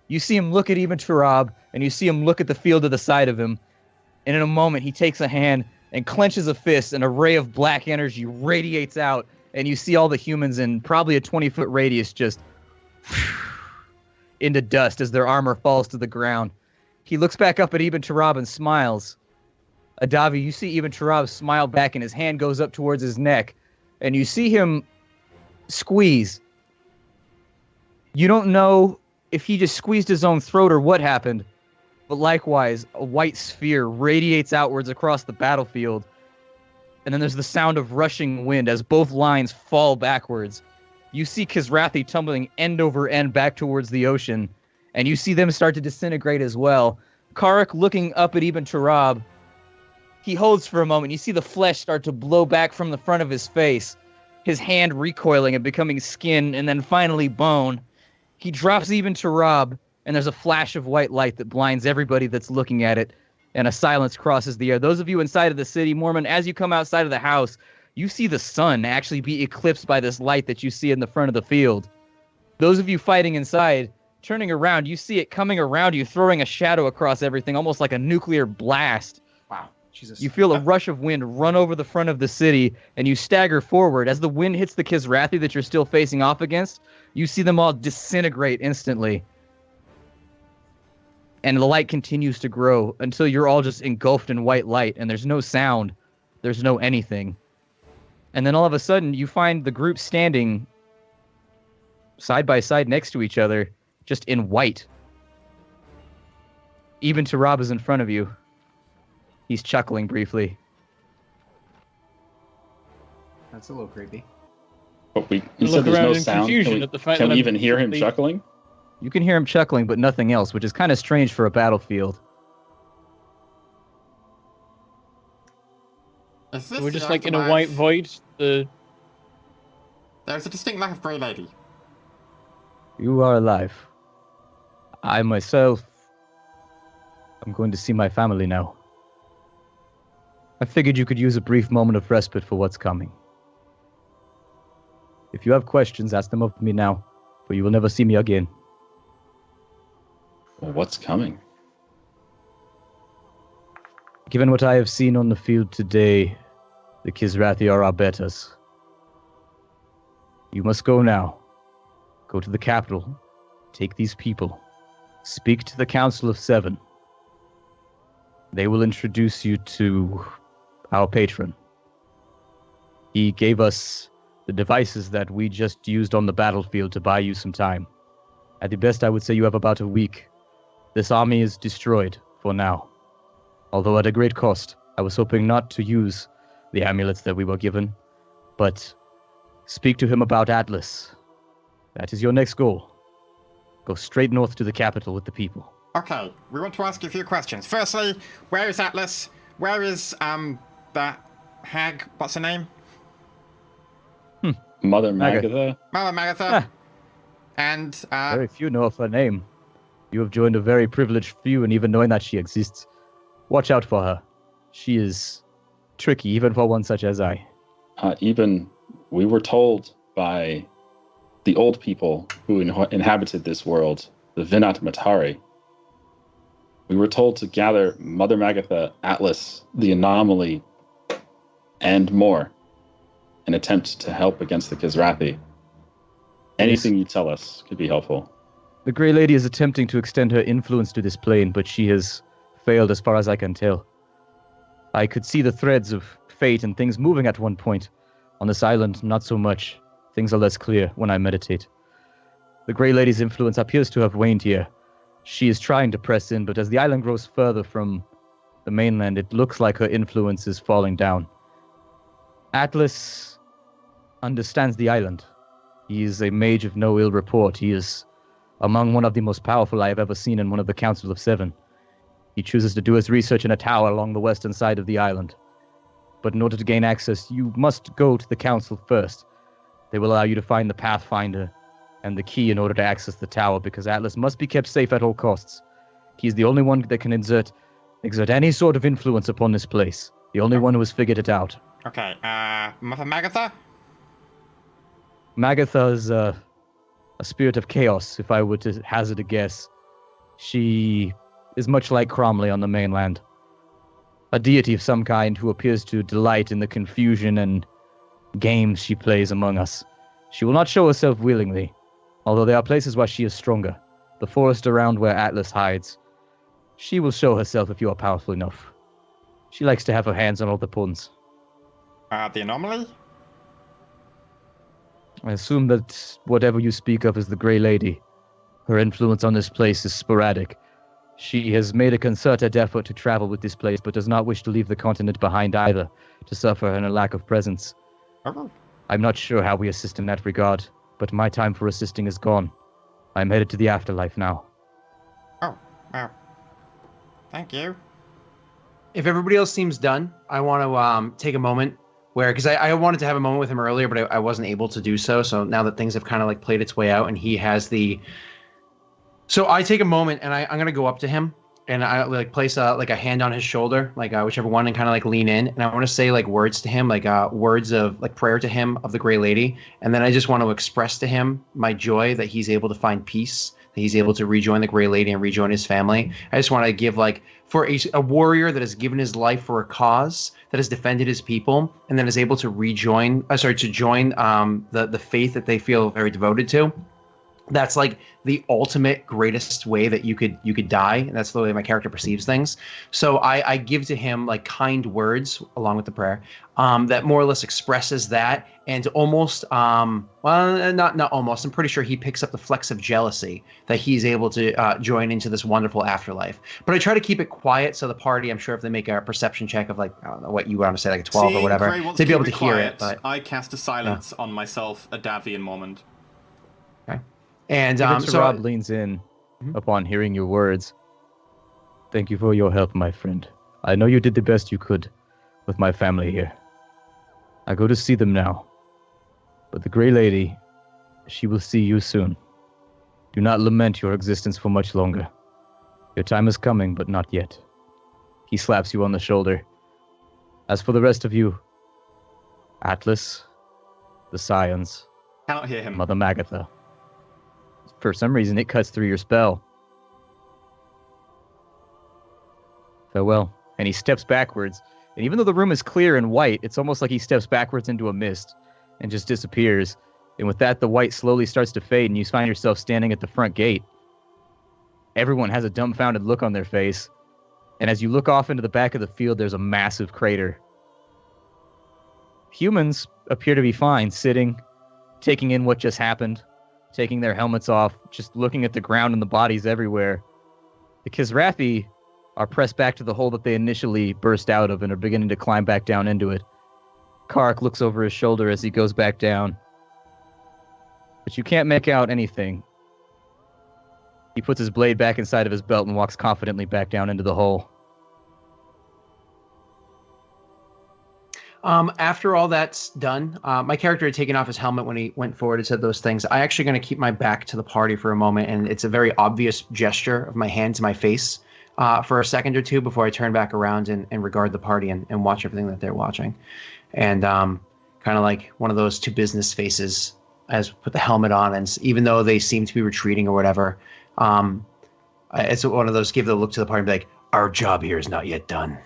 You see him look at Ibn Tarab, and you see him look at the field to the side of him. And in a moment, he takes a hand and clenches a fist, and a ray of black energy radiates out, and you see all the humans in probably a 20-foot radius just into dust as their armor falls to the ground. He looks back up at Ibn Tarab and smiles. Adavi, you see Ibn Tarab smile back, and his hand goes up towards his neck, and you see him squeeze. You don't know if he just squeezed his own throat or what happened, but likewise, a white sphere radiates outwards across the battlefield, and then there's the sound of rushing wind as both lines fall backwards. You see Kizrathi tumbling end over end back towards the ocean, and you see them start to disintegrate as well. Karak looking up at Ibn Tarab, he holds for a moment. You see the flesh start to blow back from the front of his face, his hand recoiling and becoming skin, and then finally bone. He drops even to Rob, and there's a flash of white light that blinds everybody that's looking at it, and a silence crosses the air. Those of you inside of the city, Mormon, as you come outside of the house, you see the sun actually be eclipsed by this light that you see in the front of the field. Those of you fighting inside, turning around, you see it coming around you, throwing a shadow across everything, almost like a nuclear blast. Wow. Jesus. You feel a rush of wind run over the front of the city, and you stagger forward. As the wind hits the Kisrathi that you're still facing off against, you see them all disintegrate instantly. And the light continues to grow until you're all just engulfed in white light, and there's no sound. There's no anything. And then all of a sudden, you find the group standing side by side next to each other, just in white. Even to Rob is in front of you. He's chuckling briefly. That's a little creepy. But you said there's no sound. Can we even hear him chuckling? You can hear him chuckling, but nothing else, which is kind of strange for a battlefield. We're just like in a white void. There's a distinct lack of Grey Lady. You are alive. I myself, I'm going to see my family now. I figured you could use a brief moment of respite for what's coming. If you have questions, ask them of me now, for you will never see me again. Well, what's coming? Given what I have seen on the field today, the Kisrathi are our betters. You must go now. Go to the capital. Take these people. Speak to the Council of Seven. They will introduce you to our patron. He gave us the devices that we just used on the battlefield to buy you some time. At the best, I would say you have about a week. This army is destroyed for now. Although at a great cost. I was hoping not to use the amulets that we were given, but speak to him about Atlas. That is your next goal. Go straight north to the capital with the people. Okay, we want to ask you a few questions. Firstly, where is Atlas? Where is, that hag? What's her name? Mother Magatha. Mother Magatha. And, Very few know of her name. You have joined a very privileged few, and even knowing that she exists, watch out for her. She is tricky, even for one such as I. Even we were told by the old people who inhabited this world, the Vinat Matari. We were told to gather Mother Magatha, Atlas, the Anomaly, and more, in attempt to help against the Kisrathi. Anything you tell us could be helpful. The Grey Lady is attempting to extend her influence to this plane, but she has failed as far as I can tell. I could see the threads of fate and things moving at one point. On this island, not so much. Things are less clear when I meditate. The Grey Lady's influence appears to have waned here. She is trying to press in, but as the island grows further from the mainland, it looks like her influence is falling down. Atlas understands the island. He is a mage of no ill report. He is among one of the most powerful I have ever seen in one of the Council of Seven. He chooses to do his research in a tower along the western side of the island. But in order to gain access, you must go to the Council first. They will allow you to find the Pathfinder and the key in order to access the tower, because Atlas must be kept safe at all costs. He's the only one that can exert any sort of influence upon this place. The only one who has figured it out. Okay, Mother Magatha? Magatha is a spirit of chaos, if I were to hazard a guess. She is much like Cromley on the mainland. A deity of some kind who appears to delight in the confusion and games she plays among us. She will not show herself willingly, although there are places where she is stronger. The forest around where Atlas hides. She will show herself if you are powerful enough. She likes to have her hands on all the pawns. The Anomaly? I assume that whatever you speak of is the Grey Lady. Her influence on this place is sporadic. She has made a concerted effort to travel with this place, but does not wish to leave the continent behind either, to suffer in a lack of presence. Oh. I'm not sure how we assist in that regard, but my time for assisting is gone. I'm headed to the afterlife now. Oh, wow. Thank you. If everybody else seems done, I want to take a moment where because I wanted to have a moment with him earlier, but I wasn't able to do so. So now that things have kind of like played its way out, and he has the. So I take a moment and I'm gonna go up to him and I like place like a hand on his shoulder, like whichever one, and kind of like lean in, and I want to say like words to him, like words of like prayer to him of the Gray Lady, and then I just want to express to him my joy that he's able to find peace, that he's able to rejoin the Gray Lady and rejoin his family. I just want to give like for a warrior that has given his life for a cause, that has defended his people, and then is able to rejoin, to join the faith that they feel very devoted to. That's like the ultimate greatest way that you could die, and that's the way my character perceives things. So I give to him like kind words along with the prayer that more or less expresses that, and almost not almost, I'm pretty sure he picks up the flecks of jealousy that he's able to join into this wonderful afterlife. But I try to keep it quiet, so the party, I'm sure if they make a perception check of like, I don't know what you want to say, like a 12 or whatever, they'd be able to hear it. But I cast a silence on myself, Adavi, and Mormont. Okay. And so Rob leans in upon hearing your words. Thank you for your help, my friend. I know you did the best you could with my family here. I go to see them now. But the Grey Lady, she will see you soon. Do not lament your existence for much longer. Your time is coming, but not yet. He slaps you on the shoulder. As for the rest of you, Atlas, the Scions, Cannot hear him. Mother Magatha. For some reason, it cuts through your spell. Farewell. And he steps backwards. And even though the room is clear and white, it's almost like he steps backwards into a mist and just disappears. And with that, the white slowly starts to fade, and you find yourself standing at the front gate. Everyone has a dumbfounded look on their face. And as you look off into the back of the field, there's a massive crater. Humans appear to be fine, sitting, taking in what just happened, taking their helmets off, just looking at the ground and the bodies everywhere. The Kizrathi are pressed back to the hole that they initially burst out of and are beginning to climb back down into it. Kark looks over his shoulder as he goes back down. But you can't make out anything. He puts his blade back inside of his belt and walks confidently back down into the hole. After all that's done, my character had taken off his helmet when he went forward and said those things. I actually going to keep my back to the party for a moment, and it's a very obvious gesture of my hand to my face for a second or two before I turn back around and regard the party and watch everything that they're watching. And kind of like one of those two business faces as put the helmet on, and even though they seem to be retreating or whatever, it's one of those give the look to the party and be like, our job here is not yet done.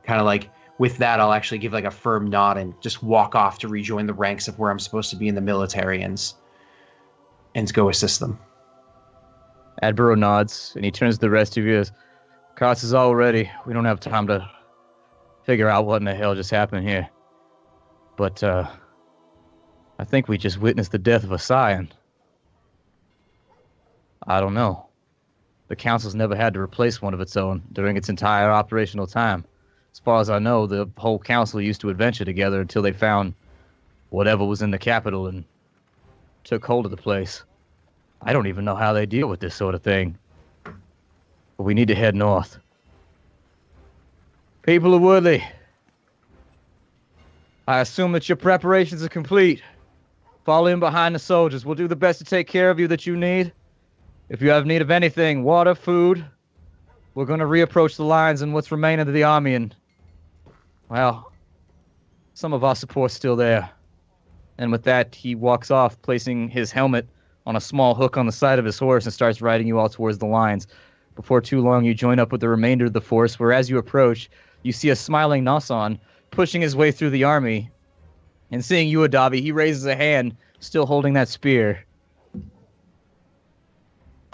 Kind of like, with that, I'll actually give like a firm nod and just walk off to rejoin the ranks of where I'm supposed to be in the military and go assist them. Adburo nods, and he turns to the rest of you as, Cots is all ready. We don't have time to figure out what in the hell just happened here. But, I think we just witnessed the death of a Scion. I don't know. The Council's never had to replace one of its own during its entire operational time. As far as I know, the whole council used to adventure together until they found whatever was in the capital and took hold of the place. I don't even know how they deal with this sort of thing. But we need to head north. People of Woodley, I assume that your preparations are complete. Fall in behind the soldiers. We'll do the best to take care of you that you need. If you have need of anything, water, food, we're going to reapproach the lines and what's remaining of the army, and well, some of our support's still there. And with that, he walks off, placing his helmet on a small hook on the side of his horse and starts riding you all towards the lines. Before too long, you join up with the remainder of the force, where as you approach, you see a smiling Nasan pushing his way through the army. And seeing you, Adavi, he raises a hand, still holding that spear.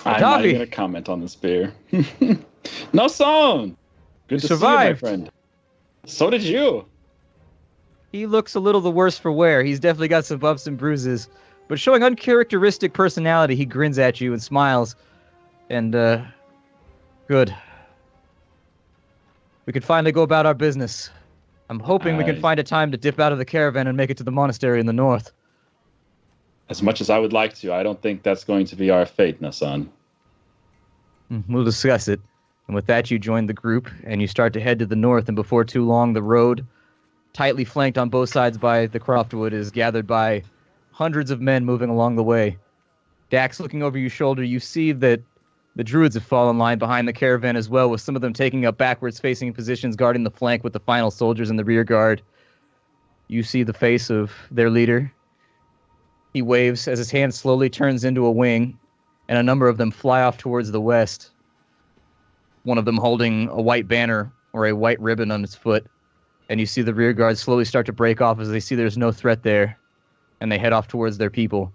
I'm not even going to comment on the spear. Nasan! Good to survived. See you, my friend. So did you. He looks a little the worse for wear. He's definitely got some bumps and bruises. But showing uncharacteristic personality, he grins at you and smiles. And, good. We can finally go about our business. I'm hoping we can find a time to dip out of the caravan and make it to the monastery in the north. As much as I would like to, I don't think that's going to be our fate, Nasan. We'll discuss it. And with that, you join the group, and you start to head to the north, and before too long, the road tightly flanked on both sides by the Croftwood, is gathered by hundreds of men moving along the way. Dax, looking over your shoulder, you see that the druids have fallen in line behind the caravan as well, with some of them taking up backwards-facing positions, guarding the flank with the final soldiers in the rear guard. You see the face of their leader. He waves as his hand slowly turns into a wing, and a number of them fly off towards the west. One of them holding a white banner or a white ribbon on its foot, and you see the rear guard slowly start to break off as they see there's no threat there, and they head off towards their people.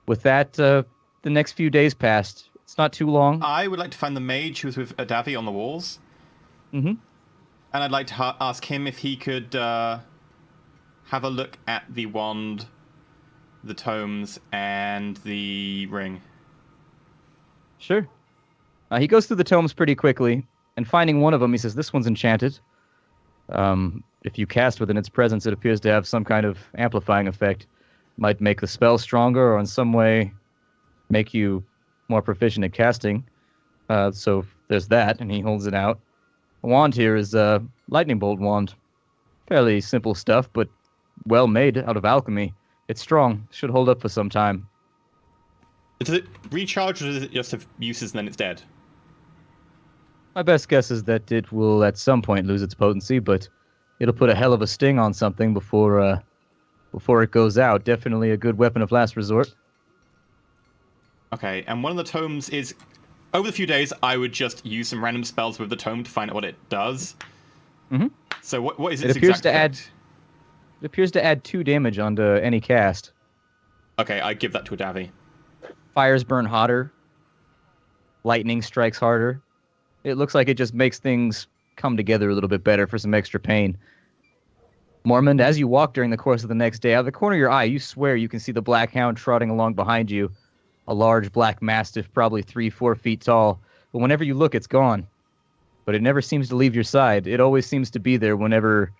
With that, the next few days passed. It's not too long. I would like to find the mage who's with Adavi on the walls. Mm-hmm. And I'd like to ask him if he could have a look at the wand, the tomes, and the ring. Sure. He goes through the tomes pretty quickly, and finding one of them, he says, "This one's enchanted. If you cast within its presence, it appears to have some kind of amplifying effect. Might make the spell stronger, or in some way make you more proficient at casting. So there's that," and he holds it out. The wand here is a lightning bolt wand. Fairly simple stuff, but well made out of alchemy. It's strong. Should hold up for some time. Does it recharge, or does it just have uses and then it's dead? My best guess is that it will at some point lose its potency, but it'll put a hell of a sting on something before it goes out. Definitely a good weapon of last resort. Okay, and one of the tomes is... Over the few days, I would just use some random spells with the tome to find out what it does. Mm-hmm. So what is It its appears exact to add. effect? It appears to add 2 damage onto any cast. Okay, I give that to Adavi. Fires burn hotter. Lightning strikes harder. It looks like it just makes things come together a little bit better for some extra pain. Mormond, as you walk during the course of the next day, out of the corner of your eye, you swear you can see the Black Hound trotting along behind you. A large black mastiff, probably 3-4 feet tall. But whenever you look, it's gone. But it never seems to leave your side. It always seems to be there whenever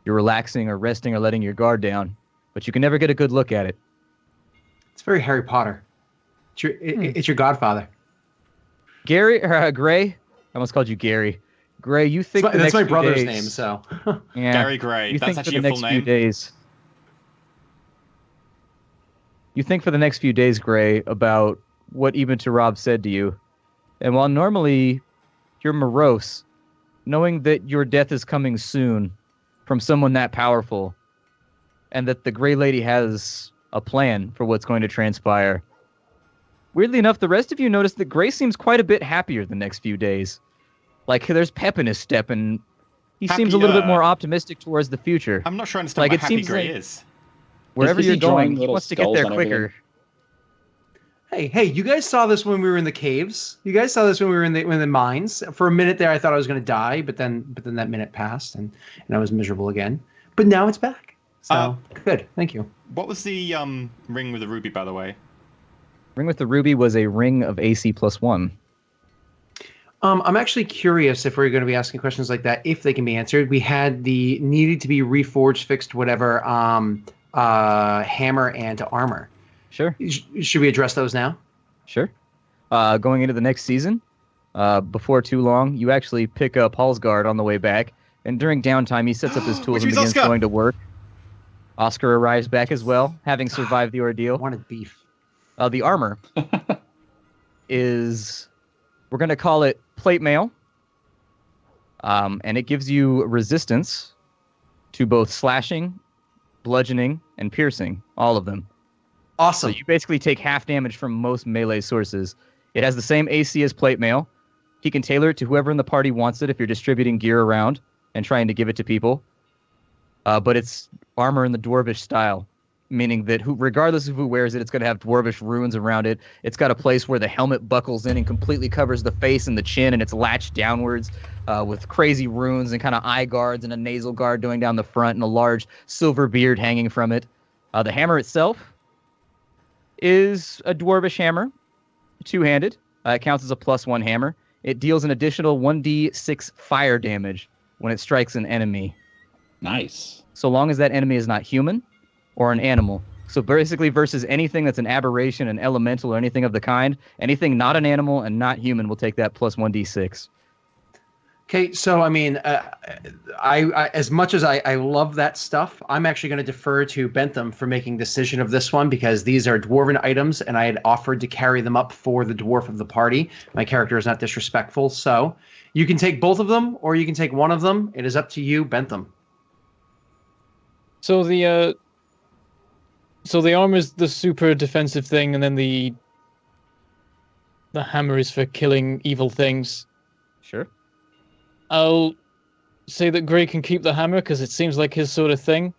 you're relaxing or resting or letting your guard down. But you can never get a good look at it. It's very Harry Potter. It's your godfather. Gray, I almost called you Gary. Gray, you think That's my brother's days, name, so. Yeah, Gary Gray. You That's think actually for the your full next few name. days. You think for the next few days, Gray, about what Eben to Rob said to you. And while normally you're morose, knowing that your death is coming soon from someone that powerful, and that the Gray Lady has a plan for what's going to transpire. Weirdly enough, the rest of you notice that Gray seems quite a bit happier the next few days. Like, there's pep in his step, and he seems a little bit more optimistic towards the future. I'm not sure I understand Like, what it Happy seems Gray like- is. Wherever Is he you're going, drawing he little wants to get skulls there on quicker. everything? Hey, you guys saw this when we were in the caves. You guys saw this when we were in the mines. For a minute there, I thought I was going to die, but then that minute passed, and I was miserable again. But now it's back. So, good. Thank you. What was the ring with the ruby, by the way? Ring with the Ruby was a ring of AC +1. I'm actually curious if we're going to be asking questions like that, if they can be answered. We had the needed to be reforged, fixed, whatever, hammer and armor. Sure, Should we address those now? sure. Going into the next season, before too long, you actually pick up Hallsguard on the way back, and during downtime, he sets up his tools Which and means begins Oscar! going to work. Oscar arrives back as well, having survived the I ordeal. wanted beef. The armor is, we're going to call it plate mail, and it gives you resistance to both slashing, bludgeoning, and piercing, all of them. So Awesome. you basically take half damage from most melee sources. It has the same AC as plate mail. He can tailor it to whoever in the party wants it if you're distributing gear around and trying to give it to people. But it's armor in the dwarvish style, meaning that regardless of who wears it, it's going to have dwarvish runes around it. It's got a place where the helmet buckles in and completely covers the face and the chin, and it's latched downwards with crazy runes and kind of eye guards and a nasal guard going down the front and a large silver beard hanging from it. The hammer itself is a dwarvish hammer, two-handed. It counts as a +1 hammer. It deals an additional 1d6 fire damage when it strikes an enemy, Nice. so long as that enemy is not human or an animal. So basically versus anything that's an aberration, an elemental, or anything of the kind, anything not an animal and not human will take that +1d6. Okay, so I mean, I as much as I love that stuff, I'm actually going to defer to Bentham for making decision of this one because these are dwarven items, and I had offered to carry them up for the dwarf of the party. My character is not disrespectful, so you can take both of them, or you can take one of them. It is up to you, Bentham. So the armor is the super defensive thing, and then the hammer is for killing evil things. Sure. I'll say that Gray can keep the hammer because it seems like his sort of thing.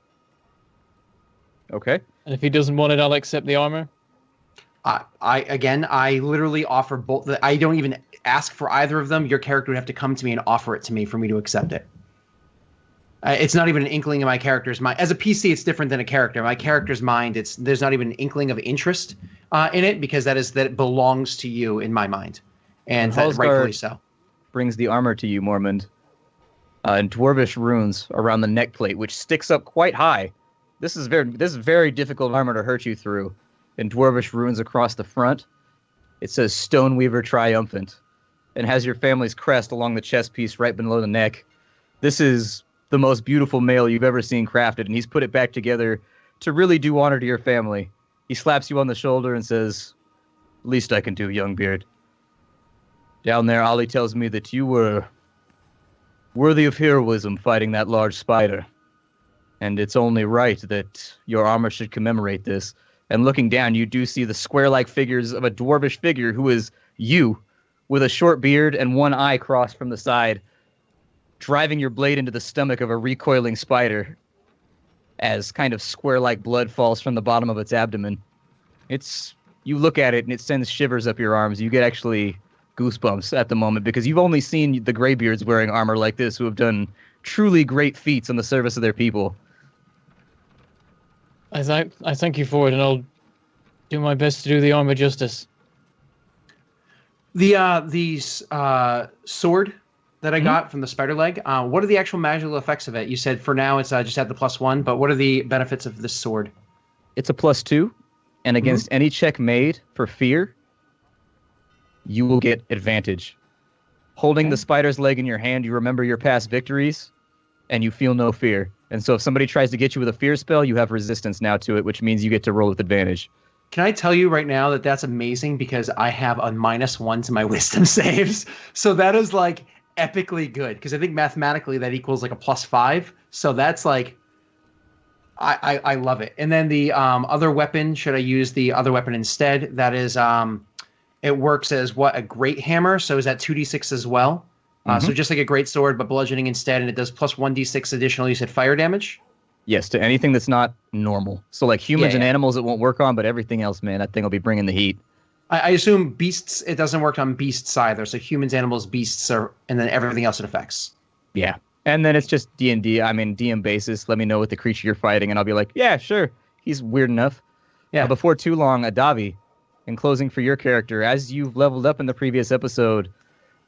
Okay. And if he doesn't want it, I'll accept the armor. I literally offer both. I don't even ask for either of them. Your character would have to come to me and offer it to me for me to accept it. It's not even an inkling of my character's mind. As a PC, it's different than a character. My character's mind, there's not even an inkling of interest in it because that it belongs to you in my mind, and that, rightfully so. Brings the armor to you, Mormond, in dwarvish runes around the neck plate, which sticks up quite high. This is very difficult armor to hurt you through. In dwarvish runes across the front, it says Stoneweaver Triumphant, and has your family's crest along the chest piece right below the neck. This is the most beautiful mail you've ever seen crafted, and he's put it back together to really do honor to your family. He slaps you on the shoulder and says, "Least I can do, young beard. Down there, Ollie tells me that you were worthy of heroism fighting that large spider. And it's only right that your armor should commemorate this." And looking down, you do see the square-like figures of a dwarvish figure who is you, with a short beard and one eye crossed from the side, driving your blade into the stomach of a recoiling spider as kind of square-like blood falls from the bottom of its abdomen. You look at it and it sends shivers up your arms. You get actually goosebumps at the moment because you've only seen the Greybeards wearing armor like this who have done truly great feats on the service of their people. I thank you for it, and I'll do my best to do the armor justice. The sword that I got from the spider leg, what are the actual magical effects of it? You said for now it's just at the +1, but what are the benefits of this sword? It's a +2, and against any check made for fear, you will get advantage. Holding the spider's leg in your hand, you remember your past victories, and you feel no fear. And so if somebody tries to get you with a fear spell, you have resistance now to it, which means you get to roll with advantage. Can I tell you right now that that's amazing because I have a -1 to my wisdom saves. So that is like epically good because I think mathematically that equals like a +5. So that's like, I love it. And then the other weapon, should I use the other weapon instead? That is, it works as a great hammer. So is that 2d6 as well? So just like a great sword, but bludgeoning instead, and it does +1d6 additional. You said fire damage? Yes, to anything that's not normal. So like humans and animals it won't work on, but everything else, man, that thing will be bringing the heat. I assume beasts, it doesn't work on beasts either. So humans, animals, beasts, and then everything else it affects. Yeah. And then it's just D&D. I mean, DM basis. Let me know what the creature you're fighting, and I'll be like, yeah, sure. He's weird enough. Yeah. Before too long, Adavi, in closing for your character, as you've leveled up in the previous episode,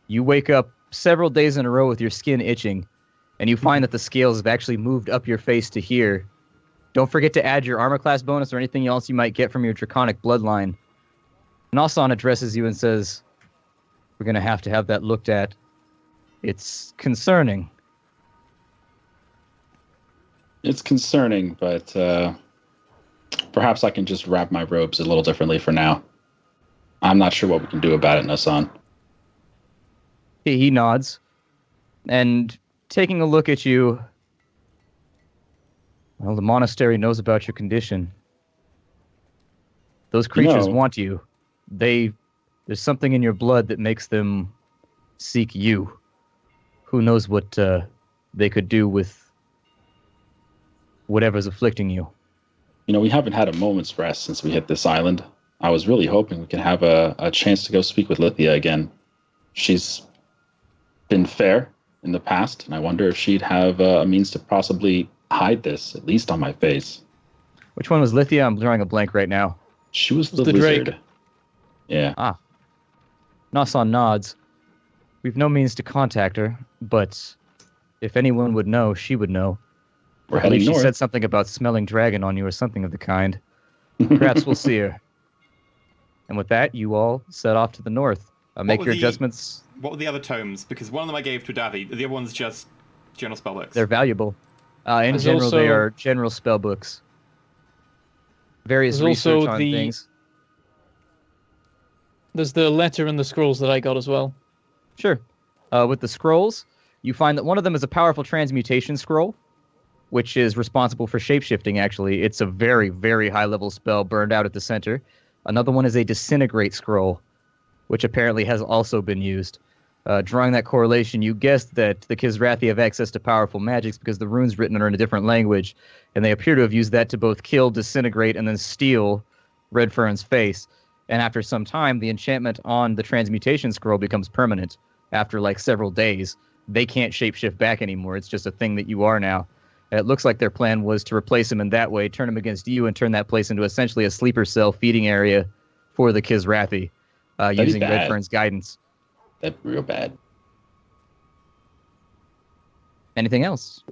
you wake up several days in a row with your skin itching, and you find that the scales have actually moved up your face to here. Don't forget to add your armor class bonus or anything else you might get from your draconic bloodline. Nasan addresses you and says, "We're going to have that looked at. It's concerning." It's concerning, but perhaps I can just wrap my robes a little differently for now. I'm not sure what we can do about it, Nasan. He nods, and taking a look at you, well, the monastery knows about your condition. Those creatures want you. There's something in your blood that makes them seek you. Who knows what they could do with whatever's afflicting you. We haven't had a moment's rest since we hit this island. I was really hoping we could have a chance to go speak with Lithia again. She's been fair in the past, and I wonder if she'd have a means to possibly hide this, at least on my face. Which one was Lithia? I'm drawing a blank right now. She was the lizard. Drake. Yeah. Nasan nods. We've no means to contact her, but if anyone would know, she would know. We're I believe heading she north. said something about smelling dragon on you or something of the kind. Perhaps we'll see her. And with that, you all set off to the north. Make your adjustments. What were the other tomes? Because one of them I gave to Davi. The other one's just general spellbooks. They're valuable. In general, they are general spell books. Various research on things. There's the letter and the scrolls that I got as well. Sure. With the scrolls, you find that one of them is a powerful transmutation scroll, which is responsible for shapeshifting, actually. It's a very, very high-level spell burned out at the center. Another one is a disintegrate scroll, which apparently has also been used. Drawing that correlation, you guessed that the Kizrathi have access to powerful magics because the runes written are in a different language, and they appear to have used that to both kill, disintegrate, and then steal Redfern's face. And after some time, the enchantment on the transmutation scroll becomes permanent. After like several days, they can't shapeshift back anymore. It's just a thing that you are now. It looks like their plan was to replace him in that way, turn him against you, and turn that place into essentially a sleeper cell feeding area for the Kizrathi, using Redfern's guidance. That's real bad. Anything else?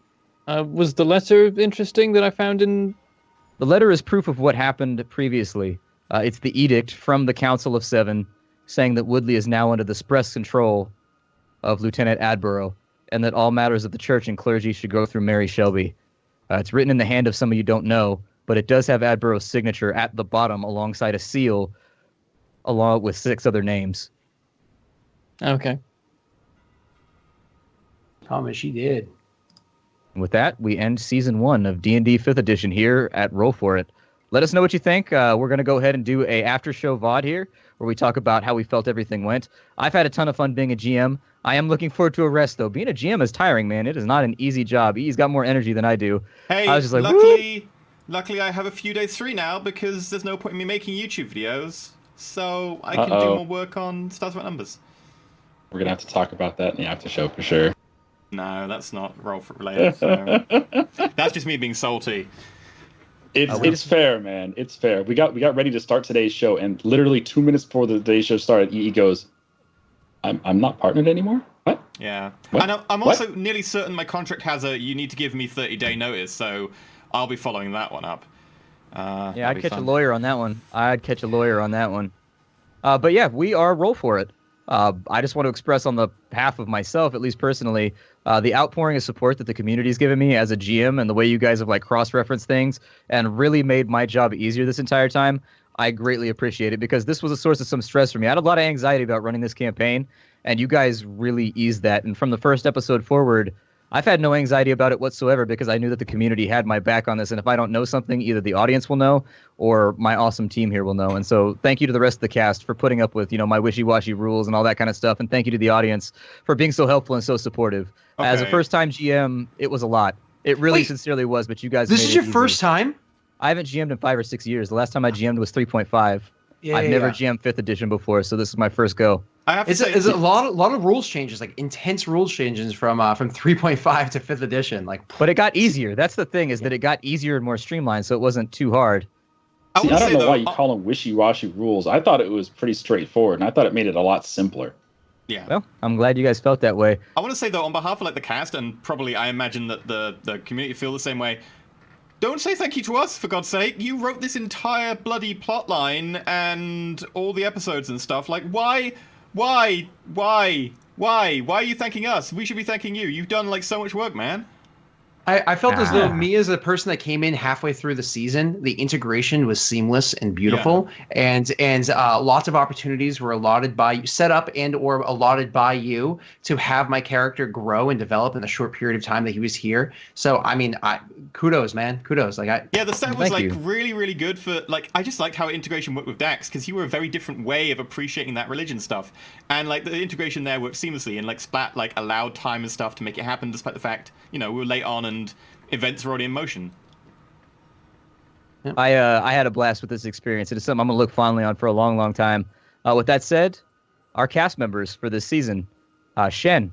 Was the letter interesting that I found in... The letter is proof of what happened previously. It's the edict from the Council of Seven saying that Woodley is now under the express control of Lieutenant Adborough, and that all matters of the church and clergy should go through Mary Shelby. It's written in the hand of someone you don't know, but it does have Adborough's signature at the bottom alongside a seal, along with 6 other names. Okay. Thomas, she did. And with that, we end Season 1 of D&D 5th Edition here at Roll4It. Let us know what you think. We're going to go ahead and do a after-show VOD here, where we talk about how we felt everything went. I've had a ton of fun being a GM. I am looking forward to a rest, though. Being a GM is tiring, man. It is not an easy job. He's got more energy than I do. Hey, I was just like, luckily I have a few days free now, because there's no point in me making YouTube videos, so I can do more work on Stars About Numbers. We're going to have to talk about that in the after show for sure. No, that's not Roll4It related. So. That's just me being salty. It's fair, man. It's fair. We got ready to start today's show, and literally 2 minutes before the today's show started, EE goes, I'm not partnered anymore? What? Yeah. What? And I'm also nearly certain my contract has you need to give me 30-day notice, so I'll be following that one up. Yeah, I'd catch a lawyer on that one. But yeah, we are Roll4It. I just want to express on the behalf of myself, at least personally, the outpouring of support that the community has given me as a GM, and the way you guys have like cross-referenced things and really made my job easier this entire time. I greatly appreciate it, because this was a source of some stress for me. I had a lot of anxiety about running this campaign, and you guys really eased that. And from the first episode forward, I've had no anxiety about it whatsoever, because I knew that the community had my back on this. And if I don't know something, either the audience will know or my awesome team here will know. And so thank you to the rest of the cast for putting up with, my wishy-washy rules and all that kind of stuff. And thank you to the audience for being so helpful and so supportive. Okay. As a first-time GM, it was a lot. It really sincerely was, but you guys made it easy. This is your first time? I haven't GM'd in 5 or 6 years. The last time I GM'd was 3.5. I've never GM'd 5th edition before, so this is my first go. I have to say, it's a lot of rules changes, like intense rules changes from 3.5 to 5th edition. But it got easier. That's the thing, is that it got easier and more streamlined, so it wasn't too hard. I don't know why you call them wishy-washy rules. I thought it was pretty straightforward, and I thought it made it a lot simpler. Yeah. Well, I'm glad you guys felt that way. I want to say, though, on behalf of the cast, and probably I imagine that the community feel the same way, don't say thank you to us, for God's sake. You wrote this entire bloody plotline and all the episodes and stuff. Why are you thanking us? We should be thanking you. You've done so much work, man. I felt as though me, as a person that came in halfway through the season, the integration was seamless and beautiful, and lots of opportunities were allotted by you, set up and or allotted by you to have my character grow and develop in the short period of time that he was here. So I mean, kudos, man, kudos. The set was really, really good for I just liked how integration worked with Dax, because you were a very different way of appreciating that religion stuff, and the integration there worked seamlessly, and Splat allowed time and stuff to make it happen, despite the fact we were late on and events were already in motion. I had a blast with this experience. It is something I'm going to look fondly on for a long, long time. With that said, our cast members for this season. Shen,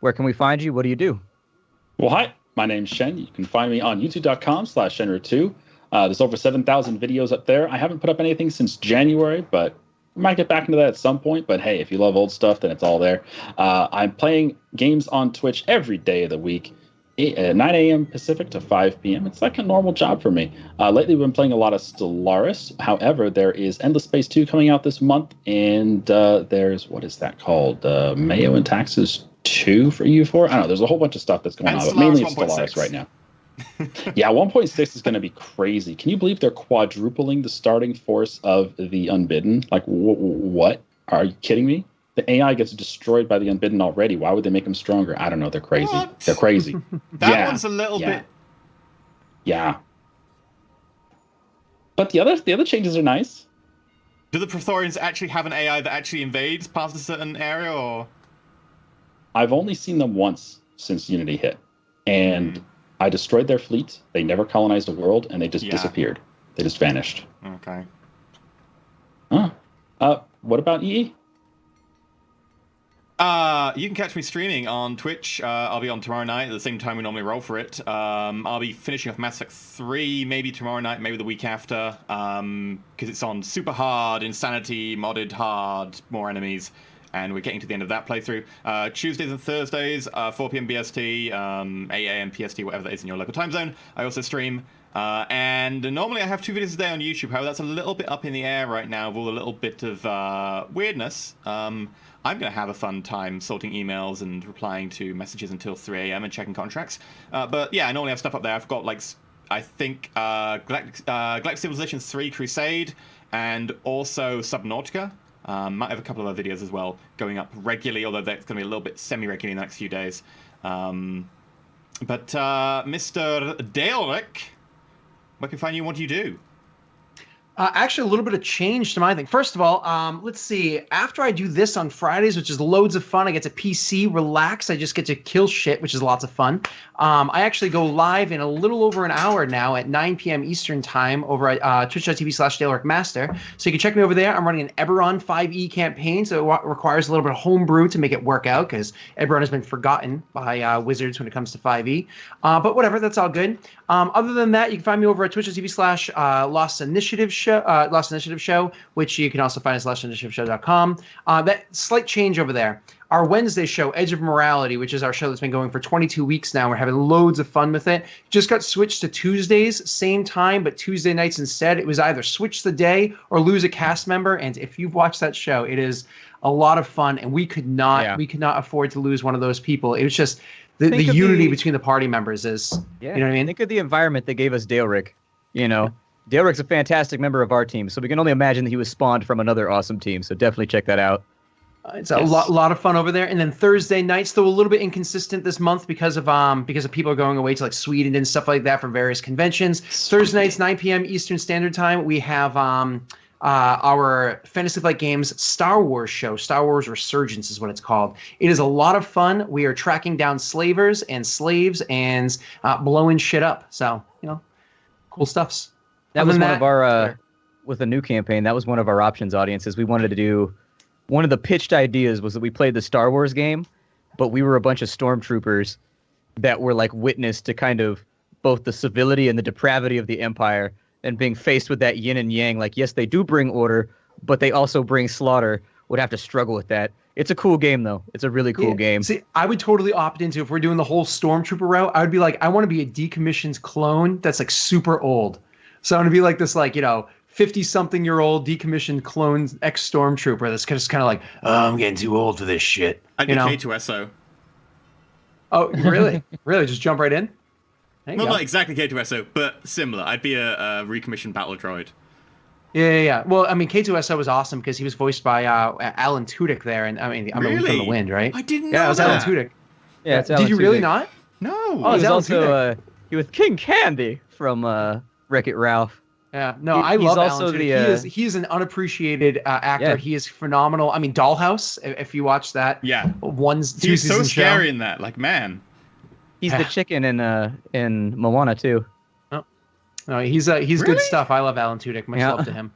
where can we find you? What do you do? Well, hi. My name's Shen. You can find me on youtube.com/Shenru2. There's over 7,000 videos up there. I haven't put up anything since January, but we might get back into that at some point. But hey, if you love old stuff, then it's all there. I'm playing games on Twitch every day of the week. 9 a.m. Pacific to 5 p.m. It's like a normal job for me. Lately, we've been playing a lot of Stellaris. However, there is Endless Space 2 coming out this month, and there's, what is that called? Mayo and Taxes 2 for U4? I don't know. There's a whole bunch of stuff that's going on, but mainly it's Stellaris right now. Yeah, 1.6 is going to be crazy. Can you believe they're quadrupling the starting force of the Unbidden? Like, what? Are you kidding me? The AI gets destroyed by the Unbidden already. Why would they make them stronger? I don't know. They're crazy. What? They're crazy. That one's a little bit. Yeah. But the other changes are nice. Do the Praetorians actually have an AI that actually invades past a certain area, or? I've only seen them once since Unity hit, and I destroyed their fleet. They never colonized a world, and they just disappeared. They just vanished. Okay. Huh. What about EE? You can catch me streaming on Twitch. I'll be on tomorrow night at the same time we normally roll for it. I'll be finishing off Mass Effect 3 maybe tomorrow night, maybe the week after, because it's on super hard, insanity, modded hard, more enemies, and we're getting to the end of that playthrough. Tuesdays and Thursdays, 4 p.m. BST, 8 a.m. PST, whatever that is in your local time zone. I also stream. And normally I have 2 videos a day on YouTube. However, that's a little bit up in the air right now with all a little bit of weirdness. I'm going to have a fun time sorting emails and replying to messages until 3 a.m. and checking contracts. But yeah, I normally have stuff up there. I've got, like, I think Galactic Civilization 3 Crusade and also Subnautica. Might have a couple of other videos as well going up regularly, although that's going to be a little bit semi-regularly in the next few days. But Mr. Daleric, where can I find you? What do you do? Actually, a little bit of change to my thing. First of all, let's see. After I do this on Fridays, which is loads of fun, I get to PC, relax. I just get to kill shit, which is lots of fun. I actually go live in a little over an hour now at 9 p.m. Eastern time over at twitch.tv/DalericMaster. So you can check me over there. I'm running an Eberron 5e campaign, so it requires a little bit of homebrew to make it work out because Eberron has been forgotten by wizards when it comes to 5e. But whatever, that's all good. Other than that, you can find me over at twitch.tv/Lost Initiative Show, which you can also find at lostinitiativeshow.com. That slight change over there. Our Wednesday show, Edge of Morality, which is our show that's been going for 22 weeks now. We're having loads of fun with it. Just got switched to Tuesdays, same time, but Tuesday nights instead. It was either switch the day or lose a cast member. And if you've watched that show, it is a lot of fun. And we could not afford to lose one of those people. It was just the unity between the party members is, you know what I mean? Think of the environment that gave us Daleric, you know? Daleric's a fantastic member of our team, so we can only imagine that he was spawned from another awesome team. So definitely check that out. It's a lot of fun over there. And then Thursday nights, though a little bit inconsistent this month because of people are going away to like Sweden and stuff like that for various conventions. Thursday nights, 9 p.m. Eastern Standard Time, we have our Fantasy Flight Games Star Wars show. Star Wars Resurgence is what it's called. It is a lot of fun. We are tracking down slavers and slaves and blowing shit up. So, you know, cool stuffs. That was one of our, with a new campaign, that was one of our options audiences. We wanted to do, one of the pitched ideas was that we played the Star Wars game, but we were a bunch of stormtroopers that were like witness to kind of both the civility and the depravity of the Empire and being faced with that yin and yang. Like, yes, they do bring order, but they also bring slaughter, would have to struggle with that. It's a cool game, though. It's a really cool game. See, I would totally opt into, if we're doing the whole stormtrooper route, I would be like, I want to be a decommissioned clone that's like super old. So I'm going to be like this, like, you know, 50-something-year-old decommissioned clone ex-stormtrooper that's just kind of like, oh, I'm getting too old for this shit. I'd be K2SO. Oh, really? Really? Just jump right in? Well, not exactly K2SO, but similar. I'd be a recommissioned battle droid. Yeah. Well, I mean, K2SO was awesome because he was voiced by Alan Tudyk there, and I mean, I'm from the Wind, right? I didn't know that. Yeah, it was Alan Tudyk. Yeah, it's Alan Did you really not? No. Oh, he was also he was King Candy from Wreck-It Ralph. Yeah, no, I love Alan Tudyk. He is an unappreciated actor. Yeah. He is phenomenal. I mean, Dollhouse, if you watch that. Yeah. He's so scary show. in that. Like, man. He's the chicken in Moana, too. Oh. No, he's really? Good stuff. I love Alan Tudyk. Much love to him.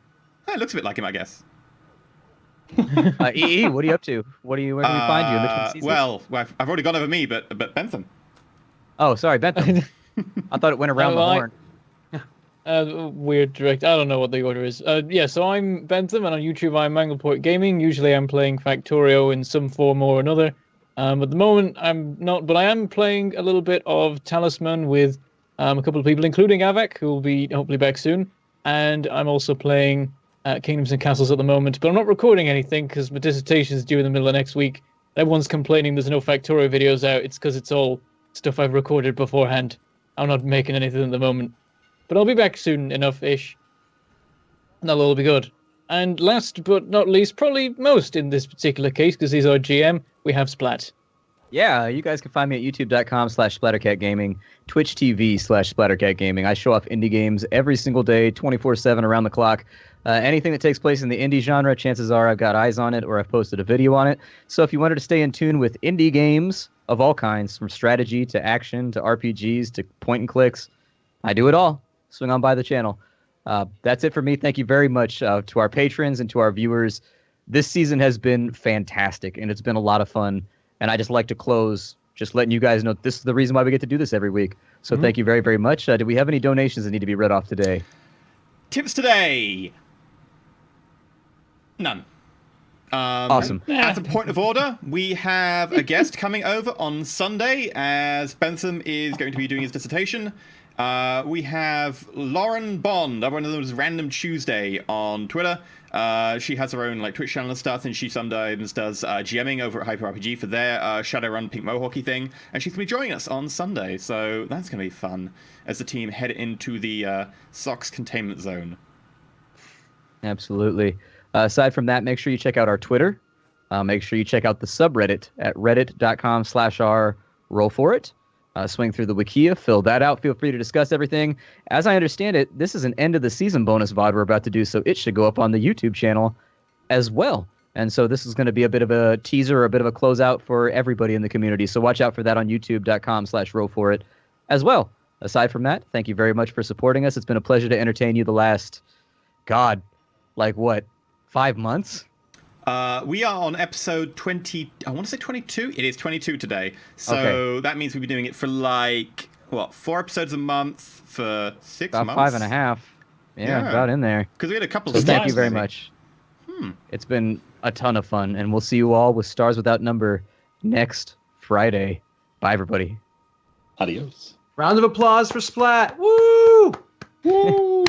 It looks a bit like him, I guess. EE, what are you up to? Where can we find you in between seasons? Well, I've already gone over me, but Bentham. Oh, sorry, Bentham. I thought it went around the horn. Weird direct. I don't know what the order is. So I'm Bentham, and on YouTube I'm Mangleport Gaming. Usually I'm playing Factorio in some form or another. At the moment, I'm not, but I am playing a little bit of Talisman with a couple of people, including Avak, who will be hopefully back soon. And I'm also playing Kingdoms and Castles at the moment, but I'm not recording anything because my dissertation is due in the middle of next week. Everyone's complaining there's no Factorio videos out. It's because it's all stuff I've recorded beforehand. I'm not making anything at the moment. But I'll be back soon enough-ish. And that'll all be good. And last but not least, probably most in this particular case, because he's our GM, we have Splat. Yeah, you guys can find me at youtube.com/SplatterCatGaming, Twitch TV/SplatterCatGaming. I show off indie games every single day, 24/7 around the clock. Anything that takes place in the indie genre, chances are I've got eyes on it or I've posted a video on it. So if you wanted to stay in tune with indie games of all kinds, from strategy to action to RPGs to point and clicks, I do it all. Swing on by the channel. That's it for me. Thank you very much to our patrons and to our viewers. This season has been fantastic, and it's been a lot of fun. And I just like to close just letting you guys know this is the reason why we get to do this every week. So thank you very, very much. Do we have any donations that need to be read off today? Tips today. None. Awesome. As a point of order, we have a guest coming over on Sunday as Bentham is going to be doing his dissertation. We have Lauren Bond, everyone knows Random Tuesday on Twitter. She has her own Twitch channel and stuff, and she sometimes does GMing over at Hyper RPG for their Shadowrun Pink Mohawky thing, and she's going to be joining us on Sunday, so that's going to be fun as the team head into the SOX containment zone. Absolutely. Aside from that, make sure you check out our Twitter. Make sure you check out the subreddit at reddit.com/r Roll4It. Swing through the Wikia, fill that out. Feel free to discuss everything. As I understand it, this is an end of the season bonus VOD we're about to do, so it should go up on the YouTube channel as well. And so this is going to be a bit of a teaser, a bit of a closeout for everybody in the community. So watch out for that on youtube.com/Roll4It as well. Aside from that, thank you very much for supporting us. It's been a pleasure to entertain you the last, 5 months? We are on episode 20. I want to say 22. It is 22 today. So that means we'll be doing it for 4 episodes a month for 6 months? About 5.5. Yeah, about in there. Because we had a couple So of thank you very much. It's been a ton of fun, and we'll see you all with Stars Without Number next Friday. Bye, everybody. Adios. Round of applause for Splat. Woo! Woo!